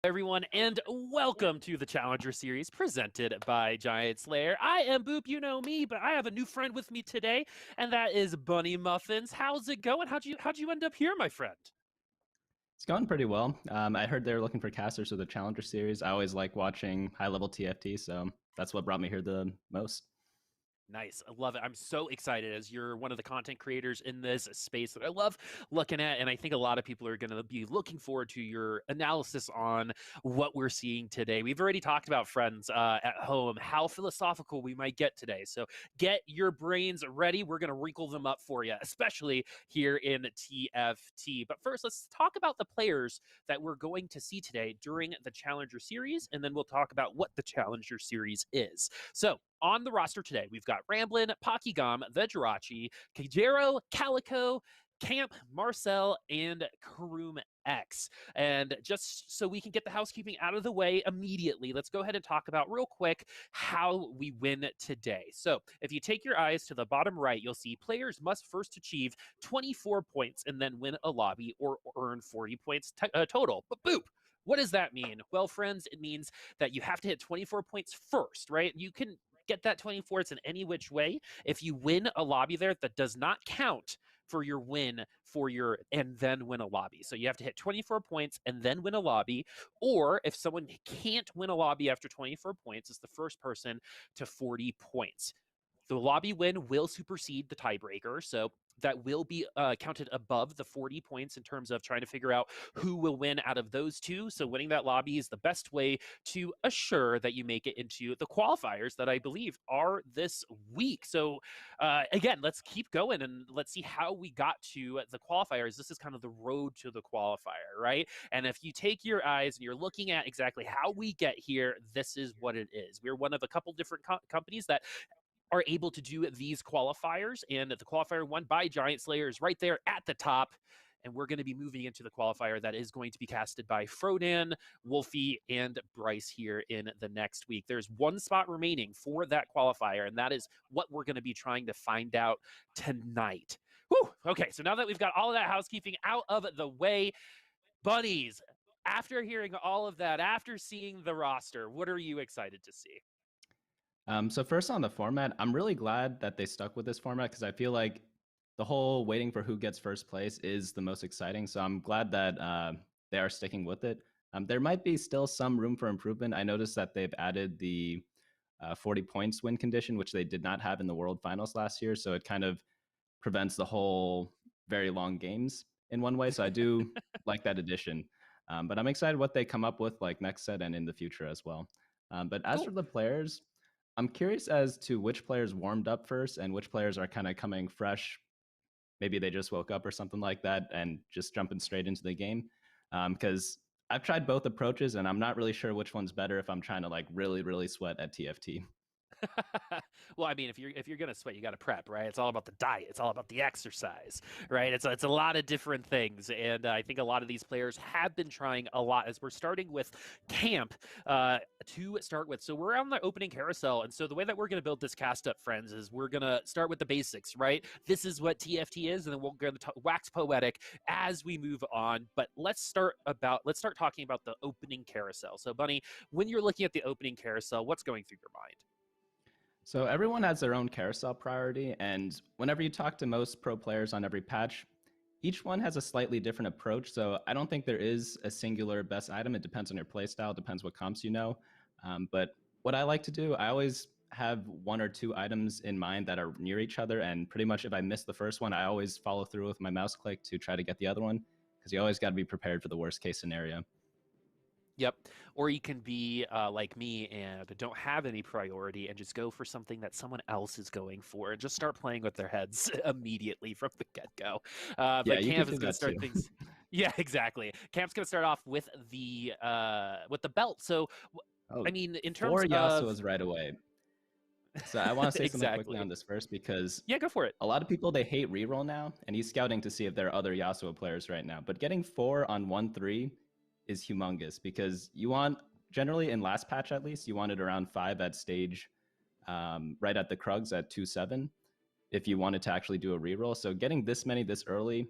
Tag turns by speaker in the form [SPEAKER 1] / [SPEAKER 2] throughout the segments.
[SPEAKER 1] Everyone, and welcome to the Challenger Series presented by giantslayer. I am Boop, you know me, but I have a new friend with me today, and that is Bunnymuffins. How's it going? How'd you end up here, my friend?
[SPEAKER 2] It's going pretty well. I heard they were looking for casters for the Challenger Series. I always like watching high-level TFT, so that's what brought me here the most.
[SPEAKER 1] Nice. I love it. I'm so excited as you're one of the content creators in this space that I love looking at. And I think a lot of people are going to be looking forward to your analysis on what we're seeing today. We've already talked about, friends at home, how philosophical we might get today. So get your brains ready. We're going to wrinkle them up for you, especially here in TFT. But first, let's talk about the players that we're going to see today during the Challenger Series. And then we'll talk about what the Challenger Series is. So on the roster today, we've got ramblinnn, pockygom, the Jirachy, Kagero, Kalico, Camp, Marcel, and Kurumx. And just so we can get the housekeeping out of the way immediately, let's go ahead and talk about real quick how we win today. So if you take your eyes to the bottom right, you'll see players must first achieve 24 points and then win a lobby or earn 40 points total. But Boop, what does that mean? Well, friends, it means that you have to hit 24 points first, right? You can get that 24. It's in any which way. If you win a lobby there, that does not count for your win for your and then win a lobby. So you have to hit 24 points and then win a lobby. Or if someone can't win a lobby after 24 points, it's the first person to 40 points. The lobby win will supersede the tiebreaker. So that will be counted above the 40 points in terms of trying to figure out who will win out of those two. So winning that lobby is the best way to assure that you make it into the qualifiers that I believe are this week. So again, let's keep going and let's see how we got to the qualifiers. This is kind of the road to the qualifier, right? And if you take your eyes and you're looking at exactly how we get here, this is what it is. We're one of a couple different companies that are able to do these qualifiers, and the qualifier won by giantslayer is right there at the top. And we're going to be moving into the qualifier that is going to be casted by Frodan, Wolfie, and Bryce here in the next week. There's one spot remaining for that qualifier, and that is what we're going to be trying to find out tonight. Whew. Okay, so now that we've got all of that housekeeping out of the way, bunnies, after hearing all of that, after seeing the roster, what are you excited to see?
[SPEAKER 2] So first on the format, I'm really glad that they stuck with this format because I feel like the whole waiting for who gets first place is the most exciting. So I'm glad that they are sticking with it. There might be still some room for improvement. I noticed that they've added the 40 points win condition, which they did not have in the World Finals last year. So it kind of prevents the whole very long games in one way. So I do like that addition. But I'm excited what they come up with like next set and in the future as well. But as for the players, I'm curious as to which players warmed up first and which players are kind of coming fresh. Maybe they just woke up or something like that and just jumping straight into the game. Because I've tried both approaches and I'm not really sure which one's better if I'm trying to like really, really sweat at TFT.
[SPEAKER 1] Well, I mean, if you're gonna sweat, you got to prep, right? It's all about the diet. It's all about the exercise, right? It's a lot of different things, and I think a lot of these players have been trying a lot. As we're starting with camp to start with, so we're on the opening carousel, and so the way that we're gonna build this cast up, friends, is we're gonna start with the basics, right? This is what TFT is, and then we're gonna wax poetic as we move on. But let's start talking about the opening carousel. So, Bunny, when you're looking at the opening carousel, what's going through your mind?
[SPEAKER 2] So everyone has their own carousel priority, and whenever you talk to most pro players on every patch, each one has a slightly different approach. So I don't think there is a singular best item. It depends on your playstyle, depends what comps you know. But what I like to do, I always have one or two items in mind that are near each other, and pretty much if I miss the first one, I always follow through with my mouse click to try to get the other one, because you always got to be prepared for the worst case scenario.
[SPEAKER 1] Yep. Or you can be like me and don't have any priority and just go for something that someone else is going for and just start playing with their heads immediately from the get go.
[SPEAKER 2] Yeah,
[SPEAKER 1] But
[SPEAKER 2] you
[SPEAKER 1] Camp
[SPEAKER 2] could
[SPEAKER 1] is
[SPEAKER 2] do
[SPEAKER 1] going to
[SPEAKER 2] that
[SPEAKER 1] start
[SPEAKER 2] too.
[SPEAKER 1] things. Yeah, exactly. Camp's going to start off with the belt. So,
[SPEAKER 2] Oh,
[SPEAKER 1] I mean, in
[SPEAKER 2] four
[SPEAKER 1] terms of
[SPEAKER 2] Yasuo's right away. So I want to say something quickly
[SPEAKER 1] exactly.
[SPEAKER 2] on this first, because
[SPEAKER 1] Yeah, go for it.
[SPEAKER 2] a lot of people, they hate reroll now, and he's scouting to see if there are other Yasuo players right now. But getting 4 on 1-3 is humongous, because you want, generally in last patch at least, you wanted around 5 at stage, right at the Krugs at 2-7, if you wanted to actually do a reroll. So getting this many this early,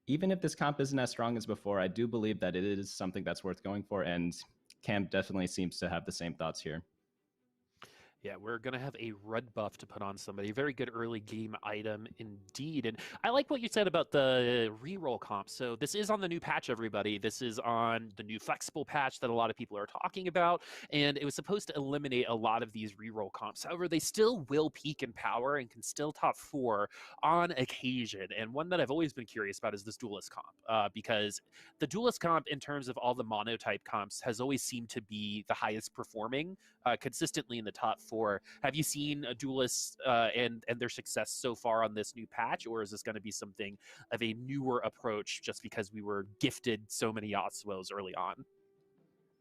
[SPEAKER 2] even if this comp isn't as strong as before, I do believe that it is something that's worth going for, and Cam definitely seems to have the same thoughts here.
[SPEAKER 1] Yeah, we're going to have a red buff to put on somebody. Very good early game item indeed. And I like what you said about the reroll comp. So this is on the new patch, everybody. This is on the new flexible patch that a lot of people are talking about. And it was supposed to eliminate a lot of these reroll comps. However, they still will peak in power and can still top 4 on occasion. And one that I've always been curious about is this duelist comp, because the duelist comp, in terms of all the monotype comps, has always seemed to be the highest performing consistently in the top 4. Have you seen duelists and their success so far on this new patch, or is this going to be something of a newer approach just because we were gifted so many Yasuos early on?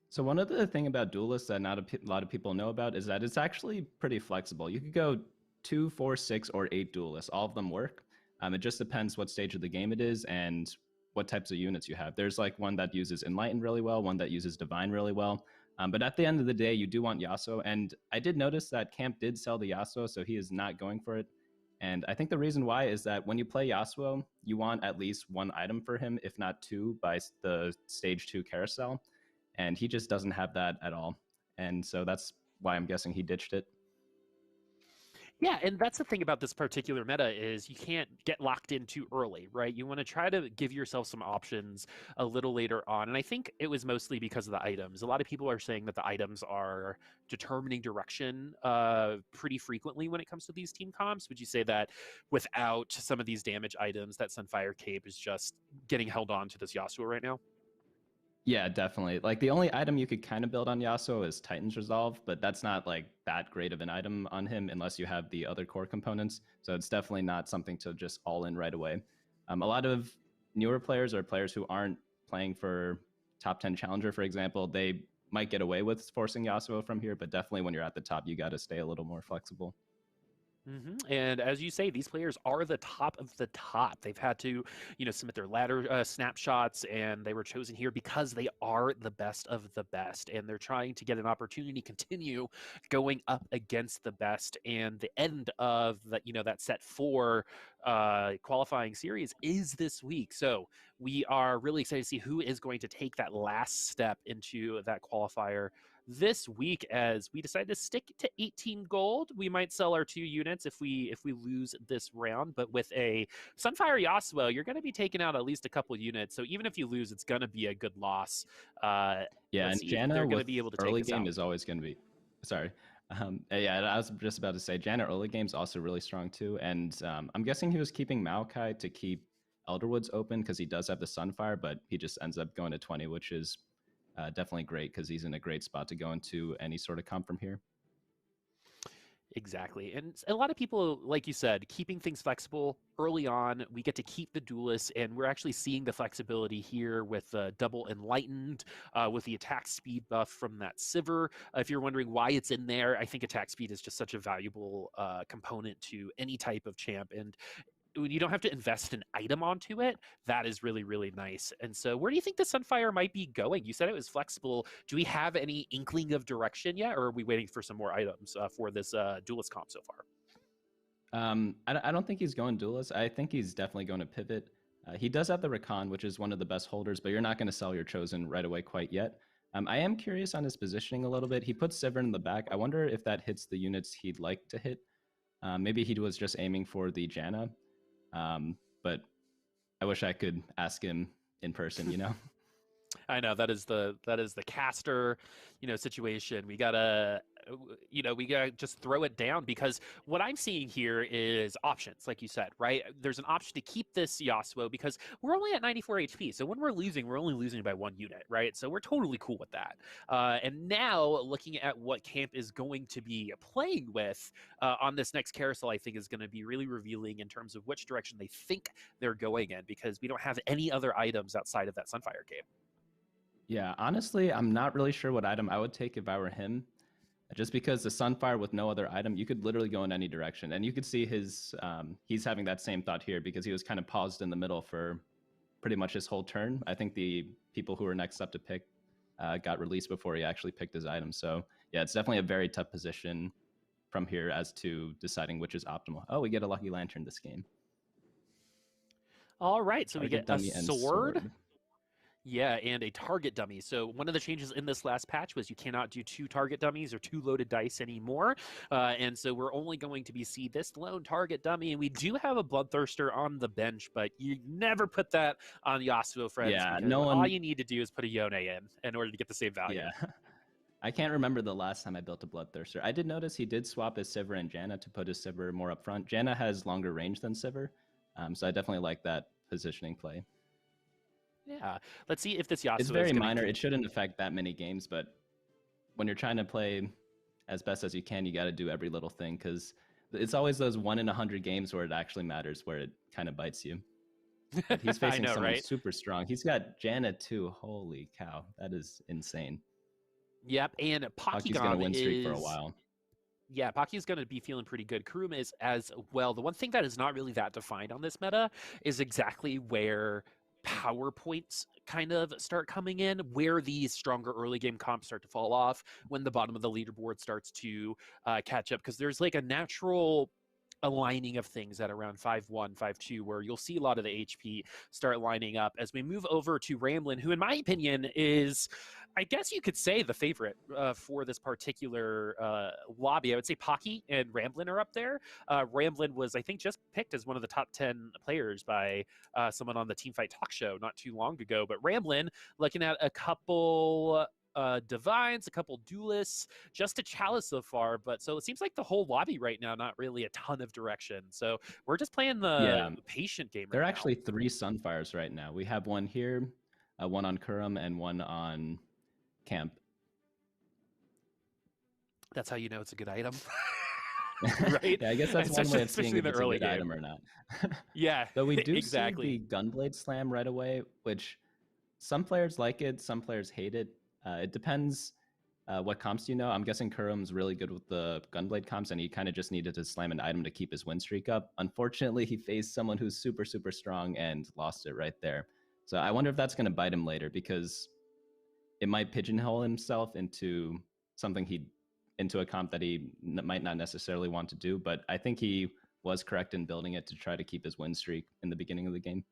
[SPEAKER 2] So one of the thing about duelists that not a lot of people know about is that it's actually pretty flexible. You could go 2, 4, 6, or 8 duelists. All of them work. It just depends what stage of the game it is and what types of units you have. There's like one that uses Enlighten really well, one that uses Divine really well. But at the end of the day, you do want Yasuo. And I did notice that Camp did sell the Yasuo, so he is not going for it. And I think the reason why is that when you play Yasuo, you want at least one item for him, if not two, by the stage 2 carousel, and he just doesn't have that at all. And so that's why I'm guessing he ditched it.
[SPEAKER 1] Yeah, and that's the thing about this particular meta is you can't get locked in too early, right? You want to try to give yourself some options a little later on. And I think it was mostly because of the items. A lot of people are saying that the items are determining direction pretty frequently when it comes to these team comps. Would you say that without some of these damage items, that Sunfire Cape is just getting held on to this Yasuo right now?
[SPEAKER 2] Yeah, definitely. Like the only item you could kind of build on Yasuo is Titan's Resolve, but that's not like that great of an item on him unless you have the other core components. So it's definitely not something to just all in right away. A lot of newer players or players who aren't playing for top 10 challenger, for example, they might get away with forcing Yasuo from here, but definitely when you're at the top, you got to stay a little more flexible.
[SPEAKER 1] And as you say, these players are the top of the top. They've had to, submit their ladder snapshots, and they were chosen here because they are the best of the best, and they're trying to get an opportunity to continue going up against the best. And the end of that set 4 qualifying series is this week. So we are really excited to see who is going to take that last step into that qualifier this week. As we decide to stick to 18 gold, we might sell our 2 units if we lose this round. But with a Sunfire Yasuo, you're going to be taking out at least a couple units. So even if you lose, it's going to be a good loss.
[SPEAKER 2] Yeah,
[SPEAKER 1] Let's
[SPEAKER 2] and
[SPEAKER 1] see if
[SPEAKER 2] Janna
[SPEAKER 1] they're going to
[SPEAKER 2] with
[SPEAKER 1] be able to take
[SPEAKER 2] early
[SPEAKER 1] us
[SPEAKER 2] game
[SPEAKER 1] out.
[SPEAKER 2] is always going to be. Sorry. Yeah, I was just about to say Janna early game is also really strong too. And I'm guessing he was keeping Maokai to keep Elderwoods open because he does have the Sunfire, but he just ends up going to 20, which is definitely great because he's in a great spot to go into any sort of comp from here.
[SPEAKER 1] Exactly. And a lot of people, like you said, keeping things flexible early on, we get to keep the duelists, and we're actually seeing the flexibility here with double enlightened, with the attack speed buff from that Sivir. If you're wondering why it's in there, I think attack speed is just such a valuable component to any type of champ. And when you don't have to invest an item onto it, that is really, really nice. And so, where do you think the Sunfire might be going? You said it was flexible. Do we have any inkling of direction yet, or are we waiting for some more items for this duelist comp so far?
[SPEAKER 2] I don't think he's going duelist. I think he's definitely going to pivot. He does have the Rakan, which is one of the best holders, but you're not going to sell your Chosen right away quite yet. I am curious on his positioning a little bit. He puts Sivir in the back. I wonder if that hits the units he'd like to hit. Maybe he was just aiming for the Janna. But I wish I could ask him in person, you know?
[SPEAKER 1] I know that is the caster, situation. We gotta just throw it down, because what I'm seeing here is options, like you said, right? There's an option to keep this Yasuo because we're only at 94 HP. So when we're only losing by 1 unit, right? So we're totally cool with that. And now looking at what Camp is going to be playing with on this next carousel, I think is going to be really revealing in terms of which direction they think they're going in, because we don't have any other items outside of that Sunfire game.
[SPEAKER 2] Yeah, honestly, I'm not really sure what item I would take if I were him. Just because the Sunfire with no other item, you could literally go in any direction. And you could see he's having that same thought here because he was kind of paused in the middle for pretty much his whole turn. I think the people who were next up to pick got released before he actually picked his item. So yeah, it's definitely a very tough position from here as to deciding which is optimal. Oh, we get a Lucky Lantern this game.
[SPEAKER 1] All right, so we get a
[SPEAKER 2] dummy and
[SPEAKER 1] sword. Yeah, and a target dummy. So one of the changes in this last patch was you cannot do 2 target dummies or 2 loaded dice anymore. And so we're only going to see this lone target dummy. And we do have a Bloodthirster on the bench, but you never put that on Yasuo, friends.
[SPEAKER 2] Yeah,
[SPEAKER 1] because all you need to do is put a Yone in order to get the same value.
[SPEAKER 2] Yeah. I can't remember the last time I built a Bloodthirster. I did notice he did swap his Sivir and Janna to put his Sivir more up front. Janna has longer range than Sivir, so I definitely like that positioning play.
[SPEAKER 1] Yeah, let's see if this Yasuo
[SPEAKER 2] is very minor. It shouldn't affect that many games, but when you're trying to play as best as you can, you got to do every little thing, because it's always those 1 in 100 games where it actually matters, where it kind of bites you. But he's facing someone super strong. He's got Janna too. Holy cow, that is insane.
[SPEAKER 1] Yep, and
[SPEAKER 2] Pocky's gonna win streak for a while.
[SPEAKER 1] Yeah, Pocky is going to be feeling pretty good. Kurumx is as well. The one thing that is not really that defined on this meta is exactly where power points kind of start coming in, where these stronger early game comps start to fall off, when the bottom of the leaderboard starts to catch up, because there's like a natural aligning of things at around 5-1, 5-2, where you'll see a lot of the HP start lining up as we move over to ramblinnn, who in my opinion is, I guess you could say, the favorite for this particular lobby. I would say Pocky and ramblinnn are up there. Ramblinnn was, I think, just picked as one of the top 10 players by someone on the Teamfight talk show not too long ago. But ramblinnn, looking at a couple divines, a couple duelists, just a chalice so far. But so it seems like the whole lobby right now, not really a ton of direction. So we're just playing the patient game.
[SPEAKER 2] There are actually 3 Sunfires right now. We have one here, one on Kurumx, and one on Camp.
[SPEAKER 1] That's how you know it's a good item. Right?
[SPEAKER 2] Yeah, I guess that's one way of seeing if it's a good item or not.
[SPEAKER 1] Yeah,
[SPEAKER 2] though we do see the Gunblade Slam right away, which some players like it, some players hate it. It depends what comps you know. I'm guessing Kurum's really good with the Gunblade comps, and he kind of just needed to slam an item to keep his win streak up. Unfortunately, he faced someone who's super, super strong and lost it right there. So I wonder if that's going to bite him later, because it might pigeonhole himself into into a comp that he might not necessarily want to do. But I think he was correct in building it to try to keep his win streak in the beginning of the game.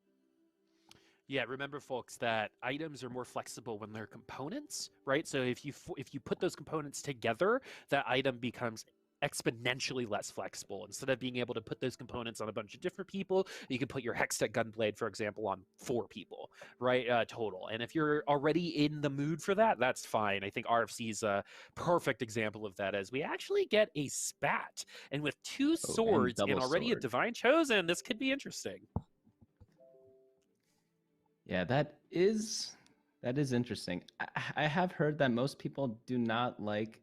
[SPEAKER 1] Yeah, remember, folks, that items are more flexible when they're components, right? So if you put those components together, that item becomes exponentially less flexible. Instead of being able to put those components on a bunch of different people, you can put your Hextech Gunblade, for example, on 4 people, right, total. And if you're already in the mood for that, that's fine. I think RFC is a perfect example of that, as we actually get a spat. And with 2 swords and already a Divine Chosen, this could be interesting.
[SPEAKER 2] Yeah, that is interesting. I have heard that most people do not like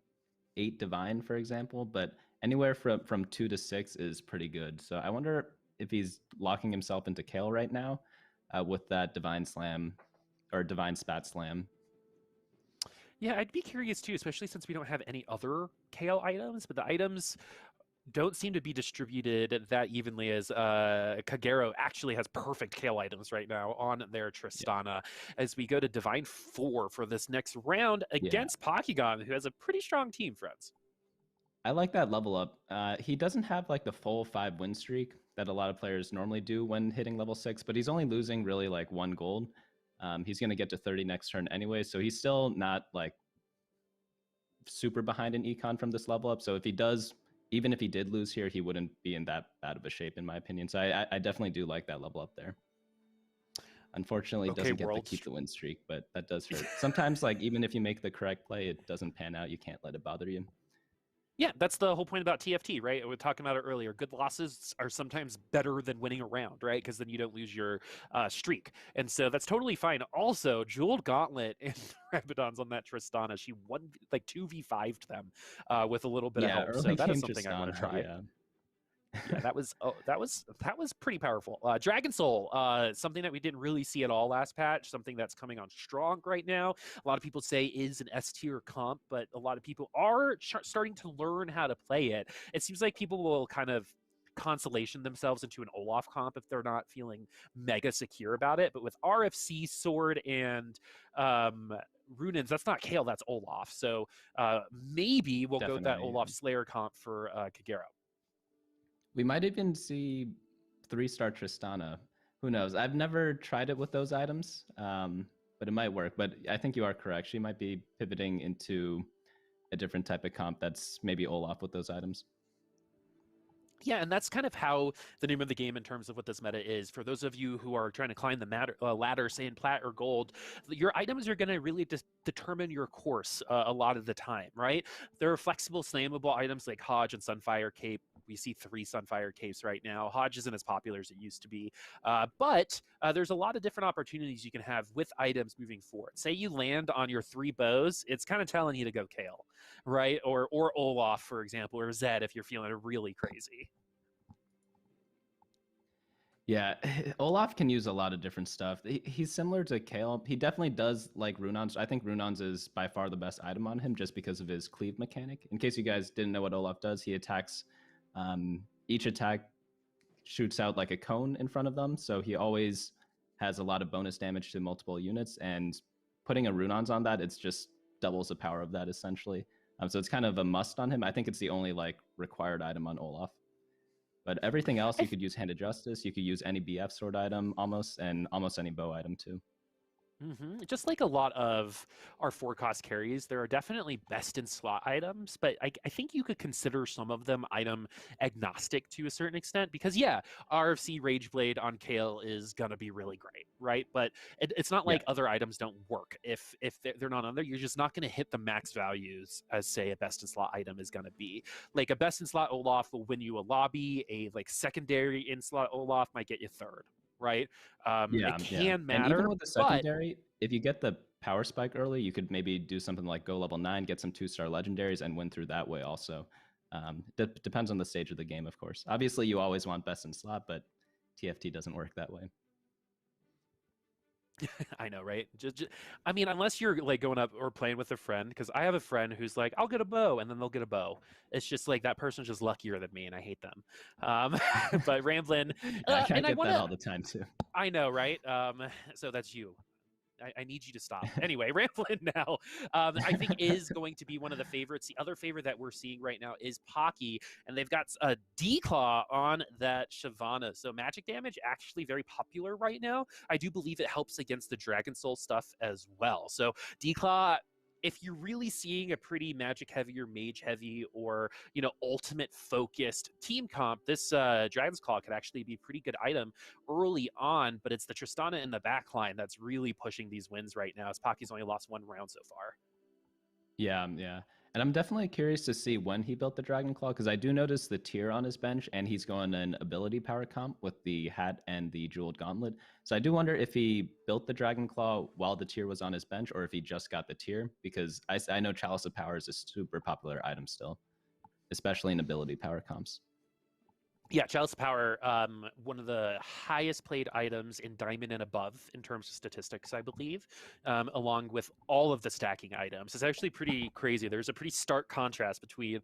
[SPEAKER 2] 8 Divine, for example, but anywhere from 2 to 6 is pretty good. So I wonder if he's locking himself into Kale right now with that Divine Slam or Divine Spat Slam.
[SPEAKER 1] Yeah, I'd be curious too, especially since we don't have any other Kale items, but the items don't seem to be distributed that evenly as Kagero actually has perfect Kale items right now on their Tristana. Yeah. As we go to Divine 4 for this next round against Pockygom, who has a pretty strong team, friends.
[SPEAKER 2] I like that level up. He doesn't have like the full 5 win streak that a lot of players normally do when hitting level 6, but he's only losing really like 1 gold. He's going to get to 30 next turn anyway, so he's still not like super behind in econ from this level up. So if he does, even if he did lose here, he wouldn't be in that bad of a shape, in my opinion. So I definitely do like that level up there. Unfortunately, doesn't get to keep the win streak, but that does hurt. Sometimes, like, even if you make the correct play, it doesn't pan out. You can't let it bother you.
[SPEAKER 1] Yeah, that's the whole point about TFT, right? We were talking about it earlier. Good losses are sometimes better than winning a round, right? Because then you don't lose your streak. And so that's totally fine. Also, Jeweled Gauntlet and Rabadon's on that Tristana. She won like 2v5'd them with a little bit of help. So that is something I want to try. Yeah, that was pretty powerful. Dragon Soul, something that we didn't really see at all last patch, something that's coming on strong right now. A lot of people say is an S tier comp, but a lot of people are starting to learn how to play it. It seems like people will kind of consolation themselves into an Olaf comp if they're not feeling mega secure about it. But with RFC, Sword, and Runins, that's not Kale, that's Olaf. So maybe we'll go with that Olaf Slayer comp for Kagero.
[SPEAKER 2] We might even see 3-star Tristana. Who knows? I've never tried it with those items, but it might work. But I think you are correct. She might be pivoting into a different type of comp that's maybe Olaf with those items.
[SPEAKER 1] Yeah, and that's kind of how the name of the game in terms of what this meta is. For those of you who are trying to climb the ladder, say in plat or gold, your items are going to really determine your course a lot of the time, right? There are flexible, slammable items like Hodge and Sunfire Cape. We see 3 Sunfire Capes right now. Hodge isn't as popular as it used to be, but there's a lot of different opportunities you can have with items moving forward. Say you land on your 3 bows, it's kind of telling you to go Kale, right? Or Olaf, for example, or Zed if you're feeling really crazy.
[SPEAKER 2] Yeah, Olaf can use a lot of different stuff. He's similar to Kale. He definitely does like Runons. I think Runons is by far the best item on him just because of his cleave mechanic. In case you guys didn't know what Olaf does, he attacks, each attack shoots out like a cone in front of them. So he always has a lot of bonus damage to multiple units, and putting a Runons on that, it's just doubles the power of that essentially. So it's kind of a must on him. I think it's the only like required item on Olaf. But everything else, you could use Hand of Justice. You could use any BF sword item almost, and almost any bow item too.
[SPEAKER 1] Just like a lot of our 4-cost carries, there are definitely best in slot items, but I think you could consider some of them item agnostic to a certain extent because, yeah, RFC Rageblade on Kale is going to be really great, right? But it's not like other items don't work. If they're not on there, you're just not going to hit the max values as, say, a best in slot item is going to be. Like a best in slot Olaf will win you a lobby, a like secondary in slot Olaf might get you 3rd. Right? It can matter.
[SPEAKER 2] And even with the secondary, if you get the power spike early, you could maybe do something like go level 9, get some 2-star legendaries, and win through that way also. Depends on the stage of the game, of course. Obviously, you always want best in slot, but TFT doesn't work that way.
[SPEAKER 1] I know, right? I mean, unless you're like going up or playing with a friend, because I have a friend who's like, I'll get a bow, and then they'll get a bow. It's just like that person's just luckier than me, and I hate them. But ramblinnn,
[SPEAKER 2] I get that all the time too.
[SPEAKER 1] I know, right? So that's you. I need you to stop. Anyway, ramblinnn now, I think is going to be one of the favorites. The other favorite that we're seeing right now is Pocky, and they've got a D-Claw on that Shyvana. So magic damage actually very popular right now. I do believe it helps against the Dragon Soul stuff as well. So D-Claw, if you're really seeing a pretty magic heavy or mage heavy or, you know, ultimate focused team comp, this Dragon's Claw could actually be a pretty good item early on, but it's the Tristana in the back line that's really pushing these wins right now as Pocky's only lost 1 round so far.
[SPEAKER 2] Yeah. And I'm definitely curious to see when he built the Dragon Claw, because I do notice the tier on his bench, and he's going an ability power comp with the hat and the Jeweled Gauntlet. So I do wonder if he built the Dragon Claw while the tier was on his bench, or if he just got the tier, because I know Chalice of Power is a super popular item still. especially in ability power comps.
[SPEAKER 1] Yeah, Chalice Power, one of the highest played items in Diamond and above in terms of statistics, I believe, along with all of the stacking items. It's actually pretty crazy. There's a pretty stark contrast between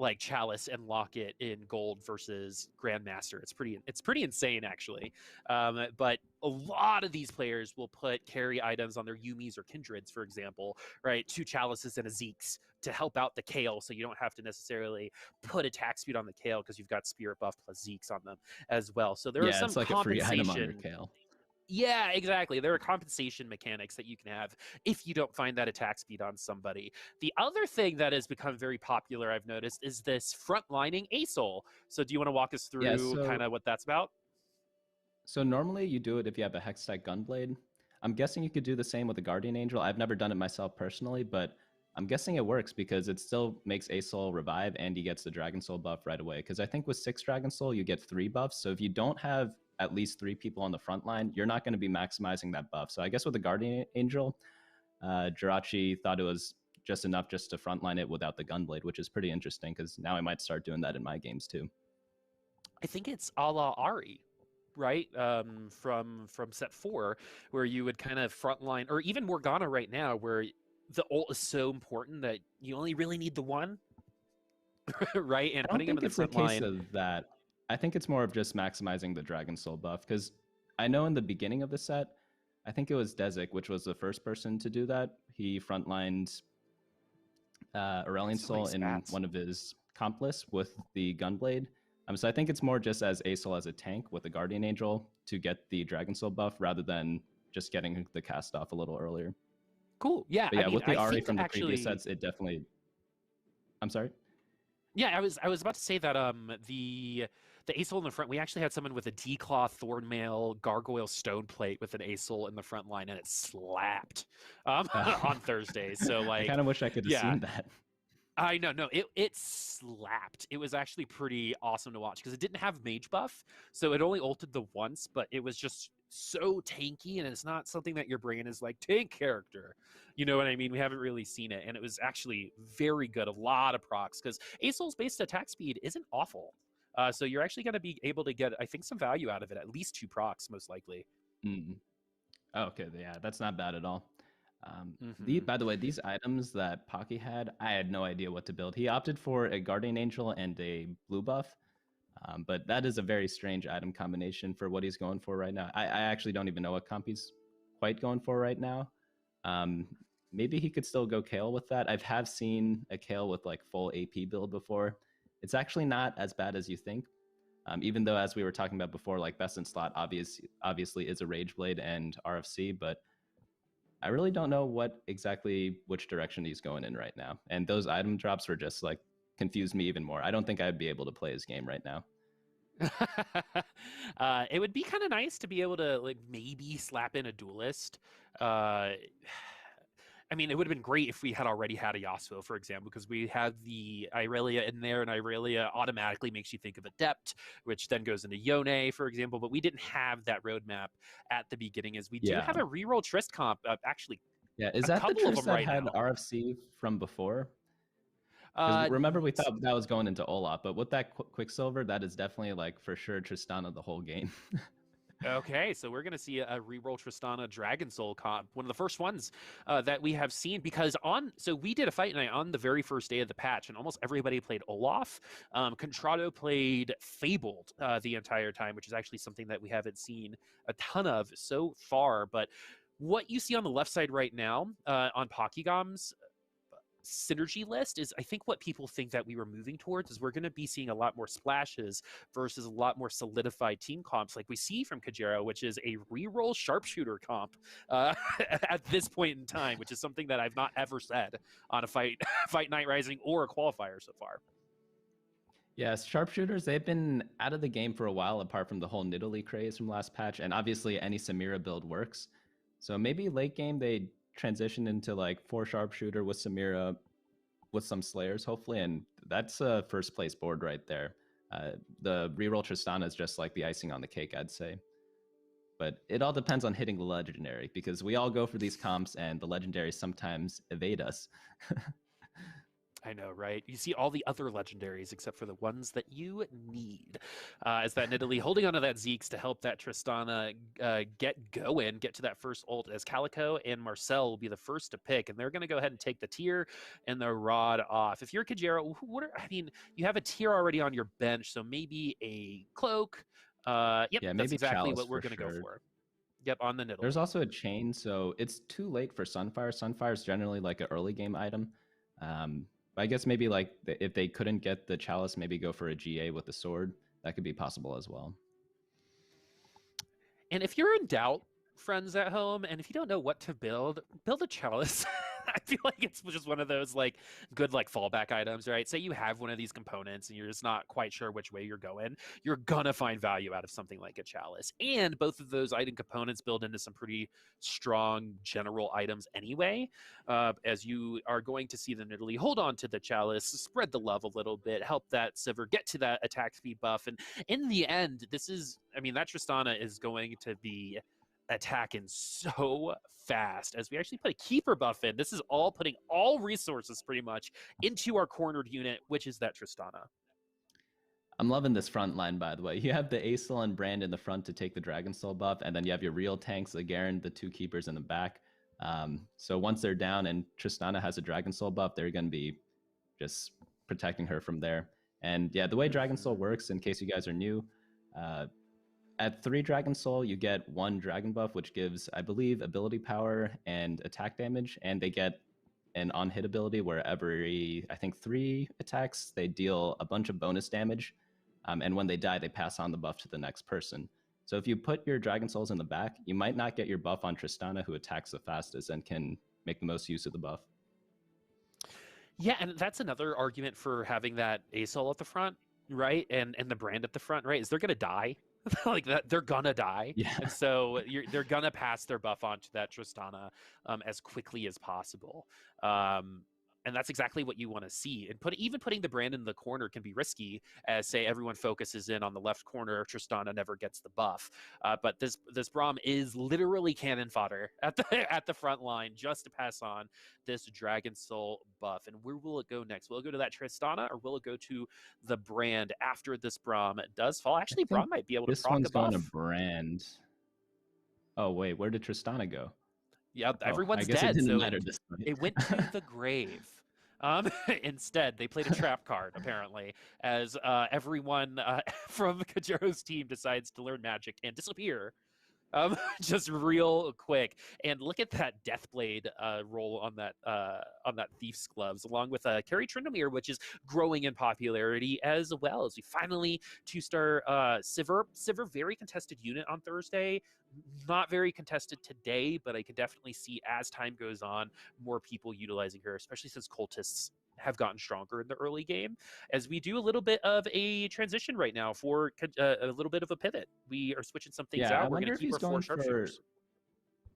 [SPEAKER 1] like Chalice and Locket in Gold versus Grandmaster. It's pretty insane, actually. But a lot of these players will put carry items on their Yumis or Kindreds, for example, right? 2 Chalices and a Zeke's to help out the Kale, so you don't have to necessarily put attack speed on the Kale because you've got Spirit buff plus Zeke's on them as well. So there are some
[SPEAKER 2] it's like a free item on your
[SPEAKER 1] compensation.
[SPEAKER 2] Kale.
[SPEAKER 1] Yeah, exactly. There are compensation mechanics that you can have if you don't find that attack speed on somebody. The other thing that has become very popular, I've noticed, is this frontlining ASOL. So do you want to walk us through kind of what that's about?
[SPEAKER 2] So normally you do it if you have a Hextech Gunblade. I'm guessing you could do the same with a Guardian Angel. I've never done it myself personally, but I'm guessing it works because it still makes ASOL revive and he gets the Dragon Soul buff right away. Because I think with 6 Dragon Soul, you get 3 buffs. So if you don't have at least 3 people on the front line, you're not going to be maximizing that buff. So I guess with the Guardian Angel, Jirachy thought it was just enough just to frontline it without the Gunblade, which is pretty interesting because now I might start doing that in my games too.
[SPEAKER 1] I think it's a la Ari, right? From set 4, where you would kind of frontline, or even Morgana right now, where the ult is so important that you only really need the one, right? And putting him in the front line. I don't think it's a case
[SPEAKER 2] of that. I think it's more of just maximizing the Dragon Soul buff, because I know in the beginning of the set, I think it was Dezik, which was the first person to do that. He frontlined Aurelion Soul in one of his comp lists with the Gunblade. So I think it's more just as ASOL as a tank with the Guardian Angel to get the Dragon Soul buff rather than just getting the cast off a little earlier.
[SPEAKER 1] Cool. Yeah.
[SPEAKER 2] But yeah, I mean, with the Ari from the previous sets, it definitely. I'm sorry.
[SPEAKER 1] Yeah, I was about to say that the ASOL in the front, we actually had someone with a D-Claw Thornmail Gargoyle Stone Plate with an ASOL in the front line, and it slapped on Thursday. So like,
[SPEAKER 2] I kind of wish I could have seen that.
[SPEAKER 1] I know, no, it slapped. It was actually pretty awesome to watch because it didn't have mage buff, so it only ulted the once, but it was just so tanky, and it's not something that your brain is like tank character. You know what I mean? We haven't really seen it, and it was actually very good. A lot of procs because ASOL's based attack speed isn't awful, so you're actually going to be able to get, I think, some value out of it. At least 2 procs, most likely.
[SPEAKER 2] Okay, yeah, that's not bad at all. By the way, these items that Pocky had, I had no idea what to build. He opted for a Guardian Angel and a blue buff, but that is a very strange item combination for what he's going for right now. I actually don't even know what comp he's quite going for right now. Maybe he could still go Kale with that. Have seen a Kale with like full AP build before. It's actually not as bad as you think. Even though, as we were talking about before, like best in slot obviously is a Rage Blade and RFC, but I really don't know which direction he's going in right now. And those item drops were just like confused me even more. I don't think I'd be able to play his game right now.
[SPEAKER 1] It would be kind of nice to be able to like maybe slap in a duelist. I mean, it would have been great if we had already had a Yasuo, for example, because we had the Irelia in there, and Irelia automatically makes you think of Adept, which then goes into Yone, for example. But we didn't have that roadmap at the beginning, as we do have a reroll Trist comp, actually.
[SPEAKER 2] Yeah, is that the Trist that had RFC from before? Remember, we thought that was going into Olaf, but with that Quicksilver, that is definitely like for sure Tristana the whole game.
[SPEAKER 1] Okay, so we're going to see a reroll Tristana Dragon Soul comp, one of the first ones that we have seen, because so we did a fight night on the very first day of the patch, and almost everybody played Olaf. Contrado played Fabled the entire time, which is actually something that we haven't seen a ton of so far. But what you see on the left side right now on Pockygom's synergy list is, I think, what people think that we were moving towards is we're going to be seeing a lot more splashes versus a lot more solidified team comps like we see from Kagero, which is a reroll sharpshooter comp at this point in time, which is something that I've not ever said on a fight night rising or a qualifier so far.
[SPEAKER 2] Yes, sharpshooters, they've been out of the game for a while, apart from the whole Nidalee craze from last patch, and obviously any Samira build works. So maybe late game they transition into like 4 sharpshooter with Samira with some slayers hopefully, and that's a first place board right there. The reroll Tristana is just like the icing on the cake, I'd say. But it all depends on hitting the legendary, because we all go for these comps and the legendaries sometimes evade us.
[SPEAKER 1] I know, right? You see all the other legendaries except for the ones that you need. As that Nidalee holding onto that Zeke's to help that Tristana get going, get to that first ult, as Kalico and Marcel will be the first to pick, and they're going to go ahead and take the tier and the rod off. If you're Kagero, you have a tier already on your bench, so maybe a cloak. Yep,
[SPEAKER 2] Yeah,
[SPEAKER 1] that's
[SPEAKER 2] maybe
[SPEAKER 1] exactly
[SPEAKER 2] Chalice
[SPEAKER 1] what we're
[SPEAKER 2] for
[SPEAKER 1] going to go
[SPEAKER 2] sure.
[SPEAKER 1] for. Yep, on the
[SPEAKER 2] There's
[SPEAKER 1] Nidalee.
[SPEAKER 2] also a chain, so it's too late for Sunfire. Sunfire is generally like an early game item. But I guess maybe like if they couldn't get the Chalice, maybe go for a GA with the sword. That could be possible as well.
[SPEAKER 1] And if you're in doubt, friends at home, and if you don't know what to build a chalice. I feel like it's just one of those like good like fallback items, right? Say you have one of these components and you're just not quite sure which way you're going, you're gonna find value out of something like a chalice. And both of those item components build into some pretty strong general items anyway, as you are going to see the Nidalee hold on to the chalice, spread the love a little bit, help that Sivir get to that attack speed buff, and in the end, that Tristana is going to be attacking so fast as we actually put a keeper buff in. This is all putting all resources pretty much into our cornered unit, which is that Tristana.
[SPEAKER 2] I'm loving this front line, by the way. You have the Acel and Brand in the front to take the Dragon Soul buff, and then you have your real tanks, the Garen, the two keepers in the back. So once they're down and Tristana has a Dragon Soul buff, they're going to be just protecting her from there. And yeah, the way Dragon Soul works, in case you guys are new, at 3 Dragon Soul, you get 1 Dragon buff, which gives, I believe, ability power and attack damage, and they get an on-hit ability where every, I think, 3 attacks, they deal a bunch of bonus damage, and when they die, they pass on the buff to the next person. So if you put your Dragon Souls in the back, you might not get your buff on Tristana, who attacks the fastest and can make the most use of the buff.
[SPEAKER 1] Yeah, and that's another argument for having that Acel at the front, right? And the Brand at the front, right? Is they're gonna die. Like that, they're gonna die,
[SPEAKER 2] Yeah.
[SPEAKER 1] and so they're gonna pass their buff on to that Tristana as quickly as possible. And that's exactly what you want to see. And even putting the Brand in the corner can be risky, as say everyone focuses in on the left corner. Tristana never gets the buff, but this Braum is literally cannon fodder at the front line just to pass on this Dragon Soul buff. And where will it go next? Will it go to that Tristana, or will it go to the Brand after this Braum does fall? Actually, Braum might be able to
[SPEAKER 2] this
[SPEAKER 1] proc
[SPEAKER 2] one's
[SPEAKER 1] a buff.
[SPEAKER 2] going to Brand. Oh wait, where did Tristana go?
[SPEAKER 1] Yeah, everyone's
[SPEAKER 2] I guess
[SPEAKER 1] dead.
[SPEAKER 2] it didn't
[SPEAKER 1] So
[SPEAKER 2] matter this time.
[SPEAKER 1] it went to the grave. Instead, they played a trap card, apparently, as everyone from Kagero's team decides to learn magic and disappear. Just real quick. And look at that Deathblade roll on that Thief's Gloves, along with Carry Tryndamere, which is growing in popularity as well. As we finally two-star Sivir. Sivir, very contested unit on Thursday. Not very contested today, but I can definitely see as time goes on, more people utilizing her, especially since cultists have gotten stronger in the early game, as we do a little bit of a transition right now for a little bit of a pivot. We are switching some things out. We're going to keep our 4 sharpshooters.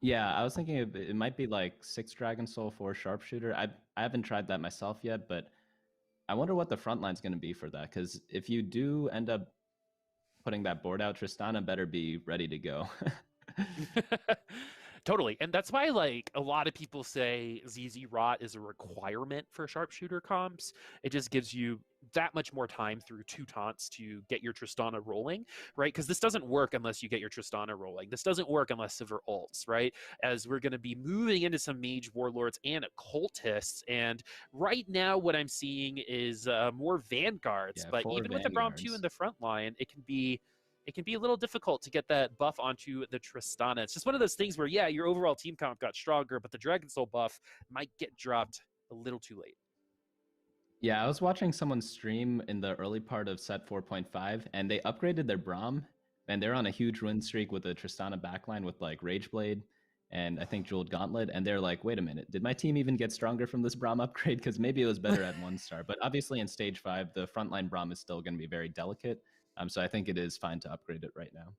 [SPEAKER 2] Yeah, I was thinking it might be like 6 Dragon Soul, 4 sharpshooter. I haven't tried that myself yet, but I wonder what the front line's going to be for that, because if you do end up putting that board out, Tristana better be ready to go.
[SPEAKER 1] Totally. And that's why like a lot of people say ZZ Rot is a requirement for sharpshooter comps. It just gives you that much more time through 2 taunts to get your Tristana rolling, right? Because this doesn't work unless you get your Tristana rolling. This doesn't work unless Sivir ults, right? As we're going to be moving into some mage warlords and cultists. And right now what I'm seeing is more vanguards.
[SPEAKER 2] Yeah,
[SPEAKER 1] but even with the Braum 2 in the front line, it can be a little difficult to get that buff onto the Tristana. It's just one of those things where, yeah, your overall team count got stronger, but the Dragon Soul buff might get dropped a little too late.
[SPEAKER 2] Yeah, I was watching someone stream in the early part of set 4.5, and they upgraded their Braum, and they're on a huge win streak with the Tristana backline with like Rageblade and I think Jeweled Gauntlet, and they're like, wait a minute, did my team even get stronger from this Braum upgrade? Because maybe it was better at 1-star. But obviously in Stage 5, the frontline Braum is still going to be very delicate. So I think it is fine to upgrade it right now.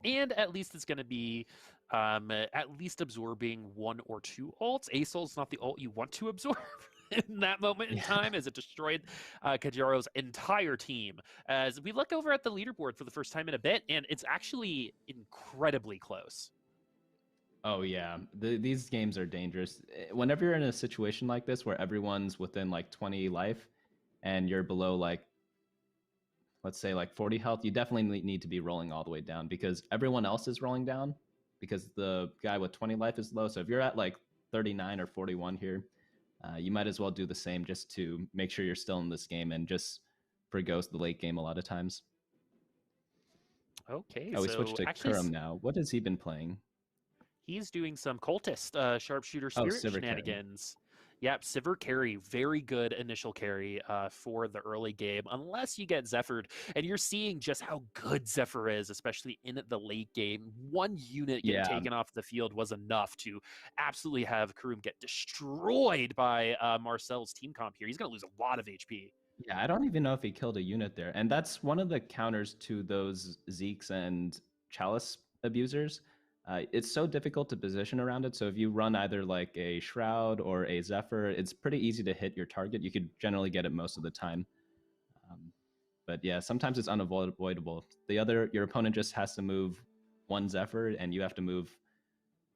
[SPEAKER 1] And at least it's going to be at least absorbing 1 or 2 ults. Acel's not the ult you want to absorb in that moment in time, as it destroyed Kagero's entire team. As we look over at the leaderboard for the first time in a bit, and it's actually incredibly close.
[SPEAKER 2] Oh yeah, these games are dangerous. Whenever you're in a situation like this where everyone's within like 20 life and you're below like, let's say like 40 health, you definitely need to be rolling all the way down because everyone else is rolling down because the guy with 20 life is low. So if you're at like 39 or 41 here, you might as well do the same just to make sure you're still in this game and just forgo the late game a lot of times.
[SPEAKER 1] Okay,
[SPEAKER 2] Oh, we switched
[SPEAKER 1] so
[SPEAKER 2] to
[SPEAKER 1] actually,
[SPEAKER 2] Kurum now. What has he been playing?
[SPEAKER 1] he's doing some cultist sharpshooter
[SPEAKER 2] Oh,
[SPEAKER 1] spirit
[SPEAKER 2] Sivir carry.
[SPEAKER 1] shenanigans. Yep, Sivir carry, very good initial carry for the early game, unless you get Zephyred. And you're seeing just how good Zephyr is, especially in the late game. One unit getting
[SPEAKER 2] Yeah,
[SPEAKER 1] taken off the field was enough to absolutely have Karum get destroyed by Marcel's team comp here. He's going to lose a lot of HP.
[SPEAKER 2] yeah, I don't even know if he killed a unit there. And that's one of the counters to those Zeeks and Chalice abusers. It's so difficult to position around it. So if you run either like a Shroud or a Zephyr, it's pretty easy to hit your target. You could generally get it most of the time. Um, but yeah, sometimes it's unavoidable. Your opponent just has to move one Zephyr, and you have to move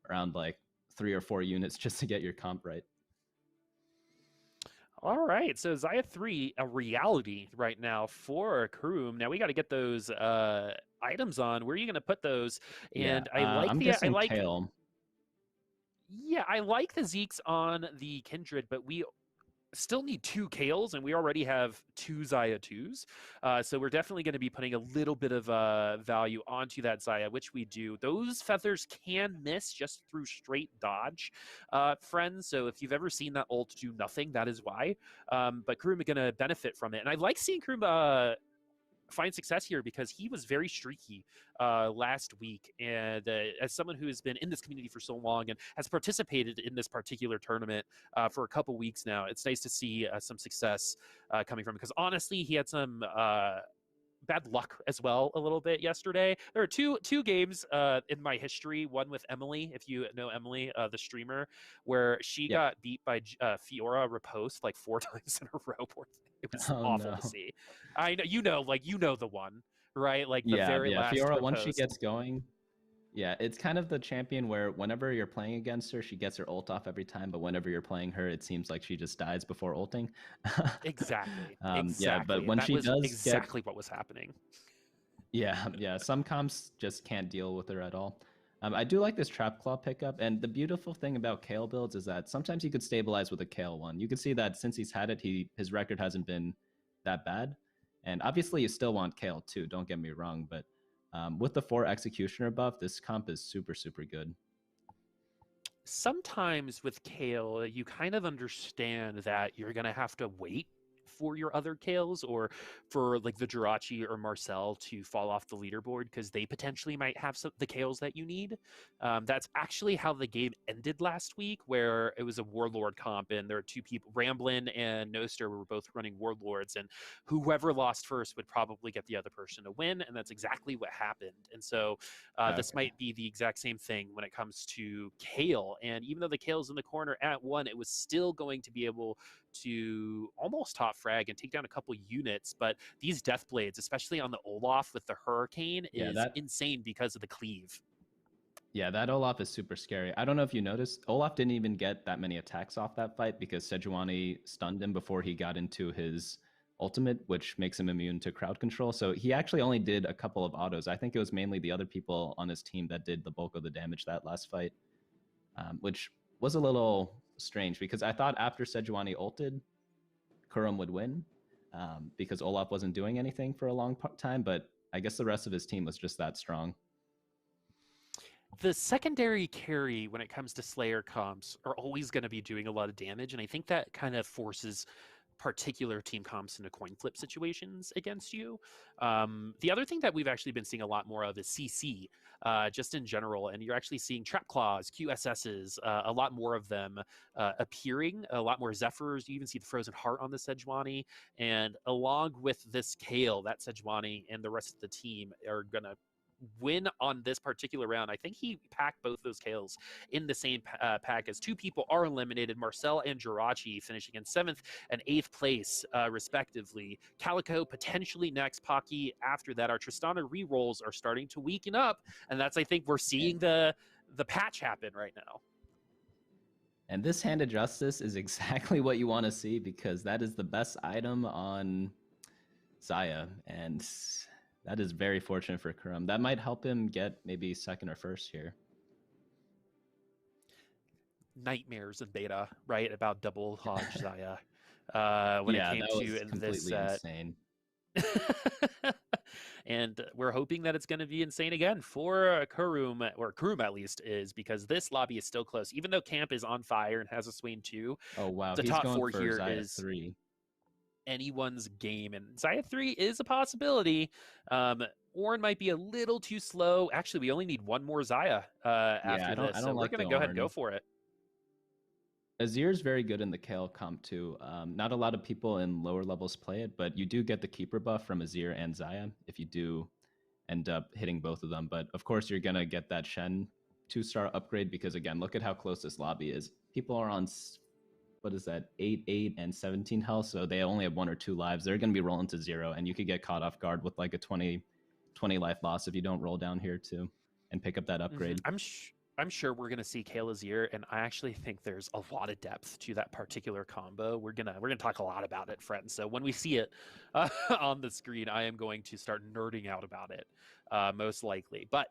[SPEAKER 2] around like 3 or 4 units just to get your comp right.
[SPEAKER 1] All right, so Zaya 3, a reality right now for Karum. Now we got to get those items on. Where are you going to put those?
[SPEAKER 2] Yeah,
[SPEAKER 1] And
[SPEAKER 2] I'm guessing Kale.
[SPEAKER 1] yeah, I like the Zeeks on the Kindred, but we still need 2 Kales, and we already have 2 Zaya 2s. So we're definitely going to be putting a little bit of value onto that Zaya, which we do. Those feathers can miss just through straight dodge, friends. So if you've ever seen that ult do nothing, that is why. But Kuruma going to benefit from it. And I like seeing Kuruma find success here because he was very streaky last week. And as someone who has been in this community for so long and has participated in this particular tournament for a couple weeks now, it's nice to see some success coming from him. Because honestly, he had some bad luck as well a little bit yesterday. There are two games in my history. One with Emily, if you know Emily, the streamer, where she
[SPEAKER 2] Yep.
[SPEAKER 1] got beat by Fiora Riposte like 4 times in a row. It was
[SPEAKER 2] Oh
[SPEAKER 1] awful
[SPEAKER 2] no.
[SPEAKER 1] to see. I know you know the one, right? Like the
[SPEAKER 2] Yeah,
[SPEAKER 1] very
[SPEAKER 2] yeah.
[SPEAKER 1] last
[SPEAKER 2] Fiora, once she
[SPEAKER 1] Riposte.
[SPEAKER 2] gets going, yeah, it's kind of the champion where whenever you're playing against her, she gets her ult off every time, but whenever you're playing her, it seems like she just dies before ulting.
[SPEAKER 1] Exactly,
[SPEAKER 2] Yeah, but
[SPEAKER 1] exactly, and
[SPEAKER 2] when
[SPEAKER 1] that
[SPEAKER 2] she
[SPEAKER 1] was
[SPEAKER 2] does get,
[SPEAKER 1] exactly what was happening.
[SPEAKER 2] yeah, yeah, some comps just can't deal with her at all. I do like this Trap Claw pickup, and the beautiful thing about Kale builds is that sometimes you could stabilize with a Kale one. You can see that since he's had it, his record hasn't been that bad. And obviously, you still want Kale too. Don't get me wrong, but with the 4 Executioner buff, this comp is super, super good.
[SPEAKER 1] Sometimes with Kale, you kind of understand that you're going to have to wait for your other Kales or for like the Jirachy or Marcel to fall off the leaderboard because they potentially might have the Kales that you need. That's actually how the game ended last week, where it was a Warlord comp and there are 2 people, Ramblin and Noster, were both running Warlords, and whoever lost first would probably get the other person to win, and that's exactly what happened. And so this
[SPEAKER 2] Okay.
[SPEAKER 1] might be the exact same thing when it comes to Kale. And even though the Kale's in the corner at 1, it was still going to be able to almost top frag and take down a couple units. But these Death Blades, especially on the Olaf with the Hurricane,
[SPEAKER 2] Yeah,
[SPEAKER 1] is insane because of the cleave.
[SPEAKER 2] that Olaf is super scary. I don't know if you noticed, Olaf didn't even get that many attacks off that fight because Sejuani stunned him before he got into his ultimate, which makes him immune to crowd control. So he actually only did a couple of autos. I think it was mainly the other people on his team that did the bulk of the damage that last fight, which was a little strange because I thought after Sejuani ulted, Kurum would win because Olaf wasn't doing anything for a long time, but I guess the rest of his team was just that strong.
[SPEAKER 1] The secondary carry when it comes to Slayer comps are always going to be doing a lot of damage, and I think that kind of forces particular team comps into coin flip situations against you. The other thing that we've actually been seeing a lot more of is CC, just in general, and you're actually seeing Trap Claws, QSSs, a lot more of them appearing, a lot more Zephyrs. You even see the Frozen Heart on the Sejuani, and along with this Kale, that Sejuani and the rest of the team are going to win on this particular round. I think he packed both those Kales in the same pack as 2 people are eliminated, Marcel and Jirachy finishing in 7th and 8th place, respectively. Kalico potentially next, Pocky after that. Our Tristana rerolls are starting to weaken up, and that's, I think, we're seeing the the patch happen right now.
[SPEAKER 2] And this Hand of Justice is exactly what you want to see, because that is the best item on Xayah, and that is very fortunate for Kurumx. That might help him get maybe second or first here.
[SPEAKER 1] Nightmares in beta, right? About double Hodge Xayah. When it came to this set.
[SPEAKER 2] Insane.
[SPEAKER 1] And we're hoping that it's going to be insane again for Kurumx, or Kurumx at least is, because this lobby is still close. Even though Camp is on fire and has a Swain 2,
[SPEAKER 2] oh wow,
[SPEAKER 1] the
[SPEAKER 2] he's
[SPEAKER 1] top
[SPEAKER 2] going
[SPEAKER 1] 4
[SPEAKER 2] for
[SPEAKER 1] here
[SPEAKER 2] Xayah
[SPEAKER 1] is
[SPEAKER 2] 3.
[SPEAKER 1] Anyone's game, and Xayah 3 is a possibility. Ornn might be a little too slow. Actually, we only need one more Xayah after this, so we're going to go ahead and go for it.
[SPEAKER 2] Azir is very good in the Kale comp too. Not a lot of people in lower levels play it, but you do get the keeper buff from Azir and Xayah if you do end up hitting both of them. But of course, you're going to get that Shen 2-star upgrade, because again, look at how close this lobby is. People are on, what is that, 8, 8, and 17 health, so they only have 1 or 2 lives. They're going to be rolling to 0, and you could get caught off guard with like a 20 life loss if you don't roll down here too and pick up that upgrade.
[SPEAKER 1] I'm sure we're gonna see Kale Azir, and I actually think there's a lot of depth to that particular combo. We're gonna talk a lot about it, friends. So when we see it on the screen, I am going to start nerding out about it, most likely. But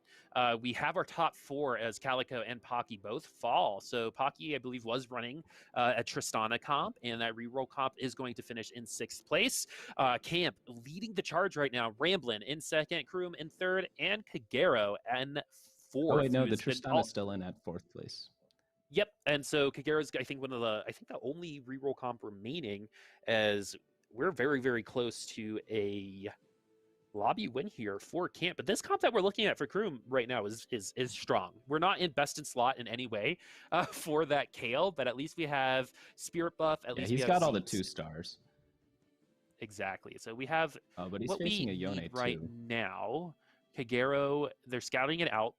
[SPEAKER 1] we have our top 4 as Kalico and Pocky both fall. So Pocky, I believe, was running a Tristana comp, and that reroll comp is going to finish in 6th place. Camp leading the charge right now. ramblinnn in 2nd, Kurumx in 3rd, and Kagero in 4th.
[SPEAKER 2] Oh wait, no, the Tristana's still in at 4th place.
[SPEAKER 1] Yep, and so Kagero's, I think, the only reroll comp remaining, as we're very, very close to a lobby win here for Camp. But this comp that we're looking at for Kurumx right now is strong. We're not in best in slot in any way for that Kale, but at least we have Spirit buff. At least
[SPEAKER 2] he's got all the 2 stars.
[SPEAKER 1] Exactly. So we have
[SPEAKER 2] but he's facing a Yone
[SPEAKER 1] right now. Kagero, they're scouting it out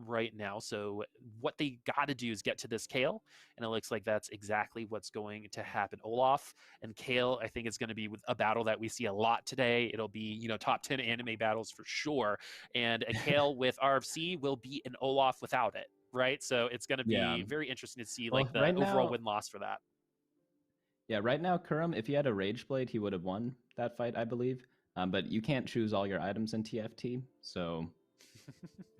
[SPEAKER 1] right now, so what they got to do is get to this Kale, and it looks like that's exactly what's going to happen. Olaf and Kale, I think, is going to be a battle that we see a lot today. It'll be, top 10 anime battles for sure, and a Kale with RFC will beat an Olaf without it, right? So it's going to be very interesting to see the right overall win-loss for that.
[SPEAKER 2] Yeah, right now, Kurumx, if he had a Rage Blade, he would have won that fight, I believe. But you can't choose all your items in TFT, so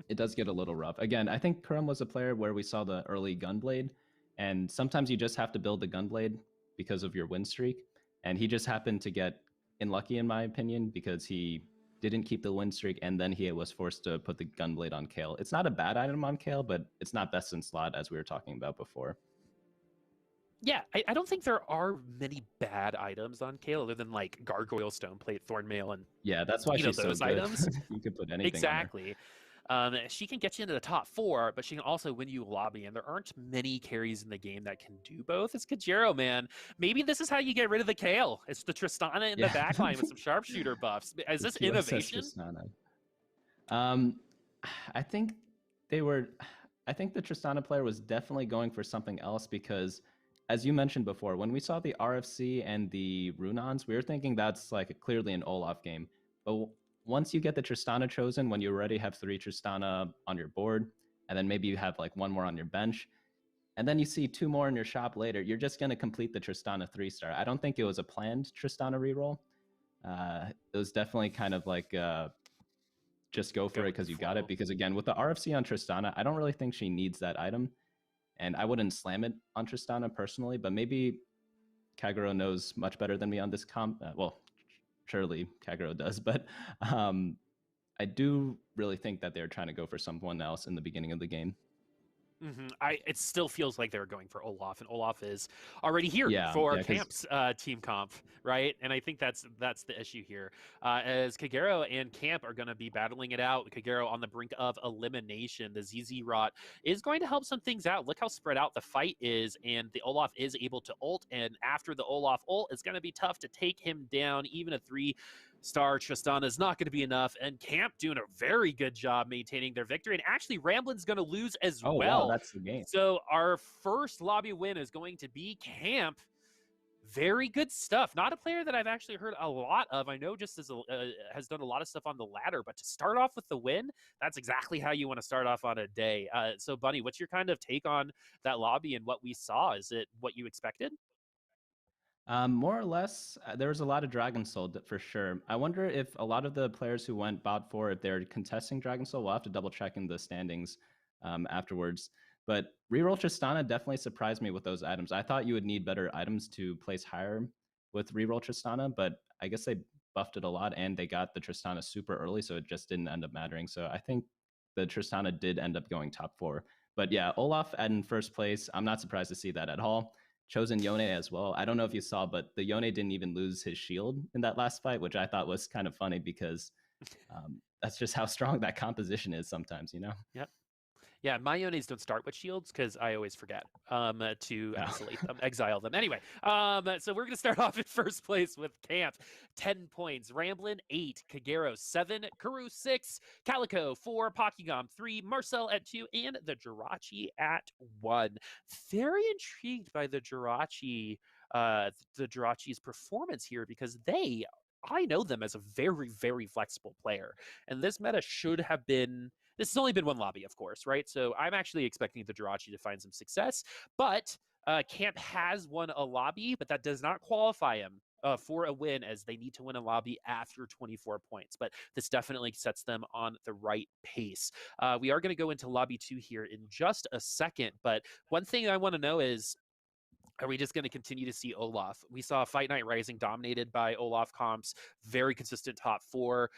[SPEAKER 2] it does get a little rough. Again, I think Kurumx was a player where we saw the early Gunblade, and sometimes you just have to build the Gunblade because of your win streak, and he just happened to get unlucky, in my opinion, because he didn't keep the win streak, and then he was forced to put the Gunblade on Kale. It's not a bad item on Kale, but it's not best in slot, as we were talking about before.
[SPEAKER 1] Yeah, I don't think there are many bad items on Kale other than like Gargoyle, Stoneplate, Thornmail, and
[SPEAKER 2] that's why she's
[SPEAKER 1] those
[SPEAKER 2] so good.
[SPEAKER 1] items.
[SPEAKER 2] You could put anything
[SPEAKER 1] exactly. She can get you into the top 4, but she can also win you a lobby, and there aren't many carries in the game that can do both. It's Kagero, man. Maybe this is how you get rid of the Kale. It's the Tristana in the backline with some sharpshooter buffs. Is this innovation?
[SPEAKER 2] I think the Tristana player was definitely going for something else, because as you mentioned before, when we saw the RFC and the Runons, we were thinking that's like clearly an Olaf game. But once you get the Tristana chosen, when you already have 3 Tristana on your board, and then maybe you have like 1 more on your bench, and then you see 2 more in your shop later, you're just going to complete the Tristana 3-star. I don't think it was a planned Tristana reroll. It was definitely kind of like just go for it because you got it. Because again, with the RFC on Tristana, I don't really think she needs that item. And I wouldn't slam it on Tristana personally, but maybe Kagero knows much better than me on this comp. Well, surely Kagero does, but I do really think that they're trying to go for someone else in the beginning of the game.
[SPEAKER 1] It still feels like they're going for Olaf, and Olaf is already here for Camp's team comp, right? And I think that's the issue here, as Kagero and Camp are going to be battling it out. Kagero on the brink of elimination. The ZZ Rot is going to help some things out. Look how spread out the fight is, and the Olaf is able to ult, and after the Olaf ult, it's going to be tough to take him down. Even a 3-star Tristana is not going to be enough, and Camp doing a very good job maintaining their victory. And actually, Ramblinn's going to lose as well.
[SPEAKER 2] Wow, that's the game.
[SPEAKER 1] So our first lobby win is going to be Camp. Very good stuff. Not a player that I've actually heard a lot of. I know just as has done a lot of stuff on the ladder, but to start off with the win, that's exactly how you want to start off on a day. So, Bunny, what's your kind of take on that lobby and what we saw? Is it what you expected?
[SPEAKER 2] More or less, there was a lot of Dragon Soul for sure. I wonder if a lot of the players who went bot 4, if they're contesting Dragon Soul, we'll have to double check in the standings afterwards. But reroll Tristana definitely surprised me with those items. I thought you would need better items to place higher with reroll Tristana, but I guess they buffed it a lot and they got the Tristana super early, so it just didn't end up mattering. So I think the Tristana did end up going top 4. But yeah, Olaf in first place, I'm not surprised to see that at all. Chosen Yone as well. I don't know if you saw, but the Yone didn't even lose his shield in that last fight, which I thought was kind of funny because that's just how strong that composition is sometimes, you know?
[SPEAKER 1] Yep. Yeah, my Yones don't start with shields because I always forget to isolate them, exile them. Anyway, so we're going to start off in first place with Camp. 10 points. ramblinnn, 8. Kagero, 7. Kuru, 6. Kalico, 4. Pockygom, 3. Marcel at 2. And the Jirachy at 1. Very intrigued by the Jirachy's performance here because I know them as a very, very flexible player. And this meta should have been this has only been one lobby, of course, right? So I'm actually expecting the Jirachy to find some success, but Camp has won a lobby, but that does not qualify him for a win as they need to win a lobby after 24 points. But this definitely sets them on the right pace. We are going to go into lobby 2 here in just a second, but one thing I want to know is, are we just going to continue to see Olaf? We saw Fight Night Rising dominated by Olaf comps, very consistent top 4.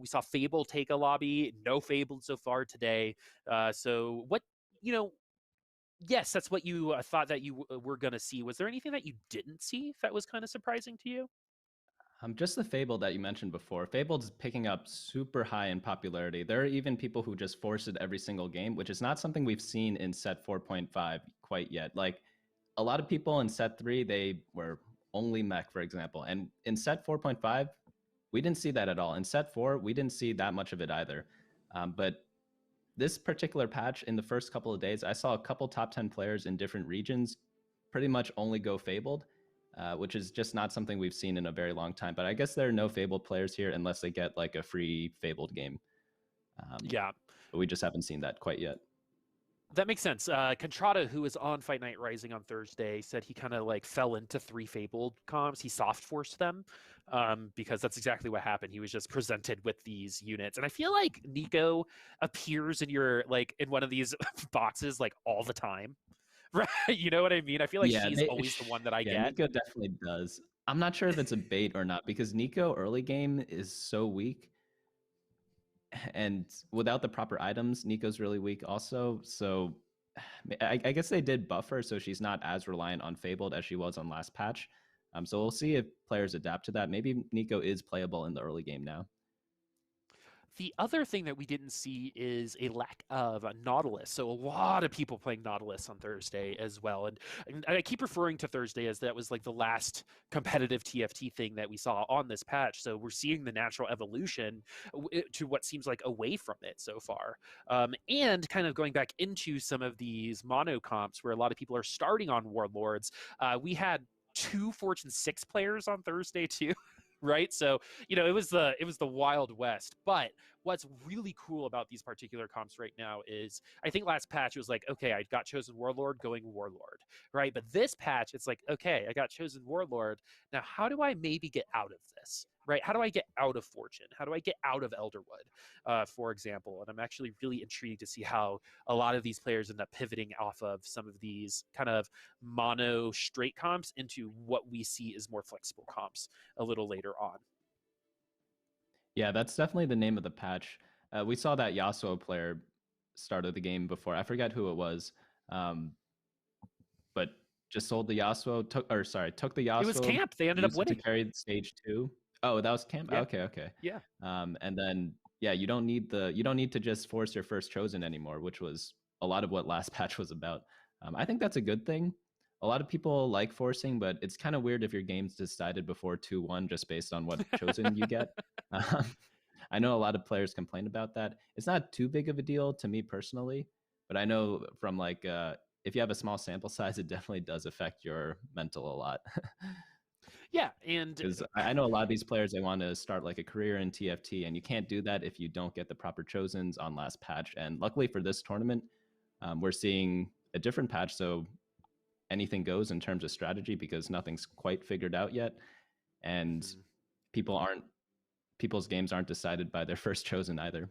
[SPEAKER 1] We saw Fable take a lobby, no Fabled so far today. So what, you know, yes, that's what you thought that you were going to see. Was there anything that you didn't see that was kind of surprising to you?
[SPEAKER 2] Just the Fable that you mentioned before. Fable's picking up super high in popularity. There are even people who just force it every single game, which is not something we've seen in set 4.5 quite yet. Like, a lot of people in set 3, they were only mech, for example. And in set 4.5, we didn't see that at all. In set 4, we didn't see that much of it either. But this particular patch, in the first couple of days, I saw a couple top 10 players in different regions pretty much only go Fabled, which is just not something we've seen in a very long time. But I guess there are no Fabled players here unless they get like a free Fabled game.
[SPEAKER 1] Yeah.
[SPEAKER 2] But we just haven't seen that quite yet.
[SPEAKER 1] That makes sense. Contrada, who was on Fight Night Rising on Thursday, said he kind of like fell into 3 Fabled comps. He soft forced them because that's exactly what happened. He was just presented with these units, and I feel like Nico appears in your like in one of these boxes like all the time, right? You know what I mean? I feel like she's always the one that I get.
[SPEAKER 2] Nico definitely does. I'm not sure if it's a bait or not because Nico early game is so weak. And without the proper items, Nico's really weak also. So I guess they did buff her so she's not as reliant on Fabled as she was on last patch. So we'll see if players adapt to that. Maybe Nico is playable in the early game now.
[SPEAKER 1] The other thing that we didn't see is a lack of a Nautilus. So a lot of people playing Nautilus on Thursday as well. And I keep referring to Thursday as that was like the last competitive TFT thing that we saw on this patch. So we're seeing the natural evolution to what seems like away from it so far. And kind of going back into some of these mono comps where a lot of people are starting on Warlords. We had 2 Fortune 6 players on Thursday too. Right, so it was the Wild West. But what's really cool about these particular comps right now is I think last patch it was like, okay, I got chosen Warlord, going Warlord, right? But this patch it's like, okay, I got chosen Warlord, now how do I maybe get out of this, right? How do I get out of Fortune? How do I get out of Elderwood, for example? And I'm actually really intrigued to see how a lot of these players end up pivoting off of some of these kind of mono straight comps into what we see as more flexible comps a little later on.
[SPEAKER 2] Yeah, that's definitely the name of the patch. We saw that Yasuo player started the game before. I forget who it was, but just sold the Yasuo. Took the Yasuo.
[SPEAKER 1] It was Camp. They ended up winning
[SPEAKER 2] to carry stage 2. Oh, that was Camp.
[SPEAKER 1] Yeah.
[SPEAKER 2] Okay.
[SPEAKER 1] Yeah.
[SPEAKER 2] And then you don't need to just force your first chosen anymore, which was a lot of what last patch was about. I think that's a good thing. A lot of people like forcing, but it's kind of weird if your game's decided before 2-1 just based on what chosen you get. I know a lot of players complain about that. It's not too big of a deal to me personally, but I know from like if you have a small sample size, it definitely does affect your mental a lot.
[SPEAKER 1] Yeah, and
[SPEAKER 2] Because I know a lot of these players, they want to start like a career in TFT, and you can't do that if you don't get the proper chosens on last patch. And luckily for this tournament, we're seeing a different patch, so anything goes in terms of strategy because nothing's quite figured out yet, and
[SPEAKER 1] mhm.
[SPEAKER 2] people's games aren't decided by their first chosen either.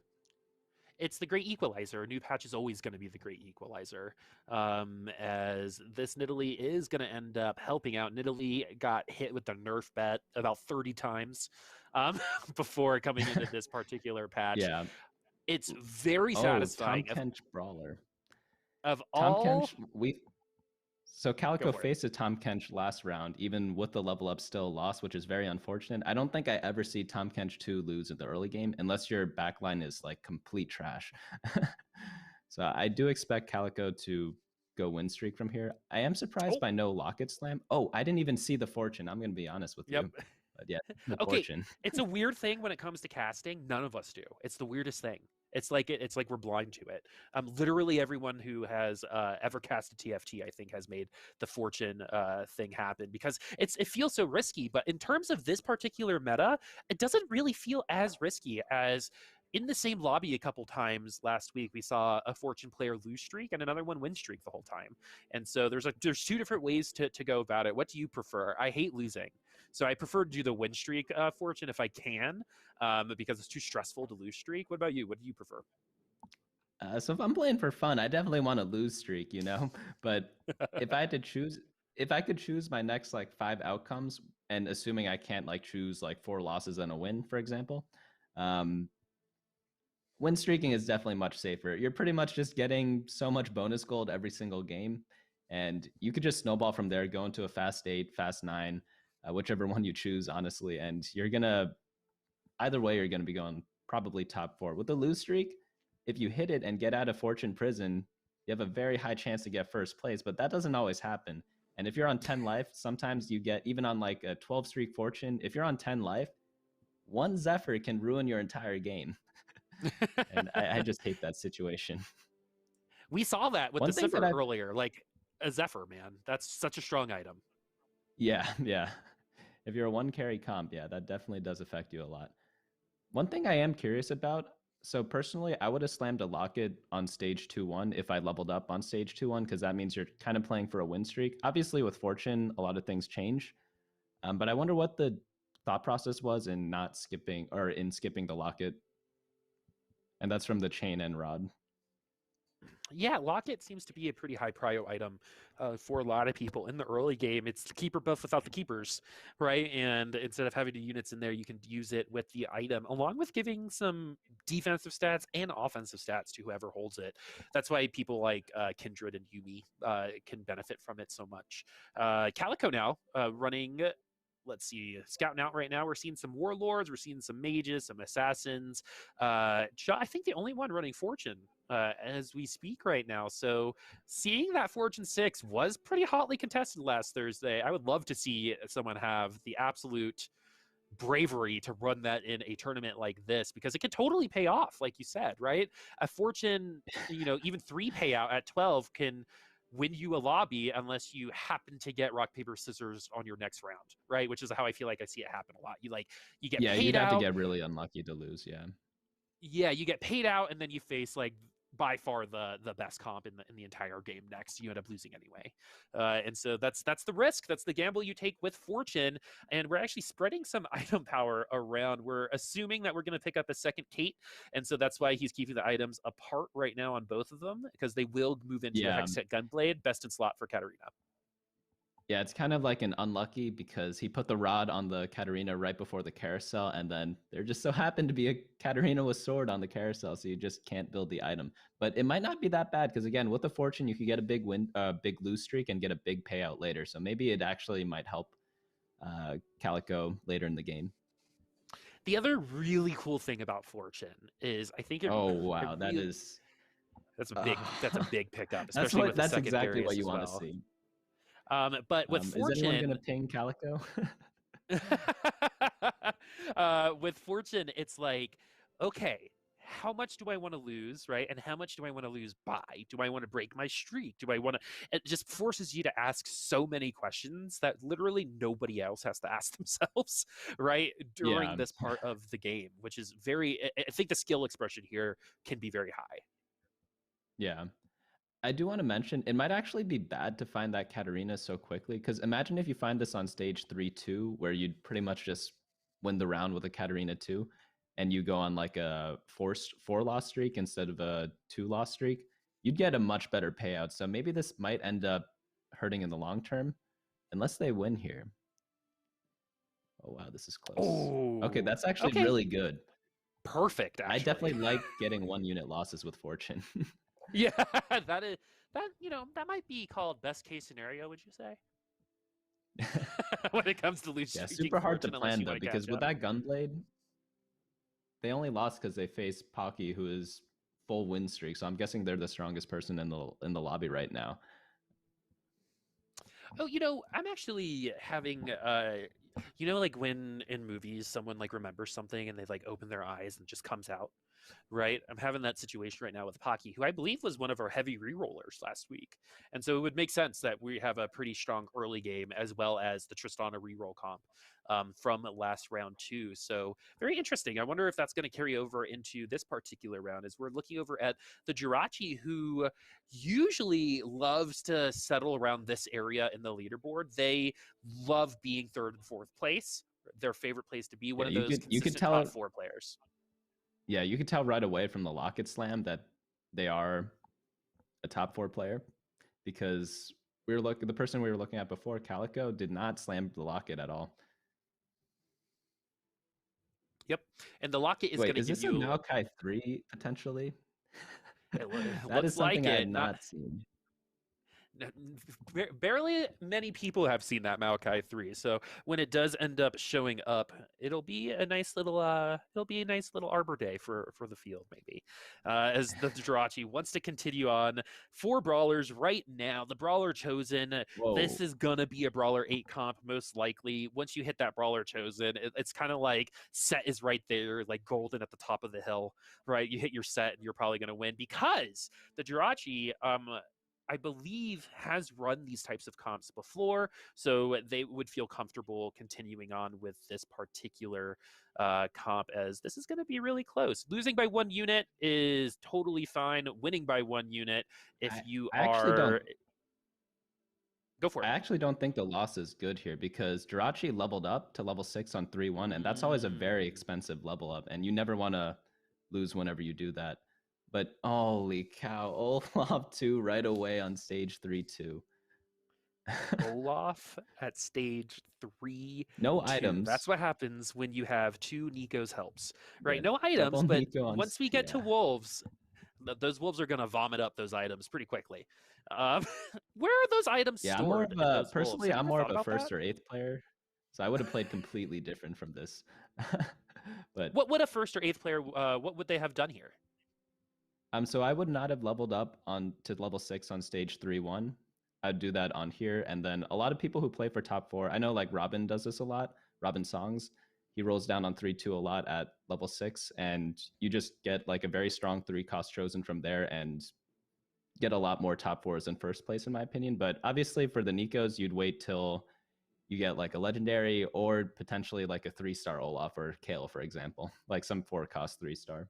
[SPEAKER 1] It's the great equalizer. A new patch is always going to be the great equalizer. As this Nidalee is going to end up helping out. Nidalee got hit with the nerf bet about 30 times before coming into this particular patch.
[SPEAKER 2] Yeah.
[SPEAKER 1] It's very
[SPEAKER 2] Oh, Tom
[SPEAKER 1] satisfying.
[SPEAKER 2] Kench brawler.
[SPEAKER 1] Of
[SPEAKER 2] Tom
[SPEAKER 1] all,
[SPEAKER 2] Kench, so
[SPEAKER 1] go
[SPEAKER 2] Kalico
[SPEAKER 1] for it.
[SPEAKER 2] faced a Tom Kench last round, even with the level up still lost, which is very unfortunate. I don't think I ever see Tom Kench 2 lose in the early game unless your backline is like complete trash. So I do expect Kalico to go win streak from here. I am surprised
[SPEAKER 1] Oh,
[SPEAKER 2] by no Locket Slam. Oh, I didn't even see the fortune. I'm going to be honest with
[SPEAKER 1] yep.
[SPEAKER 2] you. But yeah, no
[SPEAKER 1] Okay,
[SPEAKER 2] fortune.
[SPEAKER 1] it's a weird thing when it comes to casting. None of us do. It's the weirdest thing. It's like we're blind to it. Literally everyone who has ever casted TFT, I think, has made the fortune thing happen because it feels so risky. But in terms of this particular meta, it doesn't really feel as risky as in the same lobby a couple times last week. We saw a fortune player lose streak and another one win streak the whole time. And so there's two different ways to go about it. What do you prefer? I hate losing. So I prefer to do the win streak fortune if I can, because it's too stressful to lose streak. What about you? What do you prefer?
[SPEAKER 2] So if I'm playing for fun, I definitely want to lose streak, you know. But if I had to choose, if I could choose my next like 5 outcomes, and assuming I can't like choose like 4 losses and a win, for example, um, win streaking is definitely much safer. You're pretty much just getting so much bonus gold every single game, and you could just snowball from there, go into a fast 8, fast 9, whichever one you choose, honestly, and you're gonna either way, you're going to be going probably top 4. With the lose streak, if you hit it and get out of Fortune Prison, you have a very high chance to get first place, but that doesn't always happen. And if you're on 10 life, sometimes you get, even on like a 12 streak Fortune, if you're on 10 life, one Zephyr can ruin your entire game. And I just hate that situation.
[SPEAKER 1] We saw that with
[SPEAKER 2] One
[SPEAKER 1] the
[SPEAKER 2] thing that
[SPEAKER 1] Zephyr
[SPEAKER 2] I've,
[SPEAKER 1] earlier. Like a Zephyr, man, that's such a strong item.
[SPEAKER 2] yeah. If you're a 1 carry comp, yeah, that definitely does affect you a lot. One thing I am curious about, so personally, I would have slammed a Locket on stage 2-1 if I leveled up on stage 2-1, because that means you're kind of playing for a win streak. Obviously, with Fortune, a lot of things change. But I wonder what the thought process was in not skipping or in skipping the Locket. And that's from the chain and rod.
[SPEAKER 1] Yeah, Locket seems to be a pretty high prio item for a lot of people. In the early game, it's the keeper buff without the keepers, right? And instead of having the units in there, you can use it with the item, along with giving some defensive stats and offensive stats to whoever holds it. That's why people like Kindred and Yumi can benefit from it so much. Kalico now running, let's see, scouting out right now. We're seeing some warlords, we're seeing some mages, some assassins. I think the only one running Fortune as we speak right now. So seeing that Fortune 6 was pretty hotly contested last Thursday. I would love to see someone have the absolute bravery to run that in a tournament like this because it could totally pay off, like you said, right? A Fortune, even 3 payout at 12 can win you a lobby unless you happen to get rock paper scissors on your next round, right? Which is how I feel like I see it happen a lot. You get
[SPEAKER 2] Yeah,
[SPEAKER 1] paid
[SPEAKER 2] you'd have to
[SPEAKER 1] out.
[SPEAKER 2] get really unlucky to lose, yeah.
[SPEAKER 1] Yeah, you get paid out and then you face like by far the best comp in the entire game next. You end up losing anyway, and so that's the risk. That's the gamble you take with Fortune. And we're actually spreading some item power around. We're assuming that we're going to pick up a second Kate, and so that's why he's keeping the items apart right now on both of them because they will move into a
[SPEAKER 2] Yeah,
[SPEAKER 1] Hextech Gunblade, best in slot for Katarina.
[SPEAKER 2] Yeah, it's kind of like an unlucky because he put the rod on the Katarina right before the carousel, and then there just so happened to be a Katarina with sword on the carousel, so you just can't build the item. But it might not be that bad because again, with the fortune, you could get a big lose streak and get a big payout later. So maybe it actually might help Kalico later in the game.
[SPEAKER 1] The other really cool thing about Fortune is I think
[SPEAKER 2] Oh
[SPEAKER 1] it
[SPEAKER 2] wow, that
[SPEAKER 1] really
[SPEAKER 2] is
[SPEAKER 1] that's a big pickup,
[SPEAKER 2] that's
[SPEAKER 1] especially with the
[SPEAKER 2] that's exactly what
[SPEAKER 1] secondaries
[SPEAKER 2] you
[SPEAKER 1] as
[SPEAKER 2] want to
[SPEAKER 1] well.
[SPEAKER 2] see.
[SPEAKER 1] But with
[SPEAKER 2] Is anyone gonna
[SPEAKER 1] Fortune,
[SPEAKER 2] ping Kalico?
[SPEAKER 1] with Fortune, it's like, okay, how much do I want to lose, right? And how much do I want to lose by? Do I want to break my streak? Do I want to? It just forces you to ask so many questions that literally nobody else has to ask themselves, right? During
[SPEAKER 2] Yeah,
[SPEAKER 1] this part of the game, which is very, I think the skill expression here can be very high.
[SPEAKER 2] yeah. I do want to mention it might actually be bad to find that Katarina so quickly, because imagine if you find this on stage 3-2, where you'd pretty much just win the round with a Katarina 2, and you go on like a forced 4-loss streak instead of a 2-loss streak. You'd get a much better payout. So maybe this might end up hurting in the long term, unless they win here. Oh wow, this is close. Okay,
[SPEAKER 1] Oh,
[SPEAKER 2] that's actually
[SPEAKER 1] okay.
[SPEAKER 2] really good.
[SPEAKER 1] Perfect,
[SPEAKER 2] I
[SPEAKER 1] actually.
[SPEAKER 2] definitely like getting 1-unit losses with Fortune.
[SPEAKER 1] Yeah, that is that. That might be called best case scenario. Would you say? When it comes to loose
[SPEAKER 2] Yeah,
[SPEAKER 1] streaking
[SPEAKER 2] super hard to
[SPEAKER 1] fortune, unless
[SPEAKER 2] plan
[SPEAKER 1] you
[SPEAKER 2] though,
[SPEAKER 1] want to
[SPEAKER 2] because
[SPEAKER 1] catch
[SPEAKER 2] with
[SPEAKER 1] up.
[SPEAKER 2] that Gunblade, they only lost because they faced Pocky, who is full win streak. So I'm guessing they're the strongest person in the lobby right now.
[SPEAKER 1] Oh, I'm actually having like when in movies someone like remembers something and they like open their eyes and it just comes out, right? I'm having that situation right now with Pocky, who I believe was one of our heavy rerollers last week. And so it would make sense that we have a pretty strong early game as well as the Tristana reroll comp from last round too. So very interesting. I wonder if that's going to carry over into this particular round as we're looking over at the Jirachy, who usually loves to settle around this area in the leaderboard. They love being third and fourth place. Their favorite place to be, one
[SPEAKER 2] Yeah,
[SPEAKER 1] of
[SPEAKER 2] you
[SPEAKER 1] those
[SPEAKER 2] could you could
[SPEAKER 1] consistent top
[SPEAKER 2] tell.
[SPEAKER 1] four players.
[SPEAKER 2] Yeah, you could tell right away from the Locket Slam that they are a top 4 player, because the person we were looking at before, Kalico, did not slam the Locket at all.
[SPEAKER 1] Yep. And the locket is going
[SPEAKER 2] Wait,
[SPEAKER 1] to
[SPEAKER 2] is
[SPEAKER 1] give
[SPEAKER 2] this a
[SPEAKER 1] you,
[SPEAKER 2] Maokai 3 potentially?
[SPEAKER 1] it
[SPEAKER 2] That is
[SPEAKER 1] looks like
[SPEAKER 2] something I had
[SPEAKER 1] it. Not
[SPEAKER 2] not seen.
[SPEAKER 1] barely many people have seen that Maokai 3. So when it does end up showing up, it'll be a nice little Arbor Day for the field, maybe. As the Jirachi wants to continue on 4 brawlers right now. The brawler chosen. This
[SPEAKER 2] Whoa.
[SPEAKER 1] is gonna be a brawler 8 comp, most likely. Once you hit that brawler chosen, it's kind of like set is right there, like golden at the top of the hill, right? You hit your set and you're probably gonna win because the Jirachi I believe has run these types of comps before, so they would feel comfortable continuing on with this particular comp, as this is going to be really close. Losing by 1 unit is totally fine. Winning by 1 unit, if
[SPEAKER 2] I
[SPEAKER 1] you
[SPEAKER 2] I actually don't
[SPEAKER 1] are, go for
[SPEAKER 2] I
[SPEAKER 1] it.
[SPEAKER 2] actually don't think the loss is good here, because Jirachy leveled up to level 6 on 3-1, and that's always a very
[SPEAKER 1] Mm.
[SPEAKER 2] expensive level up, and you never want to lose whenever you do that. But holy cow, Olaf 2 right away on stage 3-2.
[SPEAKER 1] Olaf at stage 3
[SPEAKER 2] No
[SPEAKER 1] 2. That's
[SPEAKER 2] items.
[SPEAKER 1] what happens when you have 2 Nico's helps, right?
[SPEAKER 2] Yeah,
[SPEAKER 1] No items,
[SPEAKER 2] double
[SPEAKER 1] but
[SPEAKER 2] Nico on.
[SPEAKER 1] once we get to
[SPEAKER 2] Yeah.
[SPEAKER 1] wolves, those wolves are going to vomit up those items pretty quickly. Um, where are those items
[SPEAKER 2] Yeah, I'm more
[SPEAKER 1] stored
[SPEAKER 2] of
[SPEAKER 1] in
[SPEAKER 2] a
[SPEAKER 1] those wolves?
[SPEAKER 2] personally,
[SPEAKER 1] Have you
[SPEAKER 2] I'm
[SPEAKER 1] ever
[SPEAKER 2] more
[SPEAKER 1] thought
[SPEAKER 2] of a
[SPEAKER 1] about that?
[SPEAKER 2] first or eighth player, so I would have played completely different from this. But
[SPEAKER 1] What would a first or eighth player? What would they have done here?
[SPEAKER 2] so I would not have leveled up on to level 6 on stage 3-1. I'd do that on here, and then a lot of people who play for top 4, I know like Robin does this a lot. Robin Songs, he rolls down on 3-2 a lot at level 6, and you just get like a very strong 3 cost chosen from there, and get a lot more top 4s in first place, in my opinion. But obviously for the Nikos, you'd wait till you get like a legendary, or potentially like a 3-star Olaf or Kale, for example, like some 4 cost 3-star.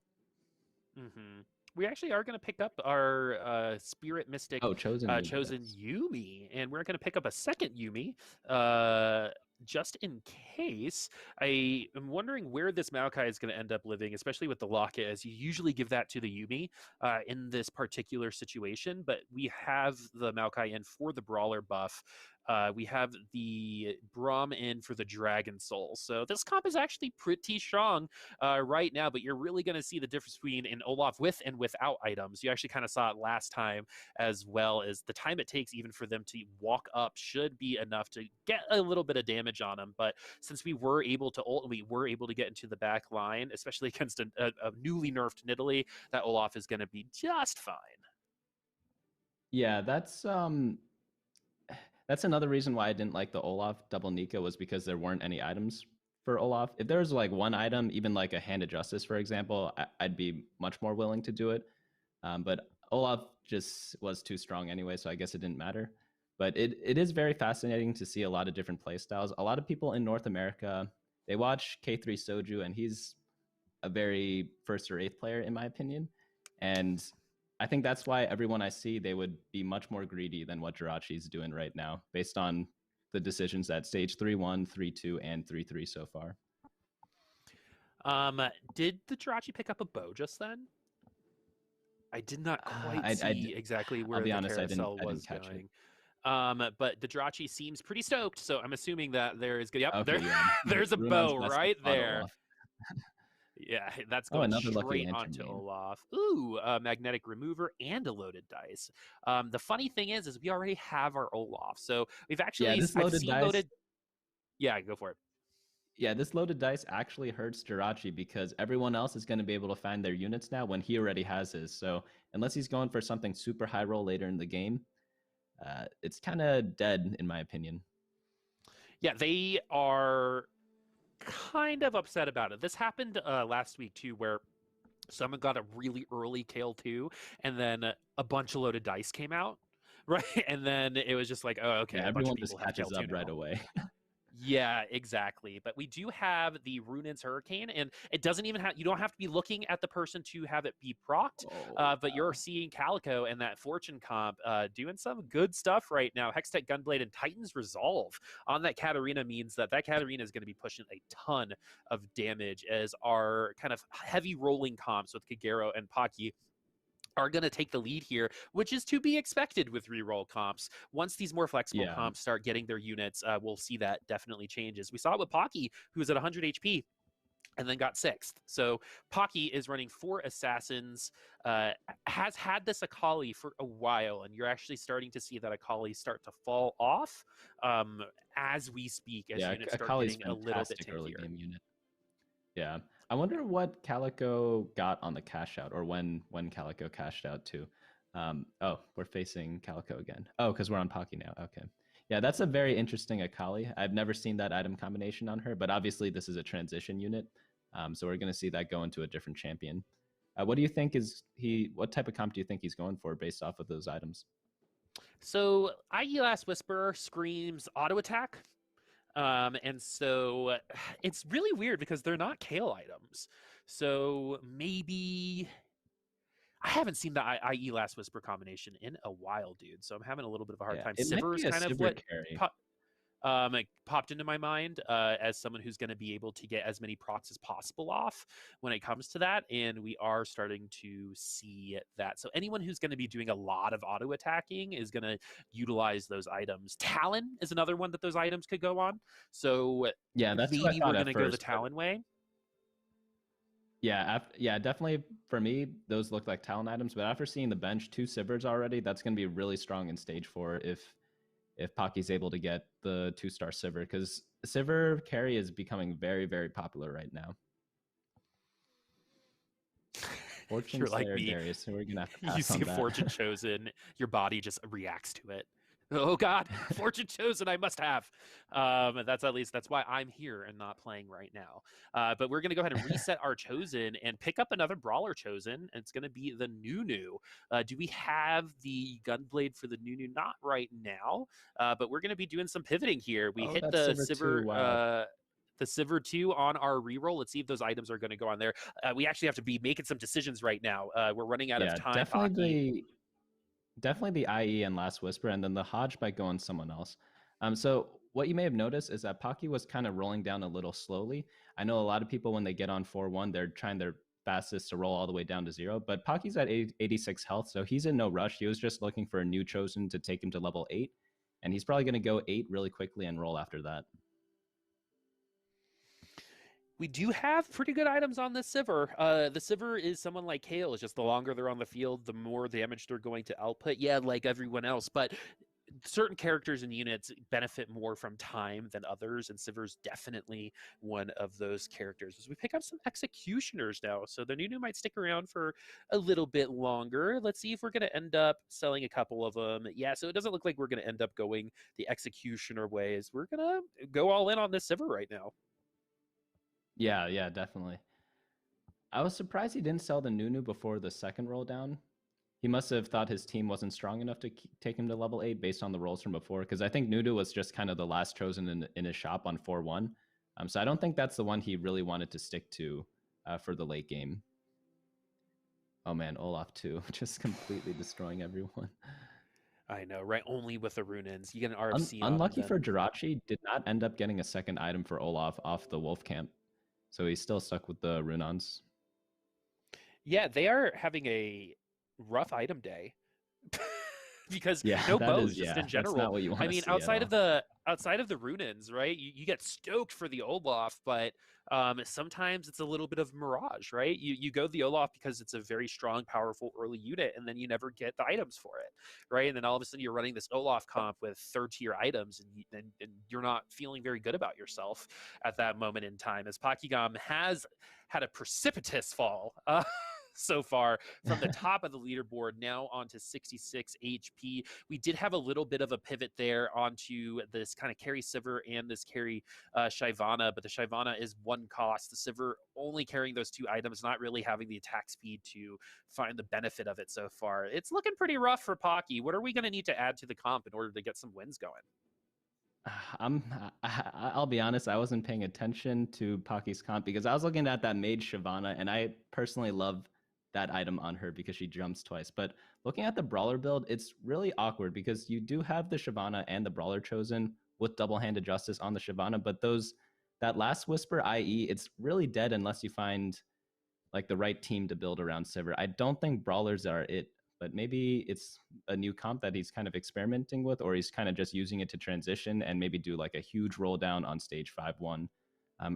[SPEAKER 1] Mm-hmm. We actually are going to pick up our Spirit Mystic
[SPEAKER 2] Oh, chosen Yumi.
[SPEAKER 1] chosen
[SPEAKER 2] That's
[SPEAKER 1] Yumi, and we're going to pick up a second Yumi. Uh, just in case, I am wondering where this Maokai is going to end up living, especially with the locket, as you usually give that to the Yumi in this particular situation. But we have the Maokai in for the Brawler buff. We have the Braum in for the Dragon Soul. So this comp is actually pretty strong right now, but you're really going to see the difference between an Olaf with and without items. You actually kind of saw it last time, as well as the time it takes even for them to walk up should be enough to get a little bit of damage on them. But since we were able to ult, we were able to get into the back line, especially against a newly nerfed Nidalee, that Olaf is going to be just fine.
[SPEAKER 2] yeah, that's another reason why I didn't like the Olaf double Nika, was because there weren't any items for Olaf. If there was like one item, even like a Hand of Justice, for example, I'd be much more willing to do it. But Olaf just was too strong anyway, so I guess it didn't matter. But it is very fascinating to see a lot of different play styles. A lot of people in North America, they watch K3 Soju, and he's a very first or eighth player, in my opinion. And I think that's why everyone I see, they would be much more greedy than what Jirachy is doing right now, based on the decisions at stage 3-1, 3-2, and 3-3 so far.
[SPEAKER 1] Did the Jirachy pick up a bow just then? I did not quite see exactly where the carousel was going. But the Jirachy seems pretty stoked, so I'm assuming that there is good. Yep,
[SPEAKER 2] okay,
[SPEAKER 1] there's a bow right there. Yeah, that's going straight onto Olaf. Ooh, a magnetic remover and a loaded dice. The funny thing is we already have our Olaf, so we've actually loaded. Yeah, go for it.
[SPEAKER 2] Yeah, this loaded dice actually hurts Jirachy because everyone else is going to be able to find their units now when he already has his. So unless he's going for something super high roll later in the game, it's kind of dead in my opinion.
[SPEAKER 1] Yeah, they are kind of upset about it. This happened last week too, where someone got a really early Kale 2, and then a bunch of loaded dice came out, right? And then it was just like, oh, okay,
[SPEAKER 2] yeah, everyone just catches up right away.
[SPEAKER 1] Yeah, exactly. But we do have the Runin's Hurricane, and it doesn't even have, you don't have to be looking at the person to have it be procced, but you're seeing Kalico and that Fortune comp doing some good stuff right now. Hextech Gunblade and Titan's Resolve on that Katarina means that Katarina is going to be pushing a ton of damage, as our kind of heavy rolling comps with Kagero and Pocky are going to take the lead here, which is to be expected with reroll comps. Once these more flexible comps start getting their units, we'll see that definitely changes. We saw it with Pocky, who was at 100 HP and then got 6th. So Pocky is running 4 assassins, has had this Akali for a while, and you're actually starting to see that Akali start to fall off as we speak, as units start getting a little bit tankier.
[SPEAKER 2] Early game unit. Yeah. I wonder what Kalico got on the cash out, or when Kalico cashed out too. Oh, we're facing Kalico again. Oh, because we're on Pocky now. Okay. Yeah, that's a very interesting Akali. I've never seen that item combination on her, but obviously this is a transition unit. So we're going to see that go into a different champion. What do you think what type of comp do you think he's going for based off of those items?
[SPEAKER 1] So IE Last Whisperer screams auto attack. And so it's really weird because they're not Kale items. So maybe I haven't seen the IE Last Whisper combination in a while, dude. So I'm having a little bit of a hard time. Sivir is kind of what it popped into my mind as someone who's going to be able to get as many procs as possible off when it comes to that, and we are starting to see that. So anyone who's going to be doing a lot of auto attacking is going to utilize those items. Talon is another one that those items could go on. So
[SPEAKER 2] yeah, that's
[SPEAKER 1] maybe we're going to go the Talon way.
[SPEAKER 2] Yeah, definitely for me, those look like Talon items, but after seeing the bench, 2 Sivers already, that's going to be really strong in stage 4 if Pocky's able to get the 2-star Sivir, because Sivir carry is becoming very, very popular right now. Fortune
[SPEAKER 1] You're like me.
[SPEAKER 2] Darius, so we're gonna have to pass
[SPEAKER 1] you see a Fortune Chosen, your body just reacts to it. Oh God, Fortune Chosen, I must have. That's why I'm here and not playing right now. But we're gonna go ahead and reset our Chosen and pick up another Brawler Chosen. And it's gonna be the Nunu. Do we have the Gunblade for the Nunu? Not right now. But we're gonna be doing some pivoting here. We hit the Sivir. The Sivir 2 on our reroll. Let's see if those items are going to go on there. We actually have to be making some decisions right now. We're running out of time.
[SPEAKER 2] Definitely the IE and Last Whisper, and then the Hodge might go on someone else. So what you may have noticed is that Pocky was kind of rolling down a little slowly. I know a lot of people, when they get on 4-1, they're trying their fastest to roll all the way down to 0, but Pocky's at 86 health, so he's in no rush. He was just looking for a new Chosen to take him to level 8, and he's probably going to go 8 really quickly and roll after that.
[SPEAKER 1] We do have pretty good items on this Sivir. The Sivir is someone like Kale. It's just the longer they're on the field, the more damage they're going to output. Yeah, like everyone else, but certain characters and units benefit more from time than others, and Sivir's definitely one of those characters. As we pick up some Executioners now, so the Nunu might stick around for a little bit longer. Let's see if we're going to end up selling a couple of them. Yeah, so it doesn't look like we're going to end up going the Executioner ways. We're going to go all in on this Sivir right now.
[SPEAKER 2] Yeah, yeah, definitely. I was surprised he didn't sell the Nunu before the second roll down. He must have thought his team wasn't strong enough to take him to level 8 based on the rolls from before, because I think Nunu was just kind of the last chosen in his shop on 4-1. So I don't think that's the one he really wanted to stick to for the late game. Oh man, Olaf too, just completely destroying everyone.
[SPEAKER 1] I know, right? Only with the Runins. You get an RFC on
[SPEAKER 2] Unlucky for
[SPEAKER 1] them.
[SPEAKER 2] Jirachy, did not end up getting a second item for Olaf off the Wolf Camp. So he's still stuck with the Runons.
[SPEAKER 1] Yeah, they are having a rough item day. Because
[SPEAKER 2] Yeah,
[SPEAKER 1] no
[SPEAKER 2] that
[SPEAKER 1] bows
[SPEAKER 2] is,
[SPEAKER 1] just
[SPEAKER 2] yeah,
[SPEAKER 1] in
[SPEAKER 2] that's
[SPEAKER 1] general.
[SPEAKER 2] not what you
[SPEAKER 1] I
[SPEAKER 2] want to
[SPEAKER 1] mean,
[SPEAKER 2] see at all.
[SPEAKER 1] outside of the Runins, right? You get stoked for the Olaf, but sometimes it's a little bit of mirage, right? You go the Olaf because it's a very strong, powerful early unit, and then you never get the items for it, right? And then all of a sudden you're running this Olaf comp with third tier items, and you're not feeling very good about yourself at that moment in time. As pockygom has had a precipitous fall. So far from the top of the leaderboard now onto 66 HP. We did have a little bit of a pivot there onto this kind of carry Sivir and this carry Shyvana, but the Shyvana is one cost. The Sivir only carrying those two items, not really having the attack speed to find the benefit of it so far. It's looking pretty rough for Pocky. What are we going to need to add to the comp in order to get some wins going?
[SPEAKER 2] I'm I'll be honest, I wasn't paying attention to Pocky's comp because I was looking at that mage Shyvana, and I personally love that item on her because she jumps twice. But looking at the brawler build, it's really awkward because you do have the Shyvana and the brawler chosen with double-handed justice on the Shyvana, but that last whisper, i.e., it's really dead unless you find like the right team to build around Sivir. I don't think brawlers are it, but maybe it's a new comp that he's kind of experimenting with, or he's kind of just using it to transition and maybe do like a huge roll down on stage 5-1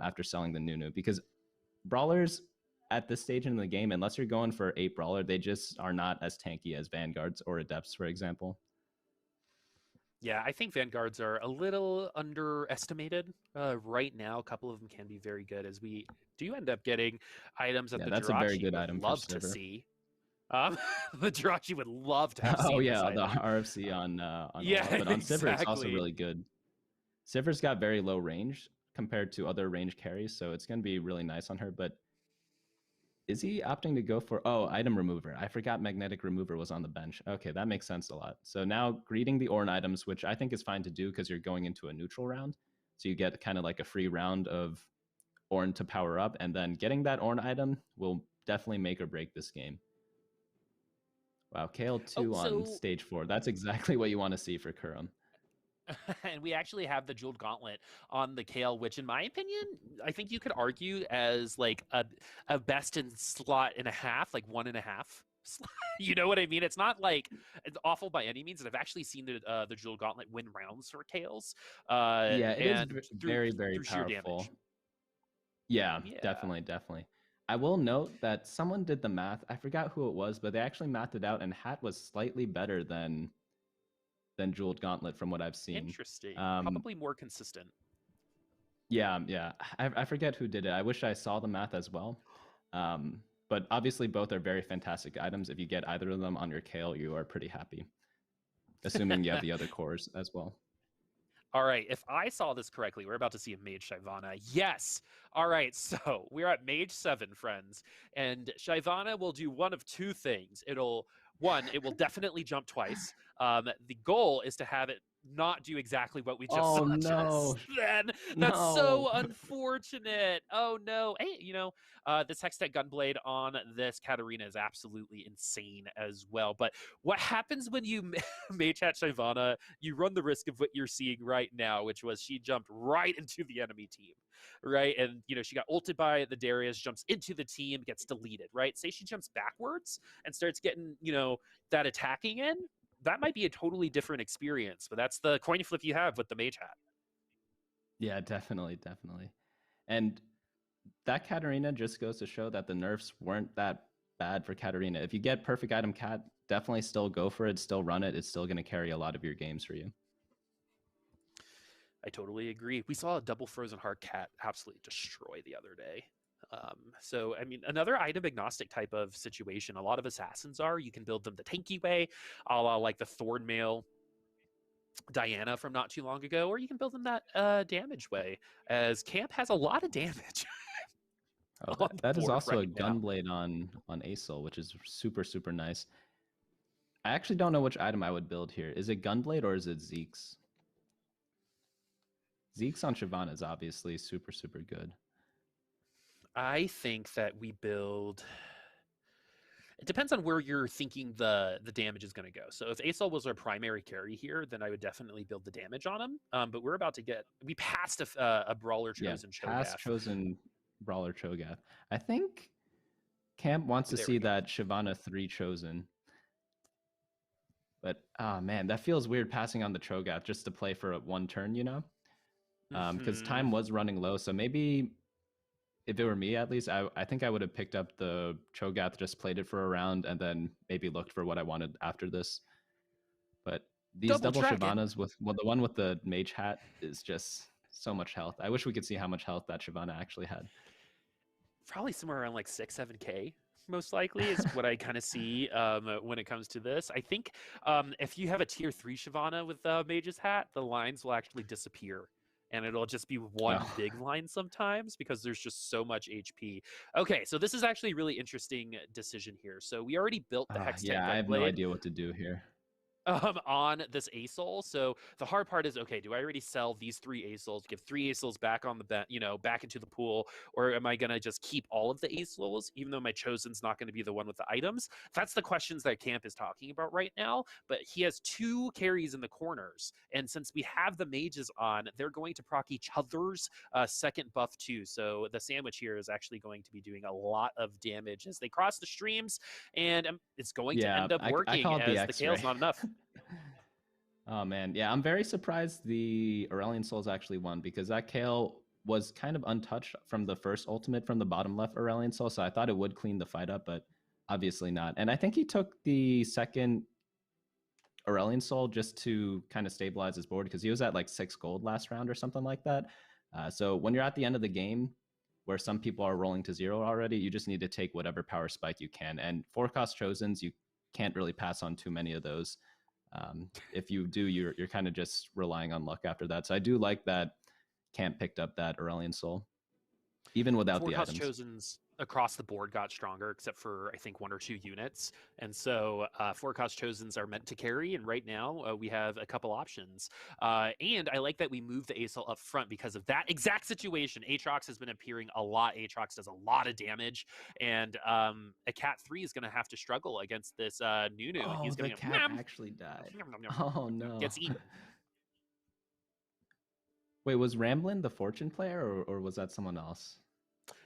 [SPEAKER 2] after selling the Nunu. Because brawlers at this stage in the game, unless you're going for 8 brawler, they just are not as tanky as vanguards or adepts, for example.
[SPEAKER 1] Yeah, I think vanguards are a little underestimated right now. A couple of them can be very good as we do end up getting items that
[SPEAKER 2] Yeah,
[SPEAKER 1] the
[SPEAKER 2] that's a very
[SPEAKER 1] Jirachy
[SPEAKER 2] good
[SPEAKER 1] would
[SPEAKER 2] item for
[SPEAKER 1] love to
[SPEAKER 2] Sivir.
[SPEAKER 1] see. The Jirachy would love to have
[SPEAKER 2] Oh
[SPEAKER 1] seen this
[SPEAKER 2] yeah, the
[SPEAKER 1] item.
[SPEAKER 2] RFC on
[SPEAKER 1] Yeah,
[SPEAKER 2] Olaf, but on Sivir it's also
[SPEAKER 1] exactly.
[SPEAKER 2] really good. Sivir's got very low range compared to other range carries, so it's going to be really nice on her. But is he opting to go for item remover? I forgot magnetic remover was on the bench. Okay, that makes sense a lot. So now greeting the Ornn items, which I think is fine to do because you're going into a neutral round, so you get kind of like a free round of Ornn to power up, and then getting that Ornn item will definitely make or break this game. Wow, KL
[SPEAKER 1] Oh,
[SPEAKER 2] 2 on
[SPEAKER 1] so
[SPEAKER 2] stage 4. That's exactly what you want to see for Kurum.
[SPEAKER 1] and we actually have the jeweled gauntlet on the Kale, which, in my opinion, I think you could argue as like a best in slot and a half, like 1.5. You know what I mean? It's not like it's awful by any means, and I've actually seen the jeweled gauntlet win rounds for Kales,
[SPEAKER 2] Yeah, it is
[SPEAKER 1] and
[SPEAKER 2] very, very
[SPEAKER 1] through sheer damage.
[SPEAKER 2] powerful. Yeah,
[SPEAKER 1] Yeah,
[SPEAKER 2] definitely, definitely. I will note that someone did the math. I forgot who it was, but they actually mathed it out, and Hat was slightly better than Jeweled Gauntlet from what I've seen.
[SPEAKER 1] interesting.
[SPEAKER 2] Um,
[SPEAKER 1] Probably more consistent.
[SPEAKER 2] yeah, yeah. I forget who did it. I wish I saw the math as well. But obviously, both are very fantastic items. If you get either of them on your Kale, you are pretty happy, assuming you have the other cores as well.
[SPEAKER 1] All right, if I saw this correctly, we're about to see a Mage Shyvana. Yes. All right, so we're at Mage 7, friends. And Shyvana will do one of two things. It will definitely jump twice. The goal is to have it not do exactly what we just saw
[SPEAKER 2] Oh
[SPEAKER 1] just
[SPEAKER 2] no,
[SPEAKER 1] then. That's
[SPEAKER 2] no.
[SPEAKER 1] so unfortunate. Oh no. Hey, this Hextech Gunblade on this Katarina is absolutely insane as well. But what happens when you Mage hat Shyvana, you run the risk of what you're seeing right now, which was she jumped right into the enemy team, right? And she got ulted by the Darius, jumps into the team, gets deleted, right? Say she jumps backwards and starts getting, that attacking in. That might be a totally different experience, but that's the coin flip you have with the mage hat.
[SPEAKER 2] Yeah, definitely, definitely. And that Katarina just goes to show that the nerfs weren't that bad for Katarina. If you get perfect item cat, definitely still go for it, still run it. It's still going to carry a lot of your games for you.
[SPEAKER 1] I totally agree. We saw a double frozen heart cat absolutely destroy the other day. So, I mean, another item agnostic type of situation. A lot of assassins are. You can build them the tanky way, a la like the Thornmail Diana from not too long ago, or you can build them that damage way, as Camp has a lot of damage.
[SPEAKER 2] Oh,
[SPEAKER 1] on
[SPEAKER 2] that
[SPEAKER 1] the
[SPEAKER 2] is
[SPEAKER 1] board
[SPEAKER 2] also a
[SPEAKER 1] right now.
[SPEAKER 2] gunblade on Acel, which is super, super nice. I actually don't know which item I would build here. Is it gunblade or is it Zeke's? Zeke's on Shyvana is obviously super, super good.
[SPEAKER 1] I think that we build. It depends on where you're thinking the damage is going to go. So if Acel was our primary carry here, then I would definitely build the damage on him. But we're about to we passed a brawler
[SPEAKER 2] Yeah,
[SPEAKER 1] chosen
[SPEAKER 2] past
[SPEAKER 1] Cho'Gath.
[SPEAKER 2] chosen brawler Cho'Gath. I think Camp wants to
[SPEAKER 1] There we
[SPEAKER 2] see
[SPEAKER 1] go.
[SPEAKER 2] that Shyvana 3 chosen. But man, that feels weird passing on the Cho'Gath just to play for one turn, you know? Because time was running low. So maybe if it were me, at least, I think I would have picked up the Cho'Gath, just played it for a round, and then maybe looked for what I wanted after this. But these
[SPEAKER 1] Double
[SPEAKER 2] double
[SPEAKER 1] dragon.
[SPEAKER 2] Shyvanas with the one with the mage hat is just so much health. I wish we could see how much health that Shyvana actually had.
[SPEAKER 1] Probably somewhere around like 6-7K. Most likely is what I kind of see when it comes to this. I think if you have a tier 3 Shyvana with Mage's Hat, the lines will actually disappear. And it'll just be one
[SPEAKER 2] Oh.
[SPEAKER 1] big line sometimes because there's just so much HP. Okay, so this is actually a really interesting decision here. So we already built the Hextech
[SPEAKER 2] Yeah, I have no
[SPEAKER 1] Gunblade
[SPEAKER 2] idea what to do here.
[SPEAKER 1] on this Acel. So the hard part is, okay, do I already sell these 3 Acels, give 3 Acels back on the back into the pool, or am I gonna just keep all of the Acels, even though my chosen's not gonna be the one with the items? That's the questions that Camp is talking about right now. But he has 2 carries in the corners, and since we have the mages on, they're going to proc each other's second buff too. So the sandwich here is actually going to be doing a lot of damage as they cross the streams, and it's going to end up
[SPEAKER 2] I
[SPEAKER 1] working
[SPEAKER 2] call it the
[SPEAKER 1] as the
[SPEAKER 2] X-ray.
[SPEAKER 1] Kale's not enough.
[SPEAKER 2] Oh man, yeah, I'm very surprised the Aurelion Souls actually won, because that Kale was kind of untouched from the first ultimate from the bottom left Aurelion Soul, so I thought it would clean the fight up, but obviously not. And I think he took the second Aurelion Soul just to kind of stabilize his board, because he was at like 6 gold last round or something like that. So when you're at the end of the game, where some people are rolling to 0 already, you just need to take whatever power spike you can. And 4-cost chosens, you can't really pass on too many of those. If you do, you're kind of just relying on luck after that. So I do like that Camp picked up that Aurelion Soul, even without the
[SPEAKER 1] Forecast
[SPEAKER 2] items.
[SPEAKER 1] chosens across the board got stronger, except for I think 1 or 2 units, and so forecast chosens are meant to carry. And right now we have a couple options, and I like that we moved the Acel up front because of that exact situation. Aatrox has been appearing a lot. Aatrox does a lot of damage, and a Cat 3 is going to have to struggle against this Nunu, and
[SPEAKER 2] Oh,
[SPEAKER 1] he's
[SPEAKER 2] the
[SPEAKER 1] going
[SPEAKER 2] cat actually died. Oh no.
[SPEAKER 1] gets eaten.
[SPEAKER 2] Wait, was Ramblin the fortune player, or was that someone else?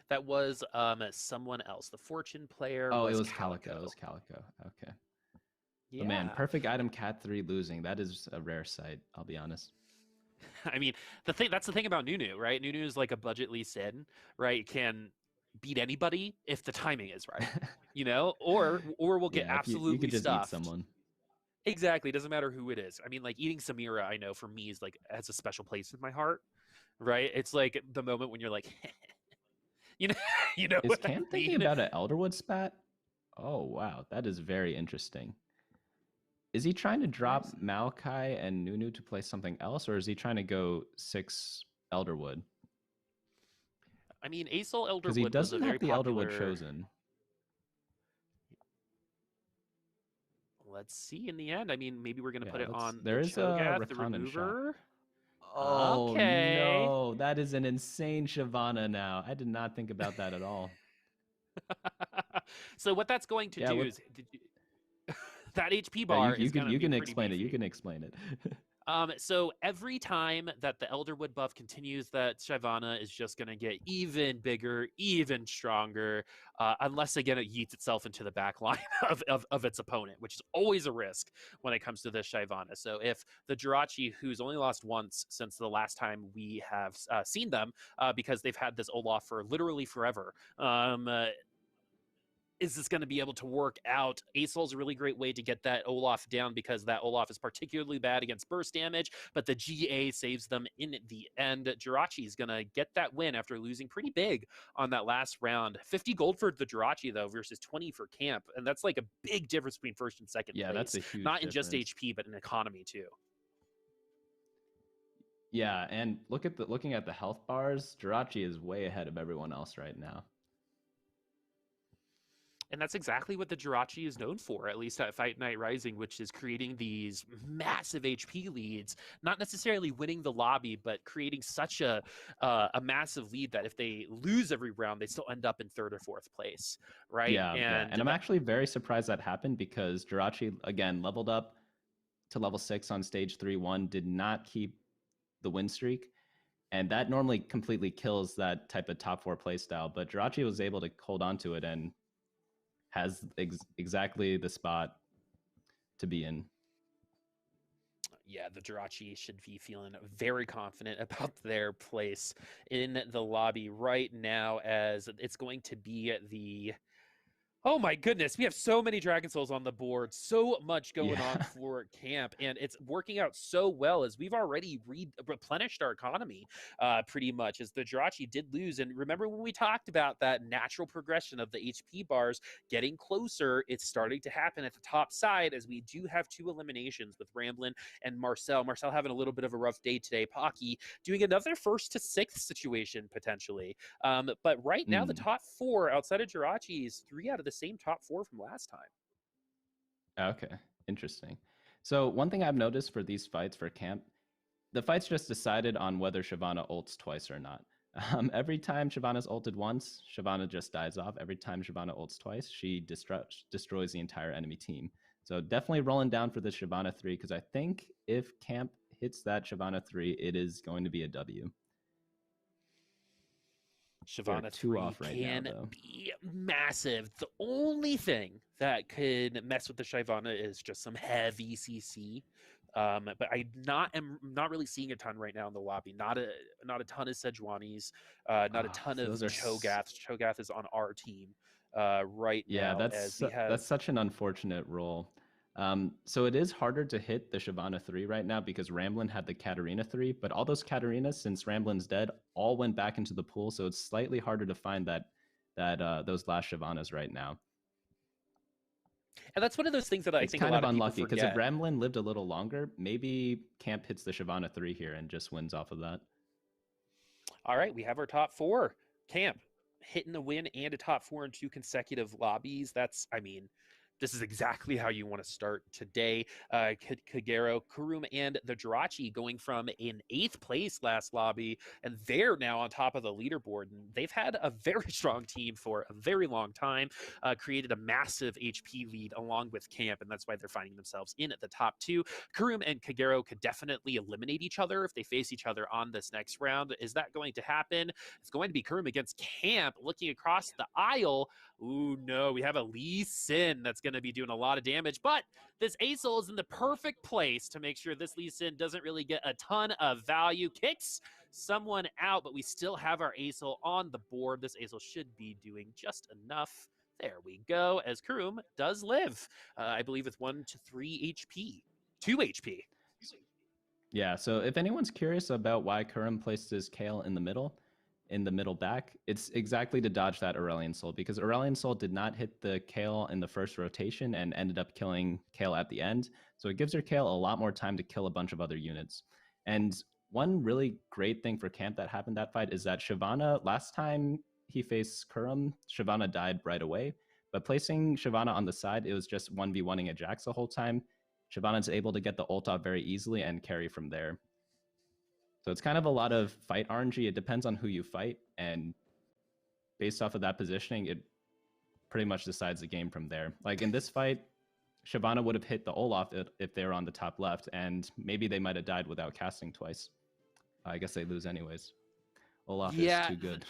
[SPEAKER 1] That was someone else. The fortune player
[SPEAKER 2] Oh, it
[SPEAKER 1] was
[SPEAKER 2] was Kalico.
[SPEAKER 1] Kalico.
[SPEAKER 2] It was Kalico. Okay.
[SPEAKER 1] Yeah.
[SPEAKER 2] But man, perfect item Cat 3 losing. That is a rare sight, I'll be honest.
[SPEAKER 1] I mean, that's the thing about Nunu, right? Nunu is like a budget Lee Sin, right? Can beat anybody if the timing is right, or we'll get
[SPEAKER 2] Yeah, if you
[SPEAKER 1] absolutely
[SPEAKER 2] could just eat
[SPEAKER 1] stuffed.
[SPEAKER 2] someone.
[SPEAKER 1] Exactly, doesn't matter who it is. I mean, like eating Samira, I know for me is like has a special place in my heart, right? It's like the moment when you're like, you know, you know
[SPEAKER 2] Is
[SPEAKER 1] what I
[SPEAKER 2] Cam thinking
[SPEAKER 1] mean?
[SPEAKER 2] about an Elderwood spat? Oh wow, that is very interesting. Is he trying to drop Maokai and Nunu to play something else, or is he trying to go 6 Elderwood?
[SPEAKER 1] I mean, Acel
[SPEAKER 2] Because he
[SPEAKER 1] Elderwood was a
[SPEAKER 2] doesn't have
[SPEAKER 1] very
[SPEAKER 2] the Elderwood
[SPEAKER 1] popular.
[SPEAKER 2] chosen.
[SPEAKER 1] Let's see in the end. I mean, maybe we're gonna put it on the
[SPEAKER 2] There is a
[SPEAKER 1] Cho'Gath, the
[SPEAKER 2] Rakandan shot.
[SPEAKER 1] remover.
[SPEAKER 2] Oh
[SPEAKER 1] Okay.
[SPEAKER 2] no, that is an insane Shyvana now. I did not think about that at all.
[SPEAKER 1] So what that's going to
[SPEAKER 2] Yeah,
[SPEAKER 1] do
[SPEAKER 2] what?
[SPEAKER 1] is that HP
[SPEAKER 2] Yeah,
[SPEAKER 1] bar is going to
[SPEAKER 2] you
[SPEAKER 1] be
[SPEAKER 2] can
[SPEAKER 1] pretty
[SPEAKER 2] explain it. You
[SPEAKER 1] beefy.
[SPEAKER 2] can explain it.
[SPEAKER 1] So every time that the Elderwood buff continues, that Shyvana is just going to get even bigger, even stronger, unless again it yeets itself into the back line of its opponent, which is always a risk when it comes to this Shyvana. So if the Jirachy, who's only lost once since the last time we have seen them, because they've had this Olaf for literally forever, is this going to be able to work out? Acel's a really great way to get that Olaf down because that Olaf is particularly bad against burst damage, but the GA saves them in the end. Jirachy is going to get that win after losing pretty big on that last round. 50 gold for the Jirachy, though, versus 20 for Camp, and that's like a big difference between first and second
[SPEAKER 2] Yeah,
[SPEAKER 1] place.
[SPEAKER 2] that's a huge
[SPEAKER 1] Not in
[SPEAKER 2] difference.
[SPEAKER 1] just HP, but in economy, too.
[SPEAKER 2] Yeah, and looking at the health bars, Jirachy is way ahead of everyone else right now.
[SPEAKER 1] And that's exactly what the Jirachy is known for, at least at Fight Night Rising, which is creating these massive HP leads, not necessarily winning the lobby, but creating such a massive lead that if they lose every round, they still end up in third or fourth place, right?
[SPEAKER 2] Yeah, yeah. And I'm actually very surprised that happened because Jirachy, again, leveled up to level 6 on stage 3-1, did not keep the win streak. And that normally completely kills that type of top 4 play style. But Jirachy was able to hold on to it and has exactly the spot to be in.
[SPEAKER 1] Yeah, the Jirachy should be feeling very confident about their place in the lobby right now, as it's going to be the oh my goodness, we have so many Dragon Souls on the board, so much going on for camp, and it's working out so well as we've already replenished our economy pretty much, as the Jirachy did lose. And remember when we talked about that natural progression of the HP bars getting closer, it's starting to happen at the top side, as we do have 2 eliminations with ramblinnn and Marcel. Marcel having a little bit of a rough day today. Pocky doing another 1st to 6th situation potentially. But right now, the top 4 outside of Jirachy is 3 out of the same top 4 from last time.
[SPEAKER 2] Okay, interesting. So one thing I've noticed for these fights for camp, the fights just decided on whether Shyvana ults twice or not. Every time Shyvana's ulted once, Shyvana just dies off. Every time Shyvana ults twice, she destroys the entire enemy team. So definitely rolling down for this Shyvana 3, because I think if camp hits that Shyvana 3, it is going to be a W.
[SPEAKER 1] Shyvana 3
[SPEAKER 2] off right
[SPEAKER 1] can
[SPEAKER 2] now,
[SPEAKER 1] be massive. The only thing that could mess with the Shyvana is just some heavy CC. But am not really seeing a ton right now in the lobby. Not a ton of Sejuani's, not a ton of Cho'Gaths. Cho'Gath is on our team right now.
[SPEAKER 2] That's such an unfortunate role. So it is harder to hit the Shyvana 3 right now because ramblinnn had the Katarina 3, but all those Katarinas, since ramblinn's dead, all went back into the pool, so it's slightly harder to find those last Shyvanas right now.
[SPEAKER 1] And that's one of those things that I think a lot of unlucky
[SPEAKER 2] because if ramblinnn lived a little longer, maybe camp hits the Shyvana 3 here and just wins off of that.
[SPEAKER 1] All right, we have our top 4. Camp hitting the win and a top 4 in 2 consecutive lobbies. That's, I mean, this is exactly how you want to start today. Kagero, Kurumx, and the Jirachy going from in 8th place last lobby, and they're now on top of the leaderboard. And they've had a very strong team for a very long time, created a massive HP lead along with camp, and that's why they're finding themselves in at the top 2. Kurumx and Kagero could definitely eliminate each other if they face each other on this next round. Is that going to happen? It's going to be Kurumx against camp. Looking across the aisle, ooh, no, we have a Lee Sin that's going to be doing a lot of damage, but this Acel is in the perfect place to make sure this Lee Sin doesn't really get a ton of value. Kicks someone out, but we still have our Acel on the board. This Acel should be doing just enough. There we go, as Kurumx does live, I believe with 1 to 3 HP. 2 HP.
[SPEAKER 2] Yeah, so if anyone's curious about why Kurumx placed his Kale in the middle back, it's exactly to dodge that Aurelion Soul, because Aurelion Soul did not hit the Kale in the first rotation and ended up killing Kale at the end. So it gives your Kale a lot more time to kill a bunch of other units. And one really great thing for camp that happened that fight is that Shyvana, last time he faced Kurumx, Shyvana died right away. But placing Shyvana on the side, it was just 1v1ing a Jax the whole time. Shyvana's able to get the ult off very easily and carry from there. So it's kind of a lot of fight RNG. It depends on who you fight, and based off of that positioning, it pretty much decides the game from there. Like in this fight, Shyvana would have hit the Olaf if they were on the top left, and maybe they might have died without casting twice. I guess they lose anyways. Olaf is too good.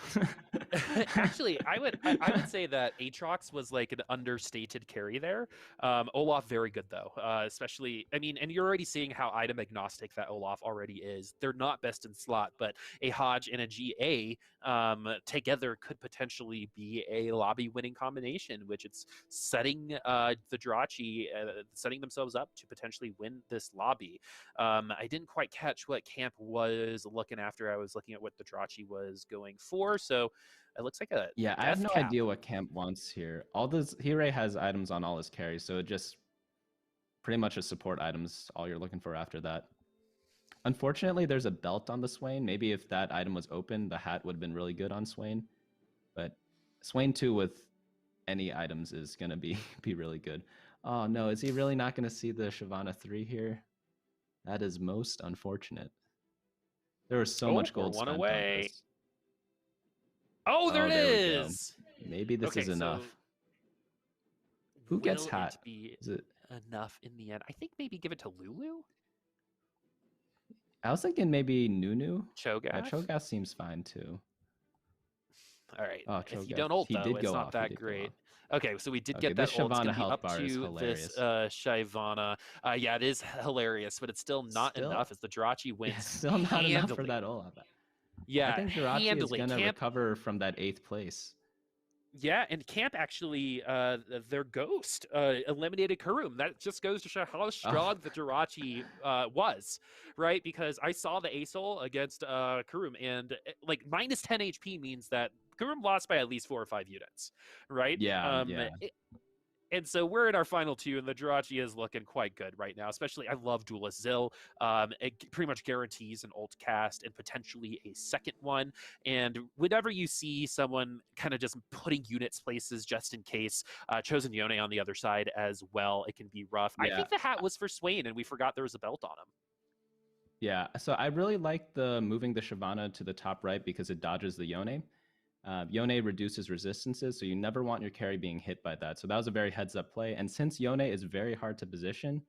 [SPEAKER 1] Actually, I would say that Aatrox was like an understated carry there. Olaf very good though, especially, I mean, and you're already seeing how item agnostic that Olaf already is. They're not best in slot, but a Hodge and a GA together could potentially be a lobby winning combination, which it's setting the Jirachy setting themselves up to potentially win this lobby. I didn't quite catch what camp was looking after. I was looking at what the Jirachy was going for, so it looks like a
[SPEAKER 2] I have no idea what camp wants here. All this Jirachy has items on all his carries, so it just pretty much a support items all you're looking for after that. Unfortunately, there's a belt on the Swain. Maybe if that item was open, the hat would have been really good on Swain. But Swain 2 with any items is gonna be be really good. Oh no, is he really not gonna see the Shyvana 3 here? That is most unfortunate. There was so much
[SPEAKER 1] We're
[SPEAKER 2] gold
[SPEAKER 1] one
[SPEAKER 2] spent on
[SPEAKER 1] away.
[SPEAKER 2] this.
[SPEAKER 1] Oh, there
[SPEAKER 2] Oh,
[SPEAKER 1] it
[SPEAKER 2] there we go.
[SPEAKER 1] is.
[SPEAKER 2] Maybe this is
[SPEAKER 1] Okay,
[SPEAKER 2] enough.
[SPEAKER 1] so
[SPEAKER 2] Who gets
[SPEAKER 1] will it
[SPEAKER 2] hat?
[SPEAKER 1] be
[SPEAKER 2] Is it?
[SPEAKER 1] enough in the end? I think maybe give it to Lulu?
[SPEAKER 2] I was thinking maybe Nunu. Yeah,
[SPEAKER 1] Cho'Gath?
[SPEAKER 2] Cho'Gath seems fine too.
[SPEAKER 1] All right.
[SPEAKER 2] Oh,
[SPEAKER 1] If you
[SPEAKER 2] Cho'Gath.
[SPEAKER 1] don't ult,
[SPEAKER 2] He
[SPEAKER 1] though,
[SPEAKER 2] did
[SPEAKER 1] it's
[SPEAKER 2] go
[SPEAKER 1] not
[SPEAKER 2] off. He
[SPEAKER 1] that
[SPEAKER 2] did go
[SPEAKER 1] great.
[SPEAKER 2] off.
[SPEAKER 1] Okay, so we did
[SPEAKER 2] Okay,
[SPEAKER 1] get that
[SPEAKER 2] this
[SPEAKER 1] ult. It's going
[SPEAKER 2] Shyvana
[SPEAKER 1] to be
[SPEAKER 2] health
[SPEAKER 1] up
[SPEAKER 2] bar is
[SPEAKER 1] to this
[SPEAKER 2] hilarious.
[SPEAKER 1] Shyvana. Yeah, it is hilarious, but it's still not
[SPEAKER 2] Still,
[SPEAKER 1] enough as the Jirachy
[SPEAKER 2] yeah,
[SPEAKER 1] wins
[SPEAKER 2] still not enough for
[SPEAKER 1] handily.
[SPEAKER 2] that Olaf. I
[SPEAKER 1] Yeah,
[SPEAKER 2] think Jirachy is
[SPEAKER 1] handily.
[SPEAKER 2] gonna
[SPEAKER 1] Camp,
[SPEAKER 2] recover from that 8th place.
[SPEAKER 1] yeah, and Camp actually, their ghost eliminated Kurum. That just goes to show how
[SPEAKER 2] Oh,
[SPEAKER 1] strong the Jirachy was, right? Because I saw the ASOL against Kurum, and like minus 10 HP means that Kurum lost by at least 4 or 5 units, right?
[SPEAKER 2] yeah, yeah.
[SPEAKER 1] And so we're in our final two, and the Jirachy is looking quite good right now. Especially, I love Duelist Zill. It pretty much guarantees an ult cast and potentially a second one. And whenever you see someone kind of just putting units places just in case, Chosen Yone on the other side as well, it can be rough. I
[SPEAKER 2] Yeah,
[SPEAKER 1] think the hat was for Swain, and we forgot there was a belt on him.
[SPEAKER 2] yeah. So I really like the moving the Shyvana to the top right because it dodges the Yone. Yone reduces resistances, so you never want your carry being hit by that. So that was a very heads up play. And since Yone is very hard to position,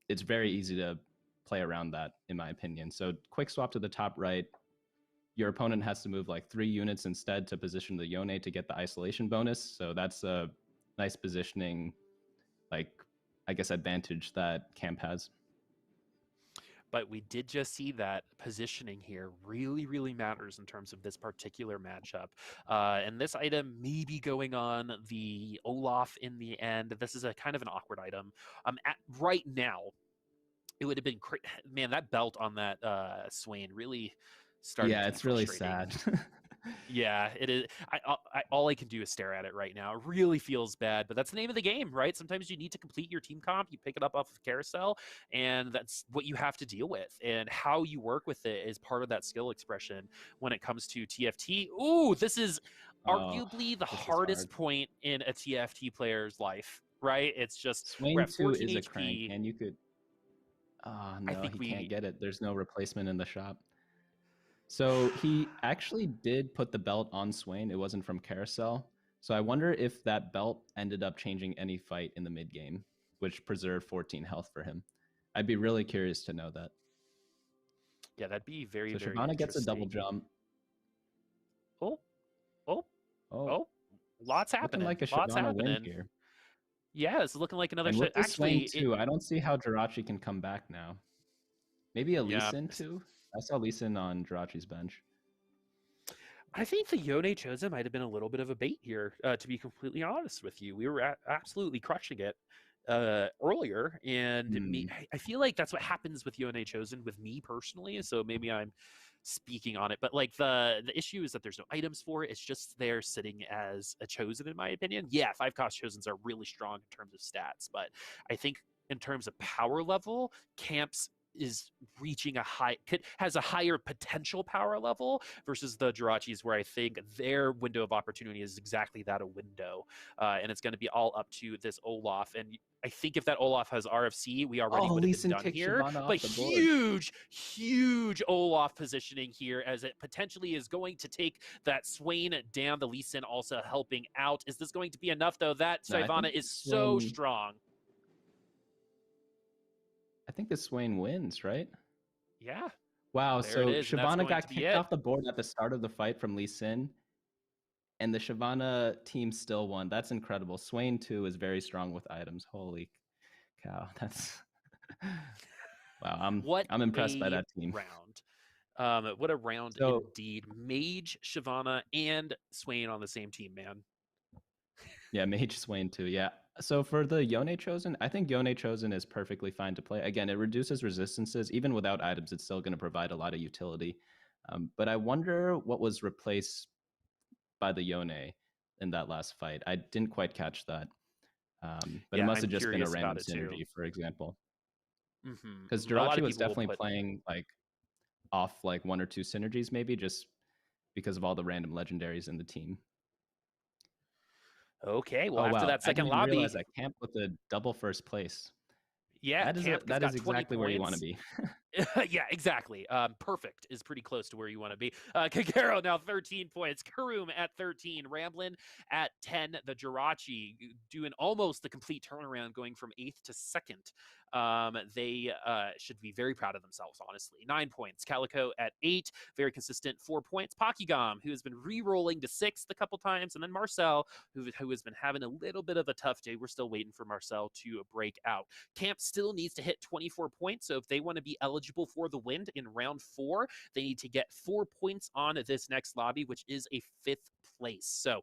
[SPEAKER 2] it's very easy to play around that, in my opinion. So quick swap to the top right. Your opponent has to move like 3 units instead to position the Yone to get the isolation bonus. So that's a nice positioning, like, I guess, advantage that Camp has.
[SPEAKER 1] But we did just see that positioning here really, really matters in terms of this particular matchup. And this item may be going on the Olaf in the end. This is a kind of an awkward item. Right now, it would have been man, that belt on that Swain really starting
[SPEAKER 2] Yeah,
[SPEAKER 1] to be
[SPEAKER 2] it's really
[SPEAKER 1] frustrating.
[SPEAKER 2] sad.
[SPEAKER 1] Yeah, it is. All I can do is stare at it right now. It really feels bad, but that's the name of the game, right? Sometimes you need to complete your team comp. You pick it up off of carousel, and that's what you have to deal with. And how you work with it is part of that skill expression when it comes to TFT. Ooh, this is
[SPEAKER 2] Oh,
[SPEAKER 1] arguably the
[SPEAKER 2] this is hard.
[SPEAKER 1] hardest point in a TFT player's life, right? It's just we're
[SPEAKER 2] Swain
[SPEAKER 1] at
[SPEAKER 2] 2
[SPEAKER 1] 14
[SPEAKER 2] is a crank,
[SPEAKER 1] HP.
[SPEAKER 2] and you could. Oh,
[SPEAKER 1] I
[SPEAKER 2] no,
[SPEAKER 1] think
[SPEAKER 2] he can't
[SPEAKER 1] we
[SPEAKER 2] get it. There's no replacement in the shop. So he actually did put the belt on Swain. It wasn't from Carousel. So I wonder if that belt ended up changing any fight in the mid game, which preserved 14 health for him. I'd be really curious to know that.
[SPEAKER 1] yeah, that'd be very,
[SPEAKER 2] So
[SPEAKER 1] very
[SPEAKER 2] Shyvana gets a double
[SPEAKER 1] interesting.
[SPEAKER 2] jump.
[SPEAKER 1] Oh, oh,
[SPEAKER 2] Oh,
[SPEAKER 1] oh, lots
[SPEAKER 2] looking
[SPEAKER 1] happening.
[SPEAKER 2] like a
[SPEAKER 1] Lots
[SPEAKER 2] Shyvana win
[SPEAKER 1] happening.
[SPEAKER 2] here.
[SPEAKER 1] Yeah, it's looking like another
[SPEAKER 2] And
[SPEAKER 1] shot.
[SPEAKER 2] with this Swain
[SPEAKER 1] Actually,
[SPEAKER 2] too, I don't see how Jirachy can come back now. Maybe a Lee
[SPEAKER 1] yeah,
[SPEAKER 2] Sin too? I saw Lee Sin on Jirachy's bench.
[SPEAKER 1] I think the Yone Chosen might have been a little bit of a bait here, to be completely honest with you. We were absolutely crushing it earlier, and
[SPEAKER 2] Hmm.
[SPEAKER 1] I feel like that's what happens with Yone Chosen with me personally. So maybe I'm speaking on it, but like the issue is that there's no items for it. It's just there sitting as a Chosen, in my opinion. Yeah, 5-cost Chosens are really strong in terms of stats, but I think in terms of power level, Camps is reaching has a higher potential power level versus the Jirachis, where I think their window of opportunity is exactly that, a window. And it's going to be all up to this Olaf. And I think if that Olaf has RFC, we already
[SPEAKER 2] Oh,
[SPEAKER 1] would have
[SPEAKER 2] Lee
[SPEAKER 1] been
[SPEAKER 2] Sin
[SPEAKER 1] done
[SPEAKER 2] kicked
[SPEAKER 1] here.
[SPEAKER 2] Shyvana
[SPEAKER 1] But
[SPEAKER 2] off the board.
[SPEAKER 1] huge Olaf positioning here, as it potentially is going to take that Swain down. The Lee Sin also helping out. Is this going to be enough, though? That
[SPEAKER 2] No,
[SPEAKER 1] Shyvana is so strong.
[SPEAKER 2] I think this Swain wins, right?
[SPEAKER 1] Yeah,
[SPEAKER 2] Wow,
[SPEAKER 1] there it
[SPEAKER 2] so
[SPEAKER 1] is. And that's
[SPEAKER 2] Shyvana
[SPEAKER 1] going to
[SPEAKER 2] got
[SPEAKER 1] be
[SPEAKER 2] kicked
[SPEAKER 1] it.
[SPEAKER 2] off the board at the start of the fight from Lee Sin, and the Shyvana team still won. That's incredible. Swain too is very strong with items. Holy cow, that's wow.
[SPEAKER 1] What
[SPEAKER 2] I'm impressed by
[SPEAKER 1] a
[SPEAKER 2] that team.
[SPEAKER 1] round. What a round
[SPEAKER 2] So
[SPEAKER 1] indeed. Mage, Shyvana, and Swain on the same team, man.
[SPEAKER 2] yeah, Mage Swain too. Yeah. So for the Yone Chosen, I think Yone Chosen is perfectly fine to play. Again, it reduces resistances. Even without items, it's still going to provide a lot of utility. But I wonder what was replaced by the Yone in that last fight. I didn't quite catch that. But it
[SPEAKER 1] Yeah,
[SPEAKER 2] must
[SPEAKER 1] I'm
[SPEAKER 2] have just been a
[SPEAKER 1] curious
[SPEAKER 2] random
[SPEAKER 1] about it too.
[SPEAKER 2] synergy, for example. Because
[SPEAKER 1] A lot
[SPEAKER 2] Jirachy
[SPEAKER 1] of
[SPEAKER 2] was
[SPEAKER 1] people will
[SPEAKER 2] definitely
[SPEAKER 1] put,
[SPEAKER 2] playing like off like 1 or 2 synergies, maybe just because of all the random legendaries in the team.
[SPEAKER 1] Okay, well,
[SPEAKER 2] Oh
[SPEAKER 1] after
[SPEAKER 2] wow,
[SPEAKER 1] that
[SPEAKER 2] I
[SPEAKER 1] second
[SPEAKER 2] didn't even realize
[SPEAKER 1] lobby,
[SPEAKER 2] that camp with a double first place.
[SPEAKER 1] yeah, Camp has
[SPEAKER 2] That is
[SPEAKER 1] got 20
[SPEAKER 2] exactly where you want to
[SPEAKER 1] points.
[SPEAKER 2] be.
[SPEAKER 1] Yeah, exactly. Perfect is pretty close to where you want to be. Kagero now 13 points. Kurumx at 13. ramblinnn at 10. The Jirachy doing almost the complete turnaround, going from 8th to 2nd. They should be very proud of themselves, honestly. 9 points. Kalico at 8. Very consistent, 4 points. Pockygom, who has been re-rolling to 6th a couple times. And then Marcel, who has been having a little bit of a tough day. We're still waiting for Marcel to break out. Camp still needs to hit 24 points. So if they want to be eligible for the win in round 4, they need to get 4 points on this next lobby, which is a 5th place. So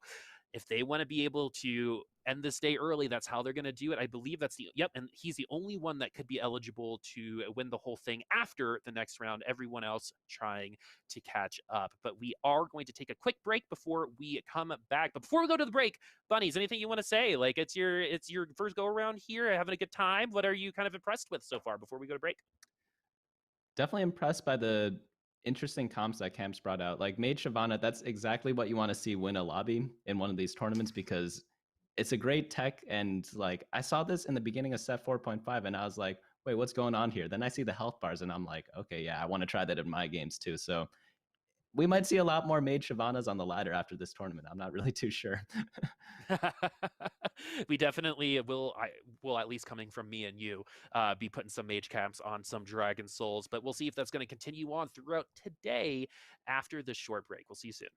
[SPEAKER 1] if they want to be able to end this day early, that's how they're going to do it. I believe that's and he's the only one that could be eligible to win the whole thing after the next round. Everyone else trying to catch up. But we are going to take a quick break before we come back. But before we go to the break, Bunnies, anything you want to say? Like, it's your first go around here, having a good time. What are you kind of impressed with so far before we go to break?
[SPEAKER 2] Definitely impressed by the interesting comps that Camps brought out. Like Mage Shyvana, that's exactly what you want to see win a lobby in one of these tournaments because it's a great tech. And like I saw this in the beginning of set 4.5 and I was like, wait, what's going on here? Then I see the health bars and I'm like, okay, yeah, I want to try that in my games too. So we might see a lot more Mage Shyvanas on the ladder after this tournament. I'm not really too sure.
[SPEAKER 1] We definitely will. I will, at least coming from me and you, be putting some mage camps on some dragon souls, but we'll see if that's going to continue on throughout today after this short break. We'll see you soon.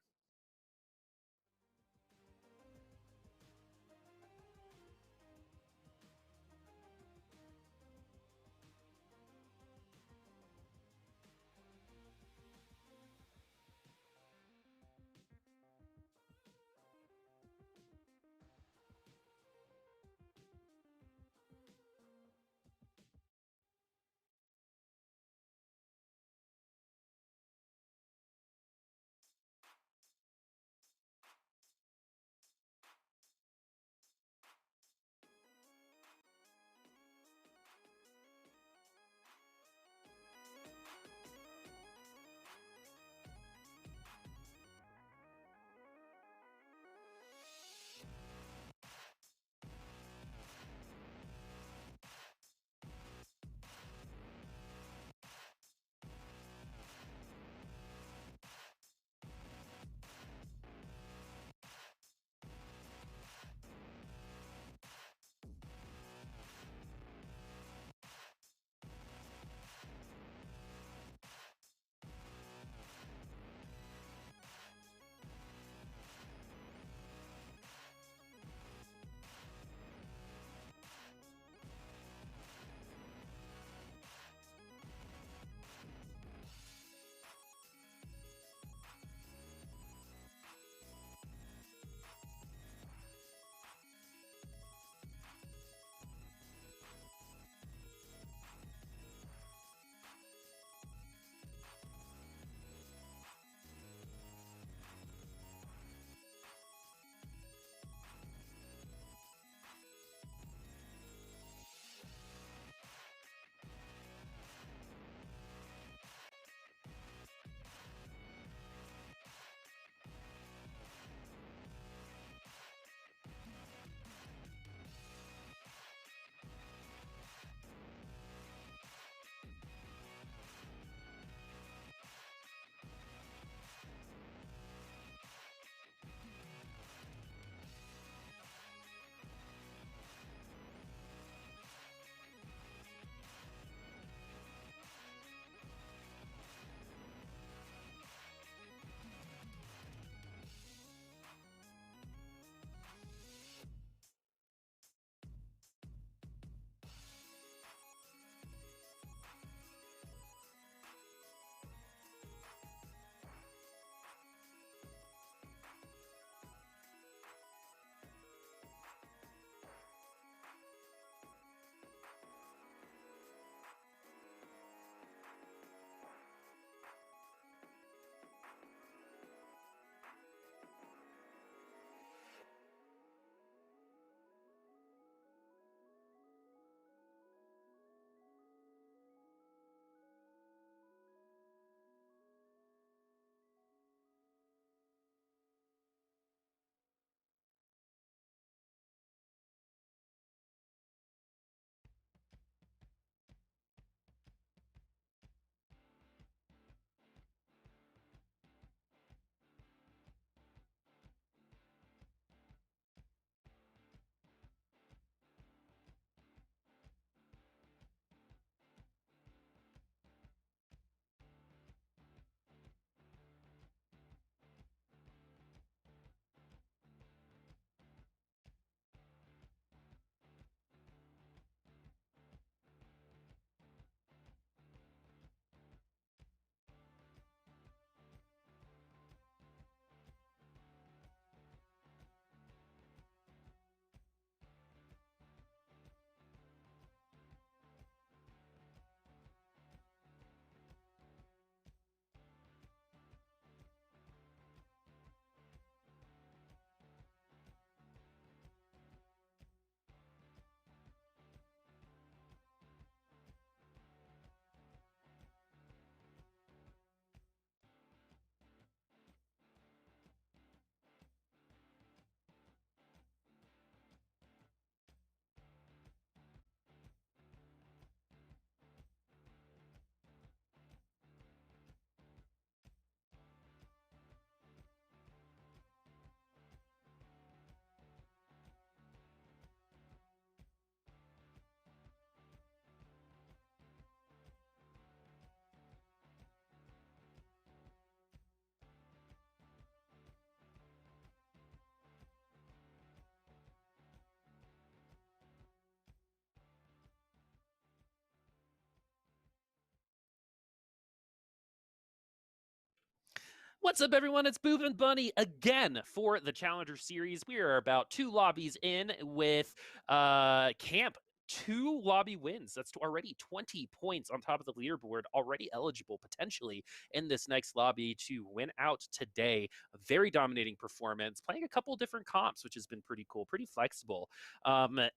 [SPEAKER 1] What's up, everyone? It's Boop and Bunny again for the Challenger Series. We are about 2 lobbies in with Camp. 2 lobby wins. That's already 20 points on top of the leaderboard, already eligible potentially in this next lobby to win out today. A very dominating performance, playing a couple different comps, which has been pretty cool, pretty flexible.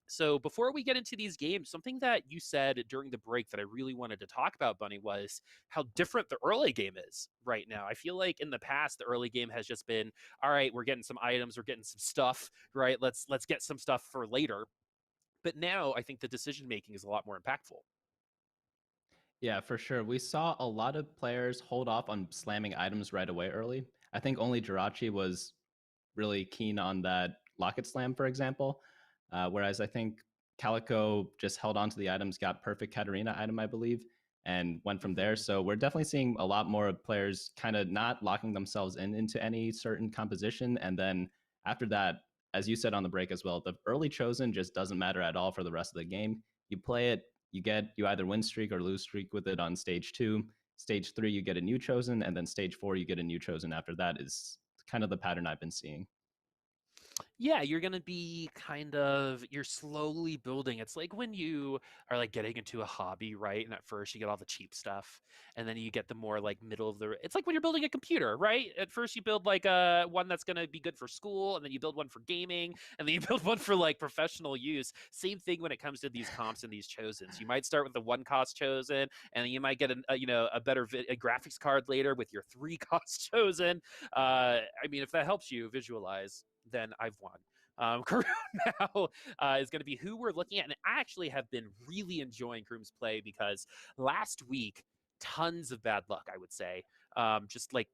[SPEAKER 1] So before we get into these games, something that you said during the break that I really wanted to talk about, Bunny, was how different the early game is right now. I feel like in the past, the early game has just been, all right, we're getting some items, we're getting some stuff, right? Let's get some stuff for later. But now I think the decision making is a lot more impactful.
[SPEAKER 2] Yeah, for sure. We saw a lot of players hold off on slamming items right away early. I think only Jirachy was really keen on that Locket Slam, for example. Whereas I think Kalico just held on to the items, got perfect Katarina item, I believe, and went from there. So we're definitely seeing a lot more players kind of not locking themselves into any certain composition. And then after that, as you said on the break as well, the early chosen just doesn't matter at all for the rest of the game. You play it, you either win streak or lose streak with it on stage 2. Stage 3, you get a new chosen, and then stage 4, you get a new chosen after that is kind of the pattern I've been seeing.
[SPEAKER 1] Yeah, you're gonna be you're slowly building. It's like when you are like getting into a hobby, right? And at first you get all the cheap stuff, and then you get the more like middle of the. It's like when you're building a computer, right? At first you build like a one that's gonna be good for school, and then you build one for gaming, and then you build one for like professional use. Same thing when it comes to these comps and these chosens. You might start with the 1 cost chosen, and then you might get a better a graphics card later with your 3 cost chosen. I mean, if that helps you visualize, then I've won. Karun now is going to be who we're looking at. And I actually have been really enjoying Kurum's play because last week, tons of bad luck, I would say. Just like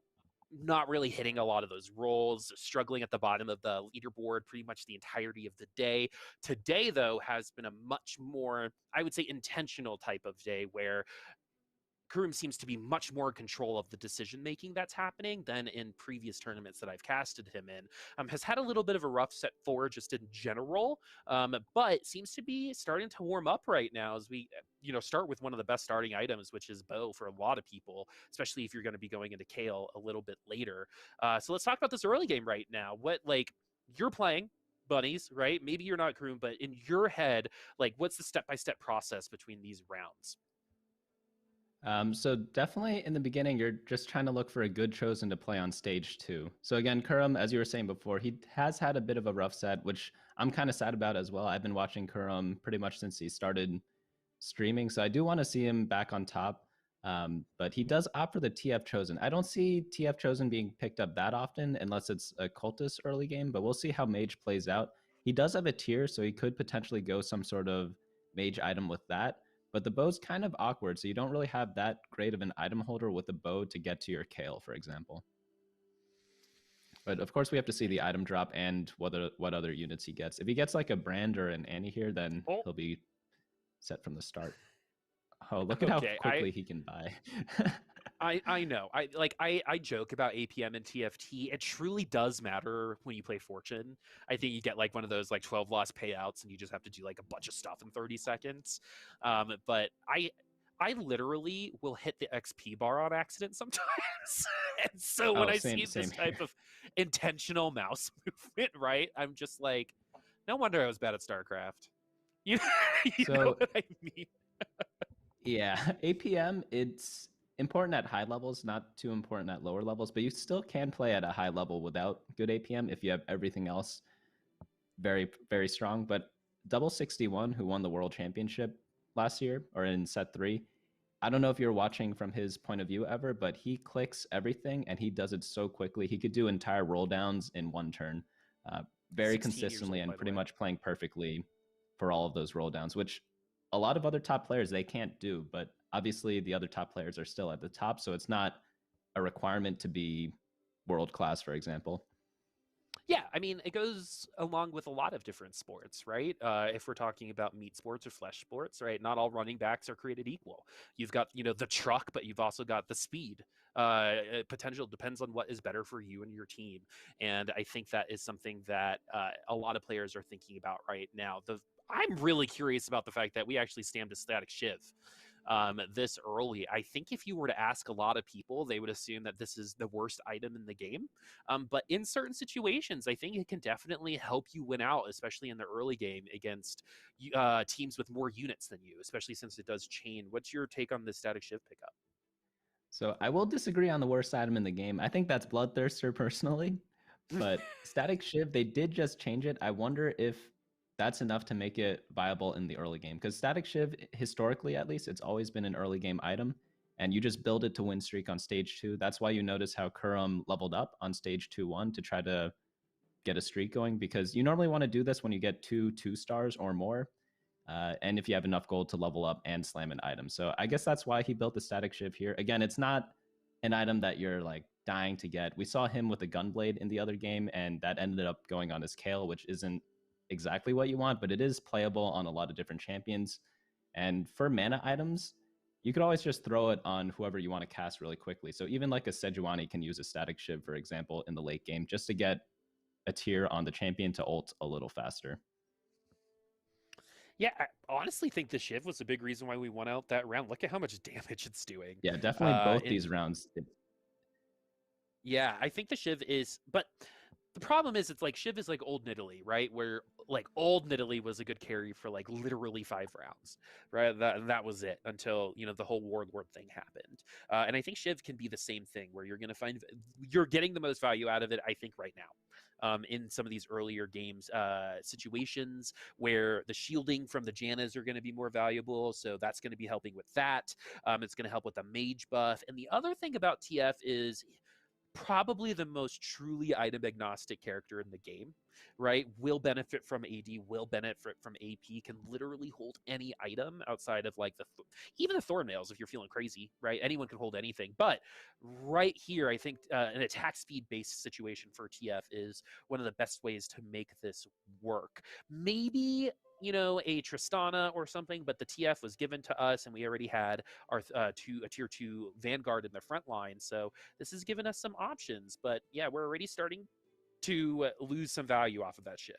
[SPEAKER 1] not really hitting a lot of those rolls, struggling at the bottom of the leaderboard pretty much the entirety of the day. Today, though, has been a much more, I would say, intentional type of day where Kurum seems to be much more in control of the decision making that's happening than in previous tournaments that I've casted him in. Has had a little bit of a rough set forward just in general, but seems to be starting to warm up right now as we, start with one of the best starting items, which is bow for a lot of people, especially if you're going to be going into Kale a little bit later. So let's talk about this early game right now. What like you're playing? Bunnies, right? Maybe you're not Kroom, but in your head, like what's the step-by-step process between these rounds?
[SPEAKER 2] So definitely in the beginning, you're just trying to look for a good chosen to play on stage 2. So again, Kurum, as you were saying before, he has had a bit of a rough set, which I'm kind of sad about as well. I've been watching Kurum pretty much since he started streaming, so I do want to see him back on top. But he does opt for the TF chosen. I don't see TF chosen being picked up that often unless it's a cultist early game, but we'll see how mage plays out. He does have a tier, so he could potentially go some sort of mage item with that. But the bow's kind of awkward, so you don't really have that great of an item holder with a bow to get to your Kale, for example. But of course, we have to see the item drop and what other units he gets. If he gets like a Brand or an Annie here, then
[SPEAKER 1] Oh,
[SPEAKER 2] he'll be set from the start. Oh, look at how
[SPEAKER 1] okay.
[SPEAKER 2] quickly he can buy.
[SPEAKER 1] I know. I joke about APM and TFT. It truly does matter when you play Fortune. I think you get like one of those like 12 loss payouts and you just have to do like a bunch of stuff in 30 seconds. But I literally will hit the XP bar on accident sometimes. And so when
[SPEAKER 2] Oh,
[SPEAKER 1] I
[SPEAKER 2] same
[SPEAKER 1] see
[SPEAKER 2] same
[SPEAKER 1] this
[SPEAKER 2] here.
[SPEAKER 1] type of intentional mouse movement, right? I'm just like, no wonder I was bad at StarCraft. You, you know
[SPEAKER 2] So
[SPEAKER 1] what I mean?
[SPEAKER 2] yeah, APM, it's important at high levels, not too important at lower levels, but you still can play at a high level without good APM if you have everything else very, very strong. But Double 61, who won the world championship last year or in set 3, I don't know if you're watching from his point of view ever, but he clicks everything and he does it so quickly. He could do entire roll downs in one turn, uh,
[SPEAKER 1] He's
[SPEAKER 2] very
[SPEAKER 1] 16 years
[SPEAKER 2] consistently
[SPEAKER 1] old,
[SPEAKER 2] and
[SPEAKER 1] by the
[SPEAKER 2] pretty
[SPEAKER 1] way.
[SPEAKER 2] much playing perfectly for all of those roll downs, which a lot of other top players they can't do. But obviously, the other top players are still at the top, so it's not a requirement to be world class, for example.
[SPEAKER 1] Yeah, I mean, it goes along with a lot of different sports, right? If we're talking about meat sports or flesh sports, right? Not all running backs are created equal. You've got, the truck, but you've also got the speed. Potential depends on what is better for you and your team, and I think that is something that a lot of players are thinking about right now. I'm really curious about the fact that we actually stamped a static shiv this early. I think if you were to ask a lot of people, they would assume that this is the worst item in the game. But in certain situations, I think it can definitely help you win out, especially in the early game against teams with more units than you, especially since it does chain. What's your take on the static shiv pickup?
[SPEAKER 2] So I will disagree on the worst item in the game. I think that's Bloodthirster personally, but Static Shiv, they did just change it. I wonder if that's enough to make it viable in the early game. Because Static Shiv, historically at least, it's always been an early game item, and you just build it to win streak on stage 2. That's why you notice how Kurum leveled up on stage 2-1 to try to get a streak going, because you normally want to do this when you get 2 stars or more. And if you have enough gold to level up and slam an item. So I guess that's why he built the static shiv here. Again, it's not an item that you're like dying to get. We saw him with a gunblade in the other game, and that ended up going on his Kale, which isn't exactly what you want, but it is playable on a lot of different champions. And for mana items, you could always just throw it on whoever you want to cast really quickly. So even like a Sejuani can use a static shiv, for example, in the late game, just to get a tier on the champion to ult a little faster.
[SPEAKER 1] Yeah, I honestly think the Shiv was a big reason why we won out that round. Look at how much damage it's doing.
[SPEAKER 2] Yeah, definitely both these rounds.
[SPEAKER 1] Yeah, I think the Shiv is, but the problem is it's like Shiv is like old Nidalee, right? Where like old Nidalee was a good carry for like literally 5 rounds, right? That was it until the whole Warlord thing happened. And I think Shiv can be the same thing where you're gonna find you're getting the most value out of it. I think right now. In some of these earlier games situations where the shielding from the Jannas are going to be more valuable. So that's going to be helping with that. It's going to help with the mage buff. And the other thing about TF is probably the most truly item agnostic character in the game, right? Will benefit from AD, will benefit from AP, can literally hold any item outside of like even the thorn nails if you're feeling crazy, right? Anyone can hold anything. But right here, I think an attack speed based situation for TF is one of the best ways to make this work. Maybe a Tristana or something, but the TF was given to us, and we already had our a tier 2 Vanguard in the front line. So this has given us some options, but yeah, we're already starting to lose some value off of that Shiv.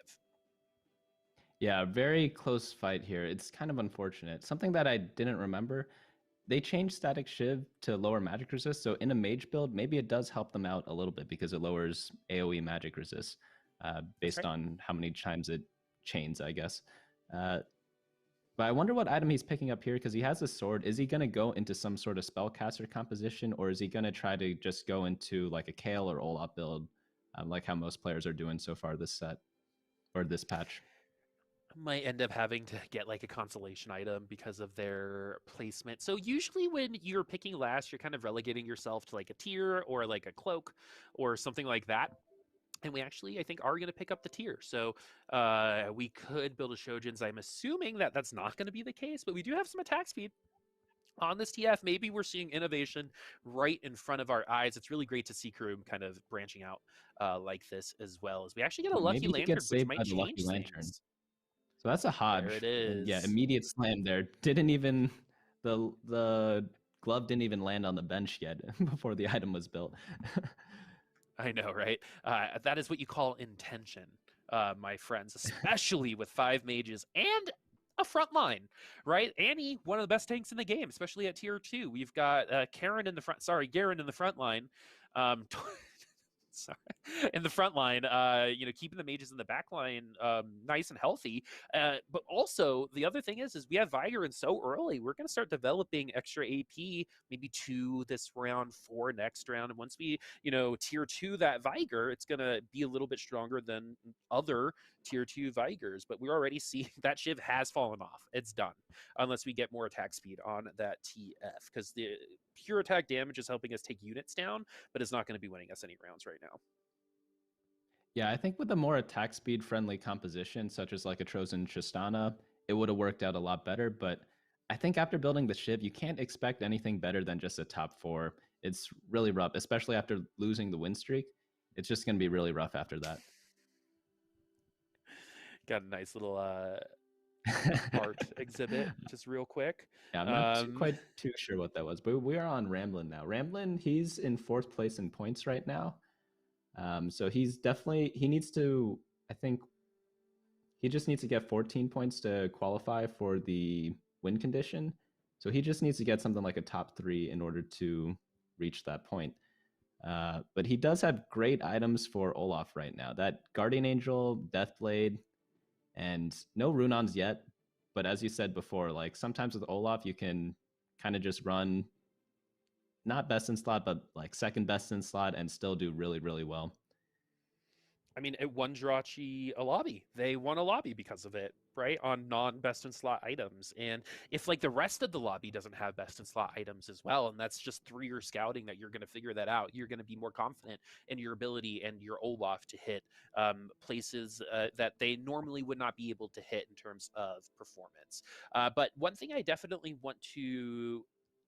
[SPEAKER 2] Yeah, very close fight here. It's kind of unfortunate. Something that I didn't remember, they changed Static Shiv to lower magic resist. So in a mage build, maybe it does help them out a little bit because it lowers AoE magic resist based
[SPEAKER 1] right.
[SPEAKER 2] on how many times it chains, I guess. But I wonder what item he's picking up here because he has a sword. Is he going to go into some sort of spellcaster composition, or is he going to try to just go into like a Kale or Olaf build, like how most players are doing so far this set or this patch?
[SPEAKER 1] Might end up having to get like a consolation item because of their placement. So usually when you're picking last, you're kind of relegating yourself to like a tier or like a cloak or something like that. And we actually, I think, are going to pick up the tier. So we could build a Shojin's. I'm assuming that that's not going to be the case, but we do have some attack speed on this TF. Maybe we're seeing innovation right in front of our eyes. It's really great to see Kurum kind of branching out like this as well. As we actually get a Lucky
[SPEAKER 2] Maybe he
[SPEAKER 1] Lantern,
[SPEAKER 2] gets
[SPEAKER 1] which
[SPEAKER 2] saved
[SPEAKER 1] might
[SPEAKER 2] by the Lucky
[SPEAKER 1] change
[SPEAKER 2] Lantern.
[SPEAKER 1] things.
[SPEAKER 2] So that's a
[SPEAKER 1] There it
[SPEAKER 2] Hodge. And yeah,
[SPEAKER 1] is.
[SPEAKER 2] immediate slam there. Didn't even the glove didn't even land on the bench yet before the item was built.
[SPEAKER 1] I know, right? That is what you call intention, my friends, especially with 5 mages and a front line, right? Annie, one of the best tanks in the game, especially at tier 2. We've got Garen in the front line. Sorry, in the front line, keeping the mages in the back line nice and healthy. But also, the other thing is we have Vigor so early. We're going to start developing extra AP, maybe 2 this round, 4 next round. And once we, tier 2 that Vigor, it's going to be a little bit stronger than other tier 2 Vigors. But we're already seeing that Shiv has fallen off. It's done. Unless we get more attack speed on that TF. Because the pure attack damage is helping us take units down, but it's not going to be winning us any rounds right now.
[SPEAKER 2] Yeah, I think with a more attack speed friendly composition, such as like a Trojan Tristana, it would have worked out a lot better. But I think after building the Shiv, you can't expect anything better than just a top 4. It's really rough, especially after losing the win streak. It's just going to be really rough after that.
[SPEAKER 1] Got a nice little art exhibit, just real quick.
[SPEAKER 2] Yeah, I'm not quite too sure what that was, but we are on ramblinnn now. Ramblinnn, he's in 4th place in points right now. So he's definitely, he needs to, I think, he just needs to get 14 points to qualify for the win condition. So he just needs to get something like a top 3 in order to reach that point. But he does have great items for Olaf right now. That Guardian Angel, Deathblade, and no Runons yet. But as you said before, like sometimes with Olaf, you can kind of just run not best in slot, but like second best in slot and still do really, really well.
[SPEAKER 1] I mean, it won Jirachy a lobby. They won a lobby because of it, right? On non-best in slot items. And if like the rest of the lobby doesn't have best in slot items as well, and that's just through your scouting that you're going to figure that out, you're going to be more confident in your ability and your Olaf to hit places that they normally would not be able to hit in terms of performance. But one thing I definitely want to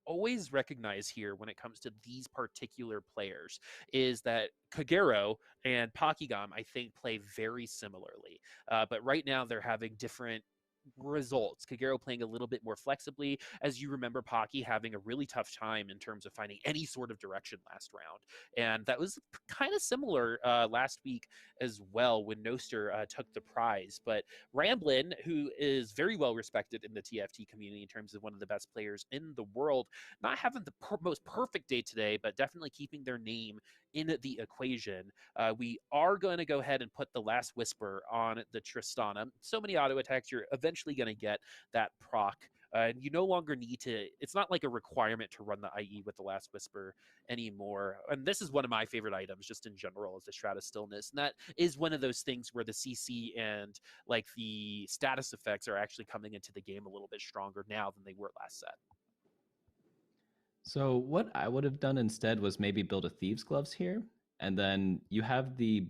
[SPEAKER 1] always recognize here when it comes to these particular players is that Kagero and pockygom, I think, play very similarly. But right now, they're having different results. Kagero playing a little bit more flexibly, as you remember Pocky having a really tough time in terms of finding any sort of direction last round. And that was kind of similar last week as well when Noster took the prize. But ramblinnn, who is very well respected in the TFT community in terms of one of the best players in the world, not having the most perfect day today, but definitely keeping their name in the equation. We are going to go ahead and put the last whisper on the Tristana. So many auto attacks, you're eventually going to get that proc. And you no longer need to, it's not like a requirement to run the IE with the last whisper anymore. And this is one of my favorite items just in general is the Shroud of Stillness. And that is one of those things where the CC and like the status effects are actually coming into the game a little bit stronger now than they were last set.
[SPEAKER 2] So what I would have done instead was maybe build a Thieves' Gloves here, and then you have the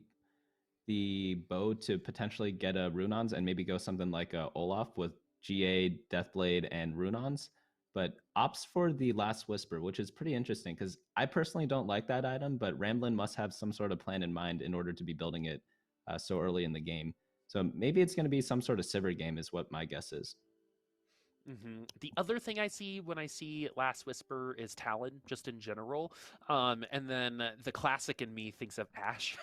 [SPEAKER 2] bow to potentially get a Runons and maybe go something like a Olaf with GA, Deathblade, and Runons. But opts for the Last Whisper, which is pretty interesting because I personally don't like that item, but ramblinnn must have some sort of plan in mind in order to be building it so early in the game. So maybe it's going to be some sort of Sivir game is what my guess is.
[SPEAKER 1] The other thing I see when I see Last Whisper is Talon, just in general. And then the classic in me thinks of Ashe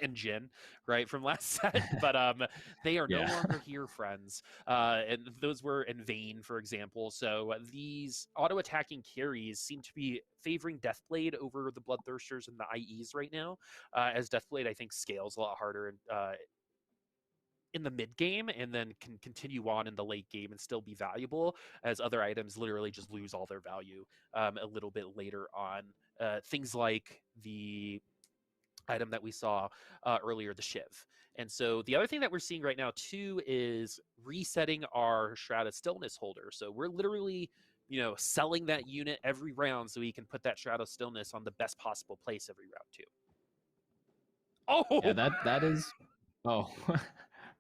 [SPEAKER 1] and Jin, right, from last set. But they are no
[SPEAKER 2] Yeah.
[SPEAKER 1] longer here, friends. And those were in vain, for example. So these auto-attacking carries seem to be favoring Deathblade over the Bloodthirsters and the IEs right now, as Deathblade, I think, scales a lot harder in the mid game and then can continue on in the late game and still be valuable as other items literally just lose all their value a little bit later on. Things like the item that we saw earlier, the Shiv. And so the other thing that we're seeing right now too is resetting our Shroud of Stillness holder. So we're literally, selling that unit every round so we can put that Shroud of Stillness on the best possible place every round too. Oh,
[SPEAKER 2] Yeah, that is. Oh,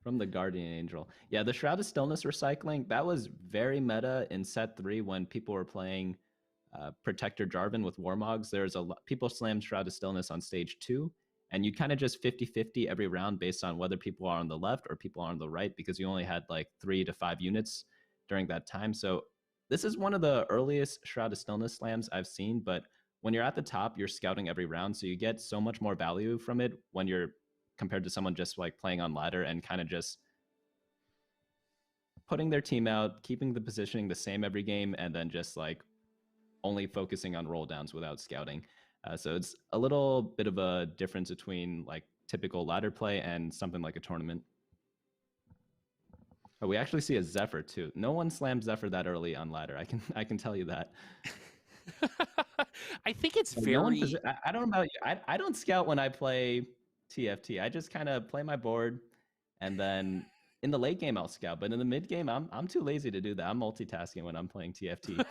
[SPEAKER 2] from the Guardian Angel. Yeah, the Shroud of Stillness recycling, that was very meta in set 3 when people were playing Protector Jarvan with Warmogs. There's a lot, people slammed Shroud of Stillness on stage 2, and you kind of just 50-50 every round based on whether people are on the left or people are on the right because you only had like 3 to 5 units during that time. So this is one of the earliest Shroud of Stillness slams I've seen, but when you're at the top, you're scouting every round, so you get so much more value from it when you're compared to someone just like playing on ladder and kind of just putting their team out, keeping the positioning the same every game, and then just like only focusing on roll downs without scouting. So it's a little bit of a difference between like typical ladder play and something like a tournament. But we actually see a Zephyr too. No one slams Zephyr that early on ladder. I can tell you that.
[SPEAKER 1] I think it's
[SPEAKER 2] Like,
[SPEAKER 1] very.
[SPEAKER 2] I don't know about you. I don't scout when I play TFT. I just kind of play my board, and then in the late game I'll scout. But in the mid game, I'm too lazy to do that. I'm multitasking when I'm playing TFT.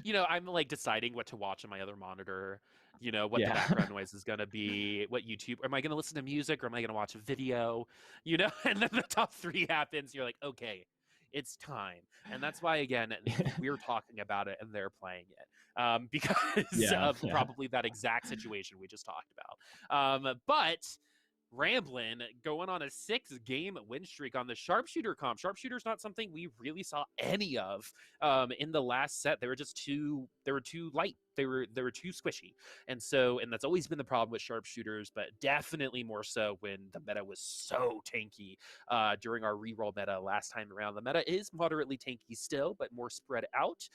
[SPEAKER 1] I'm like deciding what to watch on my other monitor, what the
[SPEAKER 2] Yeah.
[SPEAKER 1] background noise is going to be, what YouTube, am I going to listen to music or am I going to watch a video, and then the top 3 happens. You're like, okay, it's time. And that's why, again, we're talking about it and they're playing it because
[SPEAKER 2] Yeah.
[SPEAKER 1] of probably that exact situation we just talked about. But ramblinnn going on a 6-game win streak on the sharpshooter comp. Sharpshooter's not something we really saw any of in the last set. They were too light they were too squishy. And that's always been the problem with sharpshooters, but definitely more so when the meta was so tanky during our reroll meta last time around. The meta is moderately tanky still, but more spread out.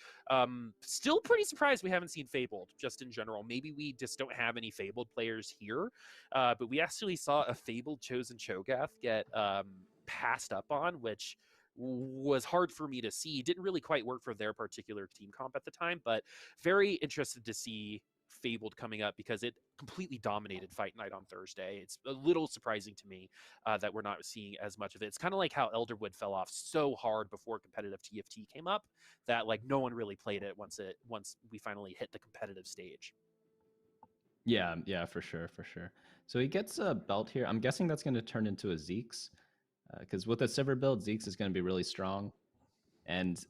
[SPEAKER 1] Still pretty surprised we haven't seen Fabled just in general. Maybe we just don't have any Fabled players here, but we actually saw a Fabled chosen Cho'Gath get passed up on, which was hard for me to see. Didn't really quite work for their particular team comp at the time, but very interested to see Fabled coming up because it completely dominated Fight Night on Thursday. It's a little surprising to me that we're not seeing as much of it. It's kind of like how Elderwood fell off so hard before competitive TFT came up that like no one really played it once we finally hit the competitive stage.
[SPEAKER 2] Yeah, for sure. So he gets a belt here. I'm guessing that's going to turn into a Zeke's, because with a Sivir build, Zeke's is going to be really strong. And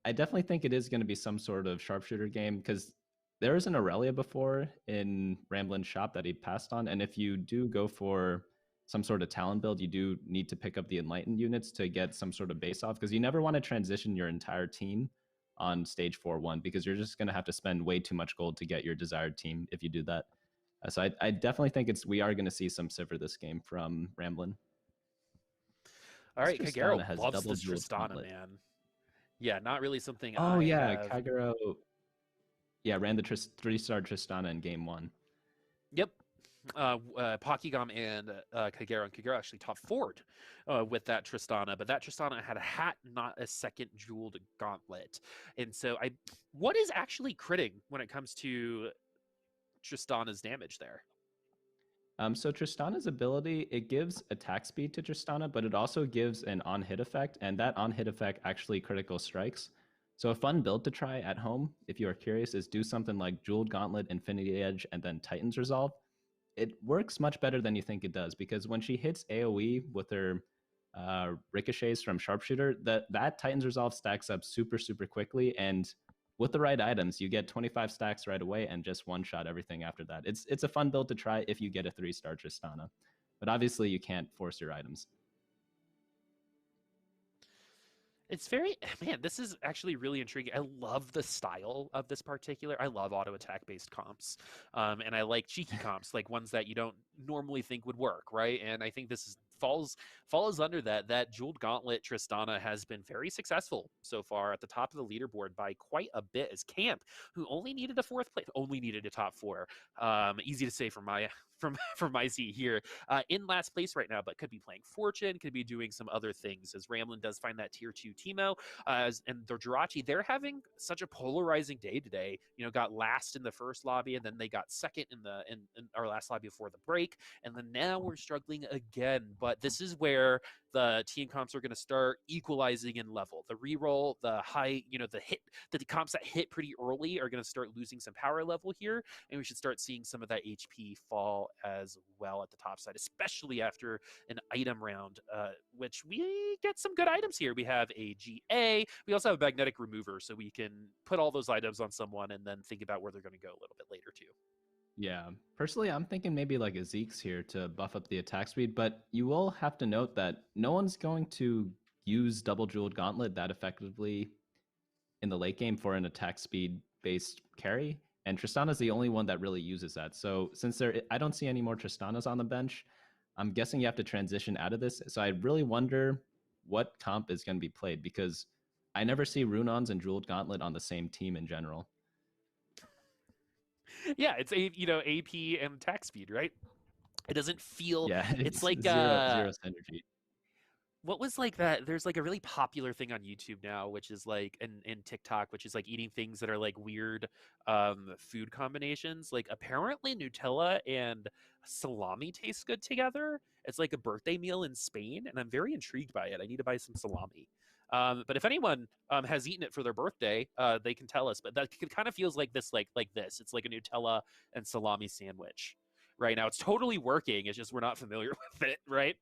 [SPEAKER 2] I definitely think it is going to be some sort of sharpshooter game, because there was an Aurelia before in Ramblinn's shop that he passed on. And if you do go for some sort of talent build, you do need to pick up the Enlightened units to get some sort of base off, because you never want to transition your entire team on stage 4-1, because you're just going to have to spend way too much gold to get your desired team if you do that. So I definitely think we are going to see some Sivir this game from Ramblinn.
[SPEAKER 1] All right, Kagero
[SPEAKER 2] has
[SPEAKER 1] loves
[SPEAKER 2] double
[SPEAKER 1] this Tristana, man. Yeah, not really something
[SPEAKER 2] Oh,
[SPEAKER 1] I
[SPEAKER 2] yeah,
[SPEAKER 1] have.
[SPEAKER 2] Kagero. Yeah, ran the 3-star Tristana in game 1.
[SPEAKER 1] Yep. Pockygom and Kagero. And Kagero actually top forward with that Tristana, but that Tristana had a hat, not a second jeweled gauntlet. And so what is actually critting when it comes to Tristana's damage there?
[SPEAKER 2] So Tristana's ability, it gives attack speed to Tristana, but it also gives an on-hit effect, and that on-hit effect actually critical strikes. So a fun build to try at home, if you are curious, is do something like Jeweled Gauntlet, Infinity Edge, and then Titan's Resolve. It works much better than you think it does, because when she hits AoE with her ricochets from Sharpshooter, that Titan's Resolve stacks up super, super quickly, and with the right items, you get 25 stacks right away and just one-shot everything after that. It's a fun build to try if you get a 3-star Tristana. But obviously, you can't force your items.
[SPEAKER 1] It's very, man, this is actually really intriguing. I love the style of this particular. I love auto attack based comps. And I like cheeky comps, like ones that you don't normally think would work, right? And I think this falls under that. That Jeweled Gauntlet Tristana has been very successful so far at the top of the leaderboard by quite a bit, as Camp, who only needed a 4th place, only needed a top 4. Easy to say from my seat here, in last place right now, but could be playing Fortune, could be doing some other things, as Ramblinnn does find that tier 2 Teemo, and the Jirachy, they're having such a polarizing day today. Got last in the first lobby, and then they got second in our last lobby before the break, and then now we're struggling again. But this is where the team comps are going to start equalizing in level. The reroll, the high, the comps that hit pretty early are going to start losing some power level here, and we should start seeing some of that HP fall as well at the top side, especially after an item round, which we get some good items here. We have a GA. We also have a magnetic remover, so we can put all those items on someone and then think about where they're going to go a little bit later too.
[SPEAKER 2] Yeah, personally, I'm thinking maybe like a Zeke's here to buff up the attack speed, but you will have to note that no one's going to use double Jeweled Gauntlet that effectively in the late game for an attack speed based carry, and Tristana's the only one that really uses that. So since I don't see any more Tristanas on the bench, I'm guessing you have to transition out of this. So I really wonder what comp is going to be played, because I never see Runons and Jeweled Gauntlet on the same team in general.
[SPEAKER 1] Yeah, it's AP and attack speed, right? It doesn't feel.
[SPEAKER 2] Yeah,
[SPEAKER 1] it's like
[SPEAKER 2] zero synergy.
[SPEAKER 1] What was like that? There's like a really popular thing on YouTube now, which is like in TikTok, which is like eating things that are like weird food combinations. Like apparently Nutella and salami taste good together. It's like a birthday meal in Spain, and I'm very intrigued by it. I need to buy some salami. But if anyone has eaten it for their birthday, they can tell us. But that kind of feels like this, like this. It's like a Nutella and salami sandwich right now. It's totally working. It's just we're not familiar with it, right?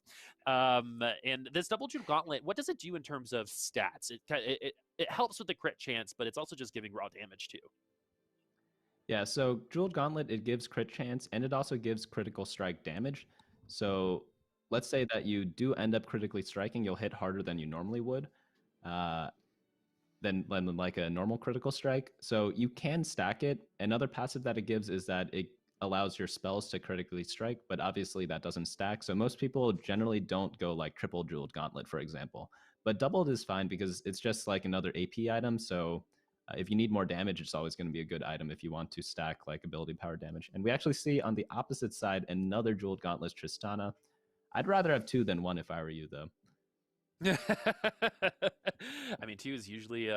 [SPEAKER 1] And this double jewel gauntlet, what does it do in terms of stats? It helps with the crit chance, but it's also just giving raw damage too.
[SPEAKER 2] Yeah, so Jeweled Gauntlet, it gives crit chance, and it also gives critical strike damage. So let's say that you do end up critically striking, you'll hit harder than you normally would. than like a normal critical strike. So you can stack it. Another passive that it gives is that it allows your spells to critically strike, but obviously that doesn't stack. So most people generally don't go like triple jeweled gauntlet, for example. But doubled is fine because it's just like another AP item. So if you need more damage, it's always going to be a good item if you want to stack like ability power damage. And we actually see on the opposite side another jeweled gauntlet Tristana. I'd rather have two than one if I were you, though.
[SPEAKER 1] I mean, two is usually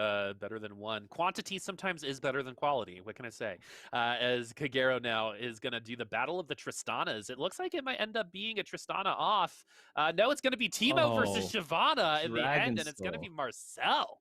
[SPEAKER 1] better than one. Quantity sometimes is better than quality. What can I say? As Kagero now is going to do the Battle of the Tristanas. It looks like it might end up being a Tristana off. No, it's going to be Teemo versus
[SPEAKER 2] Oh,
[SPEAKER 1] Shyvana in the
[SPEAKER 2] Dragon
[SPEAKER 1] end, and it's going to be
[SPEAKER 2] Soul.
[SPEAKER 1] Marcel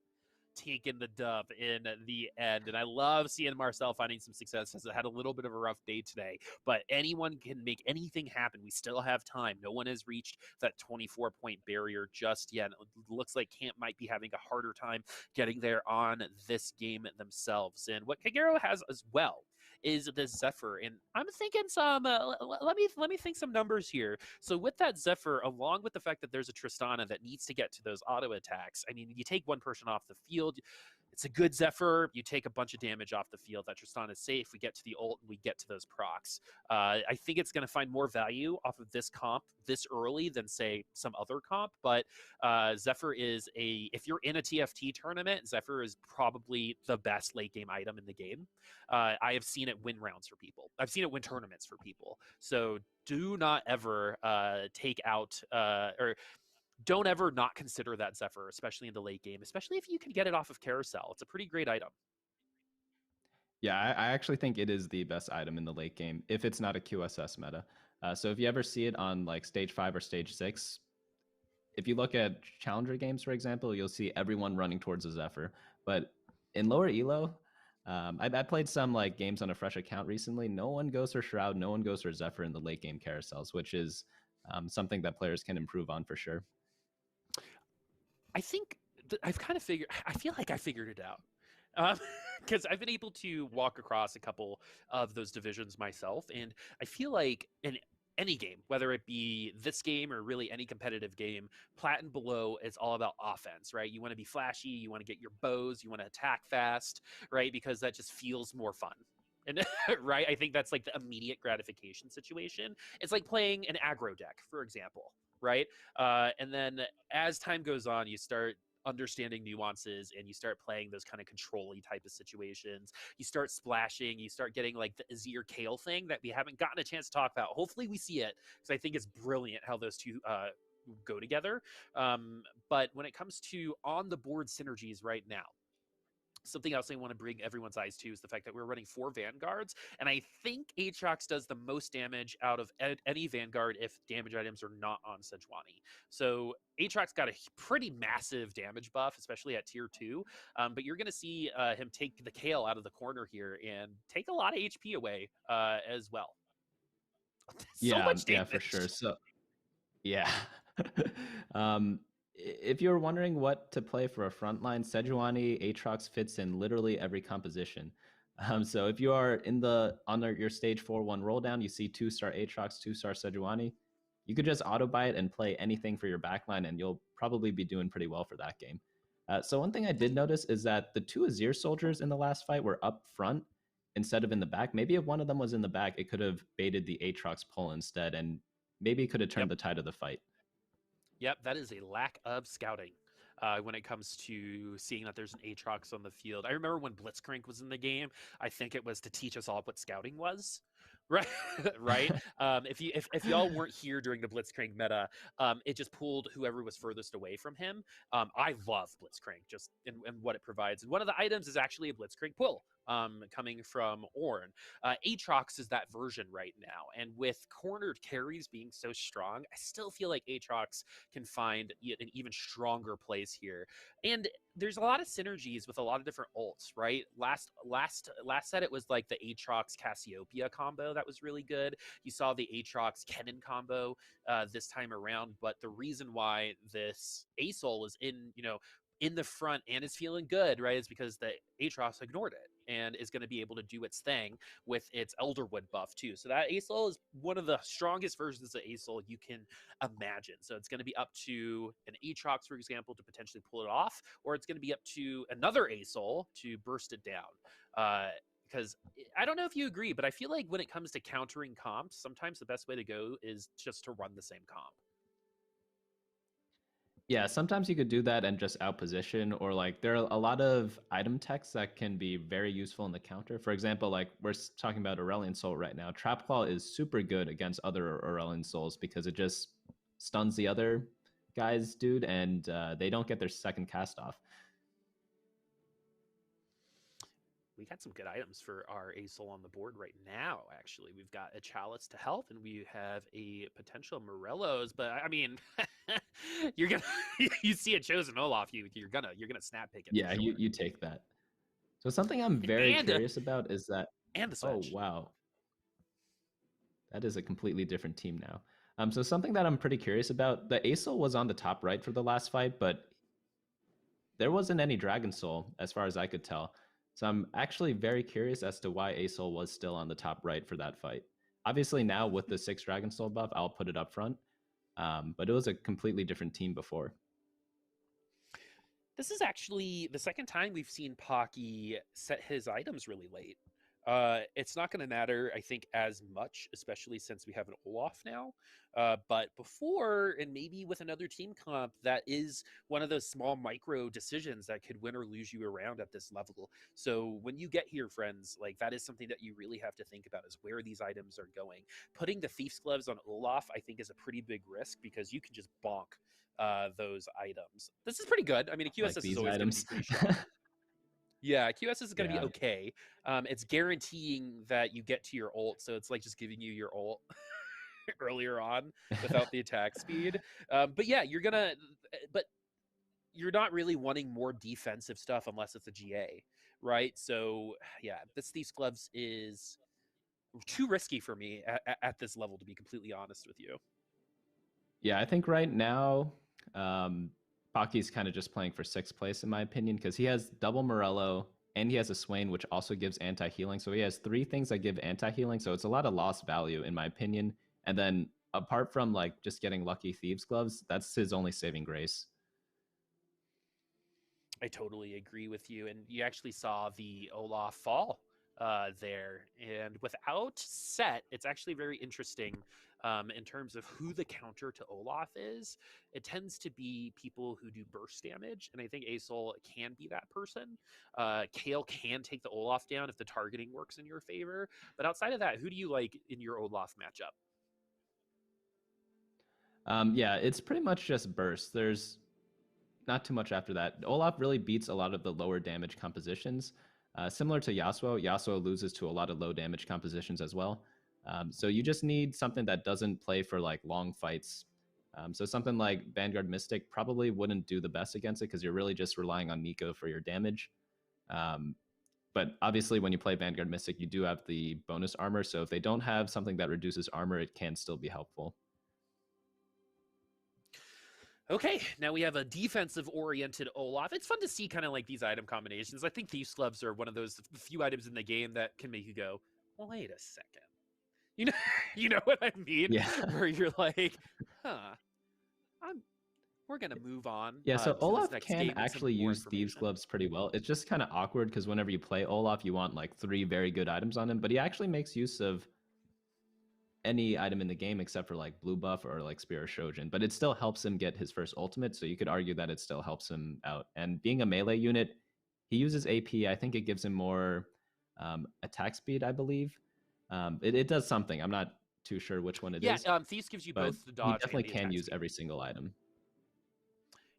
[SPEAKER 1] taking the dub in the end. And I love seeing Marcel finding some success, as it had a little bit of a rough day today. But anyone can make anything happen. We still have time. No one has reached that 24-point barrier just yet. It looks like Camp might be having a harder time getting there on this game themselves. And what Kagero has as well is the Zephyr, and I'm thinking some. Let me think some numbers here. So with that Zephyr, along with the fact that there's a Tristana that needs to get to those auto attacks, I mean, you take one person off the field. It's a good Zephyr. You take a bunch of damage off the field. That Tristana is safe. We get to the ult and we get to those procs. I think it's going to find more value off of this comp this early than, say, some other comp. But Zephyr is if you're in a TFT tournament, Zephyr is probably the best late game item in the game. I have seen it win rounds for people. I've seen it win tournaments for people. So do not ever take out or don't ever not consider that Zephyr, especially in the late game, especially if you can get it off of Carousel. It's a pretty great item.
[SPEAKER 2] Yeah, I actually think it is the best item in the late game if it's not a QSS meta. So if you ever see it on like stage 5 or stage 6, if you look at challenger games, for example, you'll see everyone running towards a Zephyr. But in lower elo, I played some like games on a fresh account recently. No one goes for Shroud, no one goes for Zephyr in the late game carousels, which is something that players can improve on for sure.
[SPEAKER 1] I think I've kind of figured. I feel like I figured it out. Because I've been able to walk across a couple of those divisions myself, and I feel like in any game, whether it be this game or really any competitive game, plat and below, it's all about offense, right? You want to be flashy, you want to get your bows, you want to attack fast, right? Because that just feels more fun. And right, I think that's like the immediate gratification situation. It's like playing an aggro deck, for example, right? And then as time goes on, you start understanding nuances and you start playing those kind of control-y type of situations. You start splashing, you start getting like the Azir Kale thing that we haven't gotten a chance to talk about. Hopefully we see it, because I think it's brilliant how those two go together. But when it comes to on the board synergies right now, something else I want to bring everyone's eyes to is the fact that we're running 4 Vanguards, and I think Aatrox does the most damage out of any Vanguard if damage items are not on Sejuani. So Aatrox got a pretty massive damage buff, especially at tier 2, but you're going to see him take the Kale out of the corner here and take a lot of HP away as well. So much
[SPEAKER 2] Yeah,
[SPEAKER 1] damage.
[SPEAKER 2] for sure. So yeah. If you're wondering what to play for a frontline, Sejuani Aatrox fits in literally every composition. So if you are in your stage 4-1 roll down, you see 2-star Aatrox, 2-star Sejuani, you could just auto buy it and play anything for your backline, and you'll probably be doing pretty well for that game. So one thing I did notice is that the 2 Azir soldiers in the last fight were up front instead of in the back. Maybe if one of them was in the back, it could have baited the Aatrox pull instead, and maybe it could have turned the tide of the fight.
[SPEAKER 1] Yep, that is a lack of scouting when it comes to seeing that there's an Aatrox on the field. I remember when Blitzcrank was in the game, I think it was to teach us all what scouting was. Right, right. If y'all weren't here during the Blitzcrank meta, it just pulled whoever was furthest away from him. I love Blitzcrank just and what it provides, and one of the items is actually a Blitzcrank pull. Coming from Ornn. Aatrox is that version right now. And with cornered carries being so strong, I still feel like Aatrox can find an even stronger place here. And there's a lot of synergies with a lot of different ults, right? Last set it was like the Aatrox Cassiopeia combo that was really good. You saw the Aatrox Kennen combo this time around, but the reason why this ASOL is in the front and is feeling good, right, is because the Aatrox ignored it. and is going to be able to do its thing with its Elderwood buff too. So that Aesol is one of the strongest versions of Aesol you can imagine. So it's going to be up to an Aatrox, for example, to potentially pull it off, or it's going to be up to another Aesol to burst it down. Because I don't know if you agree, but I feel like when it comes to countering comps, sometimes the best way to go is just to run the same comp.
[SPEAKER 2] Yeah, sometimes you could do that and just outposition, or like there are a lot of item techs that can be very useful in the counter. For example, like we're talking about Aurelion Soul right now. Trap Claw is super good against other Aurelion Souls because it just stuns the other guys, dude, and they don't get their second cast off.
[SPEAKER 1] We got some good items for our Aesol on the board right now, actually. We've got a Chalice to help, and we have a potential Morello's, but I mean, you're gonna you see a chosen Olaf, you're gonna snap pick it.
[SPEAKER 2] Yeah,
[SPEAKER 1] sure.
[SPEAKER 2] you take that. So something I'm very curious about is that
[SPEAKER 1] and the switch.
[SPEAKER 2] Oh wow. That is a completely different team now. So something that I'm pretty curious about, the Aesol was on the top right for the last fight, but there wasn't any Dragon Soul as far as I could tell. So I'm actually very curious as to why Aesol was still on the top right for that fight. Obviously now with the 6 Dragon Soul buff, I'll put it up front. But it was a completely different team before.
[SPEAKER 1] This is actually the second time we've seen Pocky set his items really late. It's not going to matter, I think, as much, especially since we have an Olaf now. But before, and maybe with another team comp, that is one of those small micro decisions that could win or lose you around at this level. So when you get here, friends, like that is something that you really have to think about, is where these items are going. Putting the Thief's Gloves on Olaf, I think, is a pretty big risk because you can just bonk those items. This is pretty good. I mean, a QSS
[SPEAKER 2] Like
[SPEAKER 1] is always going to be pretty strong. Yeah, QSS is going to be okay. It's guaranteeing that you get to your ult, so it's like just giving you your ult earlier on without the attack speed. But yeah, but you're not really wanting more defensive stuff unless it's a GA, right? So yeah, this Thief's Gloves is too risky for me at this level, to be completely honest with you.
[SPEAKER 2] Yeah, I think right now, Pocky's kind of just playing for 6th place, in my opinion, because he has double Morello and he has a Swain, which also gives anti-healing. So he has 3 things that give anti-healing. So it's a lot of lost value, in my opinion. And then apart from like just getting lucky Thieves Gloves, that's his only saving grace.
[SPEAKER 1] I totally agree with you. And you actually saw the Olaf fall there. And without set, it's actually very interesting in terms of who the counter to Olaf is. It tends to be people who do burst damage, and I think Aesol can be that person. Kale can take the Olaf down if the targeting works in your favor. But outside of that, who do you like in your Olaf matchup?
[SPEAKER 2] Yeah, it's pretty much just burst. There's not too much after that. Olaf really beats a lot of the lower damage compositions. Similar to Yasuo, Yasuo loses to a lot of low damage compositions as well. So you just need something that doesn't play for like long fights. So something like Vanguard Mystic probably wouldn't do the best against it because you're really just relying on Nico for your damage. But obviously when you play Vanguard Mystic, you do have the bonus armor. So if they don't have something that reduces armor, it can still be helpful.
[SPEAKER 1] Okay, now we have a defensive-oriented Olaf. It's fun to see kind of like these item combinations. I think Thieves Gloves are one of those few items in the game that can make you go, well, wait a second. You know what I mean?
[SPEAKER 2] Yeah.
[SPEAKER 1] Where you're like, huh, we're going to move on.
[SPEAKER 2] Yeah, so Olaf can actually use Thieves Gloves pretty well. It's just kind of awkward because whenever you play Olaf, you want like 3 very good items on him, but he actually makes use of any item in the game except for like blue buff or like Spear or Shojin, but it still helps him get his first ultimate, so you could argue that it still helps him out. And being a melee unit, he uses AP. I think it gives him more attack speed, I believe. It does something. I'm not too sure which one it is.
[SPEAKER 1] Yeah, Thieves gives you both the dodge.
[SPEAKER 2] He definitely
[SPEAKER 1] and the
[SPEAKER 2] can use
[SPEAKER 1] speed.
[SPEAKER 2] every single item.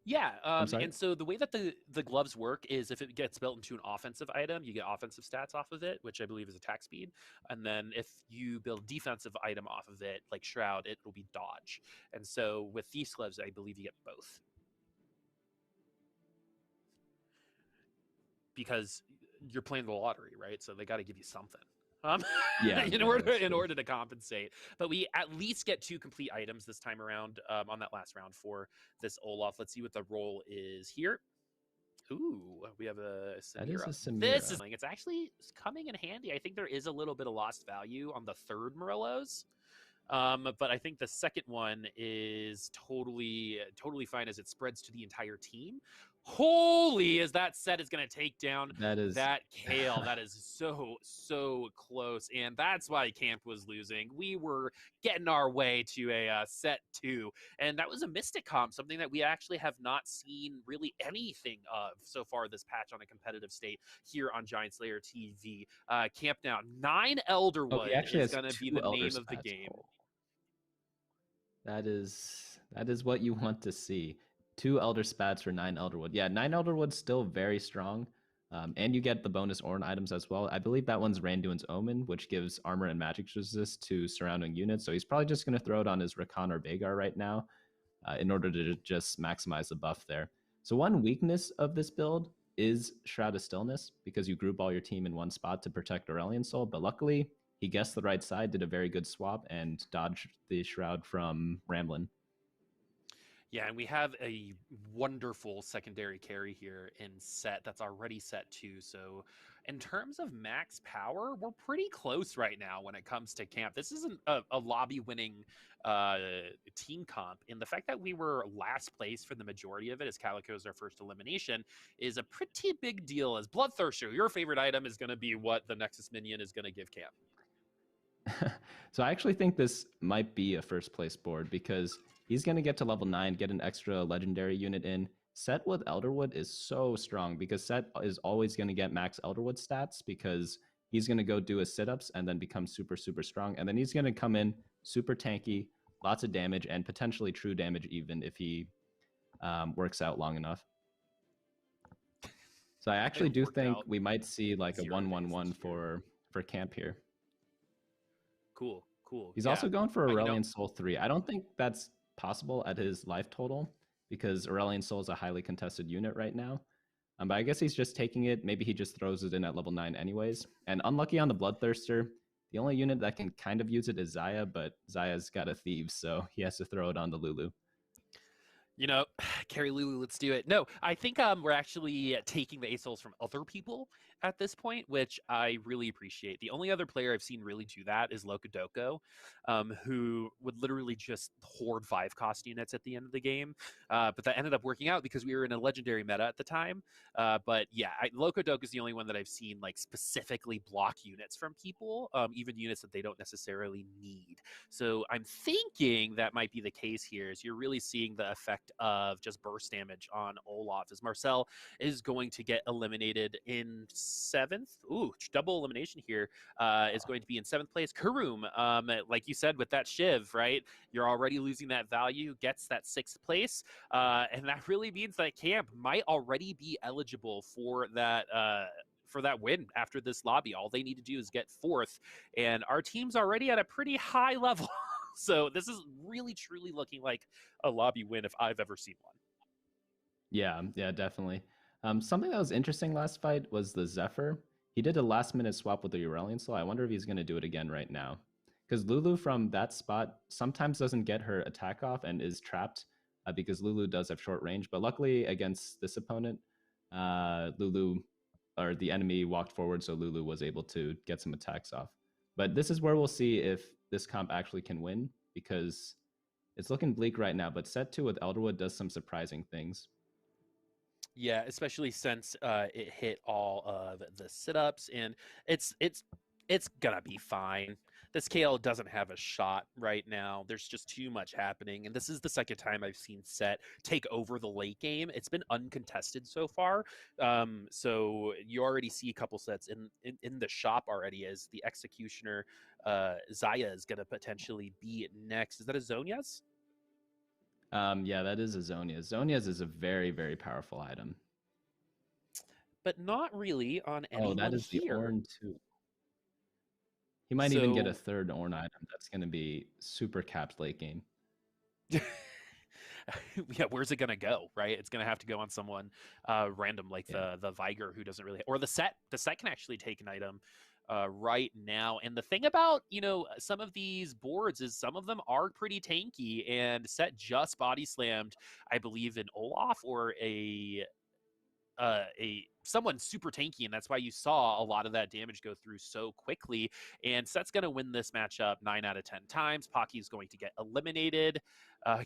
[SPEAKER 1] Yeah, and so the way that the gloves work is if it gets built into an offensive item, you get offensive stats off of it, which I believe is attack speed. And then if you build a defensive item off of it, like Shroud, it will be dodge. And so with Thieves Gloves, I believe you get both. Because you're playing the lottery, right? So they got to give you something.
[SPEAKER 2] Yeah,
[SPEAKER 1] in order to compensate, but we at least get 2 complete items this time around on that last round for this Olaf. Let's see what the role is here. Ooh, we have a
[SPEAKER 2] That is
[SPEAKER 1] Samira.
[SPEAKER 2] a
[SPEAKER 1] This
[SPEAKER 2] Samira.
[SPEAKER 1] is it's actually coming in handy. I think there is a little bit of lost value on the third Morello's. But I think the second one is totally fine as it spreads to the entire team. Holy, as that set is going to take down
[SPEAKER 2] That is
[SPEAKER 1] that Kale. That is so close, and that's why Camp was losing. We were getting our way to a set 2, and that was a Mystic comp, something that we actually have not seen really anything of so far this patch on a competitive state here on Giant Slayer TV. Camp now 9
[SPEAKER 2] Oh, he
[SPEAKER 1] Elderwood
[SPEAKER 2] actually
[SPEAKER 1] is
[SPEAKER 2] has
[SPEAKER 1] going to be
[SPEAKER 2] 2
[SPEAKER 1] the
[SPEAKER 2] elder
[SPEAKER 1] name of the
[SPEAKER 2] spats.
[SPEAKER 1] game.
[SPEAKER 2] Oh, that is what you want to see. 2 elder spats for 9 elderwood. Yeah, 9 elderwood's still very strong. And you get the bonus Ornn items as well. I believe that one's Randuin's Omen, which gives armor and magic resist to surrounding units. So he's probably just going to throw it on his Rakan or Vhagar right now in order to just maximize the buff there. So one weakness of this build is Shroud of Stillness, because you group all your team in one spot to protect Aurelion Soul. But luckily, he guessed the right side, did a very good swap, and dodged the Shroud from ramblinnn.
[SPEAKER 1] Yeah, and we have a wonderful secondary carry here in set that's already set 2. So in terms of max power, we're pretty close right now when it comes to camp. This isn't a lobby winning team comp. And the fact that we were last place for the majority of it, as Kalico is our first elimination, is a pretty big deal. As Bloodthirster, your favorite item is going to be what the Nexus minion is going to give camp.
[SPEAKER 2] So I actually think this might be a first place board, because he's going to get to level 9, get an extra legendary unit in. Set with Elderwood is so strong, because Set is always going to get max Elderwood stats, because he's going to go do his sit-ups and then become super strong. And then he's going to come in super tanky, lots of damage, and potentially true damage even if he works out long enough. So I actually do think we might see like a 1-1-1 for camp here.
[SPEAKER 1] Cool.
[SPEAKER 2] He's also going for Aurelion Soul 3. I don't think that's possible at his life total, because Aurelion Soul is a highly contested unit right now. But I guess he's just taking it. Maybe he just throws it in at level 9 anyways. And unlucky on the Bloodthirster, the only unit that can kind of use it is Xayah, but Xayah's got a Thieves, so he has to throw it on the Lulu.
[SPEAKER 1] You know, carry Lulu, let's do it. No, I think we're actually taking the ASOLs from other people at this point, which I really appreciate. The only other player I've seen really do that is Lokodoko, who would literally just hoard 5-cost units at the end of the game. But that ended up working out because we were in a legendary meta at the time. But yeah, Lokodoko is the only one that I've seen like specifically block units from people, even units that they don't necessarily need. So I'm thinking that might be the case here, is you're really seeing the effect of just burst damage on Olaf, as Marcel is going to get eliminated in 7th. Ooh, double elimination here is going to be in 7th place. Kurum, like you said, with that Shiv, right? You're already losing that value, gets that 6th place. And that really means that camp might already be eligible for that win after this lobby. All they need to do is get 4th, and our team's already at a pretty high level. So this is really truly looking like a lobby win if I've ever seen one.
[SPEAKER 2] Yeah, definitely. Something that was interesting last fight was the Zephyr. He did a last minute swap with the Aurelion Soul. I wonder if he's going to do it again right now, because Lulu from that spot sometimes doesn't get her attack off and is trapped because Lulu does have short range. But luckily against this opponent, Lulu, or the enemy, walked forward, so Lulu was able to get some attacks off. But this is where we'll see if this comp actually can win, because it's looking bleak right now. But set 2 with Elderwood does some surprising things.
[SPEAKER 1] Yeah, especially since it hit all of the sit-ups, and it's gonna be fine. This KL doesn't have a shot right now. There's just too much happening, and this is the second time I've seen Set take over the late game. It's been uncontested so far, so you already see a couple sets in the shop already, as the Executioner Xayah is gonna potentially be next. Is that a Zhonya's?
[SPEAKER 2] Yeah, that is a Zhonya's. Zhonya's is a very powerful item.
[SPEAKER 1] But not really on anyone here.
[SPEAKER 2] Oh, that is the Ornn too. He might even get a 3rd Ornn item. That's going to be super capped late game.
[SPEAKER 1] Yeah, where's it gonna go? Right, it's gonna have to go on someone random, like the Vhagar, who doesn't really, or the set. The set can actually take an item right now. And the thing about some of these boards is some of them are pretty tanky, and set just body slammed, I believe, an Olaf or a a someone super tanky, and that's why you saw a lot of that damage go through so quickly. And Set's going to win this matchup 9 out of 10 times. Pocky is going to get eliminated.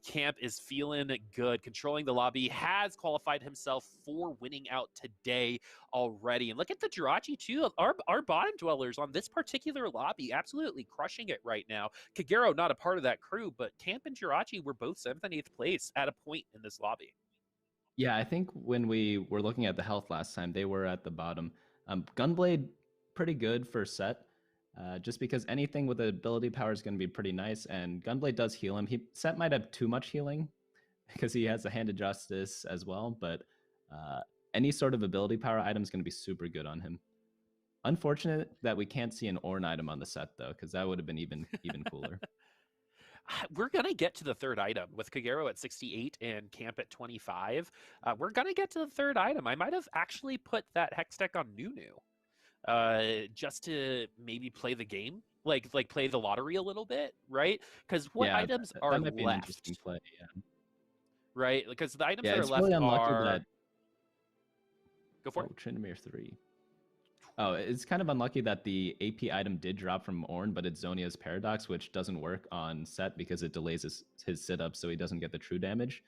[SPEAKER 1] Camp is feeling good, controlling the lobby, has qualified himself for winning out today already. And look at the Jirachy too. Our bottom dwellers on this particular lobby absolutely crushing it right now. Kagero not a part of that crew, but Camp and Jirachy were both 7th and 8th place at a point in this lobby.
[SPEAKER 2] Yeah, I think when we were looking at the health last time, they were at the bottom. Gunblade, pretty good for Set, just because anything with the ability power is going to be pretty nice, and Gunblade does heal him. Set might have too much healing because he has the Hand of Justice as well, but any sort of ability power item is going to be super good on him. Unfortunate that we can't see an Ornn item on the Set though, because that would have been even cooler.
[SPEAKER 1] We're going to get to the third item with Kagero at 68 and Camp at 25. We're going to get to the third item. I might have actually put that Hex deck on Nunu just to maybe play the game, like play the lottery a little bit, right? Because what
[SPEAKER 2] Yeah,
[SPEAKER 1] items are
[SPEAKER 2] that might be an interesting
[SPEAKER 1] left,
[SPEAKER 2] play. Yeah,
[SPEAKER 1] right? Because the items
[SPEAKER 2] yeah,
[SPEAKER 1] that are
[SPEAKER 2] it's really
[SPEAKER 1] left
[SPEAKER 2] unlucky
[SPEAKER 1] are.
[SPEAKER 2] that.
[SPEAKER 1] Go for
[SPEAKER 2] Oh,
[SPEAKER 1] it.
[SPEAKER 2] Tryndamere 3. Oh, it's kind of unlucky that the AP item did drop from Ornn, but it's Zhonya's Paradox, which doesn't work on Set because it delays his sit-up, so he doesn't get the true damage.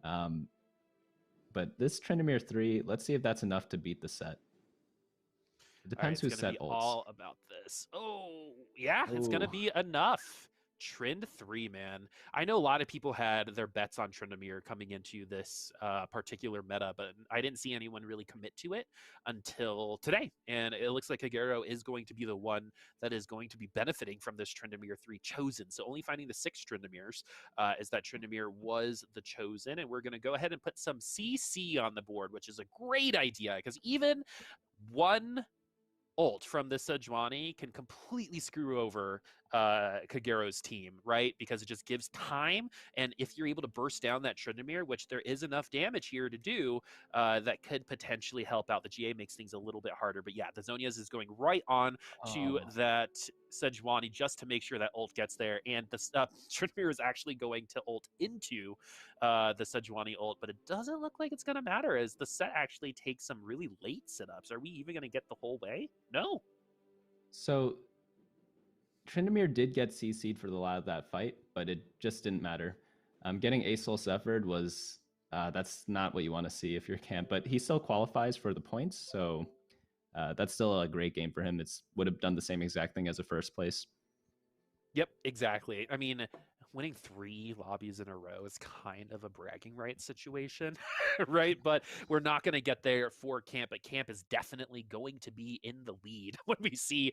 [SPEAKER 2] But this Tryndamere 3, let's see if that's enough to beat the Set. It
[SPEAKER 1] All right,
[SPEAKER 2] depends
[SPEAKER 1] it's
[SPEAKER 2] who
[SPEAKER 1] going to
[SPEAKER 2] Set
[SPEAKER 1] be
[SPEAKER 2] ults.
[SPEAKER 1] all about this. Oh, yeah, it's going to
[SPEAKER 2] Oh,
[SPEAKER 1] be enough. Trend 3, man. I know a lot of people had their bets on Tryndamere coming into this particular meta, but I didn't see anyone really commit to it until today. And it looks like Kagero is going to be the one that is going to be benefiting from this Tryndamere 3 chosen. So only finding the 6 Tryndameres is that Tryndamere was the chosen. And we're going to go ahead and put some CC on the board, which is a great idea because even one ult from the Sejuani can completely screw over Kagero's team, right? Because it just gives time. And if you're able to burst down that Tryndamere, which there is enough damage here to do, that could potentially help out. The GA makes things a little bit harder. But yeah, the Zhonya's is going right on to
[SPEAKER 2] oh.
[SPEAKER 1] that Sejuani just to make sure that ult gets there. And the Tryndamere is actually going to ult into the Sejuani ult, but it doesn't look like it's going to matter as the Set actually takes some really late setups. Are we even going to get the whole way? No.
[SPEAKER 2] So Tryndamere did get CC'd for the lot of that fight, but it just didn't matter. Getting Asol Severed was that's not what you want to see if you're Camp, but he still qualifies for the points, so that's still a great game for him. It's would have done the same exact thing as a first place.
[SPEAKER 1] Yep, exactly. I mean, winning 3 lobbies in a row is kind of a bragging rights situation, right? But we're not going to get there for Camp. But Camp is definitely going to be in the lead when we see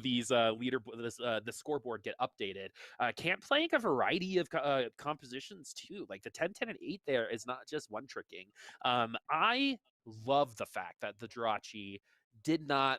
[SPEAKER 1] these the scoreboard get updated. Camp playing a variety of compositions too. Like the 10, 10, and 8 there is not just one tricking. I love the fact that the Jirachy did not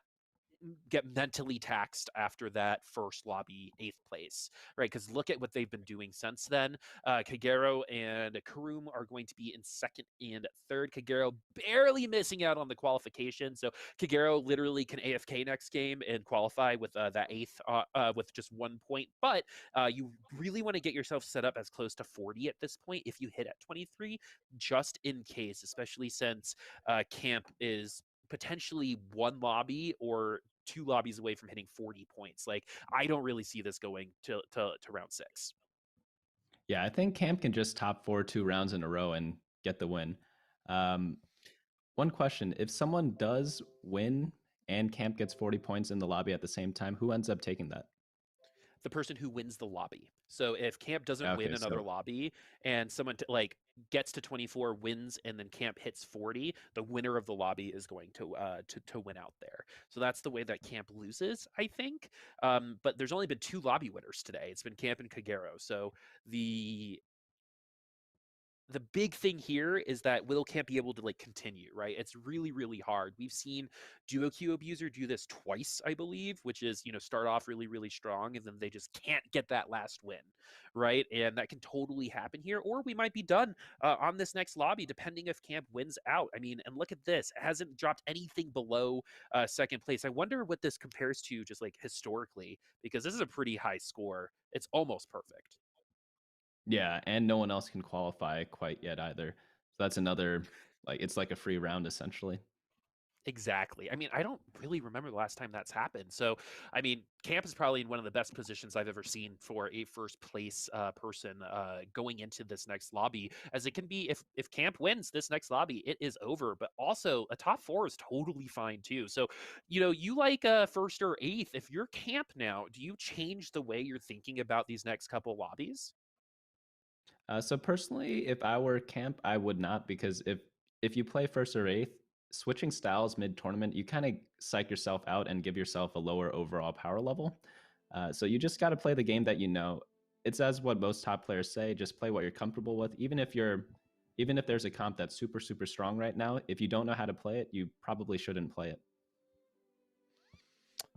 [SPEAKER 1] get mentally taxed after that first lobby 8th place, right? Because look at what they've been doing since then. Kagero and Kurumx are going to be in 2nd and 3rd. Kagero barely missing out on the qualification. So Kagero literally can AFK next game and qualify with that 8th with just 1 point. But you really want to get yourself set up as close to 40 at this point if you hit at 23, just in case, especially since Camp is potentially 1 lobby or 2 lobbies away from hitting 40 points. Like, I don't really see this going to round 6.
[SPEAKER 2] Yeah, I think Camp can just top 4 2 rounds in a row and get the win. Um, one question: if someone does win and Camp gets 40 points in the lobby at the same time, who ends up taking that?
[SPEAKER 1] The person who wins the lobby. So if Camp doesn't win
[SPEAKER 2] Okay,
[SPEAKER 1] another
[SPEAKER 2] so
[SPEAKER 1] lobby and someone like gets to 24, wins, and then Camp hits 40, the winner of the lobby is going to win out there. So that's the way that Camp loses, I think. But there's only been 2 lobby winners today. It's been Camp and Kagero. So the big thing here is that Will can't be able to like continue, right? It's really, really hard. We've seen Duo Q Abuser do this twice, I believe, which is, start off really, really strong and then they just can't get that last win, right? And that can totally happen here. Or we might be done on this next lobby, depending if Camp wins out. I mean, and look at this, it hasn't dropped anything below 2nd place. I wonder what this compares to just like historically, because this is a pretty high score. It's almost perfect.
[SPEAKER 2] yeah, and no one else can qualify quite yet either. So that's another Like it's like a free round essentially.
[SPEAKER 1] Exactly. I mean, I don't really remember the last time that's happened. So, I mean, Camp is probably in one of the best positions I've ever seen for a first place person going into this next lobby, as it can be. If Camp wins this next lobby, it is over. But also, a top four is totally fine too. So, you like first or eighth. If you're Camp now, do you change the way you're thinking about these next couple lobbies?
[SPEAKER 2] So personally, if I were Camp, I would not, because if you play first or eighth, switching styles mid tournament, you kind of psych yourself out and give yourself a lower overall power level. So you just got to play the game that you know. It's as what most top players say: just play what you're comfortable with. Even if there's a comp that's super super strong right now, if you don't know how to play it, you probably shouldn't play it.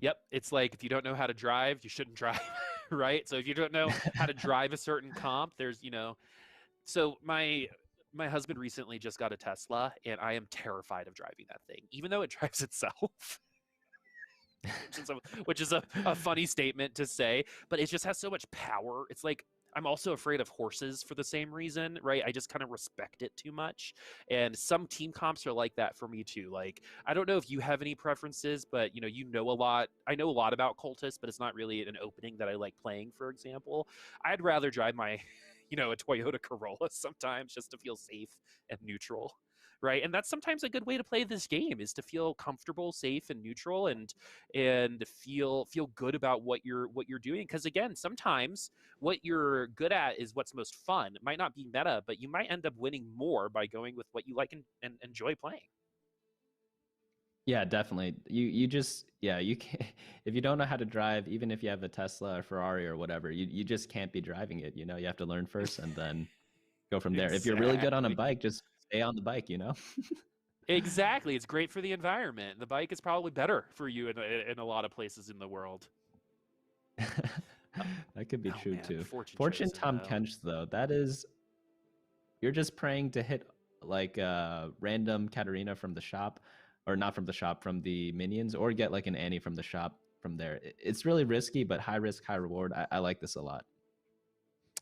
[SPEAKER 1] Yep, it's like if you don't know how to drive, you shouldn't drive, right? So if you don't know how to drive a certain comp, so my husband recently just got a Tesla, and I am terrified of driving that thing, even though it drives itself. which is a funny statement to say, but it just has so much power. It's like I'm also afraid of horses for the same reason, right? I just kind of respect it too much. And some team comps are like that for me too. Like, I don't know if you have any preferences, but you know a lot. I know a lot about Cultists, but it's not really an opening that I like playing, for example. I'd rather drive my a Toyota Corolla sometimes just to feel safe and neutral, right? And that's sometimes a good way to play this game, is to feel comfortable, safe, and neutral, and feel good about what you're doing. Because again, sometimes what you're good at is what's most fun. It might not be meta, but you might end up winning more by going with what you like and enjoy playing.
[SPEAKER 2] Yeah, definitely. You just you can not if you don't know how to drive, even if you have a Tesla or Ferrari or whatever, you just can't be driving it. You have to learn first and then go from there. If you're really good on a
[SPEAKER 1] Exactly.
[SPEAKER 2] bike, just stay on the bike.
[SPEAKER 1] Exactly. It's great for the environment. The bike is probably better for you in a lot of places in the world.
[SPEAKER 2] That could be
[SPEAKER 1] Oh
[SPEAKER 2] true
[SPEAKER 1] man,
[SPEAKER 2] too.
[SPEAKER 1] fortune
[SPEAKER 2] Fortune
[SPEAKER 1] chosen
[SPEAKER 2] Tom
[SPEAKER 1] though.
[SPEAKER 2] Kench though, that is you're just praying to hit like a random Katarina from the shop, or not from the shop, from the minions, or get like an Annie from the shop from there. It's really risky, but high risk, high reward. I like this a lot.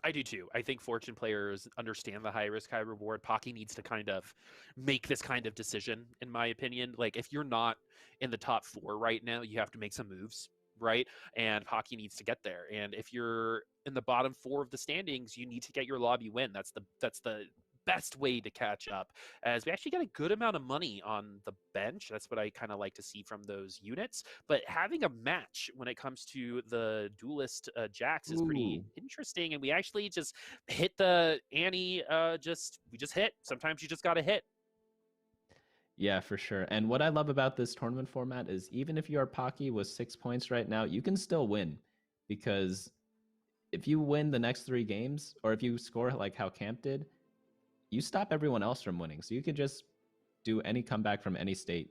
[SPEAKER 1] I do too. I think fortune players understand the high risk, high reward. Pocky needs to kind of make this kind of decision, in my opinion. Like, if you're not in the top four right now, you have to make some moves, right? And Pocky needs to get there. And if you're in the bottom four of the standings, you need to get your lobby win. That's the best way to catch up, as we actually get a good amount of money on the bench. That's what I kind of like to see from those units. But having a match when it comes to the duelist jacks is pretty
[SPEAKER 2] Ooh.
[SPEAKER 1] interesting, and we actually just hit the Annie. We just hit. Sometimes you just got to hit.
[SPEAKER 2] Yeah, for sure. And what I love about this tournament format is even if you are Pocky with 6 points right now, you can still win, because if you win the next 3 games, or if you score like how Camp did, you stop everyone else from winning. So you could just do any comeback from any state.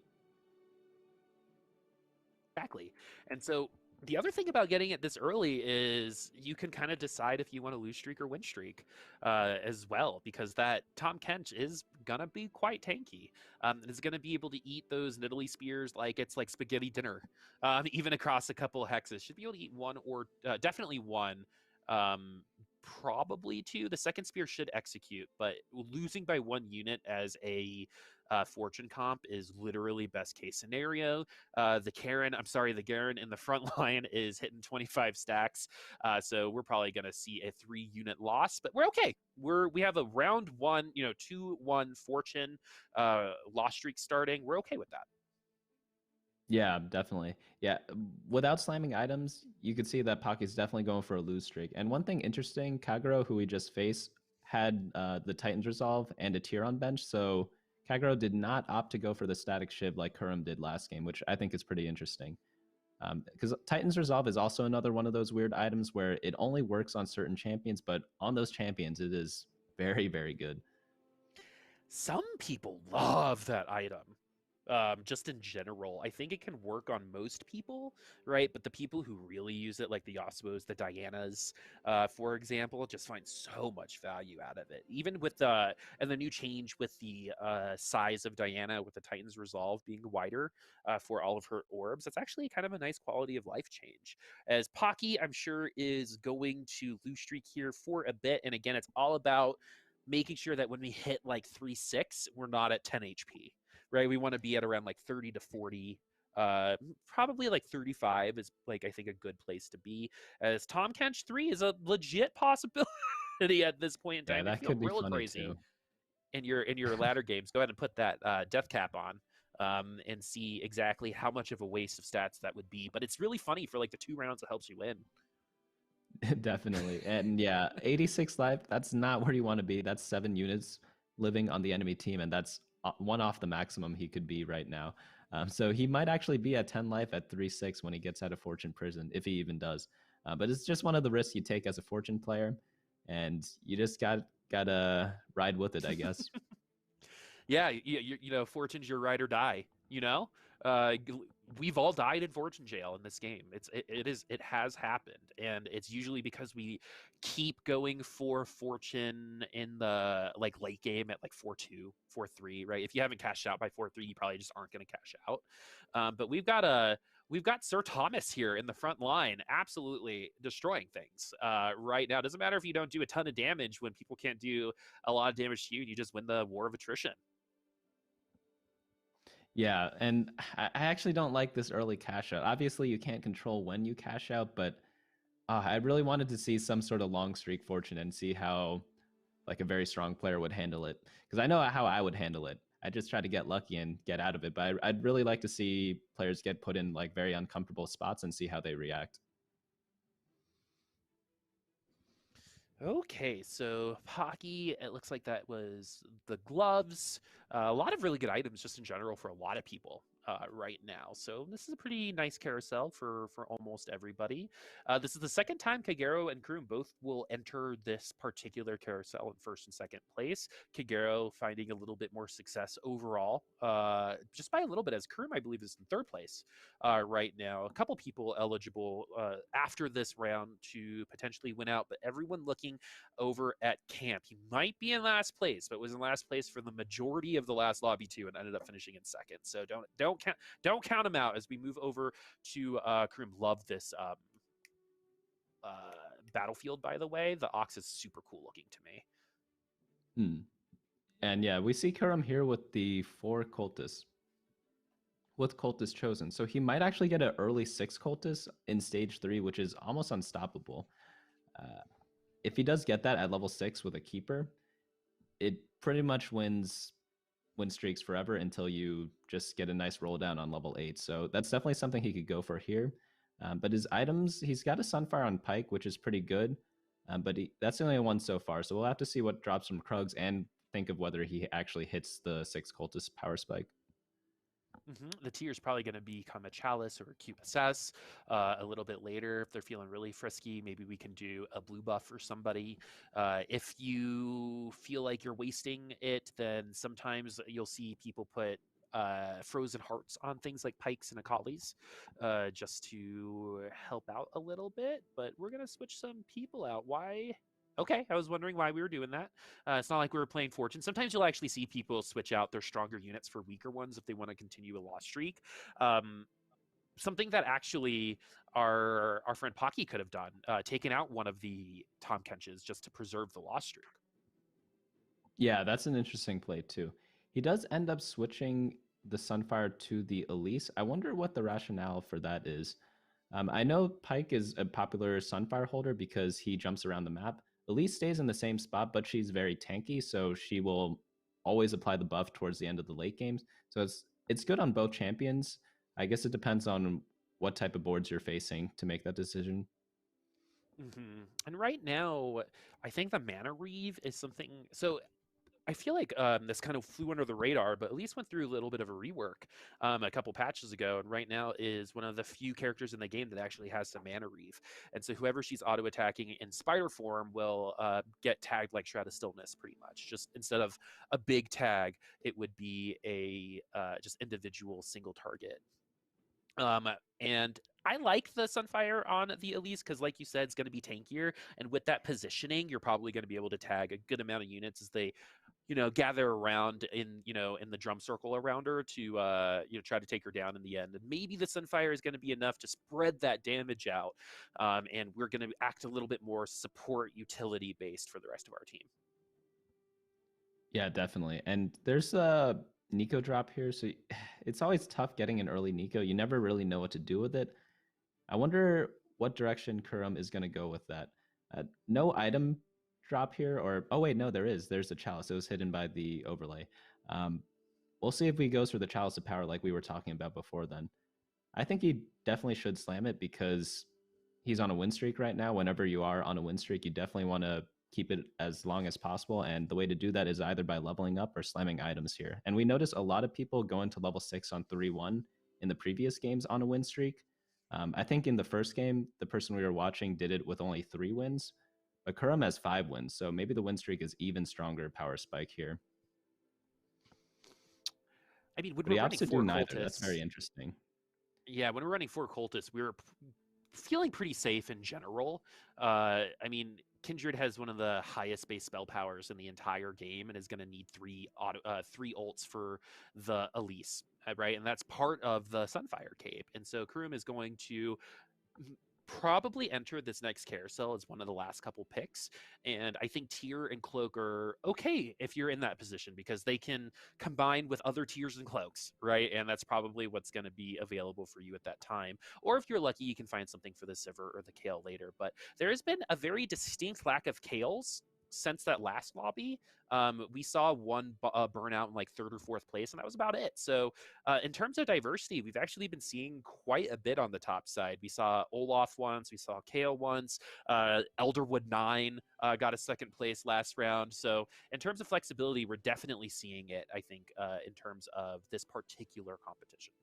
[SPEAKER 1] Exactly. And so the other thing about getting it this early is you can kind of decide if you want to lose streak or win streak as well, because that Tom Kench is going to be quite tanky. It's going to be able to eat those Nidalee spears like it's like spaghetti dinner, even across a couple of hexes. Should be able to eat one, or definitely one. Um, Probably two. The second spear should execute, but losing by one unit as a fortune comp is literally best case scenario. The Garen in the front line is hitting 25 stacks. So we're probably going to see a 3 unit loss, but we're okay. We have a round one, 2-1 fortune loss streak starting. We're okay with that.
[SPEAKER 2] Yeah, definitely. Yeah, without slamming items, you could see that Pocky's definitely going for a lose streak. And one thing interesting, Kagero, who we just faced, had the Titans Resolve and a tier on bench. So Kagero did not opt to go for the static shiv like Kurumx did last game, which I think is pretty interesting. Because Titans Resolve is also another one of those weird items where it only works on certain champions, but on those champions, it is very, very good.
[SPEAKER 1] Some people love that item. Just in general, I think it can work on most people, right? But the people who really use it, like the Yasuos, the Dianas, for example, just find so much value out of it. Even with the new change with the size of Diana, with the Titan's Resolve being wider for all of her orbs, that's actually kind of a nice quality of life change. As Pocky, I'm sure, is going to lose streak here for a bit, and again, it's all about making sure that when we hit like 3-6, we're not at 10 HP, right? We want to be at around like 30 to 40. Probably like 35 is like I think a good place to be. As Tom Kench 3 is a legit possibility at this point in
[SPEAKER 2] Yeah,
[SPEAKER 1] time. If
[SPEAKER 2] that
[SPEAKER 1] you feel
[SPEAKER 2] could be
[SPEAKER 1] really
[SPEAKER 2] funny
[SPEAKER 1] crazy
[SPEAKER 2] too.
[SPEAKER 1] in your ladder games, go ahead and put that death cap on. And see exactly how much of a waste of stats that would be. But it's really funny for like the 2 rounds it helps you win.
[SPEAKER 2] Definitely. And yeah, 86 life, that's not where you want to be. That's 7 units living on the enemy team, and that's one off the maximum he could be right now. So he might actually be at 10 life at 3-6 when he gets out of Fortune Prison, if he even does. But it's just one of the risks you take as a Fortune player, and you just gotta ride with it, I guess.
[SPEAKER 1] Yeah, you know, Fortune's your ride or die. You know, we've all died in Fortune jail in this game. It has happened, and it's usually because we keep going for Fortune in the like late game at like 4-2, 4-3, right? If you haven't cashed out by 4-3, you probably just aren't going to cash out. But we've got Sir Thomas here in the front line, absolutely destroying things right now. It doesn't matter if you don't do a ton of damage when people can't do a lot of damage to you, and you just win the war of attrition.
[SPEAKER 2] Yeah, and I actually don't like this early cash out. Obviously, you can't control when you cash out, but I really wanted to see some sort of long streak Fortune and see how like a very strong player would handle it, because I know how I would handle it. I just try to get lucky and get out of it, but I'd really like to see players get put in like very uncomfortable spots and see how they react.
[SPEAKER 1] Okay, so Pocky, it looks like that was the gloves. A lot of really good items just in general for a lot of people right now. So this is a pretty nice carousel for almost everybody. This is the second time Kagero and Kurumx both will enter this particular carousel in first and second place. Kagero finding a little bit more success overall, just by a little bit, as Kurumx, I believe, is in third place right now. A couple people eligible after this round to potentially win out, but everyone looking over at camp. He might be in last place, but was in last place for the majority of the last lobby two and ended up finishing in second. So don't count him out as we move over to Kareem. Love this uh, battlefield, by the way. The Ox is super cool looking to me.
[SPEAKER 2] Hmm. And yeah, we see Kurum here with the 4 cultists, with cultist chosen. So he might actually get an early 6 cultist in stage 3, which is almost unstoppable. Uh, if he does get that at level 6 with a keeper, it pretty much win streaks forever until you just get a nice roll down on level 8. So that's definitely something he could go for here. But his items, he's got a Sunfire on Pike, which is pretty good. But that's the only one so far. So we'll have to see what drops from Krugs and think of whether he actually hits the 6 cultist power spike.
[SPEAKER 1] The tier is probably going to become a Chalice or a Cube Assess a little bit later. If they're feeling really frisky, maybe we can do a blue buff for somebody. If you feel like you're wasting it, then sometimes you'll see people put frozen hearts on things like pikes and akalis just to help out a little bit. But we're going to switch some people out. Why? Okay, I was wondering why we were doing that. It's not like we were playing Fortune. Sometimes you'll actually see people switch out their stronger units for weaker ones if they want to continue a loss streak. Um, Something that actually our friend Pocky could have done, taken out one of the Tom Kenches just to preserve the loss streak.
[SPEAKER 2] Yeah, that's an interesting play too. He does end up switching the Sunfire to the Elise. I wonder what the rationale for that is. I know Pike is a popular Sunfire holder because he jumps around the map. Elise stays in the same spot, but she's very tanky, so she will always apply the buff towards the end of the late games. So it's good on both champions. I guess it depends on what type of boards you're facing to make that decision.
[SPEAKER 1] And right now, I think the Mana Reeve is something. So I feel like this kind of flew under the radar, but at least went through a little bit of a rework a couple patches ago, and right now is one of the few characters in the game that actually has some Mana Reeve. And so whoever she's auto attacking in spider form will get tagged like Shroud of Stillness, pretty much. Just instead of a big tag, it would be a just individual single target. And I like the Sunfire on the Elise because, like you said, it's going to be tankier. And with that positioning, you're probably going to be able to tag a good amount of units as they, gather around in the drum circle around her to, try to take her down in the end. And maybe the Sunfire is going to be enough to spread that damage out. And we're going to act a little bit more support utility based for the rest of our team.
[SPEAKER 2] Yeah, definitely. And there's a Nico drop here, so it's always tough getting an early Nico. You never really know what to do with it. I wonder what direction Kurum is going to go with that. No item drop here, or oh wait, no, there is. There's a chalice. It was hidden by the overlay. Um, we'll see if he goes for the chalice of power like we were talking about before. Then I think he definitely should slam it because he's on a win streak right now. Whenever you are on a win streak, you definitely want to keep it as long as possible. And the way to do that is either by leveling up or slamming items here. And we notice a lot of people going to level 6 on 3-1 in the previous games on a win streak. I think in the first game, the person we were watching did it with only 3 wins, but Kurum has 5 wins. So maybe the win streak is even stronger power spike here.
[SPEAKER 1] I mean, when
[SPEAKER 2] But
[SPEAKER 1] we're
[SPEAKER 2] he
[SPEAKER 1] running
[SPEAKER 2] opts to do
[SPEAKER 1] 4
[SPEAKER 2] neither. That's very
[SPEAKER 1] cultists,
[SPEAKER 2] interesting.
[SPEAKER 1] yeah, when we're running 4 cultists, we're feeling pretty safe in general. I mean, Kindred has one of the highest base spell powers in the entire game and is going to need 3 ults for the Elise, right? And that's part of the Sunfire cape. And so Kurum is going to probably enter this next carousel as one of the last couple picks. And I think Tier and Cloak are okay if you're in that position because they can combine with other Tiers and Cloaks, right? And that's probably what's going to be available for you at that time. Or if you're lucky, you can find something for the Sivir or the Kale later. But there has been a very distinct lack of Kales since that last lobby. We saw one burnout in like 3rd or 4th place, and that was about it. So in terms of diversity, we've actually been seeing quite a bit on the top side. We saw Olaf once, we saw Kale once, Elderwood 9 got a 2nd place last round. So in terms of flexibility, we're definitely seeing it, I think, in terms of this particular competition.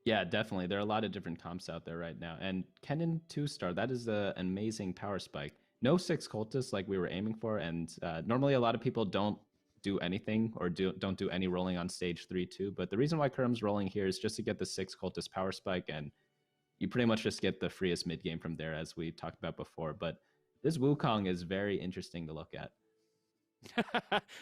[SPEAKER 2] Yeah, definitely. There are a lot of different comps out there right now. And Kennen 2-star, that is an amazing power spike. No 6 cultists like we were aiming for. And normally a lot of people don't do anything or don't do any rolling on stage 3-2. But the reason why Kurum's rolling here is just to get the 6 cultist power spike. And you pretty much just get the freest mid game from there, as we talked about before. But this Wukong is very interesting to look at.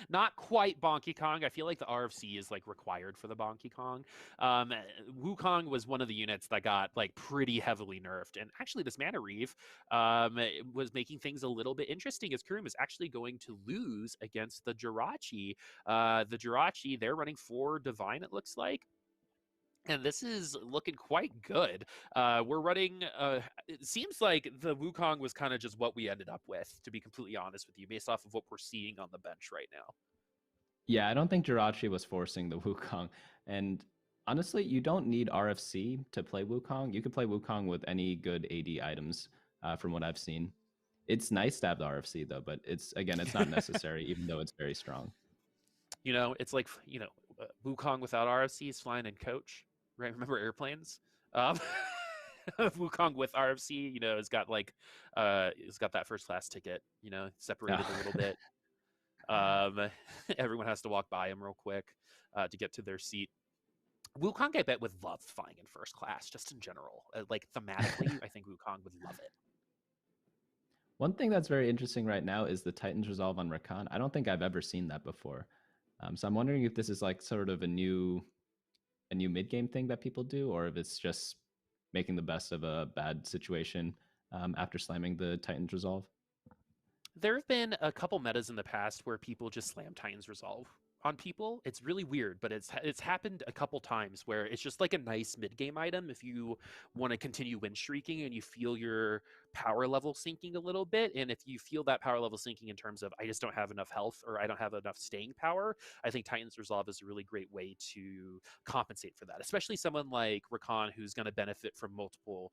[SPEAKER 1] Not quite Bonky Kong. I feel like the RFC is like required for the Bonky Kong. Wukong was one of the units that got like pretty heavily nerfed, and actually this Mana Reeve was making things a little bit interesting as Kurum is actually going to lose against the Jirachy. The Jirachy, they're running 4 Divine, it looks like. And this is looking quite good. We're running, it seems like the Wukong was kind of just what we ended up with, to be completely honest with you, based off of what we're seeing on the bench right now.
[SPEAKER 2] Yeah, I don't think Jirachy was forcing the Wukong. And honestly, you don't need RFC to play Wukong. You could play Wukong with any good AD items from what I've seen. It's nice to have the RFC though, but it's not necessary, even though it's very strong.
[SPEAKER 1] You know, it's like, you know, Wukong without RFC is flying in coach, right? Remember airplanes? Wukong with RFC, you know, has got like, it's got that first class ticket, you know, separated a little bit. Everyone has to walk by him real quick to get to their seat. Wukong, I bet, would love flying in first class, just in general. Like thematically, I think Wukong would love it.
[SPEAKER 2] One thing that's very interesting right now is the Titan's Resolve on Rakan. I don't think I've ever seen that before. So I'm wondering if this is like sort of a new mid game thing that people do, or if it's just making the best of a bad situation after slamming the Titan's Resolve.
[SPEAKER 1] There have been a couple metas in the past where people just slam Titan's Resolve on people. It's really weird, but it's happened a couple times where it's just like a nice mid game item if you want to continue win streaking and you feel your power level sinking a little bit. And if you feel that power level sinking in terms of I just don't have enough health or I don't have enough staying power, I think Titan's Resolve is a really great way to compensate for that, especially someone like Rakan who's going to benefit from multiple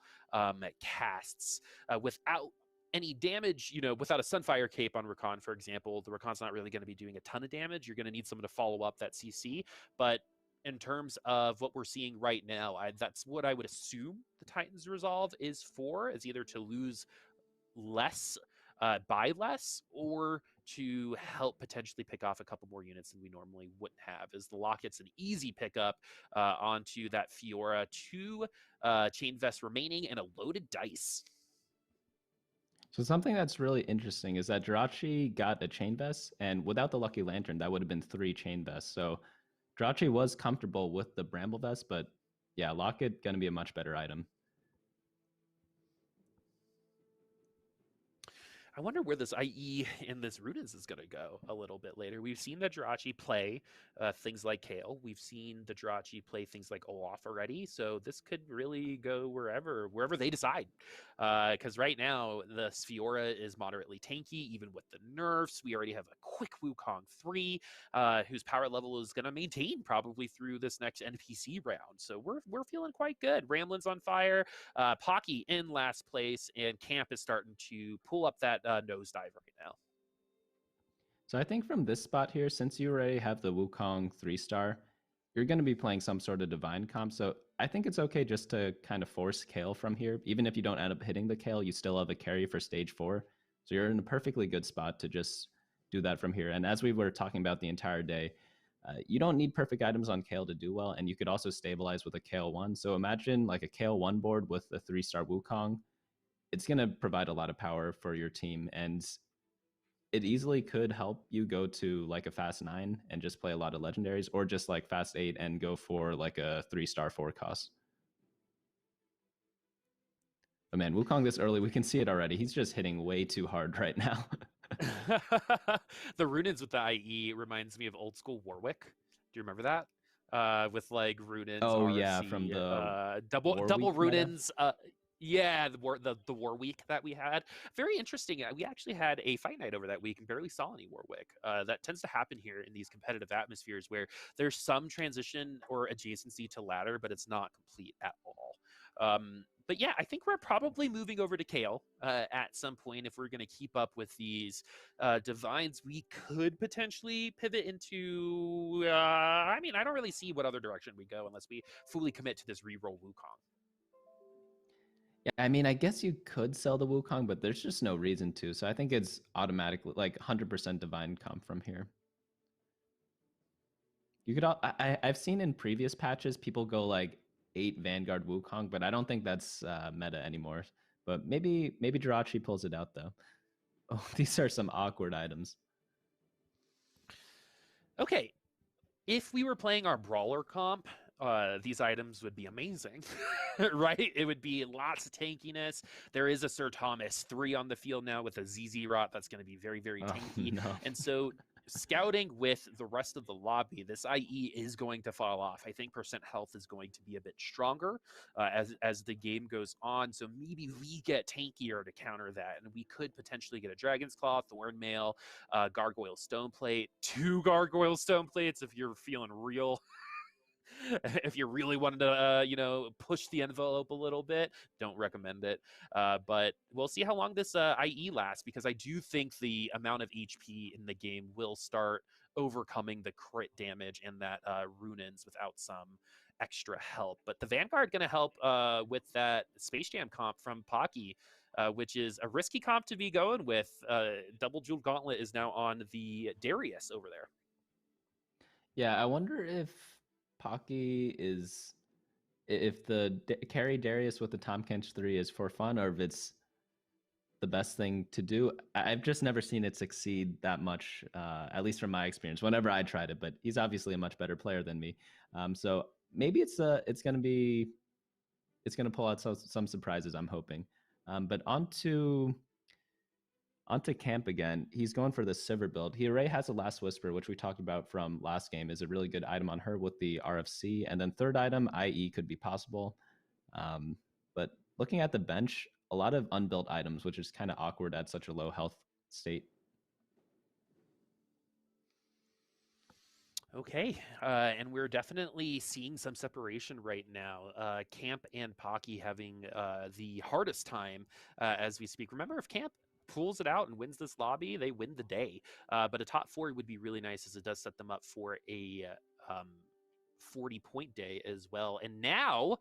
[SPEAKER 1] casts without any damage, you know, without a Sunfire cape on Rakan, for example, the Rakan's not really going to be doing a ton of damage. You're going to need someone to follow up that CC. But in terms of what we're seeing right now, that's what I would assume the Titan's Resolve is for, is either to lose less, buy less, or to help potentially pick off a couple more units than we normally wouldn't have. As the Locket's an easy pickup onto that Fiora, 2 Chain Vests remaining, and a loaded dice.
[SPEAKER 2] So something that's really interesting is that Jirachy got a chain vest, and without the Lucky Lantern, that would have been 3 chain vests. So Jirachy was comfortable with the Bramble vest, but yeah, Locket gonna be a much better item.
[SPEAKER 1] I wonder where this IE in this Rudens is going to go a little bit later. We've seen the Jirachy play things like Kale. We've seen the Jirachy play things like Olaf already. So this could really go wherever they decide. Because right now, the Sfiora is moderately tanky, even with the nerfs. We already have a quick Wukong 3, whose power level is going to maintain probably through this next NPC round. So we're feeling quite good. Ramblinn's on fire. Pocky in last place, and Camp is starting to pull up that nosedive right now.
[SPEAKER 2] So I think from this spot here, since you already have the Wukong 3-star, you're going to be playing some sort of divine comp. So I think it's okay just to kind of force Kale from here. Even if you don't end up hitting the Kale, you still have a carry for stage 4. So you're in a perfectly good spot to just do that from here. And as we were talking about the entire day, you don't need perfect items on Kale to do well, and you could also stabilize with a Kale 1. So imagine like a Kale 1 board with a 3-star Wukong. It's going to provide a lot of power for your team, and it easily could help you go to like a fast 9 and just play a lot of legendaries, or just like fast 8 and go for like a 3-star 4 cost. But man, Wukong this early, we can see it already. He's just hitting way too hard right now.
[SPEAKER 1] The Runins with the IE reminds me of old school Warwick. Do you remember that? With like Runins,
[SPEAKER 2] Oh
[SPEAKER 1] RC,
[SPEAKER 2] yeah, from the
[SPEAKER 1] double
[SPEAKER 2] Warweek
[SPEAKER 1] Runins. Yeah, the war week that we had. Very interesting. We actually had a fight night over that week and barely saw any Warwick. That tends to happen here in these competitive atmospheres where there's some transition or adjacency to ladder, but it's not complete at all. But yeah, I think we're probably moving over to Kale at some point if we're going to keep up with these divines. We could potentially pivot into. I mean, I don't really see what other direction we go unless we fully commit to this reroll Wukong.
[SPEAKER 2] Yeah, I mean, I guess you could sell the Wukong, but there's just no reason to. So I think it's automatically like 100% divine comp from here. You could I've seen in previous patches people go like 8 Vanguard Wukong, but I don't think that's meta anymore. But maybe Jirachy pulls it out though. Oh, these are some awkward items.
[SPEAKER 1] Okay, if we were playing our brawler comp, these items would be amazing, right? It would be lots of tankiness. There is a Sir Thomas 3 on the field now with a ZZ Rot that's going to be very, very tanky.
[SPEAKER 2] Oh, no.
[SPEAKER 1] And so scouting with the rest of the lobby, this IE is going to fall off. I think percent health is going to be a bit stronger as the game goes on. So maybe we get tankier to counter that, and we could potentially get a Dragon's Claw, Thorn Mail, Gargoyle Stone Plate, 2 Gargoyle Stone Plates if you're feeling real. If you really wanted to, push the envelope a little bit, don't recommend it. But we'll see how long this IE lasts, because I do think the amount of HP in the game will start overcoming the crit damage and that Runins without some extra help. But the Vanguard going to help with that Space Jam comp from Pocky, which is a risky comp to be going with. Double Jewel Gauntlet is now on the Darius over there.
[SPEAKER 2] Yeah, I wonder if Pocky is, if the carry Darius with the Tom Kench 3 is for fun, or if it's the best thing to do. I've just never seen it succeed that much, at least from my experience, whenever I tried it, but he's obviously a much better player than me. So maybe it's going to pull out some surprises, I'm hoping. But onto Camp again. He's going for the Sivir build. He already has a Last Whisper, which we talked about from last game, is a really good item on her with the RFC. And then third item, IE, could be possible. But looking at the bench, a lot of unbuilt items, which is kind of awkward at such a low health state.
[SPEAKER 1] Okay, and we're definitely seeing some separation right now. Camp and Pocky having the hardest time as we speak. Remember, if Camp pulls it out and wins this lobby, they win the day. But a top 4 would be really nice, as it does set them up for a 40-point day as well. And now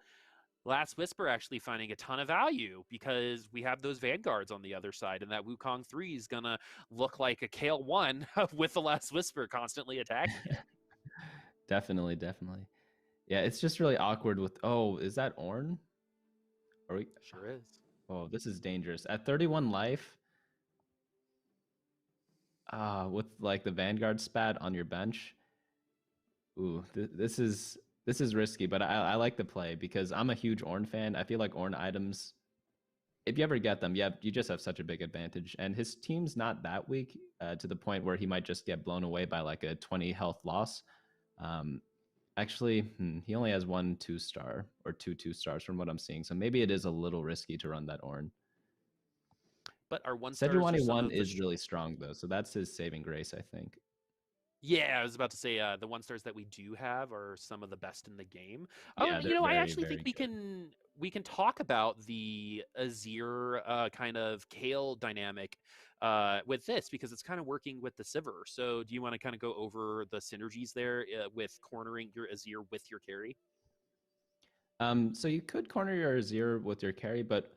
[SPEAKER 1] Last Whisper actually finding a ton of value, because we have those Vanguards on the other side, and that Wukong 3 is going to look like a Kale 1 with the Last Whisper constantly attacking it.
[SPEAKER 2] Definitely. Yeah, it's just really awkward with, oh, is that Ornn?
[SPEAKER 1] Sure is.
[SPEAKER 2] Oh, this is dangerous. At 31 life, with like the Vanguard spat on your bench. Ooh, this is risky, but I like the play because I'm a huge Ornn fan. I feel like Ornn items if you ever get them, yeah, you just have such a big advantage. And his team's not that weak to the point where he might just get blown away by like a 20 health loss. Um, Actually, he only has 1 2-star or 2 2-stars from what I'm seeing. So maybe it is a little risky to run that Ornn.
[SPEAKER 1] But our one stars are
[SPEAKER 2] Sejuani
[SPEAKER 1] some
[SPEAKER 2] 1
[SPEAKER 1] of the
[SPEAKER 2] is really strong though, so that's his saving grace, I think.
[SPEAKER 1] Yeah, I was about to say the one stars that we do have are some of the best in the game.
[SPEAKER 2] Yeah,
[SPEAKER 1] You
[SPEAKER 2] they're
[SPEAKER 1] know, I
[SPEAKER 2] very,
[SPEAKER 1] actually think
[SPEAKER 2] very good.
[SPEAKER 1] we can talk about the Azir kind of Kale dynamic with this because it's kind of working with the Sivir. So, do you want to kind of go over the synergies there with cornering your Azir with your carry?
[SPEAKER 2] So you could corner your Azir with your carry, but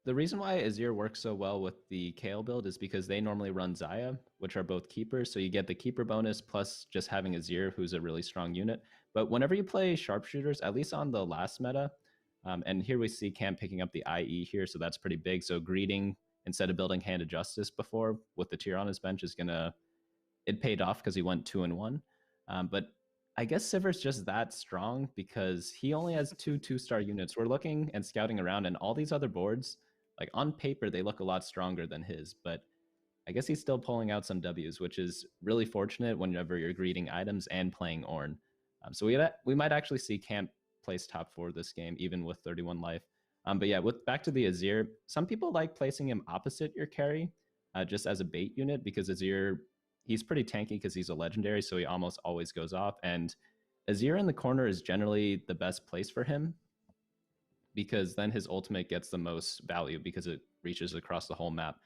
[SPEAKER 2] the reason why Azir works so well with the Kale build is because they normally run Zaya, which are both keepers. So you get the keeper bonus plus just having Azir, who's a really strong unit. But whenever you play sharpshooters, at least on the last meta, and here we see Cam picking up the IE here, so that's pretty big. So greeting instead of building Hand of Justice before with the tier on his bench is gonna it paid off because he went 2-1. But I guess Sivir's just that strong because he only has 2 2-star units. We're looking and scouting around, and all these other boards, like on paper, they look a lot stronger than his. But I guess he's still pulling out some Ws, which is really fortunate whenever you're greeting items and playing Ornn. So we might actually see Camp place top 4 this game, even with 31 life. But yeah, with back to the Azir, some people like placing him opposite your carry, just as a bait unit because Azir he's pretty tanky because he's a legendary, so he almost always goes off. And Azir in the corner is generally the best place for him because then his ultimate gets the most value because it reaches across the whole map.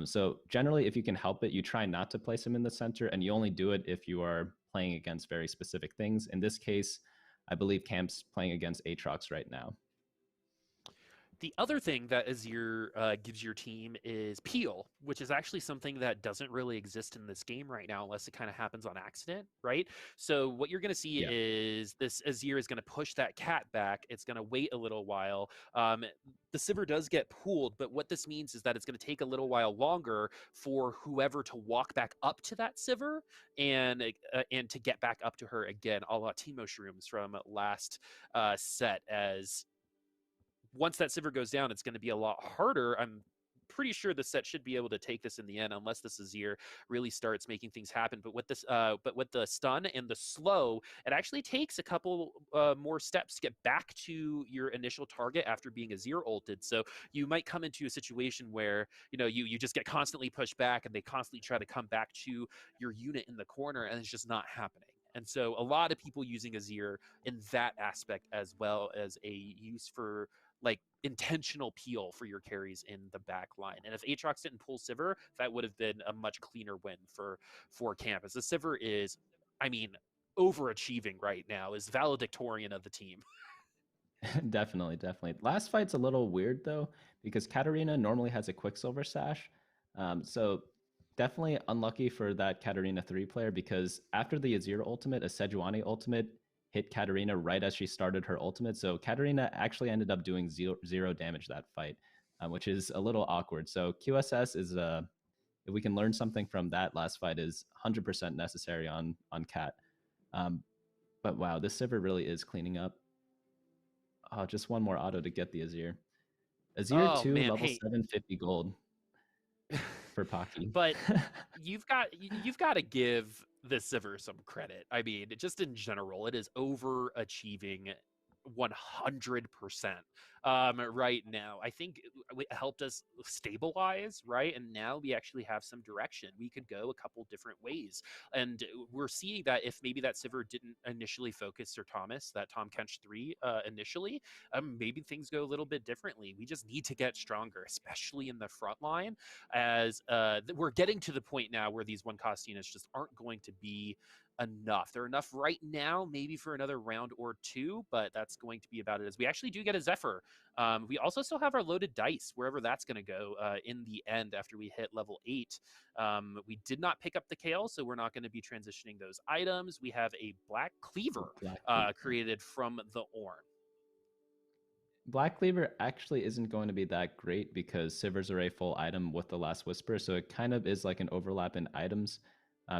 [SPEAKER 2] So generally, if you can help it, you try not to place him in the center, and you only do it if you are playing against very specific things. In this case, I believe Camp's playing against Aatrox right now.
[SPEAKER 1] The other thing that Azir gives your team is peel, which is actually something that doesn't really exist in this game right now unless it kind of happens on accident, right? So what you're going to see
[SPEAKER 2] Yeah.
[SPEAKER 1] is this Azir is going to push that cat back. It's going to wait a little while. The Sivir does get pooled, but what this means is that it's going to take a little while longer for whoever to walk back up to that Sivir and to get back up to her again, a la Teemo Shrooms from last set as once that Sivir goes down, it's going to be a lot harder. I'm pretty sure the set should be able to take this in the end, unless the Azir really starts making things happen. But with the stun and the slow, it actually takes a couple more steps to get back to your initial target after being Azir ulted. So you might come into a situation where you just get constantly pushed back, and they constantly try to come back to your unit in the corner, and it's just not happening. And so a lot of people using Azir in that aspect as well as a use for like intentional peel for your carries in the back line. And if Aatrox didn't pull Sivir, that would have been a much cleaner win for Campus. The Sivir is, I mean, overachieving right now, is valedictorian of the team.
[SPEAKER 2] Definitely, definitely. Last fight's a little weird though, because Katarina normally has a Quicksilver sash. So definitely unlucky for that Katarina 3 player because after the Azir ultimate, a Sejuani ultimate hit Katarina right as she started her ultimate. So Katarina actually ended up doing zero damage that fight, which is a little awkward. So QSS is if we can learn something from that last fight is 100% necessary on Cat. But wow, this Sivir really is cleaning up. Oh, just one more auto to get the Azir. Azir
[SPEAKER 1] Oh
[SPEAKER 2] 2,
[SPEAKER 1] man,
[SPEAKER 2] level
[SPEAKER 1] hey,
[SPEAKER 2] 750 gold for Pocky.
[SPEAKER 1] but you've got to give the Sivir some credit. I mean, just in general, it is overachieving 100% right now. I think it helped us stabilize, right? And now we actually have some direction. We could go a couple different ways. And we're seeing that if maybe that Sivir didn't initially focus Sir Thomas, that Tom Kench 3 initially, maybe things go a little bit differently. We just need to get stronger, especially in the front line, as we're getting to the point now where these one cost units just aren't going to be enough. They're enough right now, maybe for another round or two, but that's going to be about it. As we actually do get a Zephyr. We also still have our loaded dice, wherever that's going to go in the end after we hit level 8. We did not pick up the Kale, so we're not going to be transitioning those items. We have a Black Cleaver
[SPEAKER 2] Black Cleaver.
[SPEAKER 1] created from the Ornn.
[SPEAKER 2] Black Cleaver actually isn't going to be that great because Sivers are a full item with the Last Whisper, so it kind of is like an overlap in items.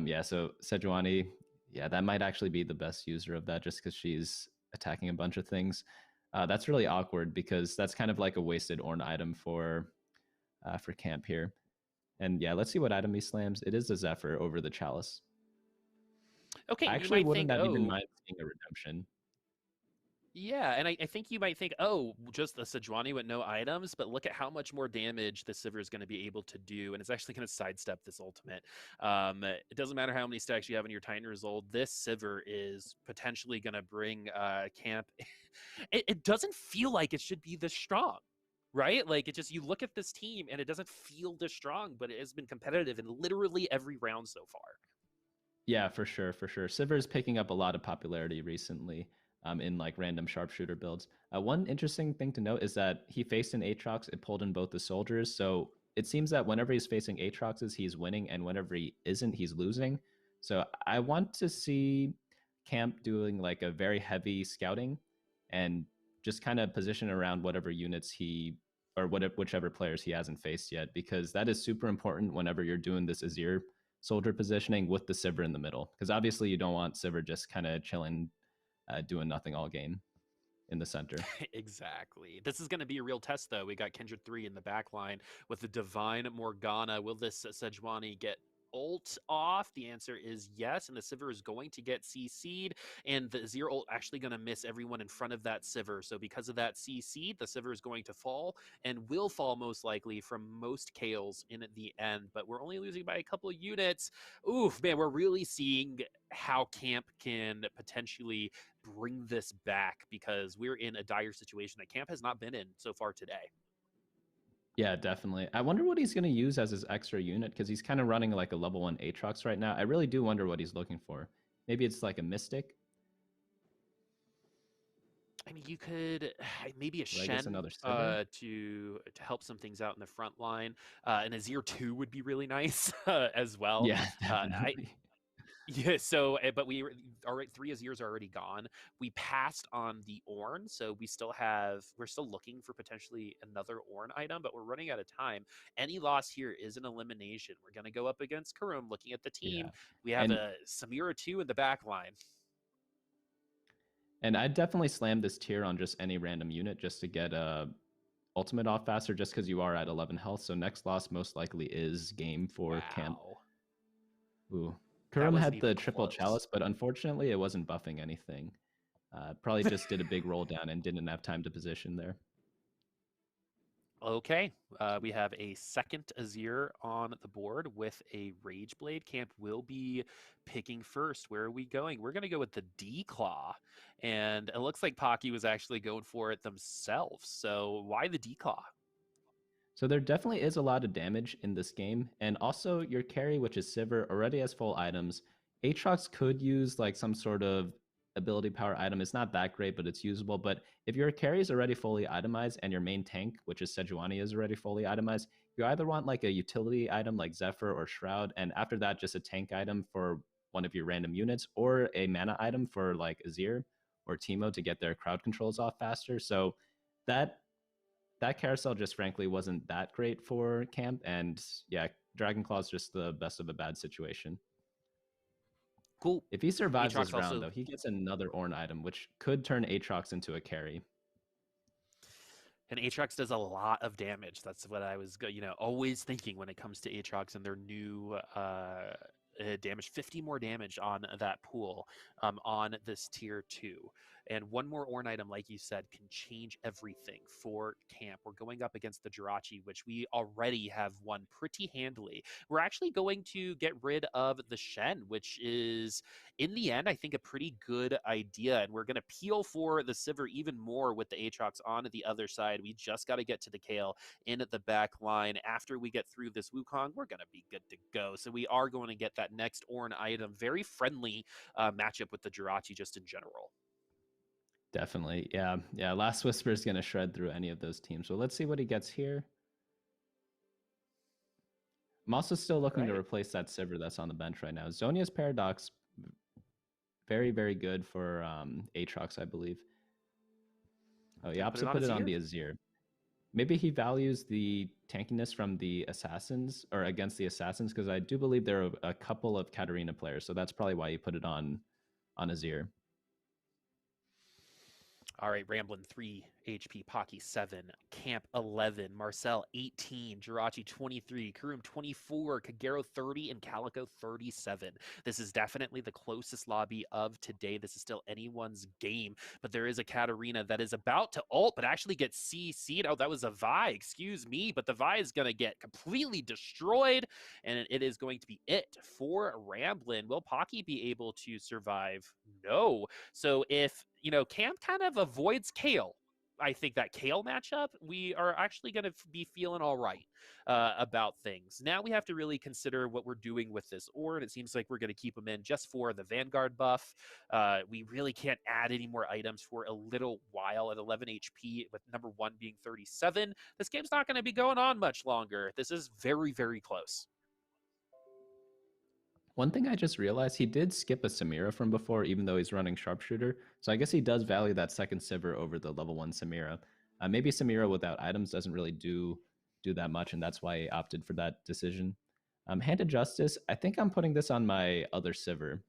[SPEAKER 2] Yeah, so Sejuani, yeah, that might actually be the best user of that just because she's attacking a bunch of things. That's really awkward because that's kind of like a wasted Ornn item for camp here. And yeah, let's see what item he slams. It is a Zephyr over the Chalice.
[SPEAKER 1] Okay,
[SPEAKER 2] I
[SPEAKER 1] and you
[SPEAKER 2] actually
[SPEAKER 1] might
[SPEAKER 2] wouldn't
[SPEAKER 1] think,
[SPEAKER 2] have even
[SPEAKER 1] oh,
[SPEAKER 2] mind seeing a redemption.
[SPEAKER 1] yeah, and I think you might think, oh, just a Sejuani with no items, but look at how much more damage the Sivir is going to be able to do, and it's actually going to sidestep this ultimate. It doesn't matter how many stacks you have in your Titan Resolve, this Sivir is potentially going to bring camp. It doesn't feel like it should be this strong, right? Like, it just, you look at this team and it doesn't feel this strong, but it has been competitive in literally every round so far.
[SPEAKER 2] Yeah, for sure, for sure. Sivir is picking up a lot of popularity recently in like random sharpshooter builds. One interesting thing to note is that he faced an Aatrox, it pulled in both the soldiers. So it seems that whenever he's facing Aatroxes, he's winning, and whenever he isn't, he's losing. So I want to see Camp doing like a very heavy scouting and just kind of position around whatever units he or whichever players he hasn't faced yet, because that is super important whenever you're doing this Azir soldier positioning with the Sivir in the middle, because obviously you don't want Sivir just kind of chilling, doing nothing all game in the center.
[SPEAKER 1] Exactly. This is going to be a real test, though. We got Kindred 3 in the back line with the Divine Morgana. Will this Sejuani get ult off? The answer is yes, and the Sivir is going to get CC'd, and the Azir ult actually going to miss everyone in front of that Sivir. So because of that CC, the Sivir is going to fall, and will fall most likely from most KOs in the end, but we're only losing by a couple of units. Oof, man, we're really seeing how Camp can potentially bring this back, because we're in a dire situation that Camp has not been in so far today.
[SPEAKER 2] Yeah, definitely. I wonder what he's going to use as his extra unit, because he's kind of running like a level 1 Aatrox right now. I really do wonder what he's looking for. Maybe it's like a Mystic.
[SPEAKER 1] I mean, you could maybe a
[SPEAKER 2] Or I guess
[SPEAKER 1] Shen
[SPEAKER 2] another Sivir.
[SPEAKER 1] to help some things out in the front line. An Azir 2 would be really nice as well.
[SPEAKER 2] Yeah,
[SPEAKER 1] I
[SPEAKER 2] definitely.
[SPEAKER 1] Yeah, so but we already 3 Azirs are already gone. We passed on the Ornn, so we're still looking for potentially another Ornn item, but we're running out of time. Any loss here is an elimination. We're gonna go up against Kurumx. Looking at the team,
[SPEAKER 2] Yeah.
[SPEAKER 1] we have
[SPEAKER 2] And
[SPEAKER 1] a Samira 2 in the back line.
[SPEAKER 2] I'd definitely slam this tier on just any random unit just to get ultimate off faster, just because you are at 11 health. So next loss most likely is game for Camp.
[SPEAKER 1] Wow.
[SPEAKER 2] Ooh.
[SPEAKER 1] That
[SPEAKER 2] Kurum
[SPEAKER 1] wasn't
[SPEAKER 2] had
[SPEAKER 1] even
[SPEAKER 2] the triple
[SPEAKER 1] close.
[SPEAKER 2] chalice, but unfortunately it wasn't buffing anything. Probably just did a big roll down and didn't have time to position there.
[SPEAKER 1] Okay, we have a second Azir on the board with a Rage Blade. Camp will be picking first. Where are we going? We're going to go with the D-Claw. And it looks like Pocky was actually going for it themselves. So why the D-Claw?
[SPEAKER 2] So there definitely is a lot of damage in this game, and also your carry, which is Sivir, already has full items. Aatrox could use like some sort of ability power item. It's not that great, but it's usable. But if your carry is already fully itemized and your main tank, which is Sejuani, is already fully itemized, you either want like a utility item like Zephyr or Shroud, and after that, just a tank item for one of your random units, or a mana item for like Azir or Teemo to get their crowd controls off faster. So that carousel just frankly wasn't that great for Camp, and yeah, Dragonclaw's just the best of a bad situation.
[SPEAKER 1] Cool.
[SPEAKER 2] If he survives
[SPEAKER 1] Aatrox
[SPEAKER 2] this round,
[SPEAKER 1] also.
[SPEAKER 2] though, he gets another Ornn item, which could turn Aatrox into a carry.
[SPEAKER 1] And Aatrox does a lot of damage. That's what I was, always thinking when it comes to Aatrox and their new damage. 50 more damage on that pool on this tier 2. And one more Ornn item, like you said, can change everything for Camp. We're going up against the Jirachy, which we already have won pretty handily. We're actually going to get rid of the Shen, which is, in the end, I think a pretty good idea. And we're going to peel for the Sivir even more with the Aatrox on the other side. We just got to get to the Kale in the back line. After we get through this Wukong, we're going to be good to go. So we are going to get that next Ornn item. Very friendly matchup with the Jirachy just in general.
[SPEAKER 2] Definitely, yeah, yeah. Last Whisper is gonna shred through any of those teams. So let's see what he gets here. I'm also still looking to
[SPEAKER 1] Right.
[SPEAKER 2] replace that Sivir that's on the bench right now. Zhonya's Paradox, very, very good for Aatrox, I believe. Oh, he
[SPEAKER 1] And put
[SPEAKER 2] opts
[SPEAKER 1] it
[SPEAKER 2] to
[SPEAKER 1] on
[SPEAKER 2] put
[SPEAKER 1] his
[SPEAKER 2] it on
[SPEAKER 1] ear.
[SPEAKER 2] the Azir. Maybe he values the tankiness from the assassins or against the assassins, because I do believe there are a couple of Katarina players, so that's probably why he put it on Azir.
[SPEAKER 1] All right, Ramblin 3, HP, Pocky 7, Camp 11, Marcel 18, Jirachy 23, Kurum 24, Kagero 30, and Kalico 37. This is definitely the closest lobby of today. This is still anyone's game, but there is a Katarina that is about to ult, but actually gets CC'd. Oh, that was a Vi, excuse me, but the Vi is going to get completely destroyed, and it is going to be it for Ramblin. Will Pocky be able to survive? No. So if, Camp kind of avoids Kale, I think that Kale matchup, we are actually going to be feeling all right about things. Now we have to really consider what we're doing with this Ord. It seems like we're going to keep him in just for the Vanguard buff. We really can't add any more items for a little while at 11 HP, with number 1 being 37. This game's not going to be going on much longer. This is very, very close.
[SPEAKER 2] One thing I just realized, he did skip a Samira from before, even though he's running Sharpshooter. So I guess he does value that second Sivir over the level 1 Samira. Maybe Samira without items doesn't really do that much, and that's why he opted for that decision. Hand of Justice, I think I'm putting this on my other Sivir.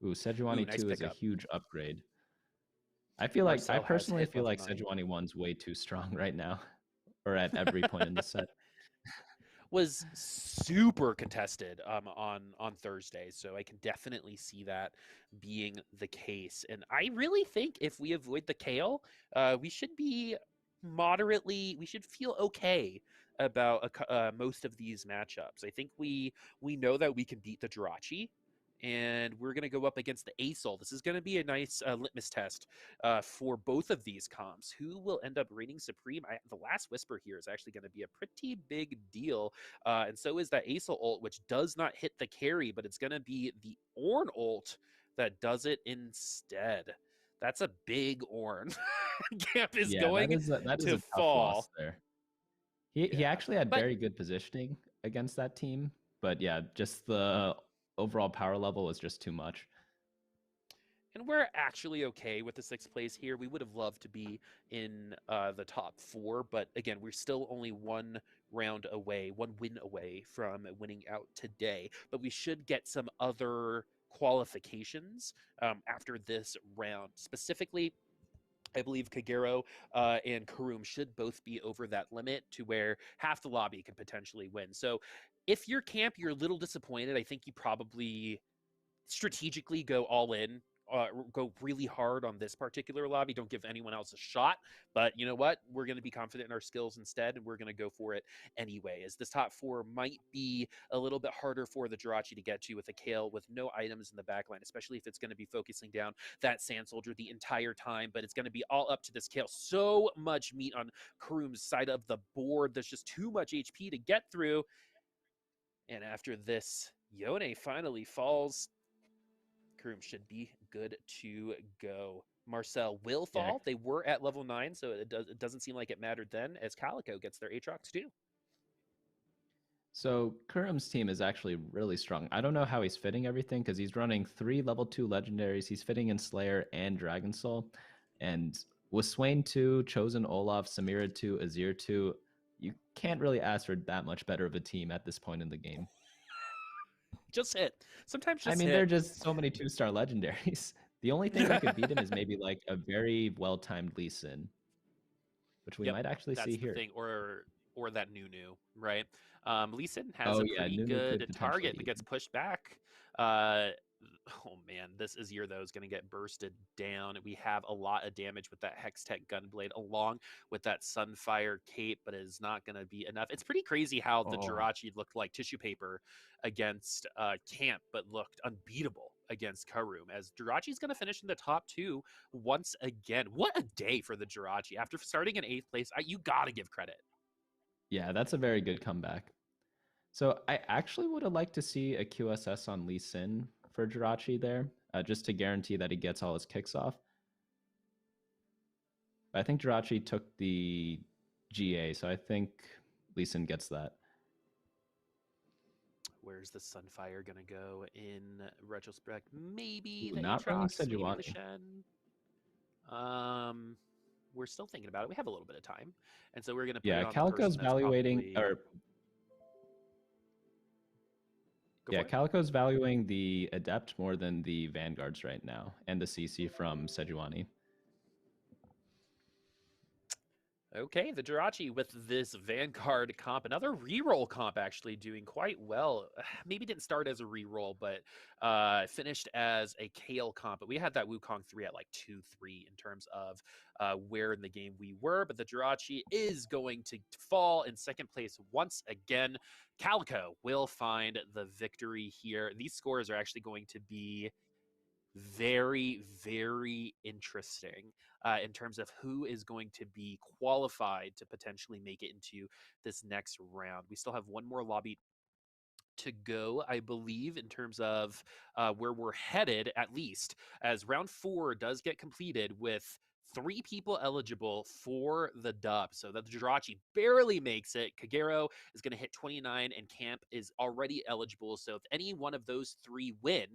[SPEAKER 2] Ooh, Sejuani
[SPEAKER 1] Nice
[SPEAKER 2] 2 is a
[SPEAKER 1] pickup.
[SPEAKER 2] huge upgrade. I personally feel like Sejuani 1's way too strong right now, or at every point in the set.
[SPEAKER 1] Was super contested on Thursday, so I can definitely see that being the case. And I really think if we avoid the Kale, we should be we should feel okay about most of these matchups. I think we know that we can beat the Jirachy, and we're going to go up against the Asol. This is going to be a nice litmus test for both of these comps. Who will end up reigning supreme? The last whisper here is actually going to be a pretty big deal, and so is that Asol ult, which does not hit the carry, but it's going to be the Ornn ult that does it instead. That's a big Ornn. Camp is
[SPEAKER 2] Yeah,
[SPEAKER 1] going
[SPEAKER 2] that is
[SPEAKER 1] to
[SPEAKER 2] a tough loss
[SPEAKER 1] fall.
[SPEAKER 2] there. He
[SPEAKER 1] Yeah,
[SPEAKER 2] actually had
[SPEAKER 1] but
[SPEAKER 2] very good positioning against that team, but yeah, just the overall power level was just too much.
[SPEAKER 1] and we're actually okay with the 6th place here. We would have loved to be in the top 4, but again, we're still only one win away from winning out today. But we should get some other qualifications after this round. Specifically, I believe Kagero and Kurumx should both be over that limit to where half the lobby could potentially win. So if you're Camp, you're a little disappointed. I think you probably strategically go all in, go really hard on this particular lobby. Don't give anyone else a shot. But you know what? We're going to be confident in our skills instead, and we're going to go for it anyway. As this top 4 might be a little bit harder for the Jirachy to get to with a Kale with no items in the backline, especially if it's going to be focusing down that Sand Soldier the entire time. But it's going to be all up to this Kale. So much meat on Kurum's side of the board. There's just too much HP to get through. And after this, Yone finally falls. Kurumx should be good to go. Marcel will fall.
[SPEAKER 2] Yeah.
[SPEAKER 1] They were at level 9, so it doesn't seem like it mattered then, as Kalico gets their Aatrox too.
[SPEAKER 2] So Kurum's team is actually really strong. I don't know how he's fitting everything because he's running 3 level 2 legendaries. He's fitting in Slayer and Dragon Soul. And with Swain 2, Chosen Olaf, Samira 2, Azir 2, you can't really ask for that much better of a team at this point in the game.
[SPEAKER 1] Just hit. Sometimes just
[SPEAKER 2] I mean,
[SPEAKER 1] hit.
[SPEAKER 2] there are just so many 2-star legendaries. The only thing that could beat him is maybe like a very well-timed Lee Sin, which we might actually see
[SPEAKER 1] That's the
[SPEAKER 2] here.
[SPEAKER 1] thing, or that Nunu, right? Lee Sin has
[SPEAKER 2] Oh
[SPEAKER 1] a
[SPEAKER 2] yeah,
[SPEAKER 1] pretty
[SPEAKER 2] Nunu could
[SPEAKER 1] good
[SPEAKER 2] potentially
[SPEAKER 1] target, but
[SPEAKER 2] eat
[SPEAKER 1] gets
[SPEAKER 2] him.
[SPEAKER 1] pushed back. Oh man, this Azir though is going to get bursted down. We have a lot of damage with that Hextech Gunblade along with that Sunfire Cape, but it is not going to be enough. It's pretty crazy how the Jirachy looked like tissue paper against Camp, but looked unbeatable against Karum, as Jirachy's going to finish in the top 2 once again. What a day for the Jirachy. After starting in 8th place, you got to give credit.
[SPEAKER 2] Yeah, that's a very good comeback. So I actually would have liked to see a QSS on Lee Sin for Jirachy there, just to guarantee that he gets all his kicks off. But I think Jirachy took the GA, so I think Lee Sin gets that.
[SPEAKER 1] Where's the Sunfire going to go in retrospect? Maybe
[SPEAKER 2] Ooh,
[SPEAKER 1] the
[SPEAKER 2] not running
[SPEAKER 1] Aatrox, maybe the
[SPEAKER 2] Sejuani.
[SPEAKER 1] Shen. We're still thinking about it. We have a little bit of time. And so we're going to put it
[SPEAKER 2] Yeah,
[SPEAKER 1] on the person
[SPEAKER 2] Kalico's
[SPEAKER 1] that's
[SPEAKER 2] evaluating,
[SPEAKER 1] probably...
[SPEAKER 2] or Yeah,
[SPEAKER 1] for?
[SPEAKER 2] Calico's valuing the Adept more than the Vanguards right now, and the CC from Sejuani.
[SPEAKER 1] Okay, the Jirachy with this Vanguard comp, another reroll comp actually doing quite well. Maybe didn't start as a reroll, but finished as a Kale comp. But we had that Wukong 3 at like 2-3 in terms of where in the game we were. But the Jirachy is going to fall in second place once again. Kalico will find the victory here. These scores are actually going to be very, very interesting in terms of who is going to be qualified to potentially make it into this next round. We still have one more lobby to go, I believe, in terms of where we're headed, at least, as round 4 does get completed with 3 people eligible for the dub. So the Jirachy barely makes it. Kagero is going to hit 29, and Camp is already eligible. So if any one of those 3 win,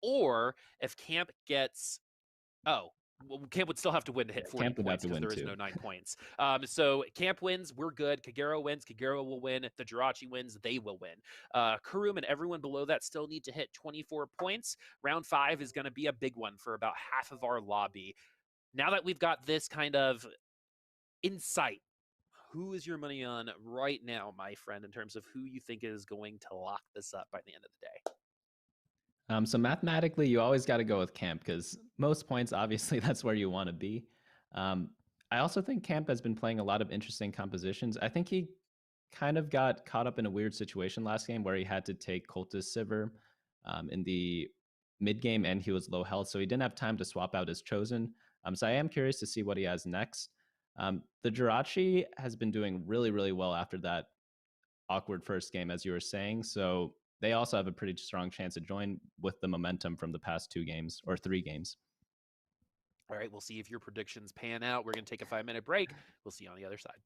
[SPEAKER 1] or if Camp gets, well, Camp would still have to win to hit 40
[SPEAKER 2] Camp would have
[SPEAKER 1] points
[SPEAKER 2] to
[SPEAKER 1] because
[SPEAKER 2] win
[SPEAKER 1] there is
[SPEAKER 2] too.
[SPEAKER 1] no 9 points. So Camp wins, we're good. Kagero wins, Kagero will win. The Jirachy wins, they will win. Kurumx and everyone below that still need to hit 24 points. Round 5 is going to be a big one for about half of our lobby. Now that we've got this kind of insight, who is your money on right now, my friend, in terms of who you think is going to lock this up by the end of the day?
[SPEAKER 2] So mathematically, you always got to go with Camp because most points, obviously, that's where you want to be. I also think Camp has been playing a lot of interesting compositions. I think he kind of got caught up in a weird situation last game where he had to take Cultist Sivir in the mid game, and he was low health, so he didn't have time to swap out his Chosen. So I am curious to see what he has next. The Jirachy has been doing really, really well after that awkward first game, as you were saying. So they also have a pretty strong chance to join with the momentum from the past 2 games or 3 games.
[SPEAKER 1] All right, we'll see if your predictions pan out. We're going to take a 5-minute break. We'll see you on the other side.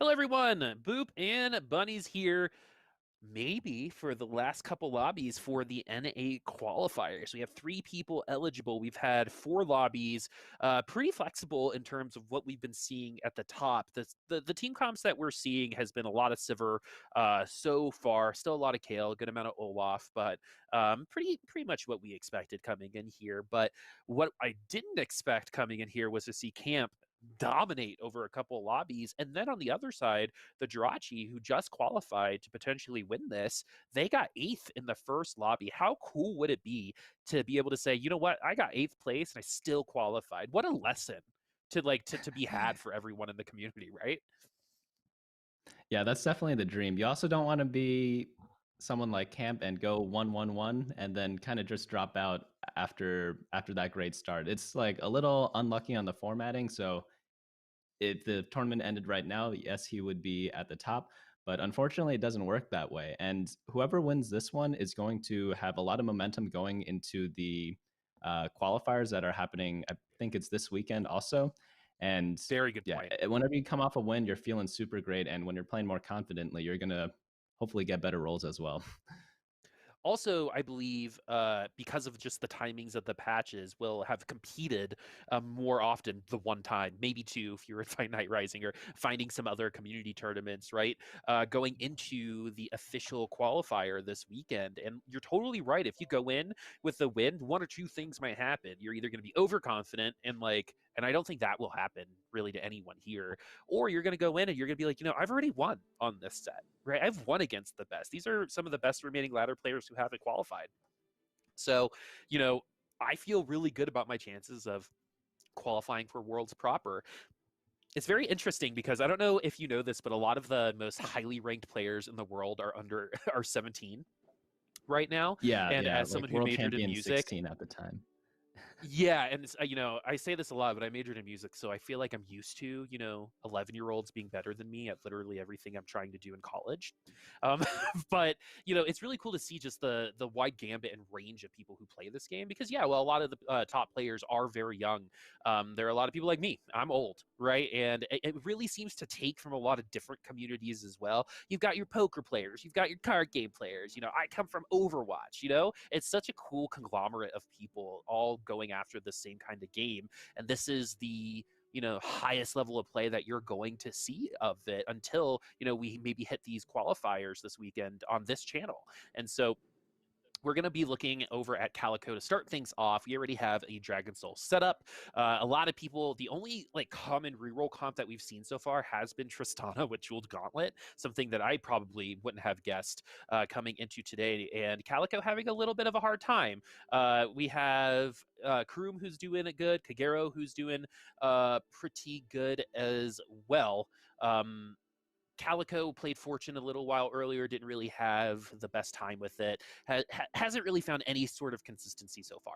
[SPEAKER 1] Hello, everyone. Boop and Bunny's here. Maybe for the last couple lobbies for the NA qualifiers. We have 3 people eligible. We've had 4 lobbies, pretty flexible in terms of what we've been seeing at the top. The team comps that we're seeing has been a lot of Sivir so far. Still a lot of Kale, a good amount of Olaf, but pretty much what we expected coming in here. But what I didn't expect coming in here was to see Camp dominate over a couple of lobbies. And then on the other side, the Jirachy, who just qualified to potentially win this, they got 8th in the first lobby. How cool would it be to be able to say, you know what, I got 8th place and I still qualified? What a lesson to be had for everyone in the community, right?
[SPEAKER 2] Yeah, that's definitely the dream. You also don't want to be someone like Camp and go 1-1-1 and then kind of just drop out after that great start. It's like a little unlucky on the formatting. So if the tournament ended right now, yes, he would be at the top. But unfortunately, it doesn't work that way. And whoever wins this one is going to have a lot of momentum going into the qualifiers that are happening. I think it's this weekend also. And
[SPEAKER 1] Very good
[SPEAKER 2] yeah,
[SPEAKER 1] point.
[SPEAKER 2] whenever you come off a win, you're feeling super great. And when you're playing more confidently, you're going to hopefully get better roles as well.
[SPEAKER 1] Also, I believe because of just the timings of the patches, will have competed more often the one time, maybe 2 if you're at Fight Night Rising or finding some other community tournaments, right? Going into the official qualifier this weekend. And you're totally right. If you go in with the win, 1 or 2 things might happen. You're either going to be overconfident and I don't think that will happen really to anyone here, or you're going to go in and you're going to be like, I've already won on this set, right? I've won against the best. These are some of the best remaining ladder players who haven't qualified. So, I feel really good about my chances of qualifying for Worlds proper. It's very interesting because I don't know if you know this, but a lot of the most highly ranked players in the world are are 17 right now.
[SPEAKER 2] Yeah,
[SPEAKER 1] And
[SPEAKER 2] yeah,
[SPEAKER 1] as
[SPEAKER 2] like
[SPEAKER 1] someone who
[SPEAKER 2] world
[SPEAKER 1] majored in
[SPEAKER 2] champion
[SPEAKER 1] music,
[SPEAKER 2] 16 at the time.
[SPEAKER 1] yeah, and it's, I say this a lot, but I majored in music, so I feel like I'm used to 11-year-olds being better than me at literally everything I'm trying to do in college. Um, but it's really cool to see just the wide gambit and range of people who play this game because yeah, well, a lot of the top players are very young. There are a lot of people like me. I'm old, right? And it really seems to take from a lot of different communities as well. You've got your poker players, you've got your card game players. I come from Overwatch. It's such a cool conglomerate of people all going after the same kind of game, and this is the highest level of play that you're going to see of it until we maybe hit these qualifiers this weekend on this channel. And so we're going to be looking over at Kalico to start things off. We already have a Dragon Soul setup. A lot of people, the only common reroll comp that we've seen so far has been Tristana with Jeweled Gauntlet, something that I probably wouldn't have guessed coming into today. And Kalico having a little bit of a hard time. We have Kurumx who's doing it good, Kagero who's doing pretty good as well. Kalico played Fortune a little while earlier, didn't really have the best time with it, hasn't really found any sort of consistency so far.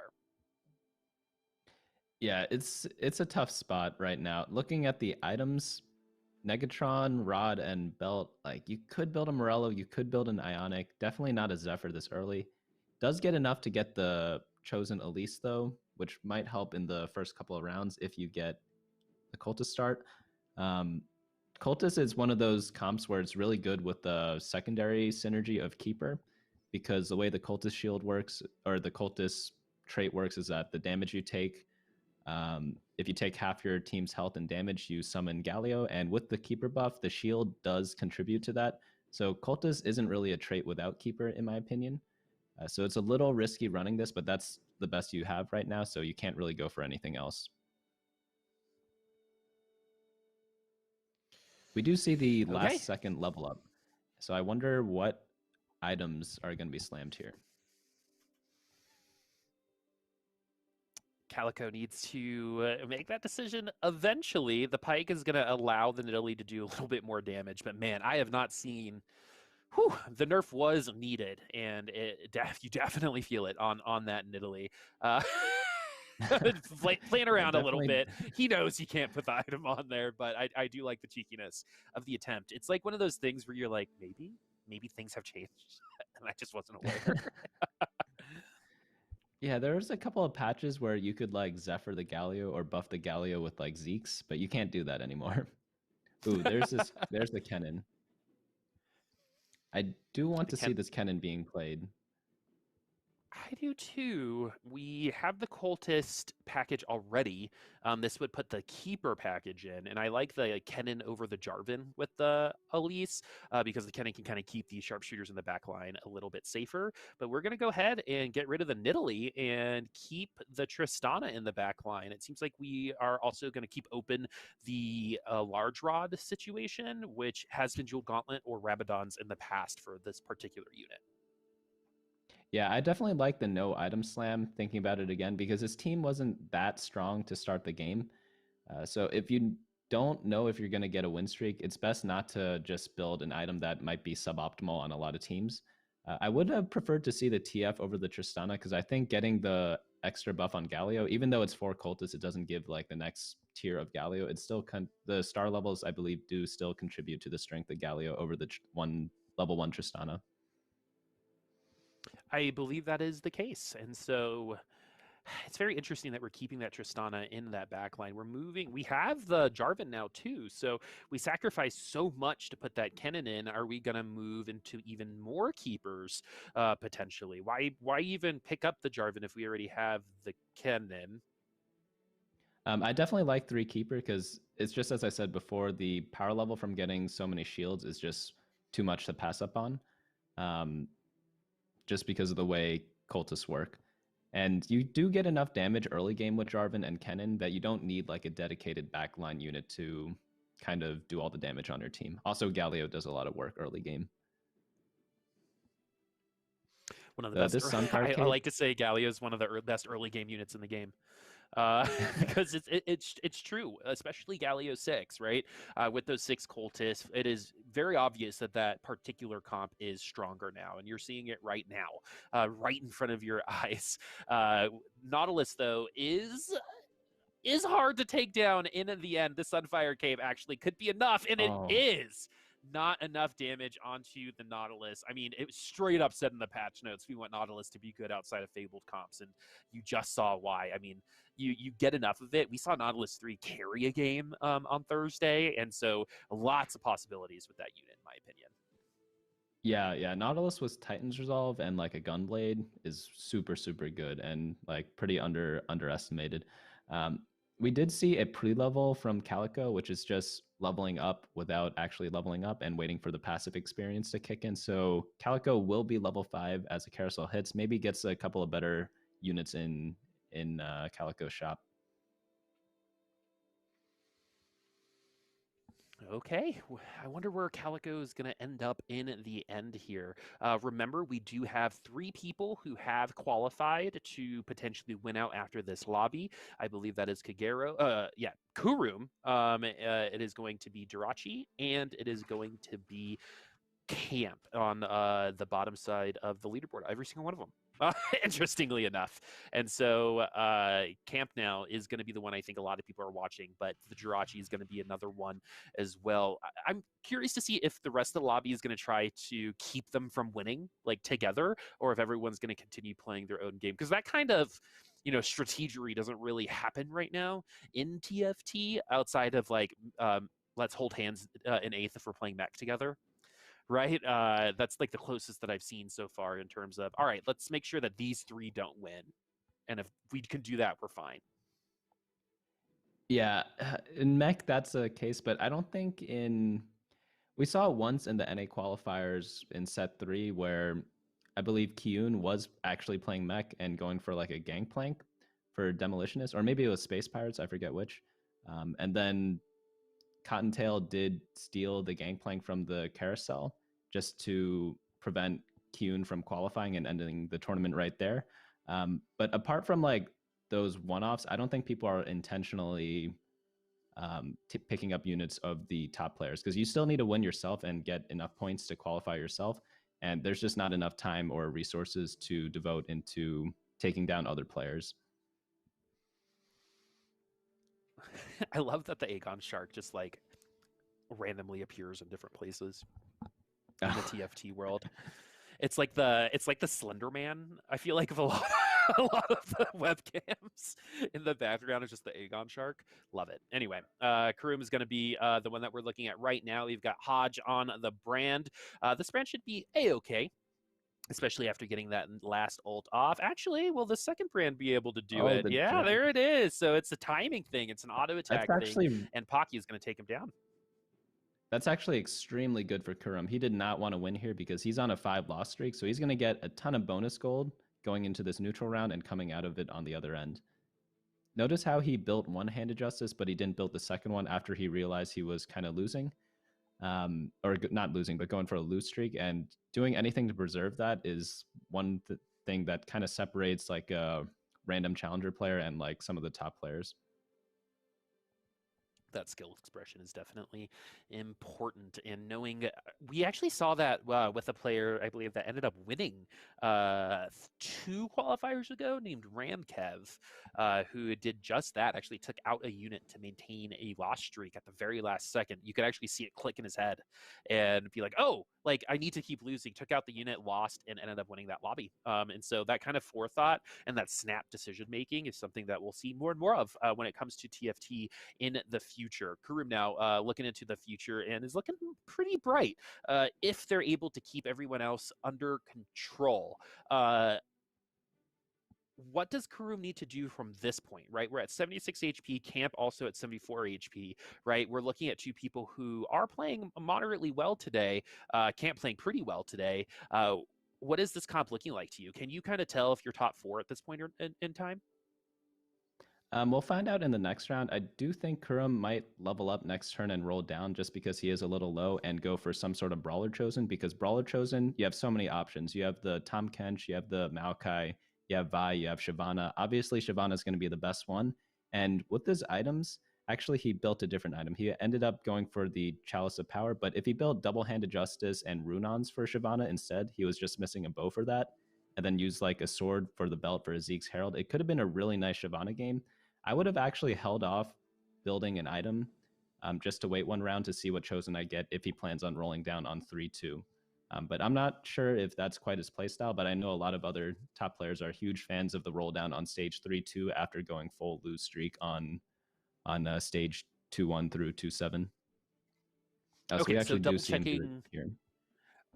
[SPEAKER 2] Yeah, it's a tough spot right now. Looking at the items, Negatron, Rod, and Belt, like you could build a Morello, you could build an Ionic, definitely not a Zephyr this early. Does get enough to get the chosen Elise though, which might help in the first couple of rounds if you get the Cultist start. Um, Cultist is one of those comps where it's really good with the secondary synergy of Keeper, because the way the Cultist shield works, or the Cultist trait works, is that the damage you take, if you take half your team's health and damage, you summon Galio, and with the Keeper buff, the shield does contribute to that. So Cultist isn't really a trait without Keeper, in my opinion. So it's a little risky running this, but that's the best you have right now, so you can't really go for anything else. We do see the
[SPEAKER 1] Okay.
[SPEAKER 2] last second level up. So I wonder what items are going to be slammed here.
[SPEAKER 1] Calico needs to make that decision eventually. The Pike is going to allow the Nidalee to do a little bit more damage, but man, I have not seen. Whew, the nerf was needed, and you definitely feel it on that Nidalee. Playing
[SPEAKER 2] Yeah,
[SPEAKER 1] around a little
[SPEAKER 2] definitely.
[SPEAKER 1] bit. He knows he can't put the item on there, but I do like the cheekiness of the attempt. It's like one of those things where you're like, maybe things have changed, and I just wasn't aware.
[SPEAKER 2] Yeah, there's a couple of patches where you could like Zephyr the Galio or buff the Galio with like Zeeks, but you can't do that anymore. Ooh, there's the cannon. I do want to see this cannon being played.
[SPEAKER 1] I do too. We have the cultist package already. This would put the keeper package in, and I like the Kennen over the Jarvan with the Elise because the Kennen can kind of keep these sharpshooters in the back line a little bit safer. But we're going to go ahead and get rid of the Nidalee and keep the Tristana in the back line. It seems like we are also going to keep open the large rod situation, which has been Jewel Gauntlet or Rabadons in the past for this particular unit.
[SPEAKER 2] Yeah, I definitely like the no item slam, thinking about it again, because his team wasn't that strong to start the game. So if you don't know if you're going to get a win streak, it's best not to just build an item that might be suboptimal on a lot of teams. I would have preferred to see the TF over the Tristana, because I think getting the extra buff on Galio, even though it's 4 cultists, it doesn't give like the next tier of Galio. It's still the star levels, I believe, do still contribute to the strength of Galio over the level 1 Tristana.
[SPEAKER 1] I believe that is the case. And so it's very interesting that we're keeping that Tristana in that backline. We have the Jarvan now too. So we sacrificed so much to put that Kennen in. Are we going to move into even more keepers potentially? Why even pick up the Jarvan if we already have the Kennen?
[SPEAKER 2] I definitely like 3 keeper because it's just as I said before, the power level from getting so many shields is just too much to pass up on. Just because of the way cultists work. And you do get enough damage early game with Jarvan and Kennen that you don't need like a dedicated backline unit to kind of do all the damage on your team. Also, Galio does a lot of work early game.
[SPEAKER 1] One of the best. I like to say Galio is one of the best early game units in the game. Because it's true, especially Galio 6, right? With those 6 cultists, it is very obvious that that particular comp is stronger now, and you're seeing it right now, right in front of your eyes. Nautilus, though, is hard to take down in the end. The Sunfire Cave actually could be enough, and it is not enough damage onto the Nautilus. I mean, it was straight up said in the patch notes, we want Nautilus to be good outside of Fabled comps, and you just saw why. I mean, you get enough of it. We saw Nautilus 3 carry a game on Thursday, and so lots of possibilities with that unit, in my opinion.
[SPEAKER 2] Yeah. Nautilus with Titan's Resolve and like a Gunblade is super, super good and like pretty underestimated. We did see a pre-level from Kalico, which is just leveling up without actually leveling up and waiting for the passive experience to kick in. So Kalico will be level 5 as a carousel hits, maybe gets a couple of better units in Kalico's shop.
[SPEAKER 1] Okay, I wonder where Kalico is going to end up in the end here. Remember, we do have 3 people who have qualified to potentially win out after this lobby. I believe that is Kagero. Kurumx. It is going to be Jirachy, and it is going to be Camp on the bottom side of the leaderboard. Every single one of them. Interestingly enough. And so Camp now is going to be the one I think a lot of people are watching, but the Jirachy is going to be another one as well. I'm curious to see if the rest of the lobby is going to try to keep them from winning like together, or if everyone's going to continue playing their own game, because that kind of strategery doesn't really happen right now in TFT outside of like let's hold hands in 8th if we're playing mech together. Right? That's like the closest that I've seen so far in terms of, all right, let's make sure that these 3 don't win. And if we can do that, we're fine.
[SPEAKER 2] Yeah, in mech, that's a case, but I don't think we saw it once in the NA qualifiers in set 3 where I believe Kyun was actually playing mech and going for like a gangplank for Demolitionist, or maybe it was Space Pirates, I forget which. And then Cottontail did steal the gangplank from the carousel just to prevent Kyun from qualifying and ending the tournament right there. But apart from like those one-offs, I don't think people are intentionally picking up units of the top players, because you still need to win yourself and get enough points to qualify yourself. And there's just not enough time or resources to devote into taking down other players.
[SPEAKER 1] I love that the Aegon Shark just like randomly appears in different places in the TFT world. It's like the Slender Man, I feel like, of a lot a lot of the webcams in the background is just the Aegon shark. Love it. Anyway, Kurumx is going to be the one that we're looking at right now. We've got Hodge on the brand. This brand should be A-okay, especially after getting that last ult off. Actually, will the second brand be able to do
[SPEAKER 2] Oh,
[SPEAKER 1] it?
[SPEAKER 2] the
[SPEAKER 1] Yeah,
[SPEAKER 2] gem.
[SPEAKER 1] there it is. So it's a timing thing. It's an auto attack
[SPEAKER 2] That's
[SPEAKER 1] thing,
[SPEAKER 2] actually
[SPEAKER 1] and Pocky is going to take him down.
[SPEAKER 2] That's actually extremely good for Kurumx. He did not want to win here because he's on a 5-loss streak, so he's going to get a ton of bonus gold going into this neutral round and coming out of it on the other end. Notice how he built one handed justice, but he didn't build the second one after he realized he was kind of losing, or not losing, but going for a lose streak. And doing anything to preserve that is one thing that kind of separates like a random challenger player and like some of the top players.
[SPEAKER 1] That skill expression is definitely important. And knowing, we actually saw that with a player, I believe, that ended up winning 2 qualifiers ago, named Ramkev, who did just that. Actually took out a unit to maintain a loss streak at the very last second. You could actually see it click in his head and be like, oh, like I need to keep losing. Took out the unit, lost, and ended up winning that lobby. And so that kind of forethought and that snap decision making is something that we'll see more and more of when it comes to TFT in the future. Kurumx now looking into the future and is looking pretty bright if they're able to keep everyone else under control. What does Kurumx need to do from this point, right? We're at 76 HP, Camp also at 74 HP, right? We're looking at 2 people who are playing moderately well today, Camp playing pretty well today. What is this comp looking like to you? Can you kind of tell if you're top 4 at this point in time?
[SPEAKER 2] We'll find out in the next round. I do think Kurumx might level up next turn and roll down just because he is a little low and go for some sort of Brawler Chosen, because Brawler Chosen, you have so many options. You have the Tahm Kench, you have the Maokai, you have Vi, you have Shyvana. Obviously, Shyvana is going to be the best one. And with his items, actually, he built a different item. He ended up going for the Chalice of Power, but if he built Double-Handed Justice and Runons for Shyvana instead, he was just missing a bow for that, and then used like a sword for the belt for Zeke's Herald. It could have been a really nice Shyvana game. I would have actually held off building an item just to wait one round to see what Chosen I get if he plans on rolling down on 3-2. But I'm not sure if that's quite his playstyle, but I know a lot of other top players are huge fans of the roll down on stage 3-2 after going full lose streak on stage 2-1 through 2-7. So
[SPEAKER 1] Okay,
[SPEAKER 2] we
[SPEAKER 1] so
[SPEAKER 2] actually do
[SPEAKER 1] double
[SPEAKER 2] see him do it
[SPEAKER 1] checking
[SPEAKER 2] here.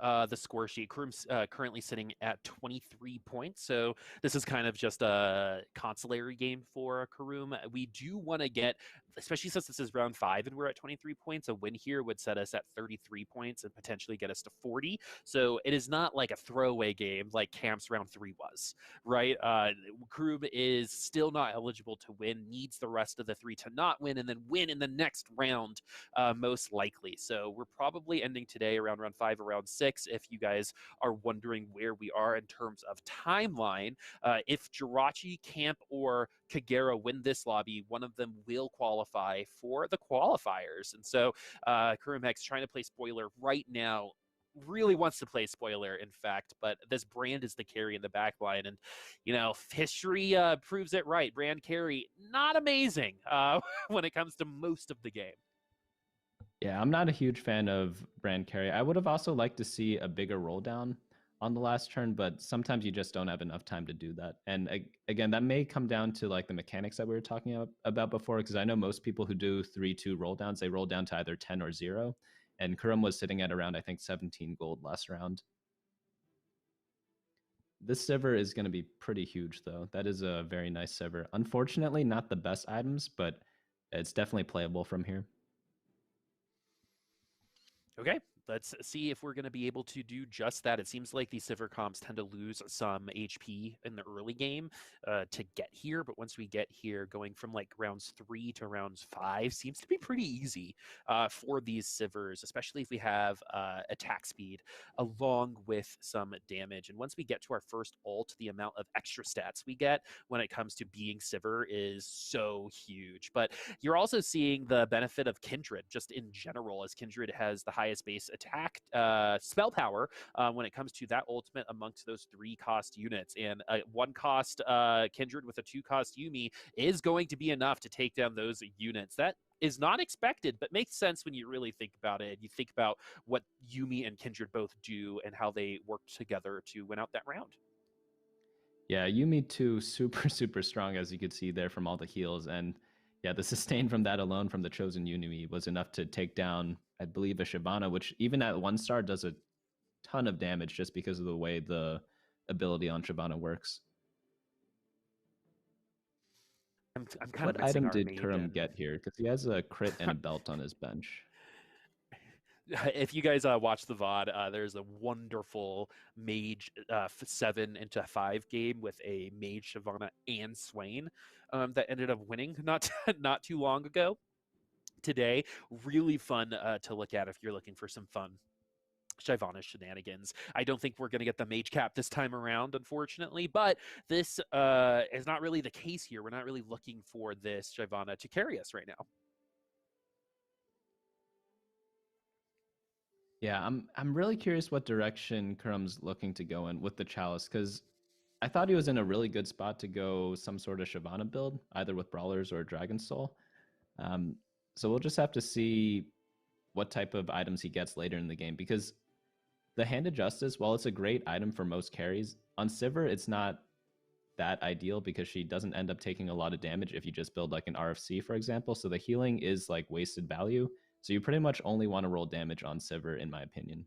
[SPEAKER 1] the score sheet. Kurum's currently sitting at 23 points. So this is kind of just a consolatory game for Kurumx. We do want to get, especially since this is round 5 and we're at 23 points, a win here would set us at 33 points and potentially get us to 40. So it is not like a throwaway game like Camp's round 3 was, right? Kurumx is still not eligible to win, needs the rest of the 3 to not win, and then win in the next round, most likely. So we're probably ending today around round 5 or round 6. If you guys are wondering where we are in terms of timeline, if Jirachy, Camp, or Kagero win this lobby, one of them will qualify for the qualifiers. And so Kurumx trying to play spoiler right now, really wants to play spoiler, in fact, but this brand is the carry in the back line. And, you know, history proves it right. Brand carry, not amazing when it comes to most of the game.
[SPEAKER 2] Yeah, I'm not a huge fan of brand carry. I would have also liked to see a bigger roll down on the last turn, but sometimes you just don't have enough time to do that. And again, that may come down to like the mechanics that we were talking about before, because I know most people who do 3-2 roll downs, they roll down to either 10 or 0. And Kurumx was sitting at around, I think, 17 gold last round. This Sivir is going to be pretty huge, though. That is a very nice Sivir. Unfortunately, not the best items, but it's definitely playable from here.
[SPEAKER 1] Okay, let's see if we're going to be able to do just that. It seems like these Sivir comps tend to lose some HP in the early game to get here, but once we get here, going from like rounds 3 to rounds 5 seems to be pretty easy for these Sivirs, especially if we have attack speed along with some damage. And once we get to our first ult, the amount of extra stats we get when it comes to being Sivir is so huge. But you're also seeing the benefit of Kindred just in general, as Kindred has the highest base attack spell power when it comes to that ultimate amongst those 3-cost units. And 1-cost Kindred with a 2-cost Yuumi is going to be enough to take down those units. That is not expected, but makes sense when you really think about it. You think about what Yuumi and Kindred both do and how they work together to win out that round.
[SPEAKER 2] Yeah, Yumi too, super, super strong, as you could see there from all the heals. And yeah, the sustain from that alone from the chosen Yumi was enough to take down, I believe, a Shyvana, which even at 1 star does a ton of damage just because of the way the ability on Shyvana works.
[SPEAKER 1] I'm kind of
[SPEAKER 2] What
[SPEAKER 1] missing
[SPEAKER 2] item
[SPEAKER 1] our
[SPEAKER 2] did Kurum
[SPEAKER 1] maiden.
[SPEAKER 2] get here? Because he has a crit and a belt on his bench.
[SPEAKER 1] If you guys watch the VOD, there's a wonderful Mage 7 into 5 game with a Mage, Shyvana, and Swain that ended up winning not too long ago. Today, really fun to look at if you're looking for some fun Shyvana shenanigans. I don't think we're going to get the Mage Cap this time around, unfortunately, but this is not really the case here. We're not really looking for this Shyvana to carry us right now.
[SPEAKER 2] Yeah, I'm really curious what direction Kurum's looking to go in with the Chalice, because I thought he was in a really good spot to go some sort of Shyvana build, either with Brawlers or Dragon Soul. Um, so we'll just have to see what type of items he gets later in the game, because the Hand of Justice, while it's a great item for most carries, on Sivir it's not that ideal because she doesn't end up taking a lot of damage if you just build like an RFC, for example. So the healing is like wasted value. So you pretty much only want to roll damage on Sivir, in my opinion.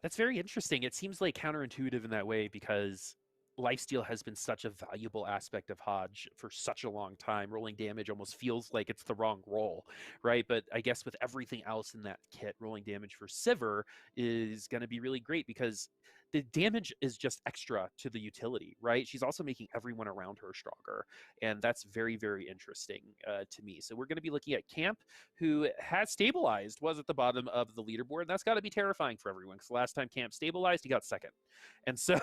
[SPEAKER 1] That's very interesting. It seems like counterintuitive in that way because lifesteal has been such a valuable aspect of Hodge for such a long time. Rolling damage almost feels like it's the wrong roll, right? But I guess with everything else in that kit, rolling damage for Sivir is going to be really great because the damage is just extra to the utility, right? She's also making everyone around her stronger. And that's very, very interesting to me. So we're going to be looking at Camp, who has stabilized, was at the bottom of the leaderboard. And that's got to be terrifying for everyone because the last time Camp stabilized, he got second. And so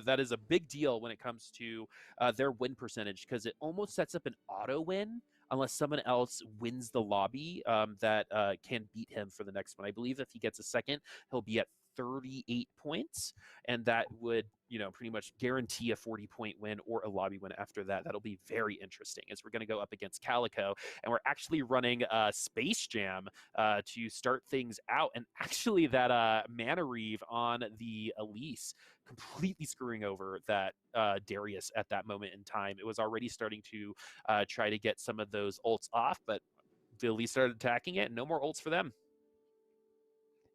[SPEAKER 1] that is a big deal when it comes to their win percentage because it almost sets up an auto win unless someone else wins the lobby that can beat him for the next one. I believe if he gets a second, he'll be at 38 points, and that would, pretty much guarantee a 40-point win or a lobby win after that. That'll be very interesting as we're going to go up against Kalico, and we're actually running Space Jam to start things out. And actually, that Mana Reeve on the Elise completely screwing over that Darius at that moment in time. It was already starting to try to get some of those ults off, but the Elise started attacking it, and no more ults for them.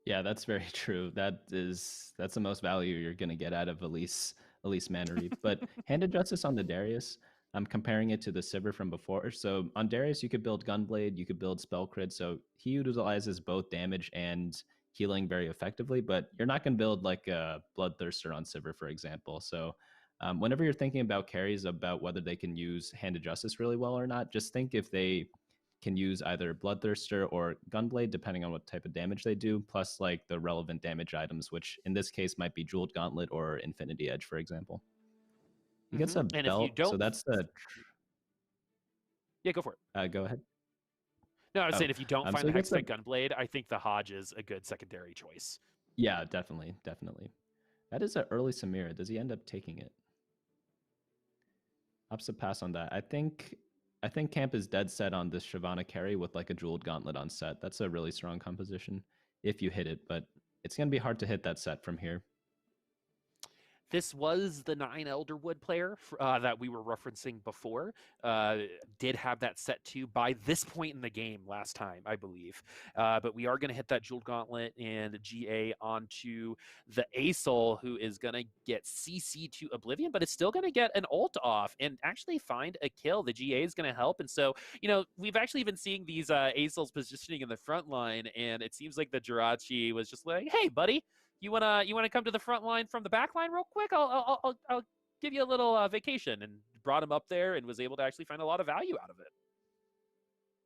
[SPEAKER 2] Yeah, that's very true. That's the most value you're gonna get out of Elise Mana Reeve. But Hand of Justice on the Darius, I'm comparing it to the Sivir from before. So on Darius, you could build Gunblade, you could build Spell Crit. So he utilizes both damage and healing very effectively. But you're not gonna build like a Bloodthirster on Sivir, for example. So whenever you're thinking about carries, about whether they can use Hand of Justice really well or not, just think if they can use either Bloodthirster or Gunblade, depending on what type of damage they do, plus like the relevant damage items, which in this case might be Jeweled Gauntlet or Infinity Edge, for example. He gets a
[SPEAKER 1] And if you
[SPEAKER 2] belt, so
[SPEAKER 1] don't,
[SPEAKER 2] that's the.
[SPEAKER 1] yeah, go for it.
[SPEAKER 2] Go ahead.
[SPEAKER 1] No, I was
[SPEAKER 2] Oh,
[SPEAKER 1] saying if you don't
[SPEAKER 2] so
[SPEAKER 1] find
[SPEAKER 2] he
[SPEAKER 1] the
[SPEAKER 2] gets a.
[SPEAKER 1] Hextech Gunblade, I think the Hodge is a good secondary choice.
[SPEAKER 2] Yeah, definitely, definitely. That is an early Samira. Does he end up taking it? Ups to pass on that. I think Camp is dead set on this Shyvana carry with like a Jeweled Gauntlet on set. That's a really strong composition if you hit it, but it's gonna be hard to hit that set from here.
[SPEAKER 1] This was the 9 Elderwood player that we were referencing before. Did have that set too by this point in the game last time, I believe. But we are going to hit that Jeweled Gauntlet and GA onto the Asol, who is going to get CC to Oblivion, but it's still going to get an ult off and actually find a kill. The GA is going to help. And so, we've actually been seeing these Asols positioning in the front line, and it seems like the Jirachy was just like, hey, buddy, you wanna come to the front line from the back line real quick? I'll give you a little vacation, and brought him up there and was able to actually find a lot of value out of it.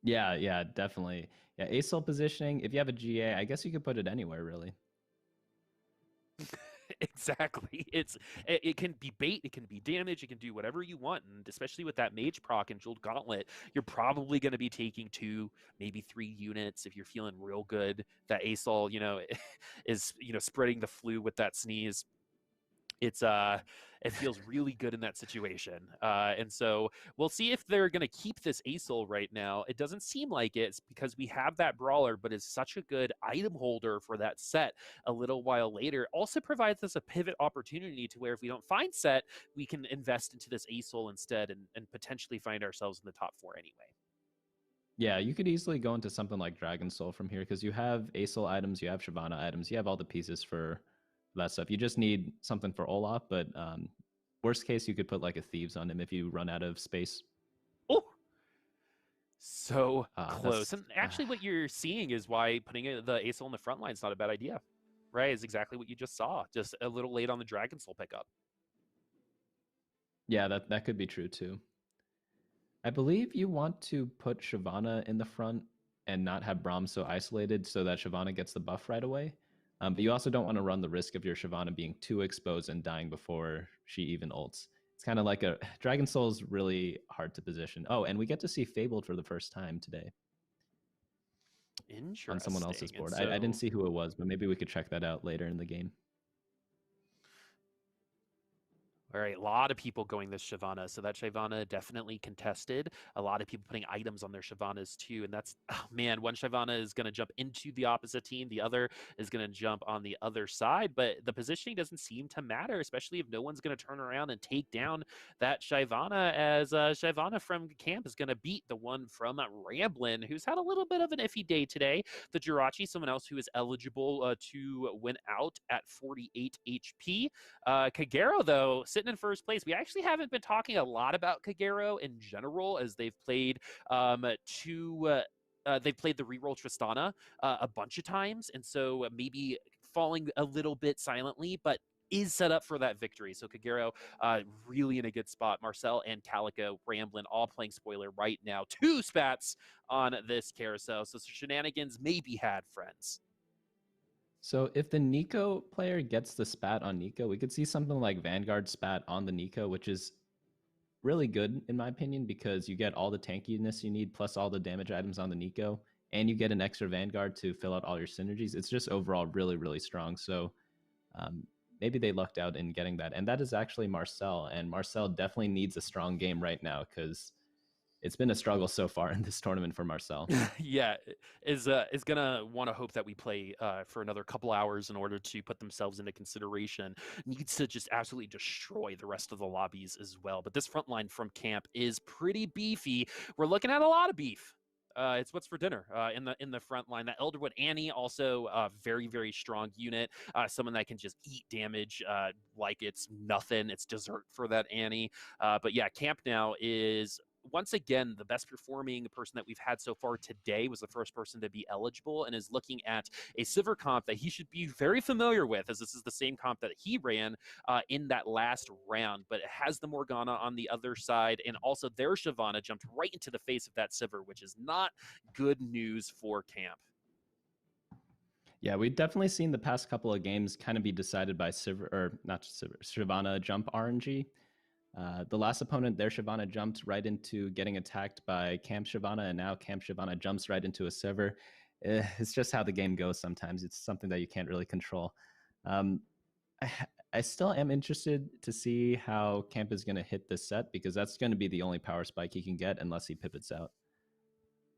[SPEAKER 2] Yeah, yeah, definitely. Yeah, ASOL positioning. If you have a GA, I guess you could put it anywhere, really.
[SPEAKER 1] Exactly. It can be bait, it can be damage, it can do whatever you want, and especially with that mage proc and Jeweled Gauntlet, you're probably going to be taking 2, maybe 3 units if you're feeling real good. That Asol, is spreading the flu with that sneeze. It's It feels really good in that situation. And so we'll see if they're going to keep this ASOL right now. It doesn't seem like it's because we have that brawler, but is such a good item holder for that set a little while later. Also provides us a pivot opportunity to where if we don't find set, we can invest into this ASOL instead and potentially find ourselves in the top 4 anyway.
[SPEAKER 2] Yeah, you could easily go into something like Dragon Soul from here because you have ASOL items, you have Shyvana items, you have all the pieces for that stuff. You just need something for Olaf, but worst case, you could put like a Thieves on him if you run out of space.
[SPEAKER 1] Oh, so close.
[SPEAKER 2] That's
[SPEAKER 1] And actually, what you're seeing is why putting the ASOL in the front line is not a bad idea, right? Is exactly what you just saw. Just a little late on the Dragon Soul pickup.
[SPEAKER 2] yeah, that could be true too. I believe you want to put Shyvana in the front and not have Braum so isolated so that Shyvana gets the buff right away. But you also don't want to run the risk of your Shyvana being too exposed and dying before she even ults. It's kind of like a Dragon Soul is really hard to position. Oh, and we get to see Fabled for the first time today.
[SPEAKER 1] Interesting.
[SPEAKER 2] On someone else's board.
[SPEAKER 1] So,
[SPEAKER 2] I didn't see who it was, but maybe we could check that out later in the game.
[SPEAKER 1] all right, a lot of people going this Shyvana, so that Shyvana definitely contested. A lot of people putting items on their Shyvanas too, and that's, oh man, one Shyvana is going to jump into the opposite team, the other is going to jump on the other side, but the positioning doesn't seem to matter, especially if no one's going to turn around and take down that Shyvana, as Shyvana from camp is going to beat the one from ramblinnn, who's had a little bit of an iffy day today. The Jirachy, someone else who is eligible to win out at 48 HP. Kagero, though, sitting in first place. We actually haven't been talking a lot about Kagero in general, as they've played they've played the reroll Tristana a bunch of times, and so maybe falling a little bit silently, but is set up for that victory. So Kagero really in a good spot. Marcel and Kalico, ramblinnn, all playing spoiler right now. 2 spats on this carousel. So shenanigans may be had, friends.
[SPEAKER 2] So if the Nico player gets the spat on Nico, we could see something like Vanguard spat on the Nico, which is really good in my opinion because you get all the tankiness you need plus all the damage items on the Nico, and you get an extra Vanguard to fill out all your synergies. It's just overall really, really strong. So maybe they lucked out in getting that. And that is actually Marcel, and Marcel definitely needs a strong game right now because it's been a struggle so far in this tournament for Marcel.
[SPEAKER 1] Yeah, is gonna want to hope that we play for another couple hours in order to put themselves into consideration. Needs to just absolutely destroy the rest of the lobbies as well. But this front line from camp is pretty beefy. We're looking at a lot of beef. It's what's for dinner in the front line. That Elderwood Annie, also a very, very strong unit. Someone that can just eat damage like it's nothing. It's dessert for that Annie. But yeah, camp now is once again the best performing person that we've had so far today. Was the first person to be eligible and is looking at a Sivir comp that he should be very familiar with, as this is the same comp that he ran in that last round. But it has the Morgana on the other side, and also their Shyvana jumped right into the face of that Sivir, which is not good news for camp.
[SPEAKER 2] Yeah, we've definitely seen the past couple of games kind of be decided by Sivir, or not Sivir, Shyvana jump RNG. The last opponent, their Shyvana jumped right into getting attacked by Camp Shyvana, and now Camp Shyvana jumps right into a Sivir. It's just how the game goes sometimes. It's something that you can't really control. I still am interested to see how Camp is going to hit this set, because that's going to be the only power spike he can get unless he pivots out.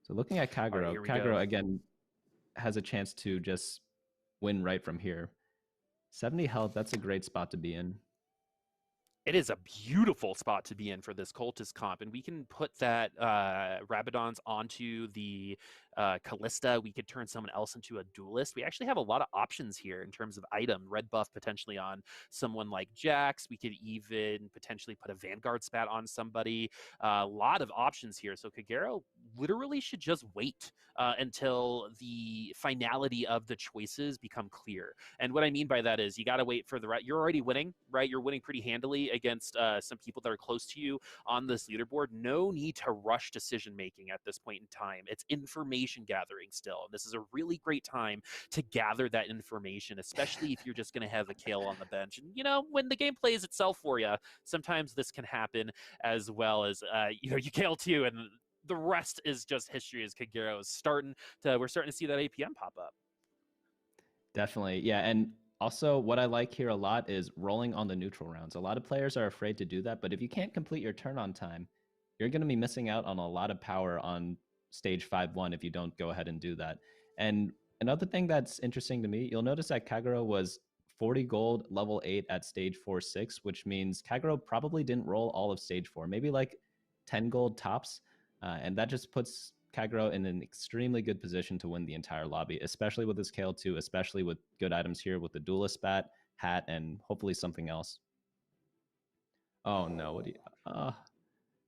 [SPEAKER 2] So looking at Kagero,
[SPEAKER 1] Right,
[SPEAKER 2] Kagero again has a chance to just win right from here. 70 health, that's a great spot to be in.
[SPEAKER 1] It is a beautiful spot to be in for this cultist comp, and we can put that Rabadons onto the Callista. We could turn someone else into a duelist. We actually have a lot of options here in terms of item. Red buff potentially on someone like Jax. We could even potentially put a Vanguard spat on somebody. A lot of options here. So Kagero literally should just wait until the finality of the choices become clear. And what I mean by that is you got to wait for the right. You're already winning, right? You're winning pretty handily against some people that are close to you on this leaderboard. No need to rush decision making at this point in time. It's information gathering still. This is a really great time to gather that information, especially if you're just going to have a Kale on the bench. And, you know, when the game plays itself for you, sometimes this can happen, as well as, you know, you Kale too. And the rest is just history, as Kagero is we're starting to see that APM pop up.
[SPEAKER 2] Definitely. Yeah. And Also, what I like here a lot is rolling on the neutral rounds. A lot of players are afraid to do that, but if you can't complete your turn on time, you're going to be missing out on a lot of power on stage 5-1 if you don't go ahead and do that. And another thing that's interesting to me, you'll notice that Kagero was 40 gold, level 8 at stage 4-6, which means Kagero probably didn't roll all of stage 4, maybe like 10 gold tops. And that just puts Kagero in an extremely good position to win the entire lobby, especially with his KL2, especially with good items here with the duelist bat, hat, and hopefully something else. Oh no, what do you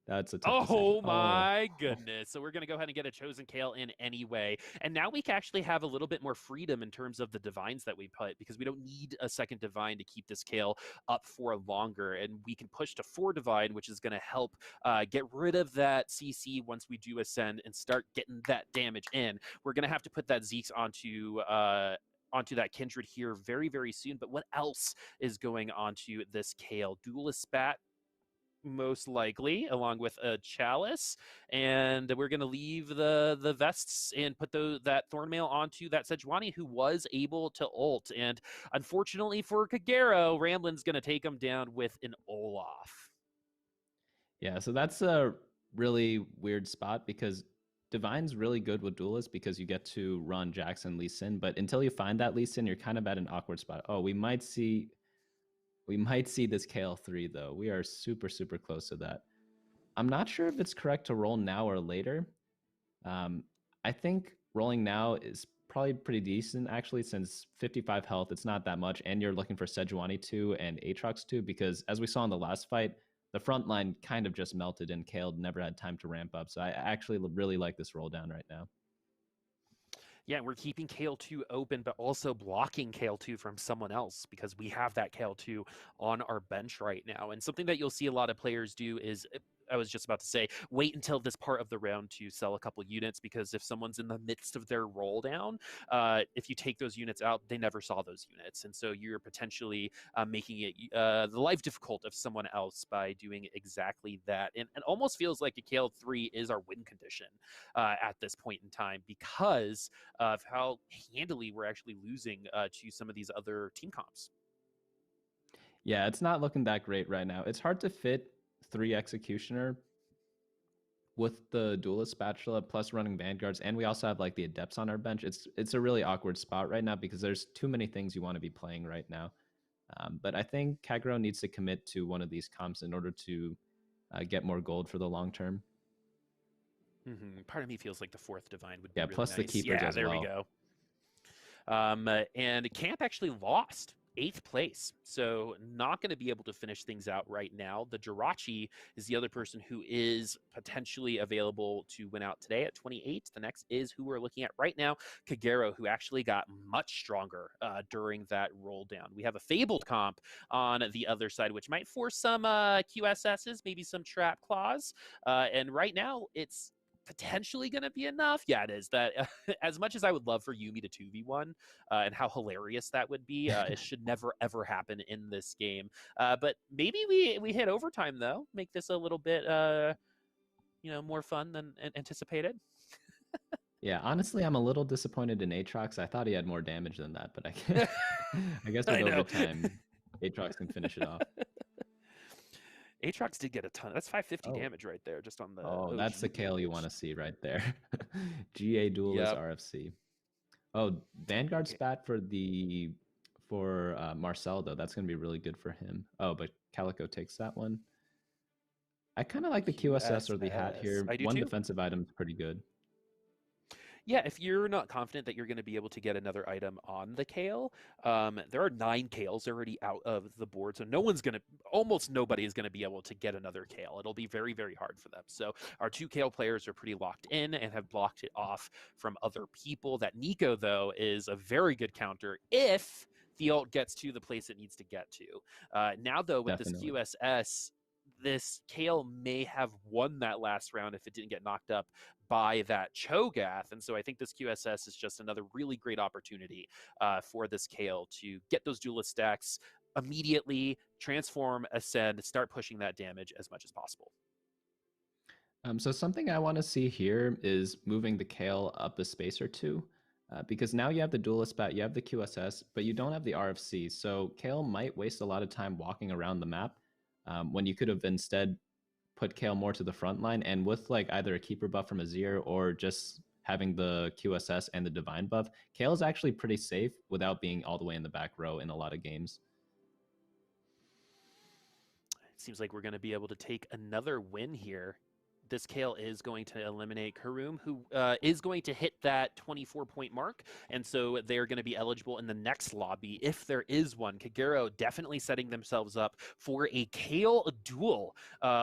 [SPEAKER 2] that's a tough decision.
[SPEAKER 1] Oh my goodness. So we're going to go ahead and get a chosen Kale in anyway. And now we can actually have a little bit more freedom in terms of the divines that we put, because we don't need a second divine to keep this Kale up for longer. And we can push to 4 divine, which is going to help get rid of that CC once we do ascend and start getting that damage in. We're going to have to put that Zeke's onto that Kindred here very, very soon. But what else is going onto this Kale? Duelist Spat, most likely, along with a chalice, and we're going to leave the vests and put that Thornmail onto that Sejuani, who was able to ult. And unfortunately for Kagero, Ramblinn's going to take him down with an Olaf.
[SPEAKER 2] Yeah, so that's a really weird spot because Divine's really good with Duelist because you get to run Jackson Lee Sin, but until you find that Lee Sin, you're kind of at an awkward spot. Oh, we might see this KL3 though. We are super, super close to that. I'm not sure if it's correct to roll now or later. I think rolling now is probably pretty decent actually, since 55 health, it's not that much, and you're looking for Sejuani 2 and Aatrox 2, because as we saw in the last fight, the front line kind of just melted and Kale never had time to ramp up. So I actually really like this roll down right now.
[SPEAKER 1] Yeah, we're keeping Kale 2 open, but also blocking Kale 2 from someone else, because we have that Kale 2 on our bench right now. And something that you'll see a lot of players do is, I was just about to say, wait until this part of the round to sell a couple units, because if someone's in the midst of their roll down, if you take those units out, they never saw those units. And so you're potentially making it the life difficult of someone else by doing exactly that. And it almost feels like a Kale 3 is our win condition at this point in time, because of how handily we're actually losing to some of these other team comps.
[SPEAKER 2] Yeah, it's not looking that great right now. It's hard to fit 3 Executioner with the Duelist Spatula plus running Vanguards, and we also have like the Adepts on our bench. It's a really awkward spot right now because there's too many things you want to be playing right now. But I think Kagero needs to commit to one of these comps in order to get more gold for the long term.
[SPEAKER 1] Part of me feels like the 4th Divine would be really
[SPEAKER 2] plus
[SPEAKER 1] nice.
[SPEAKER 2] the Keepers as
[SPEAKER 1] there
[SPEAKER 2] well.
[SPEAKER 1] we go. And Camp actually lost 8th place, so not going to be able to finish things out right now. The Jirachy is the other person who is potentially available to win out today at 28. The next is who we're looking at right now, Kagero, who actually got much stronger during that roll down. We have a Fabled comp on the other side, which might force some QSSs, maybe some Trap Claws. And right now, it's potentially going to be enough. Yeah, it is. That as much as I would love for Yuumi to 2v1 and how hilarious that would be, it should never ever happen in this game. But maybe we hit overtime though, make this a little bit more fun than anticipated.
[SPEAKER 2] Yeah, honestly, I'm a little disappointed in Aatrox. I thought he had more damage than that, but I guess with overtime, Aatrox can finish it off.
[SPEAKER 1] Aatrox did get a ton. That's 550 damage right there, just on the.
[SPEAKER 2] Oh, that's the Kale you want to see right there. GA Duelist RFC. Oh, Vanguard Spat for Marcel though. That's gonna be really good for him. Oh, but Kalico takes that one. I kind of like the QSS or the hat here.
[SPEAKER 1] I do
[SPEAKER 2] one
[SPEAKER 1] too.
[SPEAKER 2] defensive item is pretty good.
[SPEAKER 1] Yeah, if you're not confident that you're going to be able to get another item on the Kale, there are 9 Kales already out of the board, so almost nobody is going to be able to get another Kale. It'll be very, very hard for them. So our 2 Kale players are pretty locked in and have blocked it off from other people. That Nico, though, is a very good counter if the ult gets to the place it needs to get to. Now, though, with
[SPEAKER 2] Definitely.
[SPEAKER 1] this QSS, this Kale may have won that last round if it didn't get knocked up by that Cho'Gath. And so I think this QSS is just another really great opportunity for this Kale to get those duelist stacks immediately, transform, ascend, start pushing that damage as much as possible.
[SPEAKER 2] So something I want to see here is moving the Kale up a space or two. because now you have the duelist spat, you have the QSS, but you don't have the RFC. So Kale might waste a lot of time walking around the map when you could have instead put Kale more to the front line. And with like either a keeper buff from Azir or just having the QSS and the divine buff, Kale is actually pretty safe without being all the way in the back row in a lot of games.
[SPEAKER 1] It seems like we're going to be able to take another win here. This Kale is going to eliminate Kurumx, who is going to hit that 24-point mark, and so they're going to be eligible in the next lobby if there is one. Kagero definitely setting themselves up for a Kale duel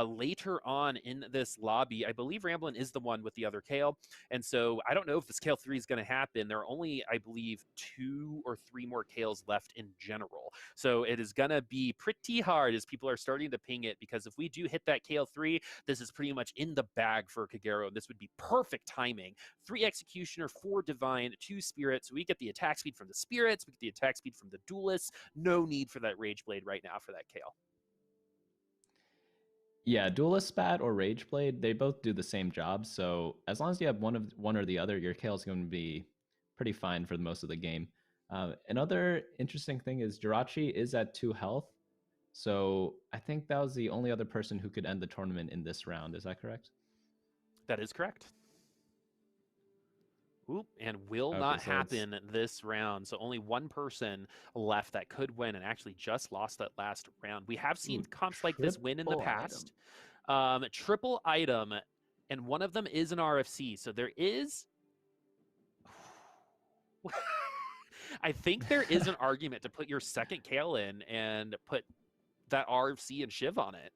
[SPEAKER 1] later on in this lobby. I believe ramblinnn is the one with the other Kale, and so I don't know if this Kale 3 is going to happen. There are only, I believe, 2 or 3 more Kales left in general, so it is going to be pretty hard as people are starting to ping it, because if we do hit that Kale 3, this is pretty much in the bag for Kagero. This would be perfect timing. 3 Executioner, 4 Divine, 2 Spirits. We get the attack speed from the Spirits. We get the attack speed from the Duelists. No need for that Rage Blade right now for that Kale.
[SPEAKER 2] Yeah, Duelist Spat or Rage Blade, they both do the same job. So as long as you have one or the other, your Kale is going to be pretty fine for most of the game. Another interesting thing is Jirachy is at 2 health. So I think that was the only other person who could end the tournament in this round. Is that correct?
[SPEAKER 1] That is correct. Oop, and will not happen this round. So only one person left that could win, and actually just lost that last round. We have seen comps like this win in the past. Triple item, and one of them is an RFC. So there is... I think there is an argument to put your second Kale in and put that RFC and Shiv on it.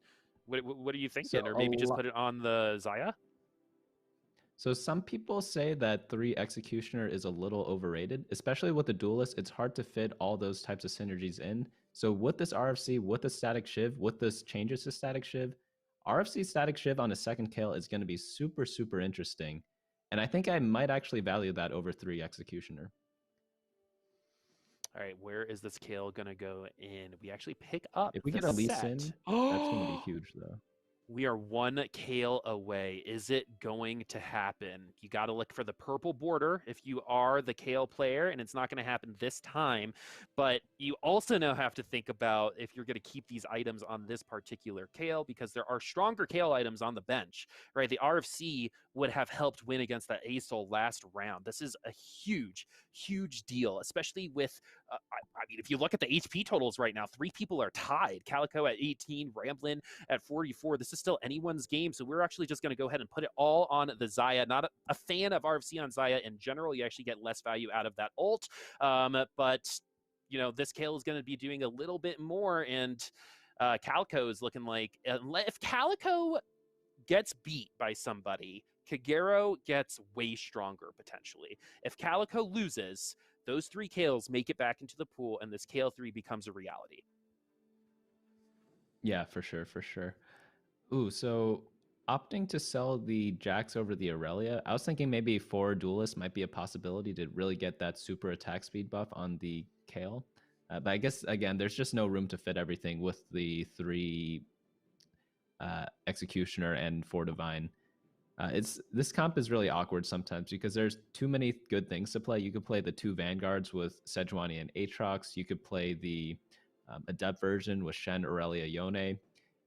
[SPEAKER 1] What are you thinking? Or maybe just put it on the Xayah?
[SPEAKER 2] So some people say that 3 Executioner is a little overrated, especially with the Duelist. It's hard to fit all those types of synergies in. So with this RFC, with the Static Shiv, with this changes to Static Shiv, RFC Static Shiv on a second Kale is going to be super, super interesting. And I think I might actually value that over 3 Executioner.
[SPEAKER 1] All right, where is this Kale going to go in? We actually pick up
[SPEAKER 2] if we get a Lee Sin, that's going to be huge, though.
[SPEAKER 1] We are 1 Kale away. Is it going to happen? You got to look for the purple border if you are the Kale player, and it's not going to happen this time. But you also now have to think about if you're going to keep these items on this particular Kale, because there are stronger Kale items on the bench, right? The RFC would have helped win against that Asol last round. This is a huge, huge deal, especially with, I mean, if you look at the HP totals right now, 3 people are tied. Kalico at 18, ramblinnn at 44. This is still anyone's game, so we're actually just going to go ahead and put it all on the Xayah. Not a fan of RFC on Xayah in general. You actually get less value out of that ult, but you know, this Kale is going to be doing a little bit more, and Kalico is looking like, if Kalico gets beat by somebody, Kagero gets way stronger potentially. If Kalico loses, those 3 Kales make it back into the pool, and this Kale 3 becomes a reality.
[SPEAKER 2] Yeah, for sure, for sure. Ooh, so opting to sell the Jax over the Aurelia, I was thinking maybe 4 Duelists might be a possibility to really get that super attack speed buff on the Kale. But I guess, again, there's just no room to fit everything with the 3 Executioner and 4 Divine. This comp is really awkward sometimes because there's too many good things to play. You could play the 2 Vanguards with Sejuani and Aatrox. You could play the Adept version with Shen, Aurelia, Yone.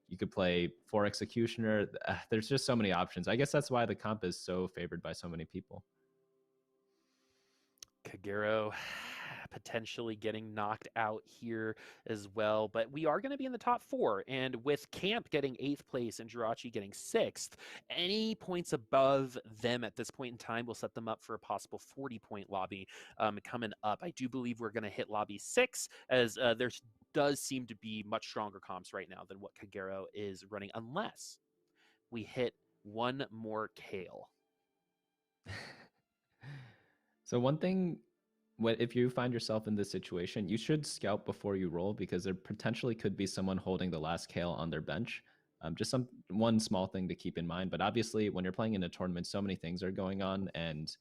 [SPEAKER 2] You could play 4 Executioner. There's just so many options. I guess that's why the comp is so favored by so many people.
[SPEAKER 1] Kagero potentially getting knocked out here as well, but we are going to be in the top 4, and with Camp getting 8th place and Jirachy getting 6th, any points above them at this point in time will set them up for a possible 40-point lobby coming up. I do believe we're going to hit lobby 6, as there does seem to be much stronger comps right now than what Kagero is running, unless we hit one more Kale.
[SPEAKER 2] So one thing, if you find yourself in this situation, you should scout before you roll, because there potentially could be someone holding the last Kale on their bench. Just one small thing to keep in mind. But obviously, when you're playing in a tournament, so many things are going on, and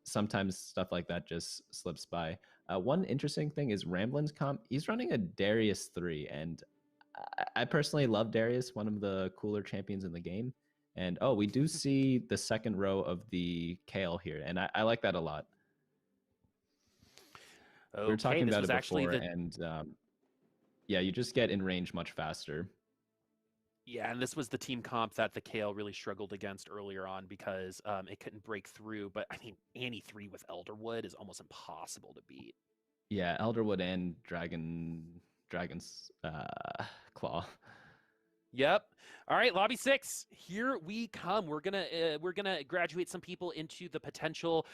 [SPEAKER 2] sometimes stuff like that just slips by. One interesting thing is rambllinn's comp. He's running a Darius 3, and I personally love Darius, one of the cooler champions in the game. And we do see the second row of the Kale here, and I like that a lot. We were
[SPEAKER 1] Okay,
[SPEAKER 2] talking
[SPEAKER 1] this
[SPEAKER 2] about
[SPEAKER 1] was
[SPEAKER 2] it
[SPEAKER 1] actually
[SPEAKER 2] before,
[SPEAKER 1] the
[SPEAKER 2] and yeah, you just get in range much faster.
[SPEAKER 1] yeah, and this was the team comp that the Kale really struggled against earlier on because it couldn't break through. But I mean, Annie 3 with Elderwood is almost impossible to beat.
[SPEAKER 2] Yeah, Elderwood and Dragon's Claw.
[SPEAKER 1] Yep. All right, lobby 6. Here we come. We're gonna graduate some people into the potential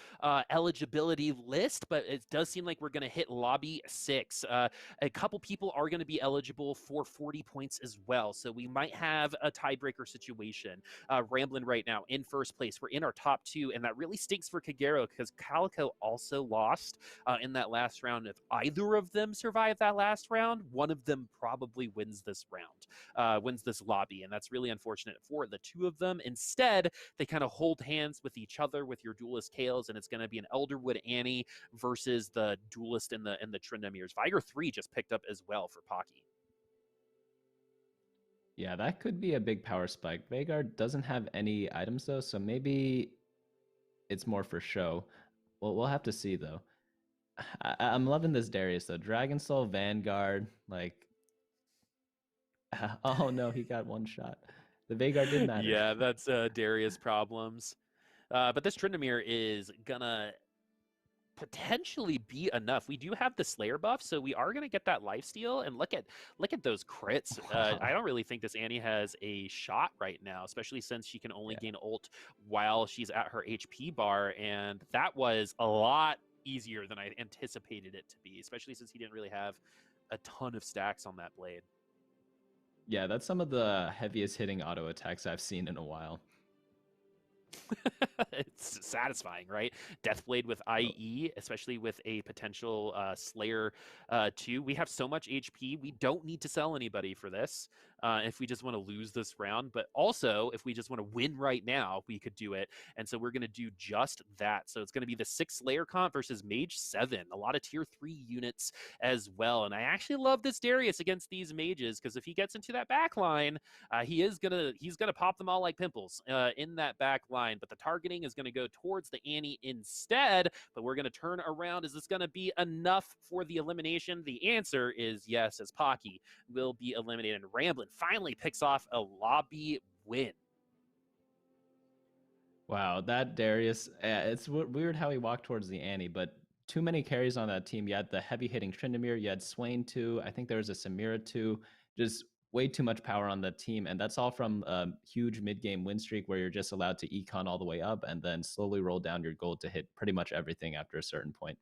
[SPEAKER 1] eligibility list, but it does seem like we're gonna hit lobby 6. A couple people are gonna be eligible for 40 points as well, so we might have a tiebreaker situation. Ramblin right now in first place. We're in our top 2, and that really stinks for Kagero because Kalico also lost in that last round. If either of them survive that last round, one of them probably wins this round. Wins this lobby, and that's really unfortunate for the two of them. Instead, they kind of hold hands with each other with your duelist Kales, and it's going to be an Elderwood Annie versus the duelist in the Tryndamirs. Viger 3 just picked up as well for Pocky.
[SPEAKER 2] Yeah, that could be a big power spike. Veigar doesn't have any items though, so maybe it's more for show. Well, we'll have to see though. I'm loving this Darius though. Dragon Soul, Vanguard, like, oh no, he got one shot. The Veigar did matter.
[SPEAKER 1] Yeah, that's Darius problems. But this Tryndamere is gonna potentially be enough. We do have the Slayer buff, so we are going to get that lifesteal. And look at those crits.
[SPEAKER 2] Wow.
[SPEAKER 1] I don't really think this Annie has a shot right now, especially since she can only gain ult while she's at her HP bar, and that was a lot easier than I anticipated it to be, especially since he didn't really have a ton of stacks on that blade.
[SPEAKER 2] Yeah, that's some of the heaviest hitting auto attacks I've seen in a while.
[SPEAKER 1] It's satisfying, right? Deathblade with IE, especially with a potential Slayer 2. We have so much HP. We don't need to sell anybody for this if we just want to lose this round. But also, if we just want to win right now, we could do it. And so we're going to do just that. So it's going to be the 6 Slayer comp versus Mage 7. A lot of tier 3 units as well. And I actually love this Darius against these mages because if he gets into that back line, he's gonna pop them all like pimples in that back line. But the targeting is gonna go towards the Annie instead. But we're gonna turn around. Is this gonna be enough for the elimination? The answer is yes, as Pocky will be eliminated. And Ramblin finally picks off a lobby win.
[SPEAKER 2] Wow, that Darius, it's weird how he walked towards the Annie, but too many carries on that team. You had the heavy hitting Tryndamere, you had Swain too. I think there was a Samira too. Just way too much power on that team. And that's all from a huge mid game win streak where you're just allowed to econ all the way up and then slowly roll down your gold to hit pretty much everything after a certain point.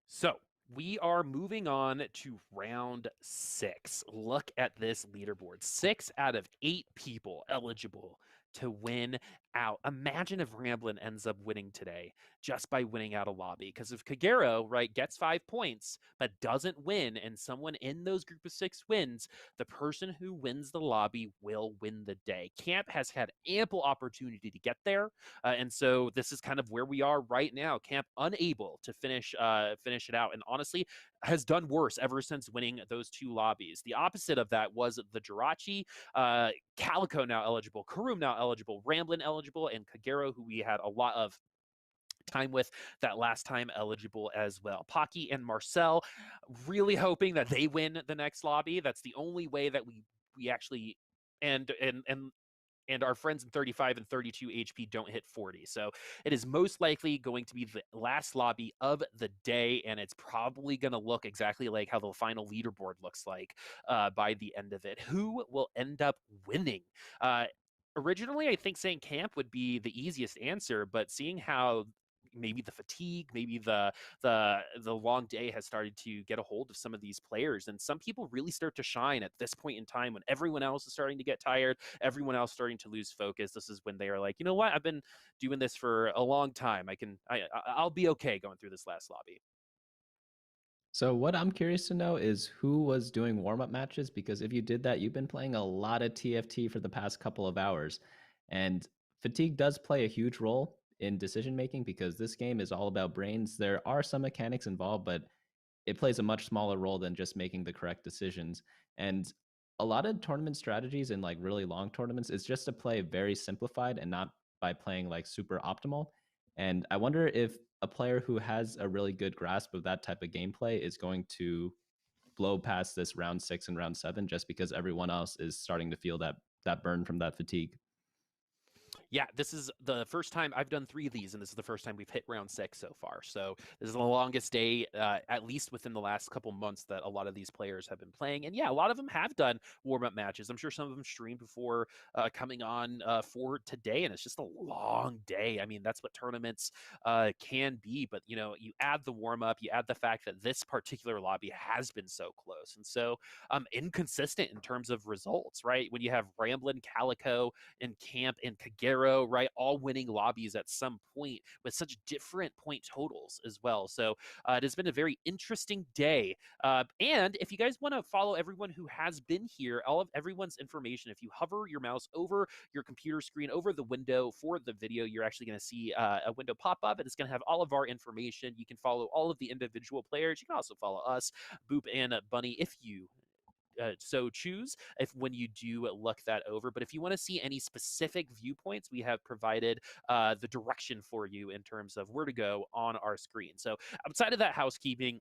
[SPEAKER 1] So we are moving on to round 6. Look at this leaderboard. 6 out of 8 people eligible to win out. Imagine if Ramblin ends up winning today just by winning out a lobby. Because if Kagero, right, gets 5 points but doesn't win, and someone in those group of 6 wins, the person who wins the lobby will win the day. Camp has had ample opportunity to get there, and so this is kind of where we are right now. Camp unable to finish it out, and honestly has done worse ever since winning those 2 lobbies. The opposite of that was the Jirachy, Kalico now eligible, Kurumx now eligible, Ramblin eligible, and Kagero, who we had a lot of time with that last time, eligible as well. Pocky and Marcel really hoping that they win the next lobby. That's the only way that we actually and our friends in 35 and 32 HP don't hit 40. So it is most likely going to be the last lobby of the day, and it's probably going to look exactly like how the final leaderboard looks like by the end of it. Who will end up winning? Originally, I think saying camp would be the easiest answer, but seeing how maybe the fatigue, maybe the long day has started to get a hold of some of these players, and some people really start to shine at this point in time when everyone else is starting to get tired, everyone else starting to lose focus. This is when they are like, you know what, I've been doing this for a long time. I'll be okay going through this last lobby.
[SPEAKER 2] So what I'm curious to know is who was doing warm-up matches, because if you did that, you've been playing a lot of TFT for the past couple of hours. And fatigue does play a huge role in decision making because this game is all about brains. There are some mechanics involved, but it plays a much smaller role than just making the correct decisions. And a lot of tournament strategies in like really long tournaments is just to play very simplified and not by playing like super optimal. And I wonder if a player who has a really good grasp of that type of gameplay is going to blow past this round 6 and round 7 just because everyone else is starting to feel that burn from that fatigue.
[SPEAKER 1] Yeah, this is the first time I've done 3 of these, and this is the first time we've hit round 6 so far. So this is the longest day, at least within the last couple months, that a lot of these players have been playing. And yeah, a lot of them have done warm-up matches. I'm sure some of them streamed before coming on for today, and it's just a long day. I mean, that's what tournaments can be. But, you know, you add the warm-up, you add the fact that this particular lobby has been so close and so inconsistent in terms of results, right? When you have ramblinnn, Kalico, and Camp and Kagero, right, all winning lobbies at some point with such different point totals as well. So it has been a very interesting day. And if you guys want to follow everyone who has been here, all of everyone's information, if you hover your mouse over your computer screen, over the window for the video, you're actually going to see a window pop up, and it's going to have all of our information. You can follow all of the individual players. You can also follow us, Boop and Bunny, if you so choose if when you do look that over. But if you want to see any specific viewpoints, we have provided the direction for you in terms of where to go on our screen. So outside of that housekeeping,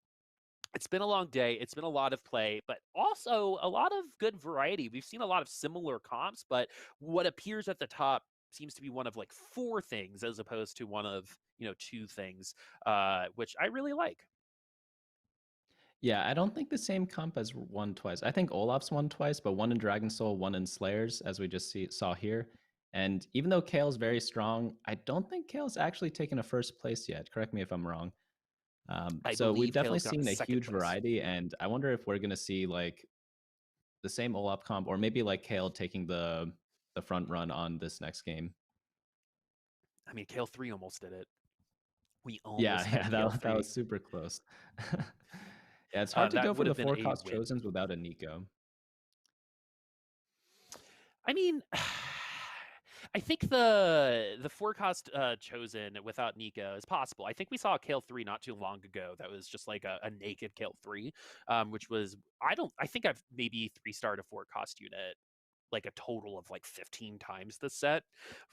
[SPEAKER 1] it's been a long day. It's been a lot of play, but also a lot of good variety. We've seen a lot of similar comps, but what appears at the top seems to be one of like 4 things as opposed to one of, you know, 2 things, which I really like.
[SPEAKER 2] Yeah, I don't think the same comp has won twice. I think Olaf's won twice, but one in Dragon Soul, one in Slayers, as we just saw here. And even though Kale's very strong, I don't think Kale's actually taken a first place yet. Correct me if I'm wrong.
[SPEAKER 1] I
[SPEAKER 2] So we've
[SPEAKER 1] believe
[SPEAKER 2] definitely
[SPEAKER 1] Kale's got
[SPEAKER 2] seen a
[SPEAKER 1] second
[SPEAKER 2] huge
[SPEAKER 1] place.
[SPEAKER 2] variety, and I wonder if we're going to see like the same Olaf comp, or maybe like Kale taking the front run on this next game.
[SPEAKER 1] I mean, Kale 3 almost did it. We
[SPEAKER 2] Yeah,
[SPEAKER 1] almost
[SPEAKER 2] yeah,
[SPEAKER 1] had Kale
[SPEAKER 2] that
[SPEAKER 1] 3.
[SPEAKER 2] was super close. Yeah, it's hard to
[SPEAKER 1] That
[SPEAKER 2] go for
[SPEAKER 1] would
[SPEAKER 2] the
[SPEAKER 1] have been
[SPEAKER 2] four
[SPEAKER 1] a
[SPEAKER 2] cost
[SPEAKER 1] win.
[SPEAKER 2] chosens without a Nico.
[SPEAKER 1] I mean, I think the forecast chosen without Nico is possible. I think we saw a Kale 3 not too long ago that was just like a naked Kale 3, which was I think I've maybe 3-starred a forecast unit like a total of like 15 times the set,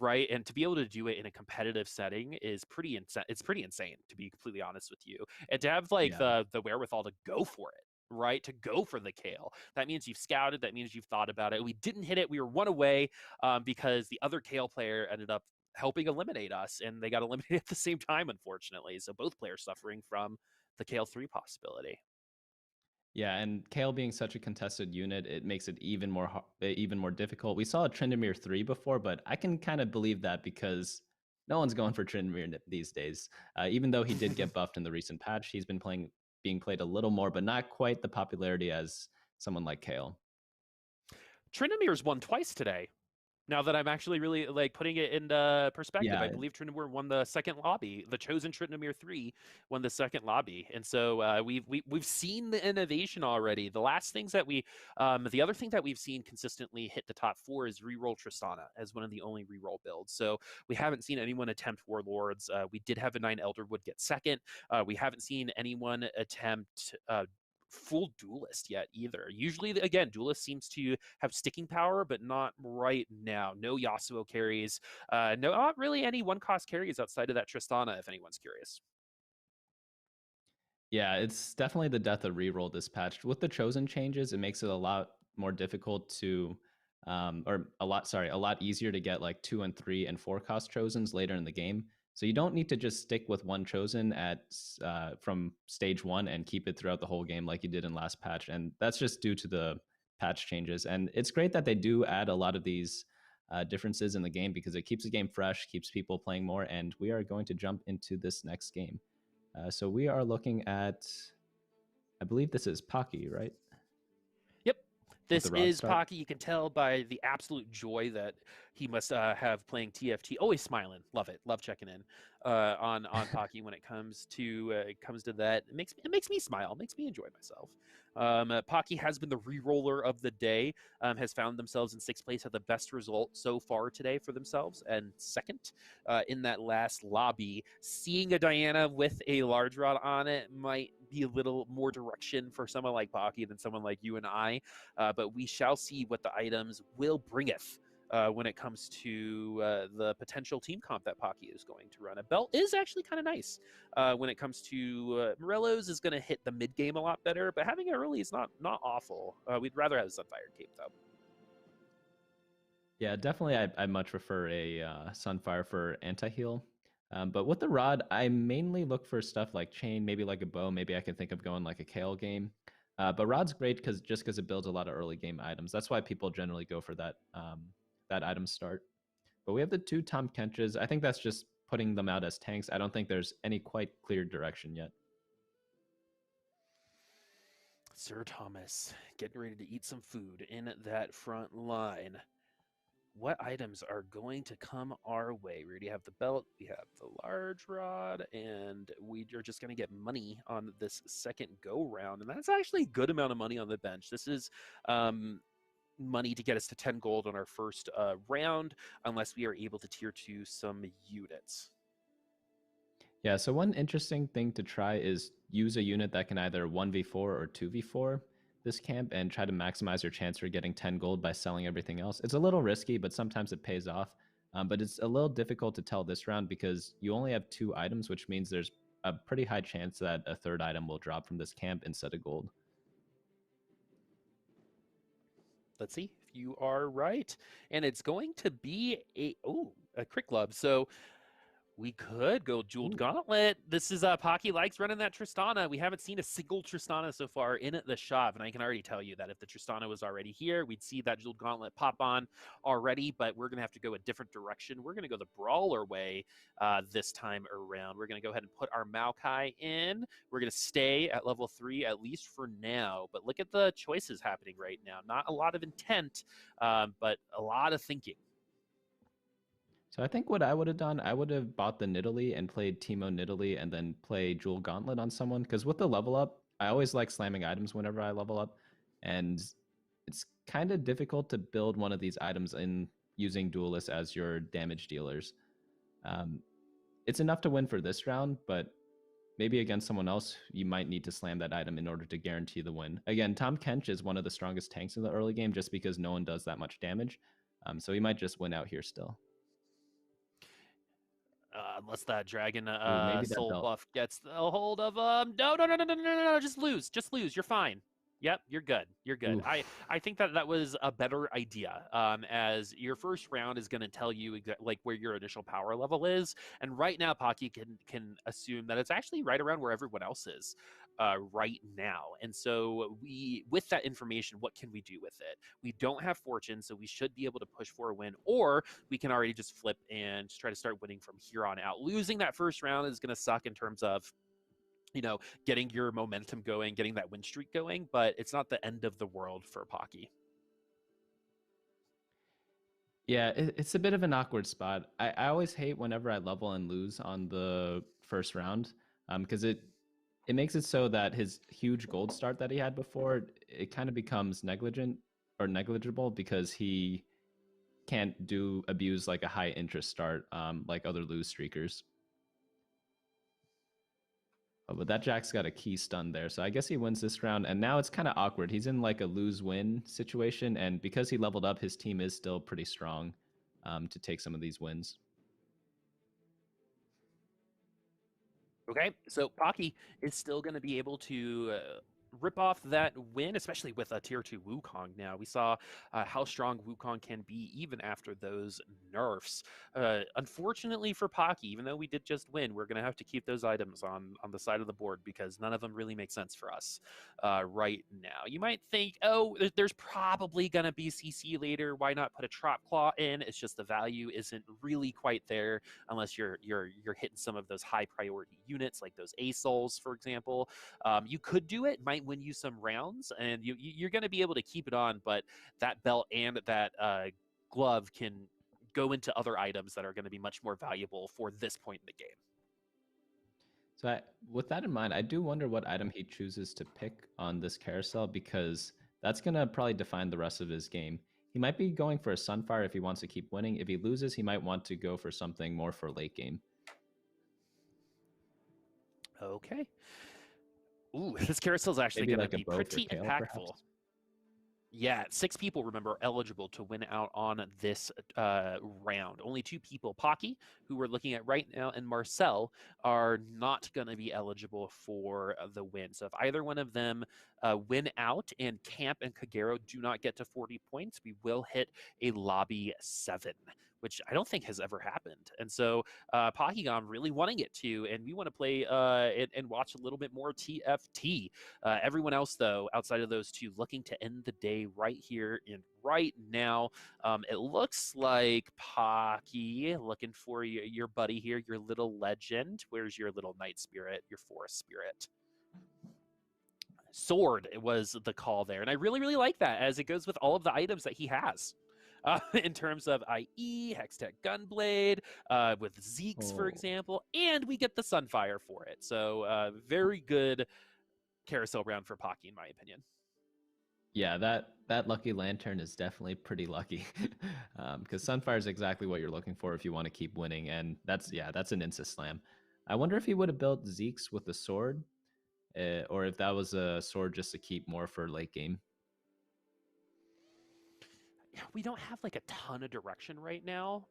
[SPEAKER 1] right? And to be able to do it in a competitive setting is pretty insane. It's pretty insane, to be completely honest with you. And to have like
[SPEAKER 2] Yeah.
[SPEAKER 1] the wherewithal to go for it, right? To go for the Kale. That means you've scouted. That means you've thought about it. We didn't hit it. We were 1 away because the other Kale player ended up helping eliminate us, and they got eliminated at the same time, unfortunately. So both players suffering from the Kale 3 possibility.
[SPEAKER 2] Yeah, and Kale being such a contested unit, it makes it even more difficult. We saw a Tryndamere 3 before, but I can kind of believe that because no one's going for Tryndamere these days. Even though he did get buffed in the recent patch, he's been being played a little more, but not quite the popularity as someone like Kale.
[SPEAKER 1] Trindamere's won twice today. Now that I'm actually really like putting it into perspective, I
[SPEAKER 2] Yeah,
[SPEAKER 1] believe Tryndamere won the second lobby. The chosen Tryndamere 3 won the second lobby, and so we've seen the innovation already. The last things that the other thing that we've seen consistently hit the top 4 is reroll Tristana as one of the only reroll builds. So we haven't seen anyone attempt Warlords. We did have a 9 Elderwood get second. We haven't seen anyone attempt full duelist yet either. Usually, again, duelist seems to have sticking power, but not right now. No Yasuo carries, no, not really any 1-cost carries outside of that Tristana, if anyone's curious.
[SPEAKER 2] yeah, it's definitely the death of reroll this patch. With the chosen changes, it makes it a lot more difficult to, or a lot easier to get like 2 and 3 and 4 cost chosens later in the game. So you don't need to just stick with one chosen from stage 1 and keep it throughout the whole game like you did in last patch. And that's just due to the patch changes. And it's great that they do add a lot of these differences in the game because it keeps the game fresh, keeps people playing more. And we are going to jump into this next game. So we are looking at, I believe this is Pocky, right?
[SPEAKER 1] Yep.
[SPEAKER 2] With
[SPEAKER 1] This
[SPEAKER 2] the rock
[SPEAKER 1] is
[SPEAKER 2] start.
[SPEAKER 1] Pocky. You can tell by the absolute joy that he must have playing TFT. Always smiling. Love it. Love checking in on Pocky when it comes to that. It makes me smile. Makes me enjoy myself. Pocky has been the re-roller of the day. Has found themselves in 6th place, had the best result so far today for themselves, and second in that last lobby. Seeing a Diana with a large rod on it might be a little more direction for someone like Pocky than someone like you and I. But we shall see what the items will bringeth when it comes to the potential team comp that Pocky is going to run. A belt is actually kind of nice when it comes to Morello's is going to hit the mid game a lot better, but having it early is not awful. We'd rather have Sunfire Cape though.
[SPEAKER 2] Yeah, definitely. I much prefer a Sunfire for anti-heal. But with the rod, I mainly look for stuff like chain, maybe like a bow. Maybe I can think of going like a Kale game. But rod's great because it builds a lot of early game items. That's why people generally go for that that item start. But we have the two Tom Kenches. I think that's just putting them out as tanks. I don't think there's any quite clear direction yet.
[SPEAKER 1] Sir Thomas getting ready to eat some food in that front line. What items are going to come our way? We already have the belt, we have the large rod, and we are just going to get money on this second go round. And that's actually a good amount of money on the bench. This is money to get us to 10 gold on our first round, unless we are able to tier 2 some units.
[SPEAKER 2] Yeah, so one interesting thing to try is use a unit that can either 1v4 or 2v4 this camp and try to maximize your chance for getting 10 gold by selling everything else. It's a little risky, but sometimes it pays off. But it's a little difficult to tell this round because you only have 2 items, which means there's a pretty high chance that a third item will drop from this camp instead of gold.
[SPEAKER 1] Let's see if you are right. And it's going to be a Crick Club. So we could go Jeweled Gauntlet. This is Pocky likes running that Tristana. We haven't seen a single Tristana so far in the shop, and I can already tell you that if the Tristana was already here, we'd see that Jeweled Gauntlet pop on already, but we're going to have to go a different direction. We're going to go the Brawler way this time around. We're going to go ahead and put our Maokai in. We're going to stay at level 3, at least for now, but look at the choices happening right now. Not a lot of intent, but a lot of thinking.
[SPEAKER 2] So I think what I would have done, I would have bought the Nidalee and played Teemo Nidalee and then play Jewel Gauntlet on someone. Because with the level up, I always like slamming items whenever I level up. And it's kind of difficult to build one of these items in using duelists as your damage dealers. It's enough to win for this round, but maybe against someone else, you might need to slam that item in order to guarantee the win. Again, Tom Kench is one of the strongest tanks in the early game just because no one does that much damage. So he might just win out here still.
[SPEAKER 1] Unless that dragon
[SPEAKER 2] Maybe
[SPEAKER 1] soul
[SPEAKER 2] that
[SPEAKER 1] buff gets a hold of no, just lose, you're fine. Yep, you're good. You're good. I think that was a better idea, as your first round is going to tell you like where your initial power level is, and right now Pocky can assume that it's actually right around where everyone else is right now. And so with that information, what can we do with it? We don't have fortune, so we should be able to push for a win, or we can already just flip and just try to start winning from here on out. Losing that first round is going to suck in terms of, you know, getting your momentum going, getting that win streak going, but it's not the end of the world for Pocky.
[SPEAKER 2] Yeah, it's a bit of an awkward spot. I always hate whenever I level and lose on the first round, because it makes it so that his huge gold start that he had before, it kind of becomes negligible because he can't abuse like a high interest start like other lose streakers. Oh, but that Jack's got a key stun there, so I guess he wins this round. And now it's kind of awkward. He's in like a lose-win situation, and because he leveled up, his team is still pretty strong to take some of these wins.
[SPEAKER 1] Okay, so Pocky is still going to be able to rip off that win, especially with a tier 2 Wukong now. We saw how strong Wukong can be even after those nerfs. Unfortunately for Pocky, even though we did just win, we're going to have to keep those items on the side of the board because none of them really make sense for us right now. You might think, oh, there's probably going to be CC later. Why not put a Trop Claw in? It's just the value isn't really quite there unless you're hitting some of those high priority units like those A Souls, for example. You could do it, might win you some rounds, and you're going to be able to keep it on, but that belt and that glove can go into other items that are going to be much more valuable for this point in the game.
[SPEAKER 2] So with that in mind, I do wonder what item he chooses to pick on this carousel, because that's going to probably define the rest of his game. He might be going for a Sunfire if he wants to keep winning. If he loses, he might want to go for something more for late game.
[SPEAKER 1] Okay. Ooh, this carousel is actually going to be pretty impactful. Perhaps. Yeah, 6 people, remember, are eligible to win out on this round. Only 2 people, Pocky, who we're looking at right now, and Marcel, are not going to be eligible for the win. So if either one of them win out and Camp and Kagero do not get to 40 points, we will hit a lobby 7, which I don't think has ever happened. And so Pockygom really wanting it to, and we want to play and watch a little bit more TFT. Everyone else, though, outside of those 2, looking to end the day right here and right now. It looks like Pocky, looking for your buddy here, your little legend. Where's your little night spirit, your forest spirit? Sword was the call there. And I really, really like that, as it goes with all of the items that he has. In terms of IE, Hextech Gunblade, with Zeke's, for example, and we get the Sunfire for it. So very good carousel round for Pocky, in my opinion.
[SPEAKER 2] Yeah, that lucky lantern is definitely pretty lucky, because Sunfire is exactly what you're looking for if you want to keep winning, and that's an insta slam. I wonder if he would have built Zeke's with a sword, or if that was a sword just to keep more for late game.
[SPEAKER 1] We don't have like a ton of direction right now.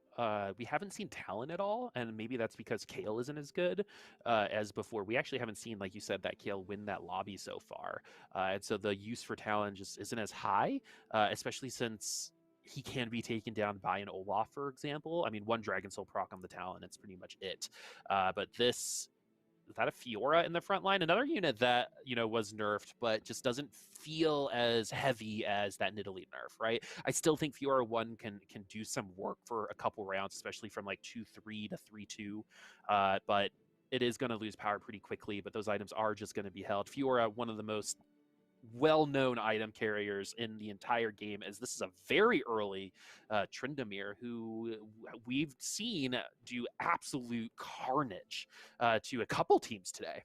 [SPEAKER 1] We haven't seen Talon at all, and maybe that's because Kale isn't as good as before. We actually haven't seen, like you said, that Kale win that lobby so far, and so the use for Talon just isn't as high, especially since he can be taken down by an Olaf, for example. I mean, one Dragon Soul proc on the Talon, it's pretty much it. But this, is that a Fiora in the front line? Another unit that, was nerfed, but just doesn't feel as heavy as that Nidalee nerf, right? I still think Fiora 1 can do some work for a couple rounds, especially from like 2-3 to 3-2. But it is going to lose power pretty quickly, but those items are just going to be held. Fiora, one of the most well-known item carriers in the entire game, as this is a very early Tryndamere, who we've seen do absolute carnage to a couple teams today.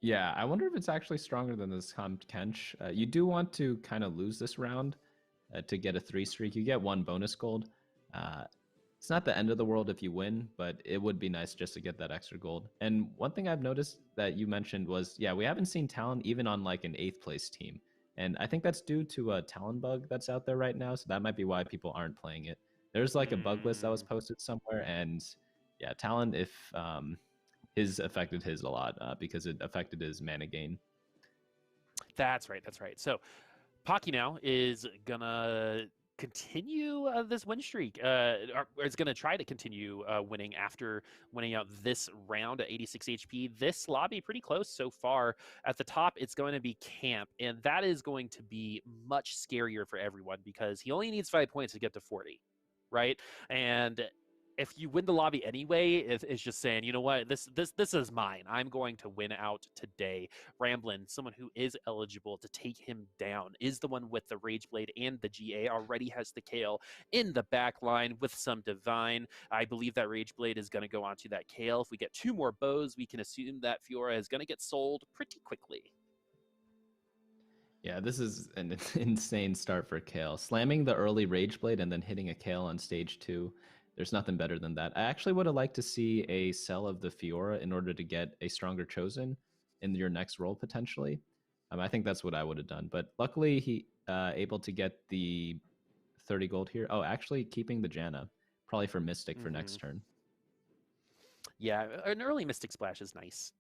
[SPEAKER 2] Yeah, I wonder if it's actually stronger than this Kench. You do want to kind of lose this round to get a 3 streak. You get 1 bonus gold. It's not the end of the world if you win, but it would be nice just to get that extra gold. And one thing I've noticed that you mentioned was, we haven't seen Talon even on like an 8th place team. And I think that's due to a Talon bug that's out there right now. So that might be why people aren't playing it. There's like a bug list that was posted somewhere. And yeah, Talon, if his affected his a lot because it affected his mana gain.
[SPEAKER 1] That's right. So Pocky now is going to continue this win streak, or is going to try to continue winning after winning out this round at 86 HP. This lobby pretty close so far. At the top, it's going to be Camp, and that is going to be much scarier for everyone because he only needs 5 points to get to 40, right? And if you win the lobby anyway, it's just saying, you know what, this is mine. I'm going to win out today. ramblinnn, someone who is eligible to take him down, is the one with the Rage Blade and the GA, already has the Kale in the back line with some Divine. I believe that Rage Blade is going to go onto that Kale. If we get 2 more bows, we can assume that Fiora is going to get sold pretty quickly.
[SPEAKER 2] Yeah, this is an insane start for Kale. Slamming the early Rage Blade and then hitting a Kale on stage 2. There's nothing better than that. I actually would have liked to see a sell of the Fiora in order to get a stronger Chosen in your next role, potentially. I think that's what I would have done. But luckily, he able to get the 30 gold here. Oh, actually keeping the Janna. Probably for Mystic for next turn.
[SPEAKER 1] Yeah, an early Mystic Splash is nice.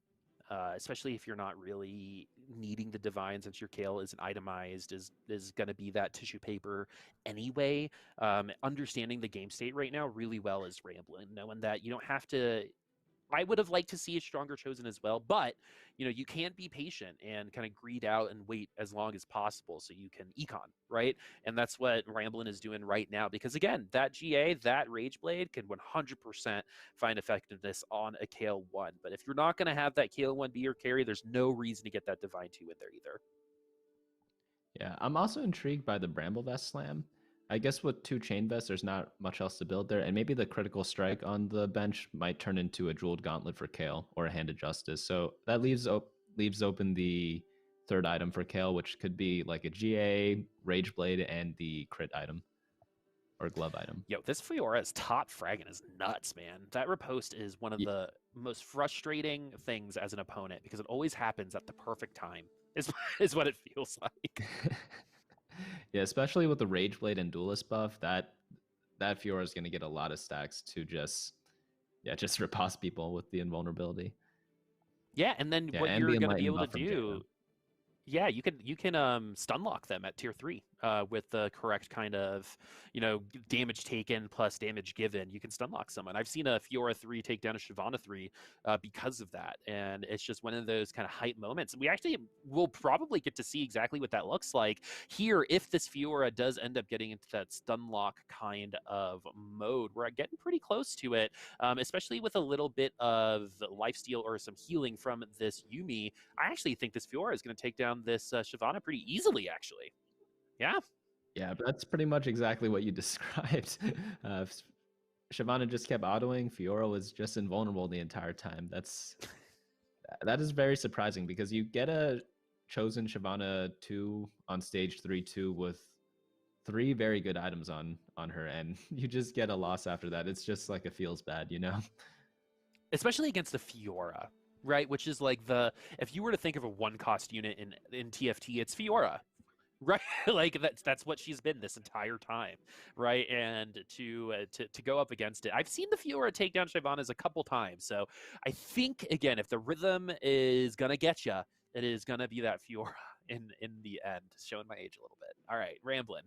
[SPEAKER 1] Especially if you're not really needing the Divine, since your Kale isn't itemized, is going to be that tissue paper anyway. Understanding the game state right now really well is ramblinnn, knowing that you don't have to. I would have liked to see a stronger Chosen as well, but you can't be patient and kind of greed out and wait as long as possible so you can econ, right? And that's what ramblinnn is doing right now, because again, that GA, that Rage Blade can 100% find effectiveness on a Kale 1. But if you're not going to have that Kale 1 be your carry, there's no reason to get that Divine 2 in there either.
[SPEAKER 2] Yeah, I'm also intrigued by the Bramble Vest Slam. I guess with 2 Chain Vests, there's not much else to build there, and maybe the Critical Strike on the bench might turn into a Jeweled Gauntlet for Kale or a Hand of Justice. So that leaves open the 3rd item for Kale, which could be like a GA, Rage Blade, and the crit item or glove item.
[SPEAKER 1] Yo, this Fiora's top fragging is nuts, man. That riposte is one of the most frustrating things as an opponent because it always happens at the perfect time. is is what it feels like.
[SPEAKER 2] Yeah, especially with the Rage Blade and Duelist buff, that Fiora is going to get a lot of stacks to just riposte people with the invulnerability.
[SPEAKER 1] Yeah, and then
[SPEAKER 2] Yeah,
[SPEAKER 1] what you're
[SPEAKER 2] Ambient
[SPEAKER 1] going to
[SPEAKER 2] Light
[SPEAKER 1] be
[SPEAKER 2] and
[SPEAKER 1] able to
[SPEAKER 2] buff from
[SPEAKER 1] do,
[SPEAKER 2] Jana.
[SPEAKER 1] yeah, you can stun lock them at tier 3 with the correct kind of, damage taken plus damage given. You can stun lock someone. I've seen a Fiora 3 take down a Shyvana 3 because of that, and it's just one of those kind of hype moments. We actually will probably get to see exactly what that looks like here if this Fiora does end up getting into that stun lock kind of mode. We're getting pretty close to it, especially with a little bit of lifesteal or some healing from this Yuumi. I actually think this Fiora is going to take down this Shyvana pretty easily, actually. Yeah.
[SPEAKER 2] Yeah, but that's pretty much exactly what you described. Shyvana just kept autoing. Fiora was just invulnerable the entire time. That is very surprising because you get a chosen Shyvana 2 on stage 3-2 with 3 very good items on her, and you just get a loss after that. It's just like it feels bad, you know?
[SPEAKER 1] Especially against the Fiora, right? Which is like if you were to think of a one cost unit in TFT, it's Fiora. Right, like that's what she's been this entire time, right? And to go up against it, I've seen the Fiora take down Shyvana's a couple times. So I think again, if the rhythm is gonna get you, it is gonna be that Fiora in the end. Showing my age a little bit. All right, ramblin'.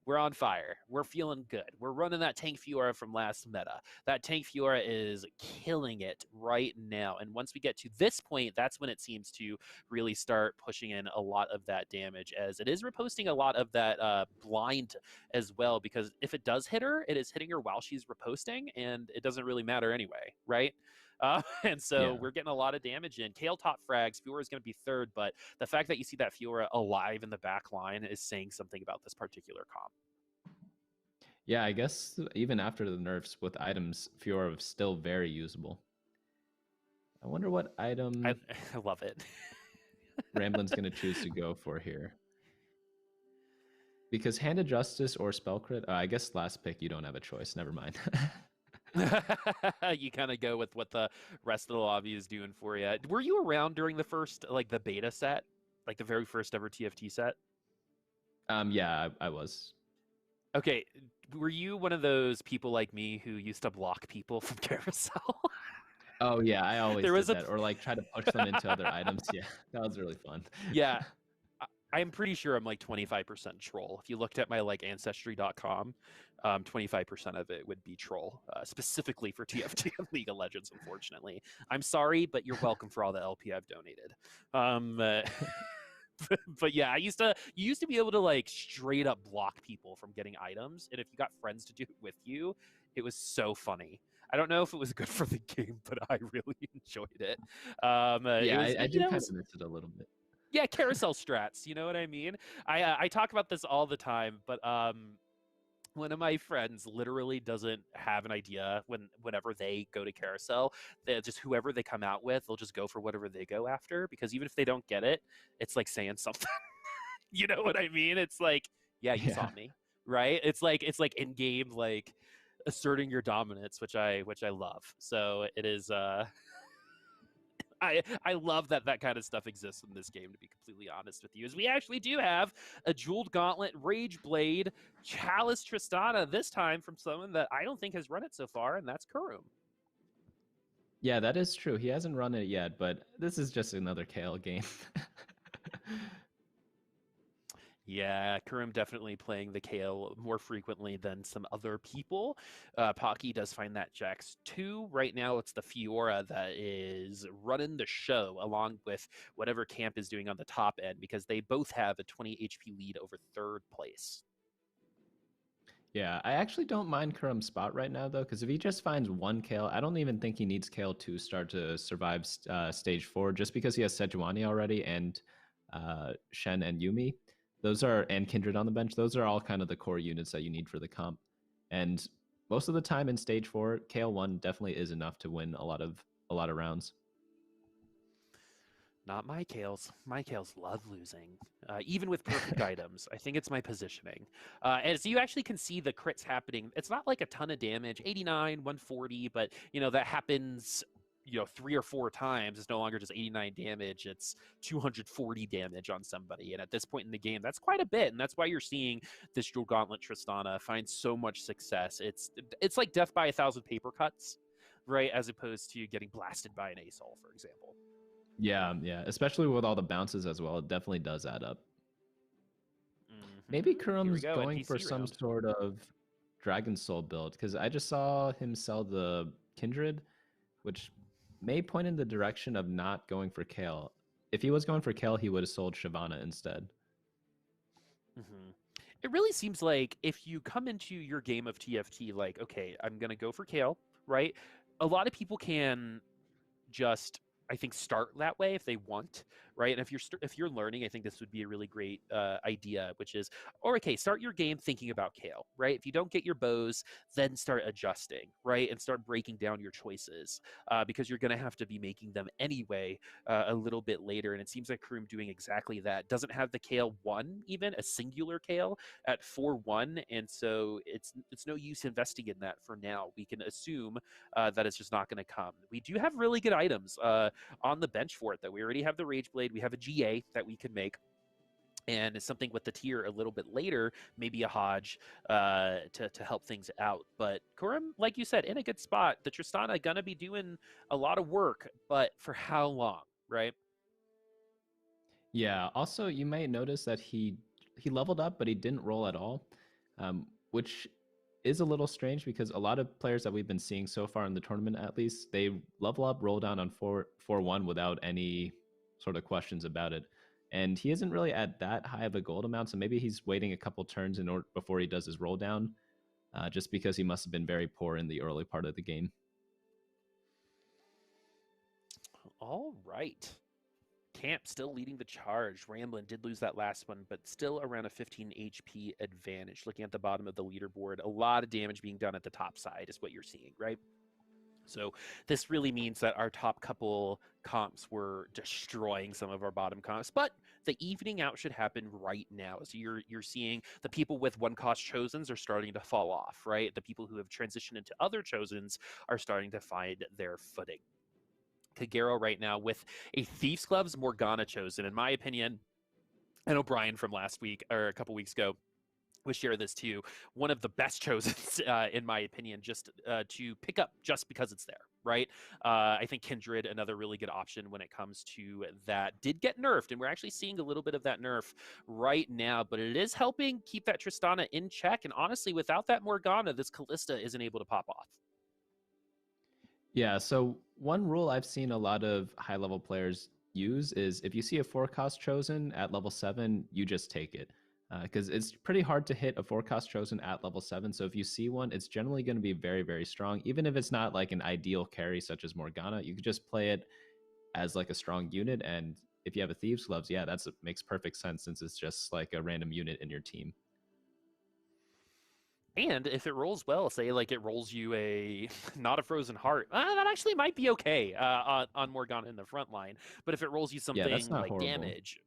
[SPEAKER 1] We're on fire. We're feeling good. We're running that Tank Fiora from last meta. That Tank Fiora is killing it right now. And once we get to this point, that's when it seems to really start pushing in a lot of that damage, as it is reposting a lot of that blind as well, because if it does hit her, it is hitting her while she's reposting, and it doesn't really matter anyway, right? And so
[SPEAKER 2] Yeah.
[SPEAKER 1] we're getting a lot of damage in. Kale top frags. Fiora is going to be third, but the fact that you see that Fiora alive in the back line is saying something about this particular comp.
[SPEAKER 2] Yeah, I guess even after the nerfs with items, Fiora is still very usable. I wonder what item
[SPEAKER 1] I love it.
[SPEAKER 2] Ramblinn's going to choose to go for here. Because Hand of Justice or Spell Crit, I guess last pick you don't have a choice. Never mind.
[SPEAKER 1] You kind of go with what the rest of the lobby is doing for you. Were you around during the first, like the beta set, like the very first ever TFT set?
[SPEAKER 2] Yeah, I was.
[SPEAKER 1] Okay, were you one of those people like me who used to block people from carousel?
[SPEAKER 2] Oh yeah, I always
[SPEAKER 1] There
[SPEAKER 2] did
[SPEAKER 1] was a
[SPEAKER 2] that, or like try to push them into other items. Yeah, that was really fun.
[SPEAKER 1] yeah. I'm pretty sure I'm like 25% troll. If you looked at my like ancestry.com, 25% of it would be troll, specifically for TFT and League of Legends, unfortunately. I'm sorry, but you're welcome for all the LP I've donated. But yeah, you used to be able to like straight up block people from getting items, and if you got friends to do it with you, it was so funny. I don't know if it was good for the game, but I really enjoyed it. It
[SPEAKER 2] Yeah,
[SPEAKER 1] was,
[SPEAKER 2] I do kind of miss it a little bit.
[SPEAKER 1] yeah, carousel strats. You know what I mean? I talk about this all the time, but one of my friends literally doesn't have an idea whenever they go to carousel. They just whoever they come out with, they'll just go for whatever they go after, because even if they don't get it, it's like saying something. You know what I mean? It's like, yeah, you saw me, right? It's like in game like asserting your dominance, which I love. So it is I love that kind of stuff exists in this game, to be completely honest with you. As we actually do have a Jeweled Gauntlet, Rage Blade, Chalice Tristana, this time from someone that I don't think has run it so far, and that's Kurumx.
[SPEAKER 2] Yeah, that is true. He hasn't run it yet, but this is just another Kale game.
[SPEAKER 1] Yeah, Kurumx definitely playing the Kale more frequently than some other people. Pocky does find that Jax too. Right now, it's the Fiora that is running the show, along with whatever Camp is doing on the top end, because they both have a 20 HP lead over third place.
[SPEAKER 2] Yeah, I actually don't mind Kurum's spot right now, though, because if he just finds one Kale, I don't even think he needs Kale to start to survive stage 4, just because he has Sejuani already and Shen and Yuumi. And Kindred on the bench. Those are all kind of the core units that you need for the comp. And most of the time in stage 4, Kale 1 definitely is enough to win a lot of rounds.
[SPEAKER 1] Not my Kales. My Kales love losing, even with perfect items. I think it's my positioning. As you actually can see the crits happening, it's not like a ton of damage, 89, 140, but, that happens, 3 or 4 times, it's no longer just 89 damage, it's 240 damage on somebody. And at this point in the game, that's quite a bit. And that's why you're seeing this Jewel Gauntlet Tristana find so much success. It's like death by 1,000 paper cuts, right? As opposed to getting blasted by an Asol, for example.
[SPEAKER 2] Yeah, yeah. Especially with all the bounces as well, it definitely does add up. Maybe
[SPEAKER 1] Here we
[SPEAKER 2] Kurum's
[SPEAKER 1] go,
[SPEAKER 2] going for
[SPEAKER 1] NPC
[SPEAKER 2] some
[SPEAKER 1] round.
[SPEAKER 2] sort of Dragon Soul build, because I just saw him sell the Kindred, which may point in the direction of not going for Kale. If he was going for Kale, he would have sold Shyvana instead.
[SPEAKER 1] It really seems like if you come into your game of TFT like, okay, I'm going to go for Kale, right? A lot of people can just, I think, start that way if they want, right? And if you're learning, I think this would be a really great idea, which is, or okay, start your game thinking about Kale, right? If you don't get your bows, then start adjusting, right? And start breaking down your choices because you're going to have to be making them anyway a little bit later. And it seems like Kurumx doing exactly that. Doesn't have the Kale 1, even a singular Kale at 4-1, and so it's no use investing in that for now. We can assume that it's just not going to come. We do have really good items on the bench for it, that we already have the Rage Blade, we have a GA that we can make, and something with the tier a little bit later, maybe a Hodge to help things out. But Kurumx, like you said, in a good spot. The Tristana gonna be doing a lot of work, but for how long, right?
[SPEAKER 2] Yeah. Also, you may notice that he leveled up, but he didn't roll at all, which is a little strange because a lot of players that we've been seeing so far in the tournament, at least, they level up, roll down on 4-1 without any sort of questions about it. And he isn't really at that high of a gold amount, so maybe he's waiting a couple turns in order before he does his roll down, just because he must have been very poor in the early part of the game.
[SPEAKER 1] All right. Camp still leading the charge. Ramblinnn did lose that last one, but still around a 15 HP advantage. Looking at the bottom of the leaderboard, a lot of damage being done at the top side is what you're seeing, right? So this really means that our top couple comps were destroying some of our bottom comps, but the evening out should happen right now. So you're seeing the people with 1-cost chosens are starting to fall off, right? The people who have transitioned into other chosens are starting to find their footing. Kagero right now with a Thief's Gloves Morgana chosen, in my opinion. I know Brian from last week or a couple weeks ago would share this too. One of the best chosens, in my opinion, just to pick up just because it's there, right? I think Kindred, another really good option when it comes to that, did get nerfed, and we're actually seeing a little bit of that nerf right now, but it is helping keep that Tristana in check, and honestly, without that Morgana, this Kalista isn't able to pop off.
[SPEAKER 2] Yeah, so one rule I've seen a lot of high-level players use is if you see a 4-cost chosen at level 7, you just take it. Because it's pretty hard to hit a 4-cost chosen at level 7, so if you see one, it's generally going to be very, very strong. Even if it's not like an ideal carry such as Morgana, you could just play it as like a strong unit, and if you have a Thieves' Gloves, yeah, that makes perfect sense since it's just like a random unit in your team.
[SPEAKER 1] And if it rolls well, say like it rolls you a not a frozen heart, that actually might be okay on Morgana in the front line. But if it rolls you
[SPEAKER 2] Yeah, that's
[SPEAKER 1] something
[SPEAKER 2] not
[SPEAKER 1] like
[SPEAKER 2] horrible.
[SPEAKER 1] damage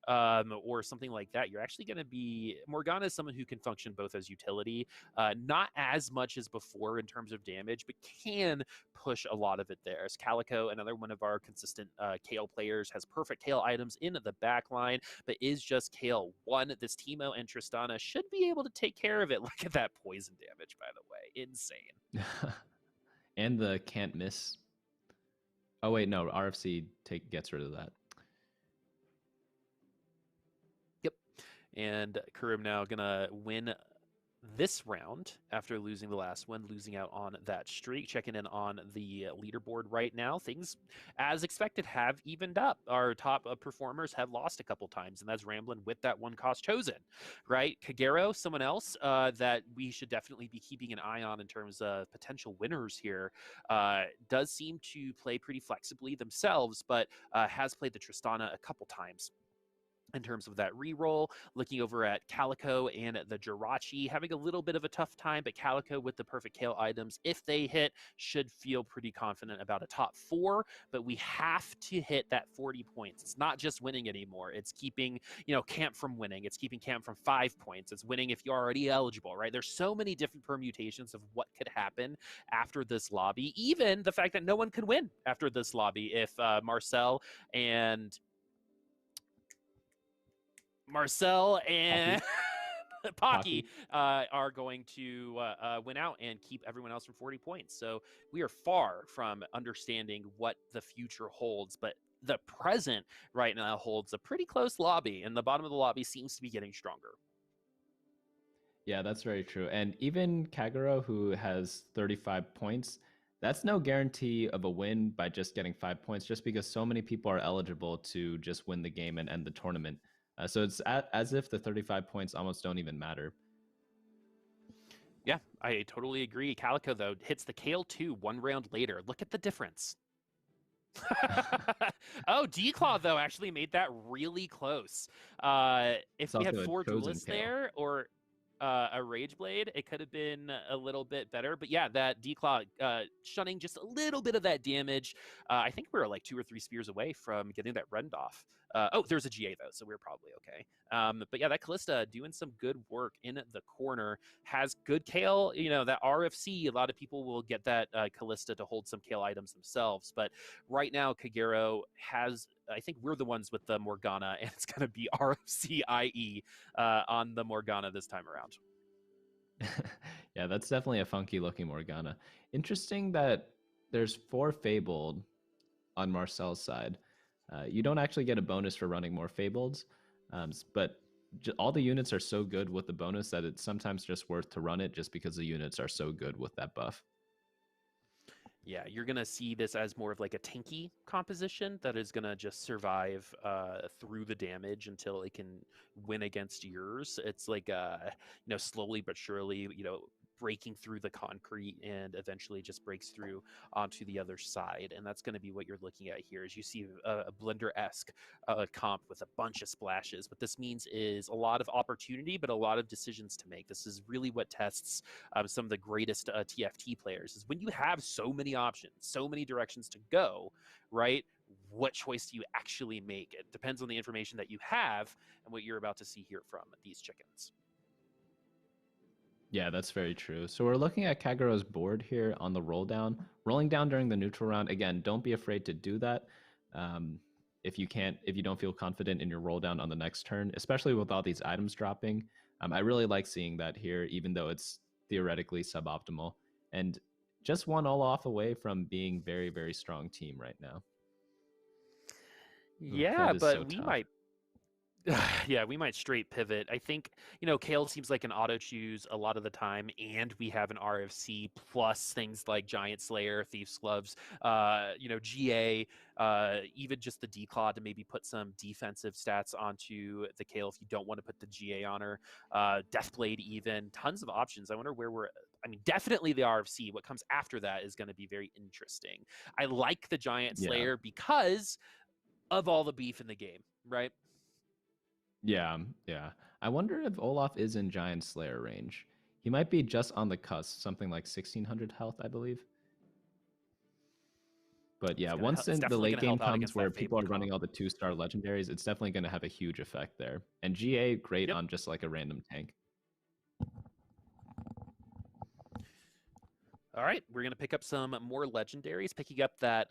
[SPEAKER 1] or something like that, you're actually going to be Morgana is someone who can function both as utility, not as much as before in terms of damage, but can push a lot of it there. As Kalico, another one of our consistent Kale players, has perfect Kale items in the back line, but is just Kale 1. This Teemo and Tristana should be able to take care of it. Look at that poison damage, by the way. Insane.
[SPEAKER 2] And the can't miss. Oh wait, no, RFC gets rid of that.
[SPEAKER 1] Yep. And Kurumx now gonna win this round after losing the last one, losing out on that streak. Checking in on the leaderboard right now. Things, as expected, have evened up. Our top performers have lost a couple times, and that's Ramblinnn with that 1-cost chosen, right? Kagero, someone else that we should definitely be keeping an eye on in terms of potential winners here, does seem to play pretty flexibly themselves, but has played the Tristana a couple times. in terms of that reroll. Looking over at Kalico and the Jirachy, having a little bit of a tough time, but Kalico with the perfect Kale items, if they hit, should feel pretty confident about a top 4. But we have to hit that 40 points. It's not just winning anymore. It's keeping, Camp from winning. It's keeping Camp from 5 points. It's winning if you're already eligible, right? There's so many different permutations of what could happen after this lobby. Even the fact that no one could win after this lobby if Marcel and Pocky are going to win out and keep everyone else from 40 points. So we are far from understanding what the future holds, but the present right now holds a pretty close lobby, and the bottom of the lobby seems to be getting stronger.
[SPEAKER 2] Yeah, that's very true. And even Kagero, who has 35 points, that's no guarantee of a win by just getting 5 points, just because so many people are eligible to just win the game and end the tournament. So it's as if the 35 points almost don't even matter.
[SPEAKER 1] Yeah, I totally agree. Kalico, though, hits the Kale 2 1 round later. Look at the difference. Oh, D-Claw, though, actually made that really close. If we had 4 duelists there, or a Rage Blade, it could have been a little bit better. But yeah, that D-Claw shunning just a little bit of that damage. I think we were like 2 or 3 spears away from getting that rend off. Oh, there's a GA, though, so we're probably okay. But yeah, that Callista doing some good work in the corner. Has good Kale, that RFC, a lot of people will get that Callista to hold some Kale items themselves. But right now, Kagero has, I think we're the ones with the Morgana, and it's going to be RFC IE on the Morgana this time around.
[SPEAKER 2] Yeah, that's definitely a funky looking Morgana. Interesting that there's 4 Fabled on Marcel's side. You don't actually get a bonus for running more Fabled, but all the units are so good with the bonus that it's sometimes just worth to run it just because the units are so good with that buff.
[SPEAKER 1] Yeah, you're going to see this as more of like a tanky composition that is going to just survive through the damage until it can win against yours. It's like, slowly but surely, breaking through the concrete and eventually just breaks through onto the other side. And that's going to be what you're looking at here as you see a Blender-esque comp with a bunch of splashes. What this means is a lot of opportunity, but a lot of decisions to make. This is really what tests some of the greatest TFT players, is when you have so many options, so many directions to go, right? What choice do you actually make? It depends on the information that you have and what you're about to see here from these chickens.
[SPEAKER 2] Yeah, that's very true. So we're looking at Kagero's board here on the roll down. Rolling down during the neutral round, again, don't be afraid to do that. If you don't feel confident in your roll down on the next turn, especially with all these items dropping. I really like seeing that here, even though it's theoretically suboptimal. And just one Olaf away from being very, very strong team right now.
[SPEAKER 1] Yeah, but we might yeah, we might straight pivot. I think, Kale seems like an auto choose a lot of the time, and we have an RFC plus things like Giant Slayer, Thief's Gloves, GA, even just the D-Claw to maybe put some defensive stats onto the Kale if you don't want to put the GA on her. Deathblade even, tons of options. I wonder where definitely the RFC. What comes after that is going to be very interesting. I like the Giant Slayer because of all the beef in the game, right?
[SPEAKER 2] Yeah. I wonder if Olaf is in Giant Slayer range. He might be just on the cusp, something like 1600 health, I believe. But yeah, once the late game comes where people are running all the 2-star legendaries, it's definitely going to have a huge effect there. And GA, great on just like a random tank.
[SPEAKER 1] All right, we're going to pick up some more legendaries. Picking up that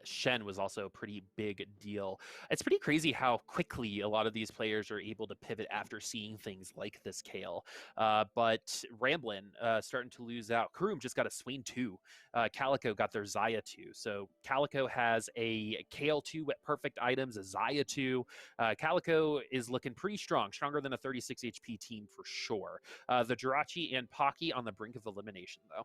[SPEAKER 1] Shen was also a pretty big deal. It's pretty crazy how quickly a lot of these players are able to pivot after seeing things like this Kale. But ramblinnn starting to lose out. Kurumx just got a Swain 2. Kalico got their Xayah 2. So Kalico has a Kale 2 with perfect items, a Xayah 2. Kalico is looking pretty strong, stronger than a 36 HP team for sure. The Jirachy and Pocky on the brink of elimination, though.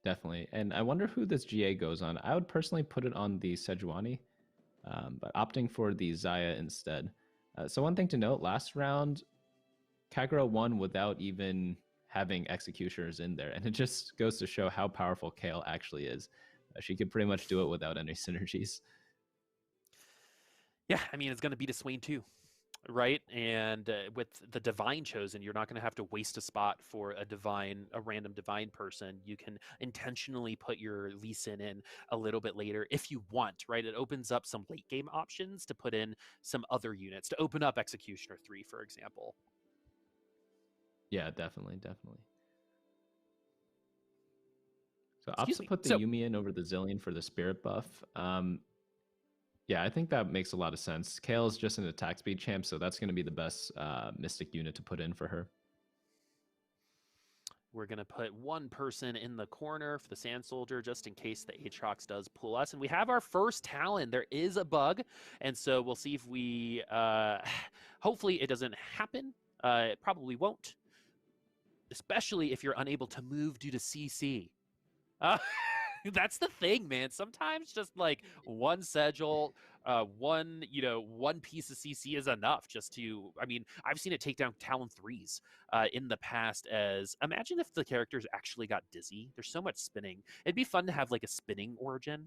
[SPEAKER 2] Definitely. And I wonder who this GA goes on. I would personally put it on the Sejuani, but opting for the Xayah instead. So one thing to note, last round, Kagero won without even having Executioners in there. And it just goes to show how powerful Kale actually is. She could pretty much do it without any synergies.
[SPEAKER 1] Yeah, I mean, it's going to beat a Swain too, right? And with the divine chosen, you're not going to have to waste a spot for a random divine person. You can intentionally put your Lee Sin in a little bit later if you want, right? It opens up some late game options to put in some other units to open up Executioner 3, for example.
[SPEAKER 2] Yeah, definitely, definitely. So
[SPEAKER 1] Excuse
[SPEAKER 2] Opsa
[SPEAKER 1] me.
[SPEAKER 2] put the
[SPEAKER 1] So
[SPEAKER 2] Yumi in over the Zillion for the spirit buff. Yeah, I think that makes a lot of sense. Kale is just an attack speed champ, so that's going to be the best Mystic unit to put in for her.
[SPEAKER 1] we're going to put one person in the corner for the Sand Soldier just in case the Aatrox does pull us. And we have our first Talon. There is a bug. And so we'll see if we, hopefully it doesn't happen. It probably won't, especially if you're unable to move due to CC. That's the thing, man. Sometimes just like one Segil, one piece of CC is enough just to. I mean, I've seen it take down Talon 3s in the past. As imagine if the characters actually got dizzy. There's so much spinning. It'd be fun to have like a spinning origin,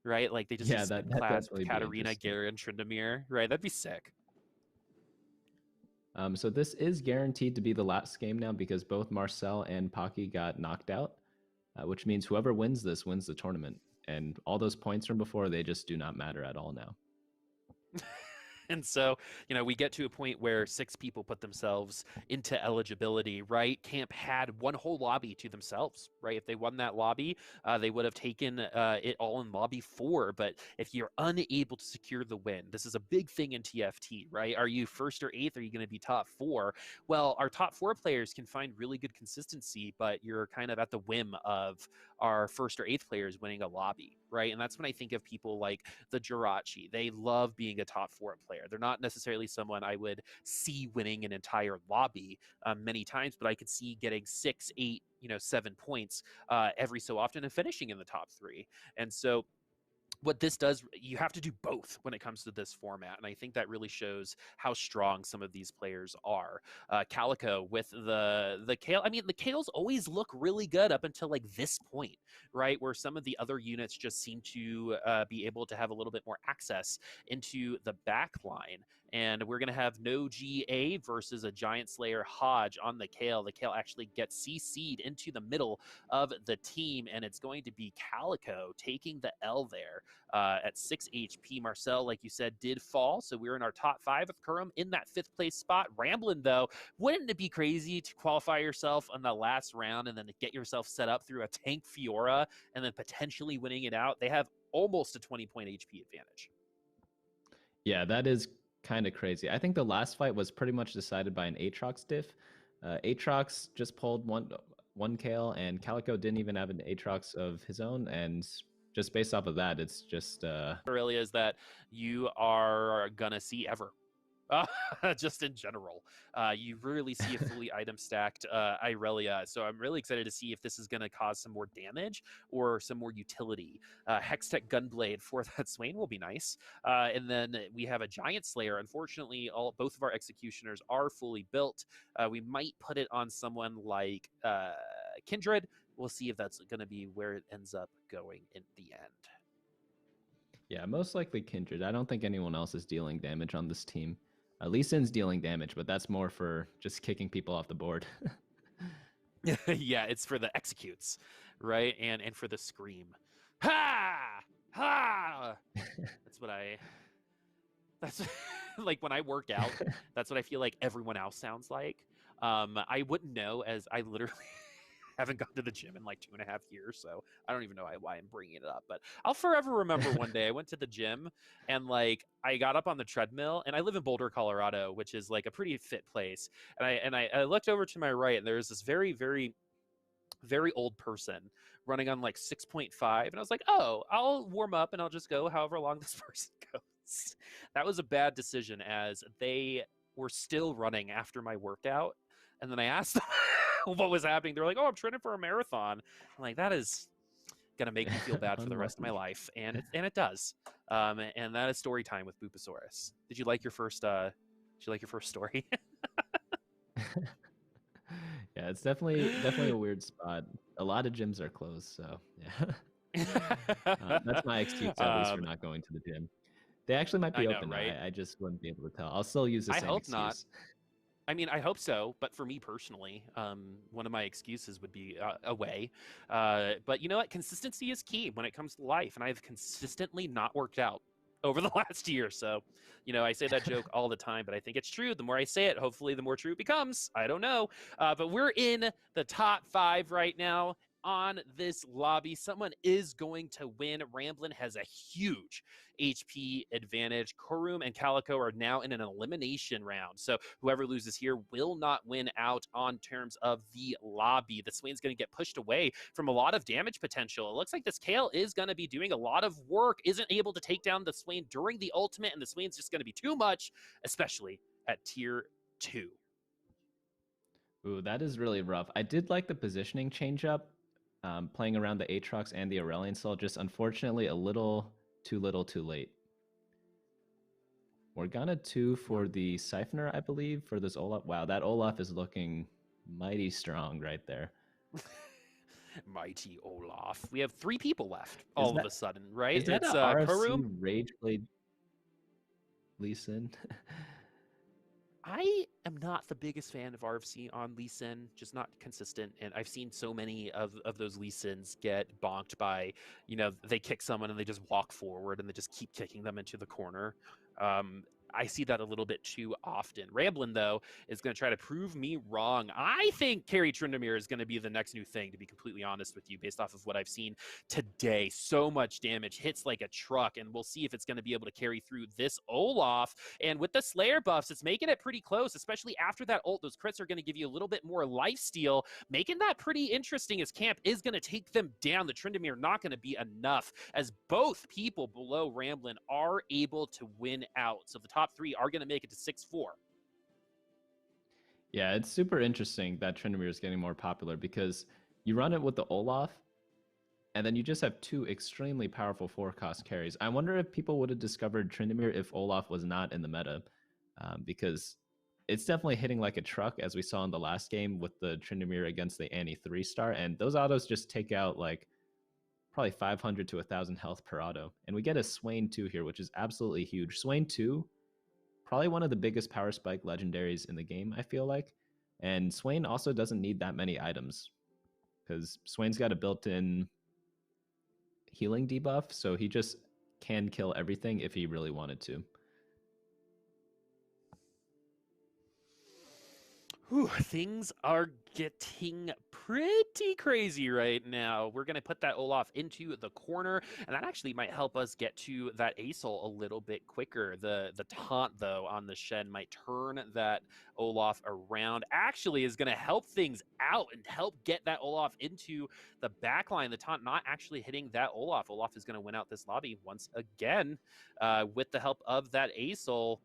[SPEAKER 1] right? Like they just do
[SPEAKER 2] Yeah,
[SPEAKER 1] spin
[SPEAKER 2] that
[SPEAKER 1] clad
[SPEAKER 2] definitely be
[SPEAKER 1] Katarina,
[SPEAKER 2] interesting.
[SPEAKER 1] Garen, Tryndamere, right? That'd be sick.
[SPEAKER 2] So this is guaranteed to be the last game now because both Marcel and Pocky got knocked out, which means whoever wins this wins the tournament. And all those points from before, they just do not matter at all now.
[SPEAKER 1] And so, we get to a point where 6 people put themselves into eligibility, right? Camp had one whole lobby to themselves, right? If they won that lobby, they would have taken it all in lobby 4. But if you're unable to secure the win, this is a big thing in TFT, right? Are you first or eighth? Are you going to be top 4? Well, our top 4 players can find really good consistency, but you're kind of at the whim of our first or eighth players winning a lobby, right? And that's when I think of people like the Jirachy. They love being a top 4 player. They're not necessarily someone I would see winning an entire lobby many times, but I could see getting 6, 8, 7 points every so often and finishing in the top 3. And so what this does, you have to do both when it comes to this format, and I think that really shows how strong some of these players are. Kalico with the Kale, I mean, the Kales always look really good up until like this point, right, where some of the other units just seem to be able to have a little bit more access into the back line. And we're going to have no GA versus a Giant Slayer Hodge on the Kale. The Kale actually gets CC'd into the middle of the team, and it's going to be Kalico taking the L there at 6 HP. Marcel, like you said, did fall, so we're in our top 5 with Kurumx in that 5th place spot. Ramblinnn, though, wouldn't it be crazy to qualify yourself on the last round and then to get yourself set up through a tank Fiora and then potentially winning it out? They have almost a 20-point HP advantage.
[SPEAKER 2] Yeah, that is kind of crazy. I think the last fight was pretty much decided by an Aatrox diff. Aatrox just pulled one Kale, and Kalico didn't even have an Aatrox of his own, and just based off of that, it's just
[SPEAKER 1] Aurelias that you are gonna see ever. Just in general, you rarely see a fully item stacked Irelia, so I'm really excited to see if this is going to cause some more damage or some more utility. Hextech Gunblade for that Swain will be nice, and then we have a Giant Slayer. Unfortunately, both of our executioners are fully built. We might put it on someone like Kindred. We'll see if that's going to be where it ends up going in the end.
[SPEAKER 2] Yeah, most likely Kindred. I don't think anyone else is dealing damage on this team. Lee Sin's dealing damage, but that's more for just kicking people off the board.
[SPEAKER 1] Yeah, it's for the executes, right? And for the scream. Ha! Ha! That's like when I work out, that's what I feel like everyone else sounds like. I wouldn't know, as I literally haven't gone to the gym in like 2.5 years, so I don't even know why I'm bringing it up. But I'll forever remember one day I went to the gym and like I got up on the treadmill, and I live in Boulder, Colorado, which is like a pretty fit place. And I looked over to my right, and there was this very, very, very old person running on like 6.5, and I was like, oh, I'll warm up and I'll just go however long this person goes. That was a bad decision, as they were still running after my workout, and then I asked them what was happening. They're like, oh, I'm training for a marathon. I'm like, that is gonna make me feel bad for the rest of my life, and it does. And that is story time with Booposaurus. Did you like your first story?
[SPEAKER 2] Yeah, it's definitely a weird spot. A lot of gyms are closed, so yeah. That's my excuse, at least, for not going to the gym. They actually might
[SPEAKER 1] I
[SPEAKER 2] be
[SPEAKER 1] know,
[SPEAKER 2] open now.
[SPEAKER 1] right?
[SPEAKER 2] I just wouldn't be able to tell. I'll still use the
[SPEAKER 1] I
[SPEAKER 2] same
[SPEAKER 1] hope not.
[SPEAKER 2] excuse.
[SPEAKER 1] I mean, I hope so, but for me personally, one of my excuses would be away. But you know what? Consistency is key when it comes to life, and I've consistently not worked out over the last year. So, you know, I say that joke all the time, but I think it's true. The more I say it, hopefully, the more true it becomes. I don't know. But we're in the top 5 right now on this lobby. Someone is going to win. Ramblin has a huge HP advantage. Kurumx and Kalico are now in an elimination round. So whoever loses here will not win out on terms of the lobby. The Swain's going to get pushed away from a lot of damage potential. It looks like this Kale is going to be doing a lot of work, isn't able to take down the Swain during the ultimate, and the Swain's just going to be too much, especially at tier 2.
[SPEAKER 2] Ooh, that is really rough. I did like the positioning change up, playing around the Aatrox and the Aurelion Soul, just unfortunately a little too late. Morgana 2 for the Siphoner, I believe, for this Olaf. Wow, that Olaf is looking mighty strong right there.
[SPEAKER 1] Mighty Olaf. We have 3 people left all of a sudden, right?
[SPEAKER 2] Is that
[SPEAKER 1] It's
[SPEAKER 2] a RFC
[SPEAKER 1] Kurumx.
[SPEAKER 2] Rageblade Lee Sin?
[SPEAKER 1] I am not the biggest fan of RFC on Lee Sin, just not consistent. And I've seen so many of those Lee Sins get bonked by, you know, they kick someone and they just walk forward and they just keep kicking them into the corner. I see that a little bit too often. Ramblin', though, is going to try to prove me wrong. I think Carry Tryndamere is going to be the next new thing, to be completely honest with you, based off of what I've seen today. So much damage, hits like a truck, and we'll see if it's going to be able to carry through this Olaf. And with the Slayer buffs, it's making it pretty close, especially after that ult. Those crits are going to give you a little bit more lifesteal, making that pretty interesting as Camp is going to take them down. The Tryndamere not going to be enough, as both people below Ramblin' are able to win out. So the top 3 are going to make it to 6-4.
[SPEAKER 2] Yeah, it's super interesting that Tryndamere is getting more popular because you run it with the Olaf, and then you just have 2 extremely powerful 4-cost carries. I wonder if people would have discovered Tryndamere if Olaf was not in the meta, because it's definitely hitting like a truck, as we saw in the last game with the Tryndamere against the Annie 3-star, and those autos just take out like probably 500 to 1,000 health per auto. And we get a Swain 2 here, which is absolutely huge. Swain 2, probably one of the biggest power spike legendaries in the game, I feel like. And Swain also doesn't need that many items because Swain's got a built-in healing debuff, so he just can kill everything if he really wanted to.
[SPEAKER 1] Whew, things are getting pretty crazy right now. We're going to put that Olaf into the corner, and that actually might help us get to that Asol a little bit quicker. The taunt, though, on the Shen might turn that Olaf around. Actually is going to help things out and help get that Olaf into the backline. The taunt not actually hitting that Olaf. Olaf is going to win out this lobby once again with the help of that Asol.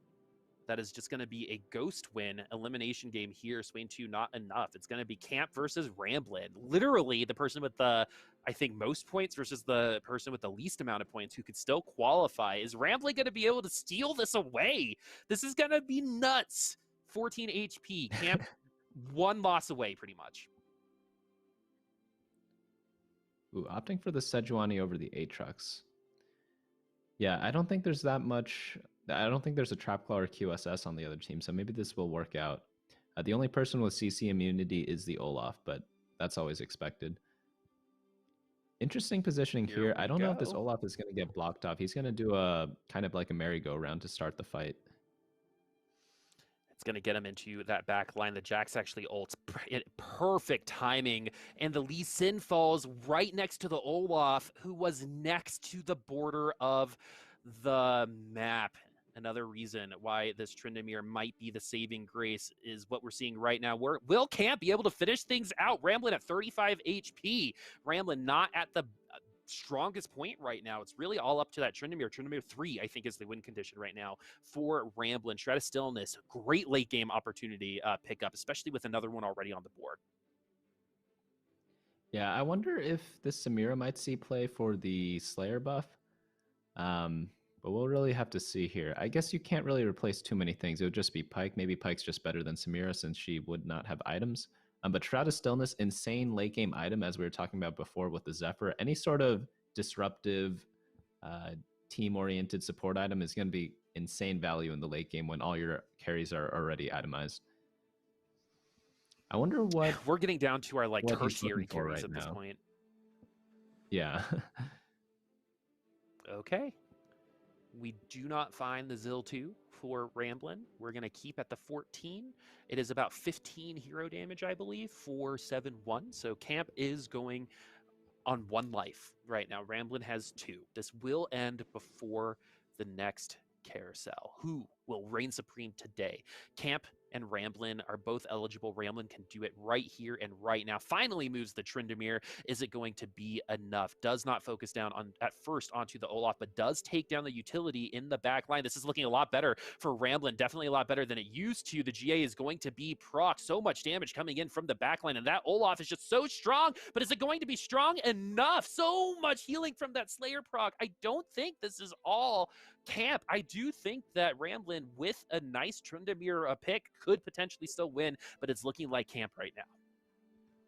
[SPEAKER 1] That is just going to be a ghost win elimination game here. Swain 2 not enough. It's going to be Camp versus Ramblin'. Literally the person with the, I think, most points versus the person with the least amount of points who could still qualify. Is Ramblin' going to be able to steal this away? This is going to be nuts. 14 HP. Camp 1 loss away pretty much.
[SPEAKER 2] Ooh, opting for the Sejuani over the Aatrox. Yeah, I don't think there's that much. I don't think there's a Trapclaw or QSS on the other team, so maybe this will work out. The only person with CC immunity is the Olaf, but that's always expected. Interesting positioning here. I don't know if this Olaf is going to get blocked off. He's going to do a kind of like a merry-go-round to start the fight.
[SPEAKER 1] It's going to get him into that back line. The Jax actually ults. Perfect timing. And the Lee Sin falls right next to the Olaf, who was next to the border of the map. Another reason why this Tryndamere might be the saving grace is what we're seeing right now. Will Camp be able to finish things out? Ramblin' at 35 HP. Ramblin' not at the strongest point right now. It's really all up to that Tryndamere. Tryndamere 3, I think, is the win condition right now for Ramblin'. Shred of Stillness, great late game opportunity pickup, especially with another one already on the board.
[SPEAKER 2] Yeah, I wonder if this Samira might see play for the Slayer buff. But we'll really have to see here. I guess you can't really replace too many things. It would just be Pyke. Maybe Pyke's just better than Samira since she would not have items. But Shroud of Stillness, insane late game item, as we were talking about before with the Zephyr. Any sort of disruptive team-oriented support item is going to be insane value in the late game when all your carries are already itemized. I wonder what
[SPEAKER 1] We're getting down to our like
[SPEAKER 2] what he's
[SPEAKER 1] tertiary
[SPEAKER 2] looking for
[SPEAKER 1] carries
[SPEAKER 2] right
[SPEAKER 1] at this
[SPEAKER 2] now.
[SPEAKER 1] point.
[SPEAKER 2] Yeah.
[SPEAKER 1] Okay. We do not find the Zill 2 for ramblinnn. We're going to keep at the 14. It is about 15 hero damage, I believe, for 7-1. So Camp is going on 1 life right now. ramblinnn has 2. This will end before the next carousel. Who will reign supreme today? Camp and ramblinnn are both eligible. ramblinnn can do it right here and right now. Finally moves the Tryndamere. Is it going to be enough? Does not focus down on at first onto the Olaf, but does take down the utility in the back line. This is looking a lot better for ramblinnn. Definitely a lot better than it used to. The GA is going to be proc. So much damage coming in from the back line, and that Olaf is just so strong. But is it going to be strong enough? So much healing from that Slayer proc. I don't think this is all Camp. I do think that ramblinnn, with a nice Tryndamere pick, could potentially still win, but it's looking like Camp right now.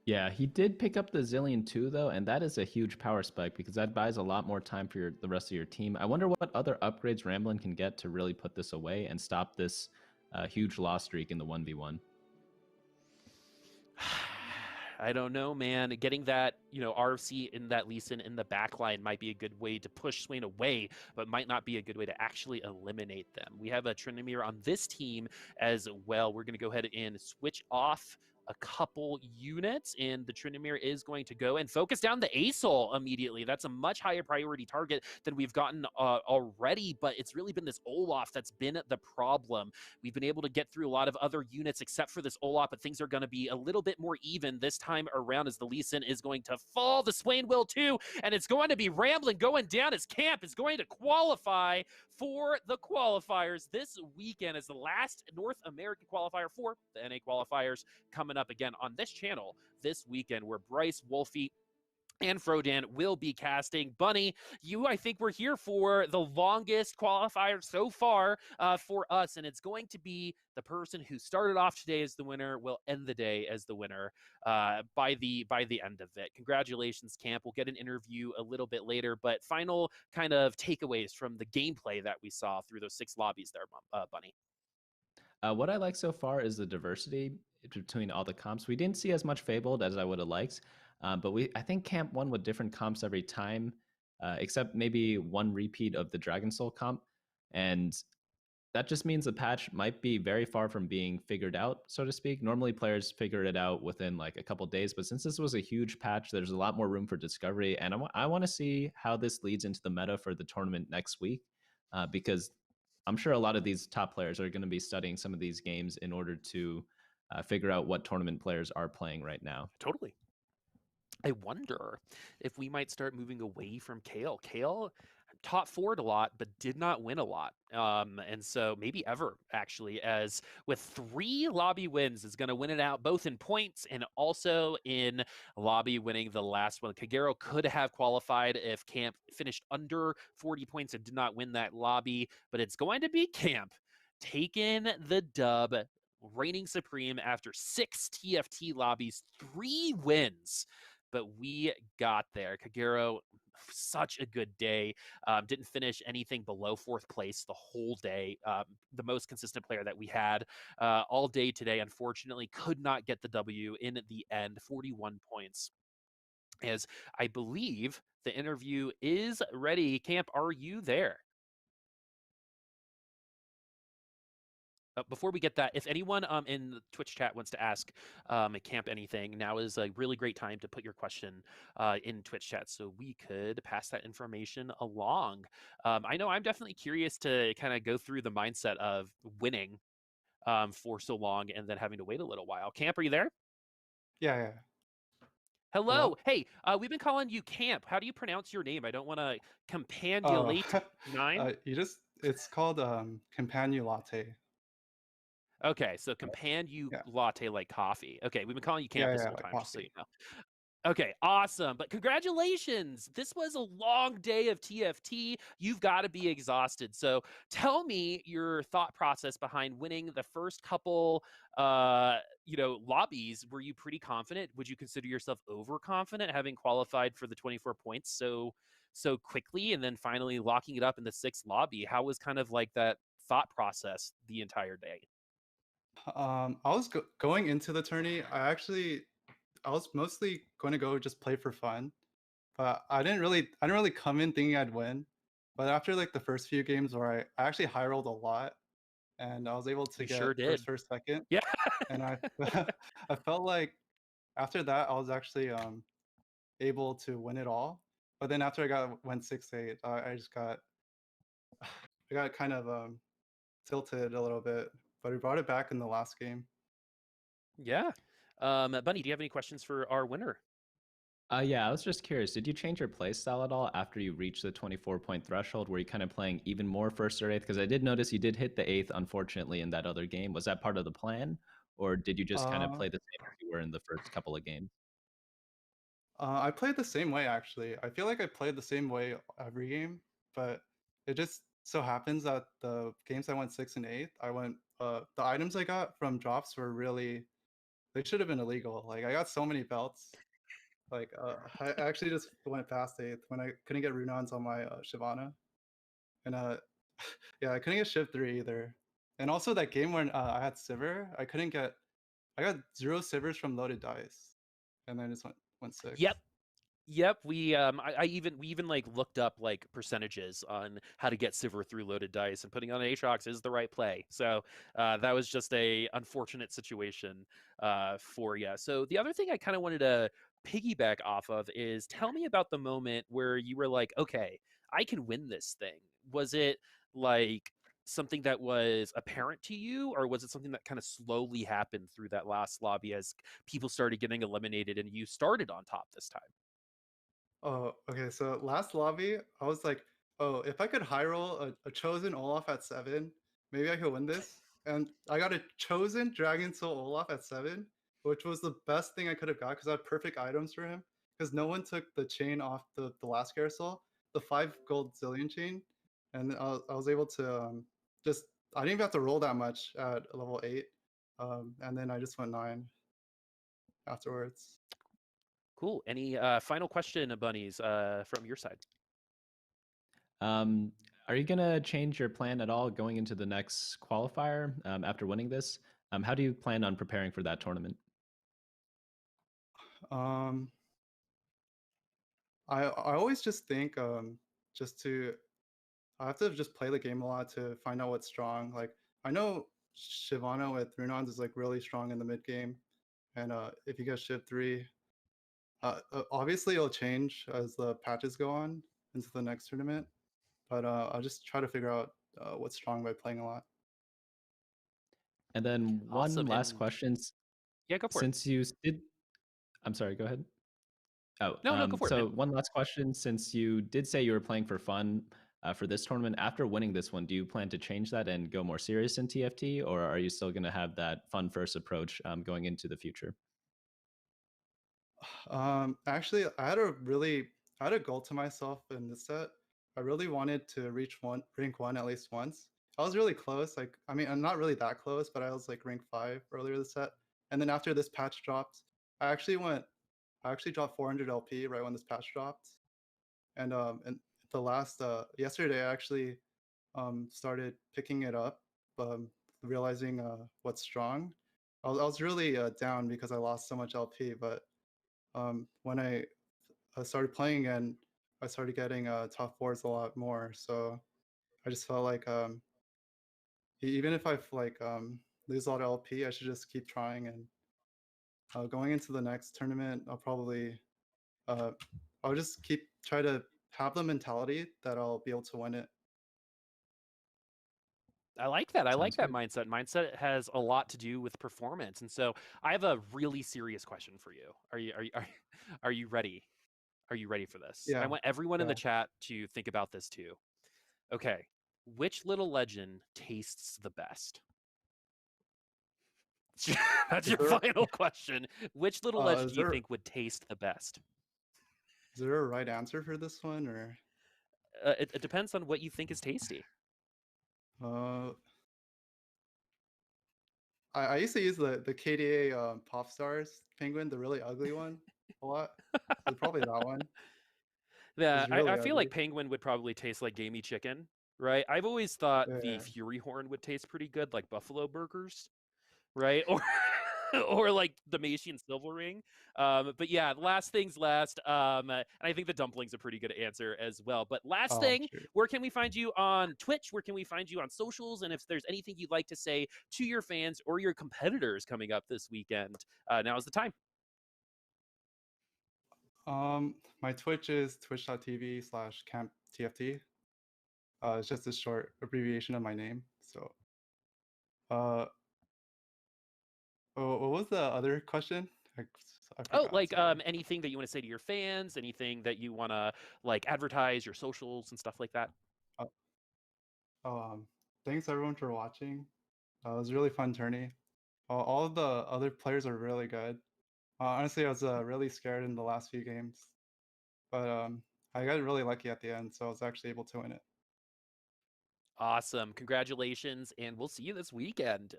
[SPEAKER 2] Yeah, he did pick up the Zillion too, though, and that is a huge power spike because that buys a lot more time for the rest of your team. I wonder what other upgrades ramblinnn can get to really put this away and stop this huge loss streak in the 1v1.
[SPEAKER 1] I don't know, man. Getting that, RFC in that Lee Sin in the back line might be a good way to push Swain away, but might not be a good way to actually eliminate them. We have a Tryndamere on this team as well. We're going to go ahead and switch off a couple units, and the Tryndamere is going to go and focus down the Asol immediately. That's a much higher priority target than we've gotten already, but it's really been this Olaf that's been the problem. We've been able to get through a lot of other units except for this Olaf, but things are going to be a little bit more even this time around as the Lee Sin is going to fall. The Swain will too, and it's going to be ramblinnn going down as Camp is going to qualify for the qualifiers this weekend as the last North American qualifier for the NA qualifiers coming up again on this channel this weekend, where Bryce, Wolfie, and Frodan will be casting. Bunny, I think we're here for the longest qualifier so far for us, and it's going to be the person who started off today as the winner will end the day as the winner by the end of it. Congratulations, Camp. We'll get an interview a little bit later, but final kind of takeaways from the gameplay that we saw through those 6 lobbies there, Bunny.
[SPEAKER 2] What I like so far is the diversity between all the comps. We didn't see as much Fabled as I would have liked, but I think Camp won with different comps every time, except maybe one repeat of the Dragon Soul comp. And that just means the patch might be very far from being figured out, so to speak. Normally players figure it out within like a couple days, but since this was a huge patch, there's a lot more room for discovery. And I want to see how this leads into the meta for the tournament next week, because I'm sure a lot of these top players are going to be studying some of these games in order to figure out what tournament players are playing right now.
[SPEAKER 1] Totally. I wonder if we might start moving away from Kale. Kale top forward a lot, but did not win a lot. And so maybe ever, actually, as with 3 lobby wins, is going to win it out both in points and also in lobby winning the last one. Kagero could have qualified if Camp finished under 40 points and did not win that lobby, but it's going to be Camp taking the dub, reigning supreme after 6 TFT lobbies, 3 wins. But we got there. Kagero, such a good day. Didn't finish anything below 4th place the whole day. The most consistent player that we had all day today, unfortunately, could not get the W in the end. 41 points. As I believe the interview is ready. Camp, are you there? Before we get that, if anyone in the Twitch chat wants to ask Camp anything, now is a really great time to put your question in Twitch chat so we could pass that information along. I know I'm definitely curious to kind of go through the mindset of winning for so long and then having to wait a little while. Camp, are you there?
[SPEAKER 3] Yeah.
[SPEAKER 1] Hello. Hey, we've been calling you Camp. How do you pronounce your name? I don't want to compandulate 9.
[SPEAKER 3] It's called Companion Latte.
[SPEAKER 1] Okay, so latte like coffee. Okay, we've been calling you Camp this whole
[SPEAKER 3] like
[SPEAKER 1] time,
[SPEAKER 3] coffee.
[SPEAKER 1] just so you know. Okay, awesome. But congratulations. This was a long day of TFT. You've got to be exhausted. So tell me your thought process behind winning the first couple lobbies. Were you pretty confident? Would you consider yourself overconfident having qualified for the 24 points so quickly and then finally locking it up in the 6th lobby. How was kind of like that thought process the entire day?
[SPEAKER 3] I was going into the tourney. I was mostly going to go just play for fun, but I didn't really come in thinking I'd win. But after like the first few games where I actually high rolled a lot, and I was able to
[SPEAKER 1] You
[SPEAKER 3] get
[SPEAKER 1] sure did.
[SPEAKER 3] first, second,
[SPEAKER 1] Yeah.
[SPEAKER 3] and I I felt like after that I was actually able to win it all. But then after went 6-8, I just got I got kind of tilted a little bit, but we brought it back in the last game.
[SPEAKER 1] Yeah. Bunny, do you have any questions for our winner?
[SPEAKER 2] Yeah, I was just curious. Did you change your play style at all after you reached the 24-point threshold? Were you kind of playing even more first or eighth? Because I did notice you did hit the eighth, unfortunately, in that other game. Was that part of the plan, or did you just kind of
[SPEAKER 3] Uh,
[SPEAKER 2] play the same as you were in the first couple of games?
[SPEAKER 3] I played the same way actually. I feel like I played the same way every game, but it just so happens that the games I went 6 and 8, I went the items I got from drops were really they should have been illegal. Like I got so many belts. Like I actually just went past eighth when I couldn't get Runons on my Shyvana, and yeah, I couldn't get Shiv 3 either. And also that game when I had Sivir, I got 0 Sivers from loaded dice, and then just went
[SPEAKER 1] Yep.
[SPEAKER 3] 6.
[SPEAKER 1] Yep, we even like looked up like percentages on how to get Sivir through loaded dice, and putting on Aatrox is the right play. So that was just a unfortunate situation for you. So the other thing I kind of wanted to piggyback off of is tell me about the moment where you were like, okay, I can win this thing. Was it like something that was apparent to you, or was it something that kind of slowly happened through that last lobby as people started getting eliminated and you started on top this time?
[SPEAKER 3] Oh, okay. So last lobby, I was like, oh, if I could high roll a chosen Olaf at 7, maybe I could win this. And I got a chosen Dragon Soul Olaf at 7, which was the best thing I could have got because I had perfect items for him. Because no one took the chain off the last carousel, the 5 gold zillion chain. And I was able to just, I didn't even have to roll that much at level 8. And then I just went 9 afterwards.
[SPEAKER 1] Cool. Any final question, bunnies, from your side?
[SPEAKER 2] Um, are you gonna change your plan at all going into the next qualifier after winning this? How do you plan on preparing for that tournament?
[SPEAKER 3] Um, I always just think just to I have to just play the game a lot to find out what's strong. Like I know Shyvana with Runons is like really strong in the mid game, and if you get Shiv 3, obviously it'll change as the patches go on into the next tournament. But I'll just try to figure out what's strong by playing a lot.
[SPEAKER 2] And then one
[SPEAKER 1] Awesome.
[SPEAKER 2] last
[SPEAKER 1] And
[SPEAKER 2] question.
[SPEAKER 1] yeah, go for it.
[SPEAKER 2] Since you did, I'm sorry, go ahead. Oh,
[SPEAKER 1] No, no, go for it, man.
[SPEAKER 2] so one last question. Since you did say you were playing for fun for this tournament, after winning this one, do you plan to change that and go more serious in TFT, or are you still going to have that fun first approach going into the future?
[SPEAKER 3] Actually, I had a goal to myself in this set. I really wanted to reach rank 1 at least once. I was really close. Like, I mean, I'm not really that close, but I was like rank 5 earlier this set. And then after this patch dropped, I actually went. I actually dropped 400 LP right when this patch dropped. And the last yesterday, I actually started picking it up, realizing what's strong. I was really down because I lost so much LP, but when I started playing again, I started getting top fours a lot more. So I just felt like even if I like lose a lot of LP, I should just keep trying. And going into the next tournament, uh, I'll just keep try to have the mentality that I'll be able to win it.
[SPEAKER 1] I like that. I like
[SPEAKER 2] Sounds
[SPEAKER 1] that
[SPEAKER 2] good.
[SPEAKER 1] mindset. Mindset has a lot to do with performance. And so I have a really serious question for you. Are you ready? Are you ready for this? I
[SPEAKER 3] Yeah,
[SPEAKER 1] want everyone in the
[SPEAKER 3] yeah.
[SPEAKER 1] chat to think about this too. Okay. Which little legend tastes the best? That's
[SPEAKER 3] Is
[SPEAKER 1] your
[SPEAKER 3] there
[SPEAKER 1] final question. Which little legend
[SPEAKER 3] is
[SPEAKER 1] do you
[SPEAKER 3] there
[SPEAKER 1] think would taste the best?
[SPEAKER 3] is there a right answer for this one or
[SPEAKER 1] It depends on what you think is tasty.
[SPEAKER 3] uh I used to use the KDA Pop Stars penguin, the really ugly one, a lot. So probably that one.
[SPEAKER 1] Yeah,
[SPEAKER 3] really
[SPEAKER 1] I feel like
[SPEAKER 3] ugly.
[SPEAKER 1] penguin would probably taste like gamey chicken, right? I've always thought the
[SPEAKER 3] Yeah.
[SPEAKER 1] fury horn would taste pretty good, like buffalo burgers, right? Or or like the Macian silver ring. But yeah, last things last. And I think the dumpling's a pretty good answer as well. But last
[SPEAKER 3] Oh
[SPEAKER 1] thing,
[SPEAKER 3] shoot.
[SPEAKER 1] where can we find you on Twitch? Where can we find you on socials? And if there's anything you'd like to say to your fans or your competitors coming up this weekend, now is the time.
[SPEAKER 3] My Twitch is twitch.tv/camptft. It's just a short abbreviation of my name. So, uh, what was the other question? I
[SPEAKER 1] Oh,
[SPEAKER 3] forgot.
[SPEAKER 1] like
[SPEAKER 3] Sorry.
[SPEAKER 1] anything that you want to say to your fans, anything that you want to like advertise, your socials and stuff like that.
[SPEAKER 3] Uh, oh, thanks everyone for watching. It was a really fun tourney. All of the other players are really good. Honestly, I was really scared in the last few games, but I got really lucky at the end, so I was actually able to win it.
[SPEAKER 1] Awesome. Congratulations, and we'll see you this weekend.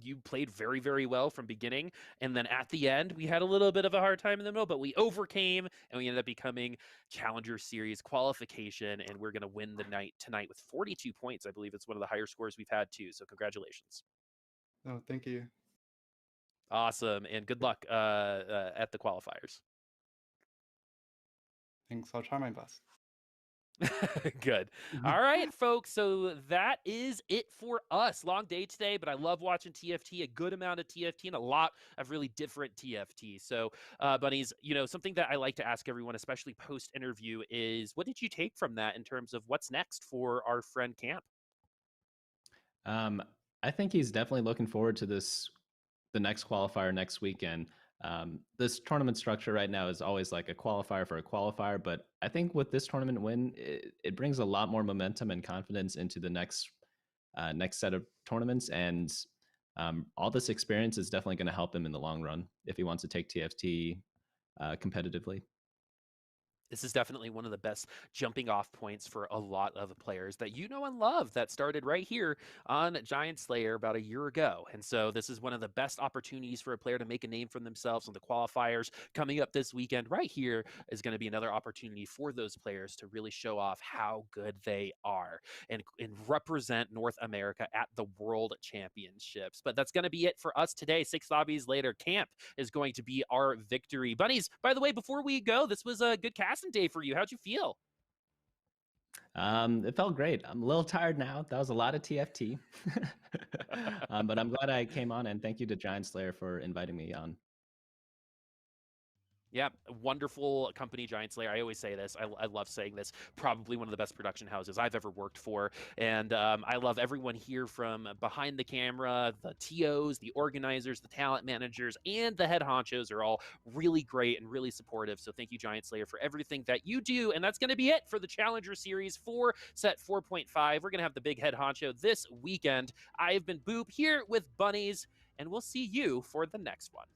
[SPEAKER 1] You played very, very well from beginning, and then at the end, we had a little bit of a hard time in the middle, but we overcame, and we ended up becoming Challenger Series qualification, and we're going to win the night tonight with 42 points. I believe it's one of the higher scores we've had, too, so congratulations.
[SPEAKER 3] No, thank you.
[SPEAKER 1] Awesome, and good luck at the qualifiers.
[SPEAKER 3] Thanks. I'll try my best.
[SPEAKER 1] Good. All right, folks. So that is it for us. Long day today, but I love watching TFT, a good amount of TFT and a lot of really different TFT. So, bunnies, you know, something that I like to ask everyone, especially post interview, is what did you take from that in terms of what's next for our friend Camp?
[SPEAKER 2] I think he's definitely looking forward to the next qualifier next weekend. This tournament structure right now is always like a qualifier for a qualifier, but I think with this tournament win, it brings a lot more momentum and confidence into the next set of tournaments, and all this experience is definitely going to help him in the long run if he wants to take TFT competitively.
[SPEAKER 1] This is definitely one of the best jumping off points for a lot of players that you know and love that started right here on Giant Slayer about a year ago. And so this is one of the best opportunities for a player to make a name for themselves on the qualifiers. Coming up this weekend right here is going to be another opportunity for those players to really show off how good they are and represent North America at the World Championships. But that's going to be it for us today. 6 lobbies later, Camp is going to be our victory. Bunnies, by the way, before we go, this was a good casting day for you. How'd you feel?
[SPEAKER 2] It felt great. I'm a little tired now. That was a lot of TFT. But I'm glad I came on, and thank you to Giant Slayer for inviting me on.
[SPEAKER 1] Yeah, wonderful company, Giant Slayer. I always say this. I love saying this. Probably one of the best production houses I've ever worked for. And I love everyone here from behind the camera, the TOs, the organizers, the talent managers, and the head honchos are all really great and really supportive. So thank you, Giant Slayer, for everything that you do. And that's going to be it for the Challenger Series for set 4.5. We're going to have the big head honcho this weekend. I've been Boop here with Bunnies, and we'll see you for the next one.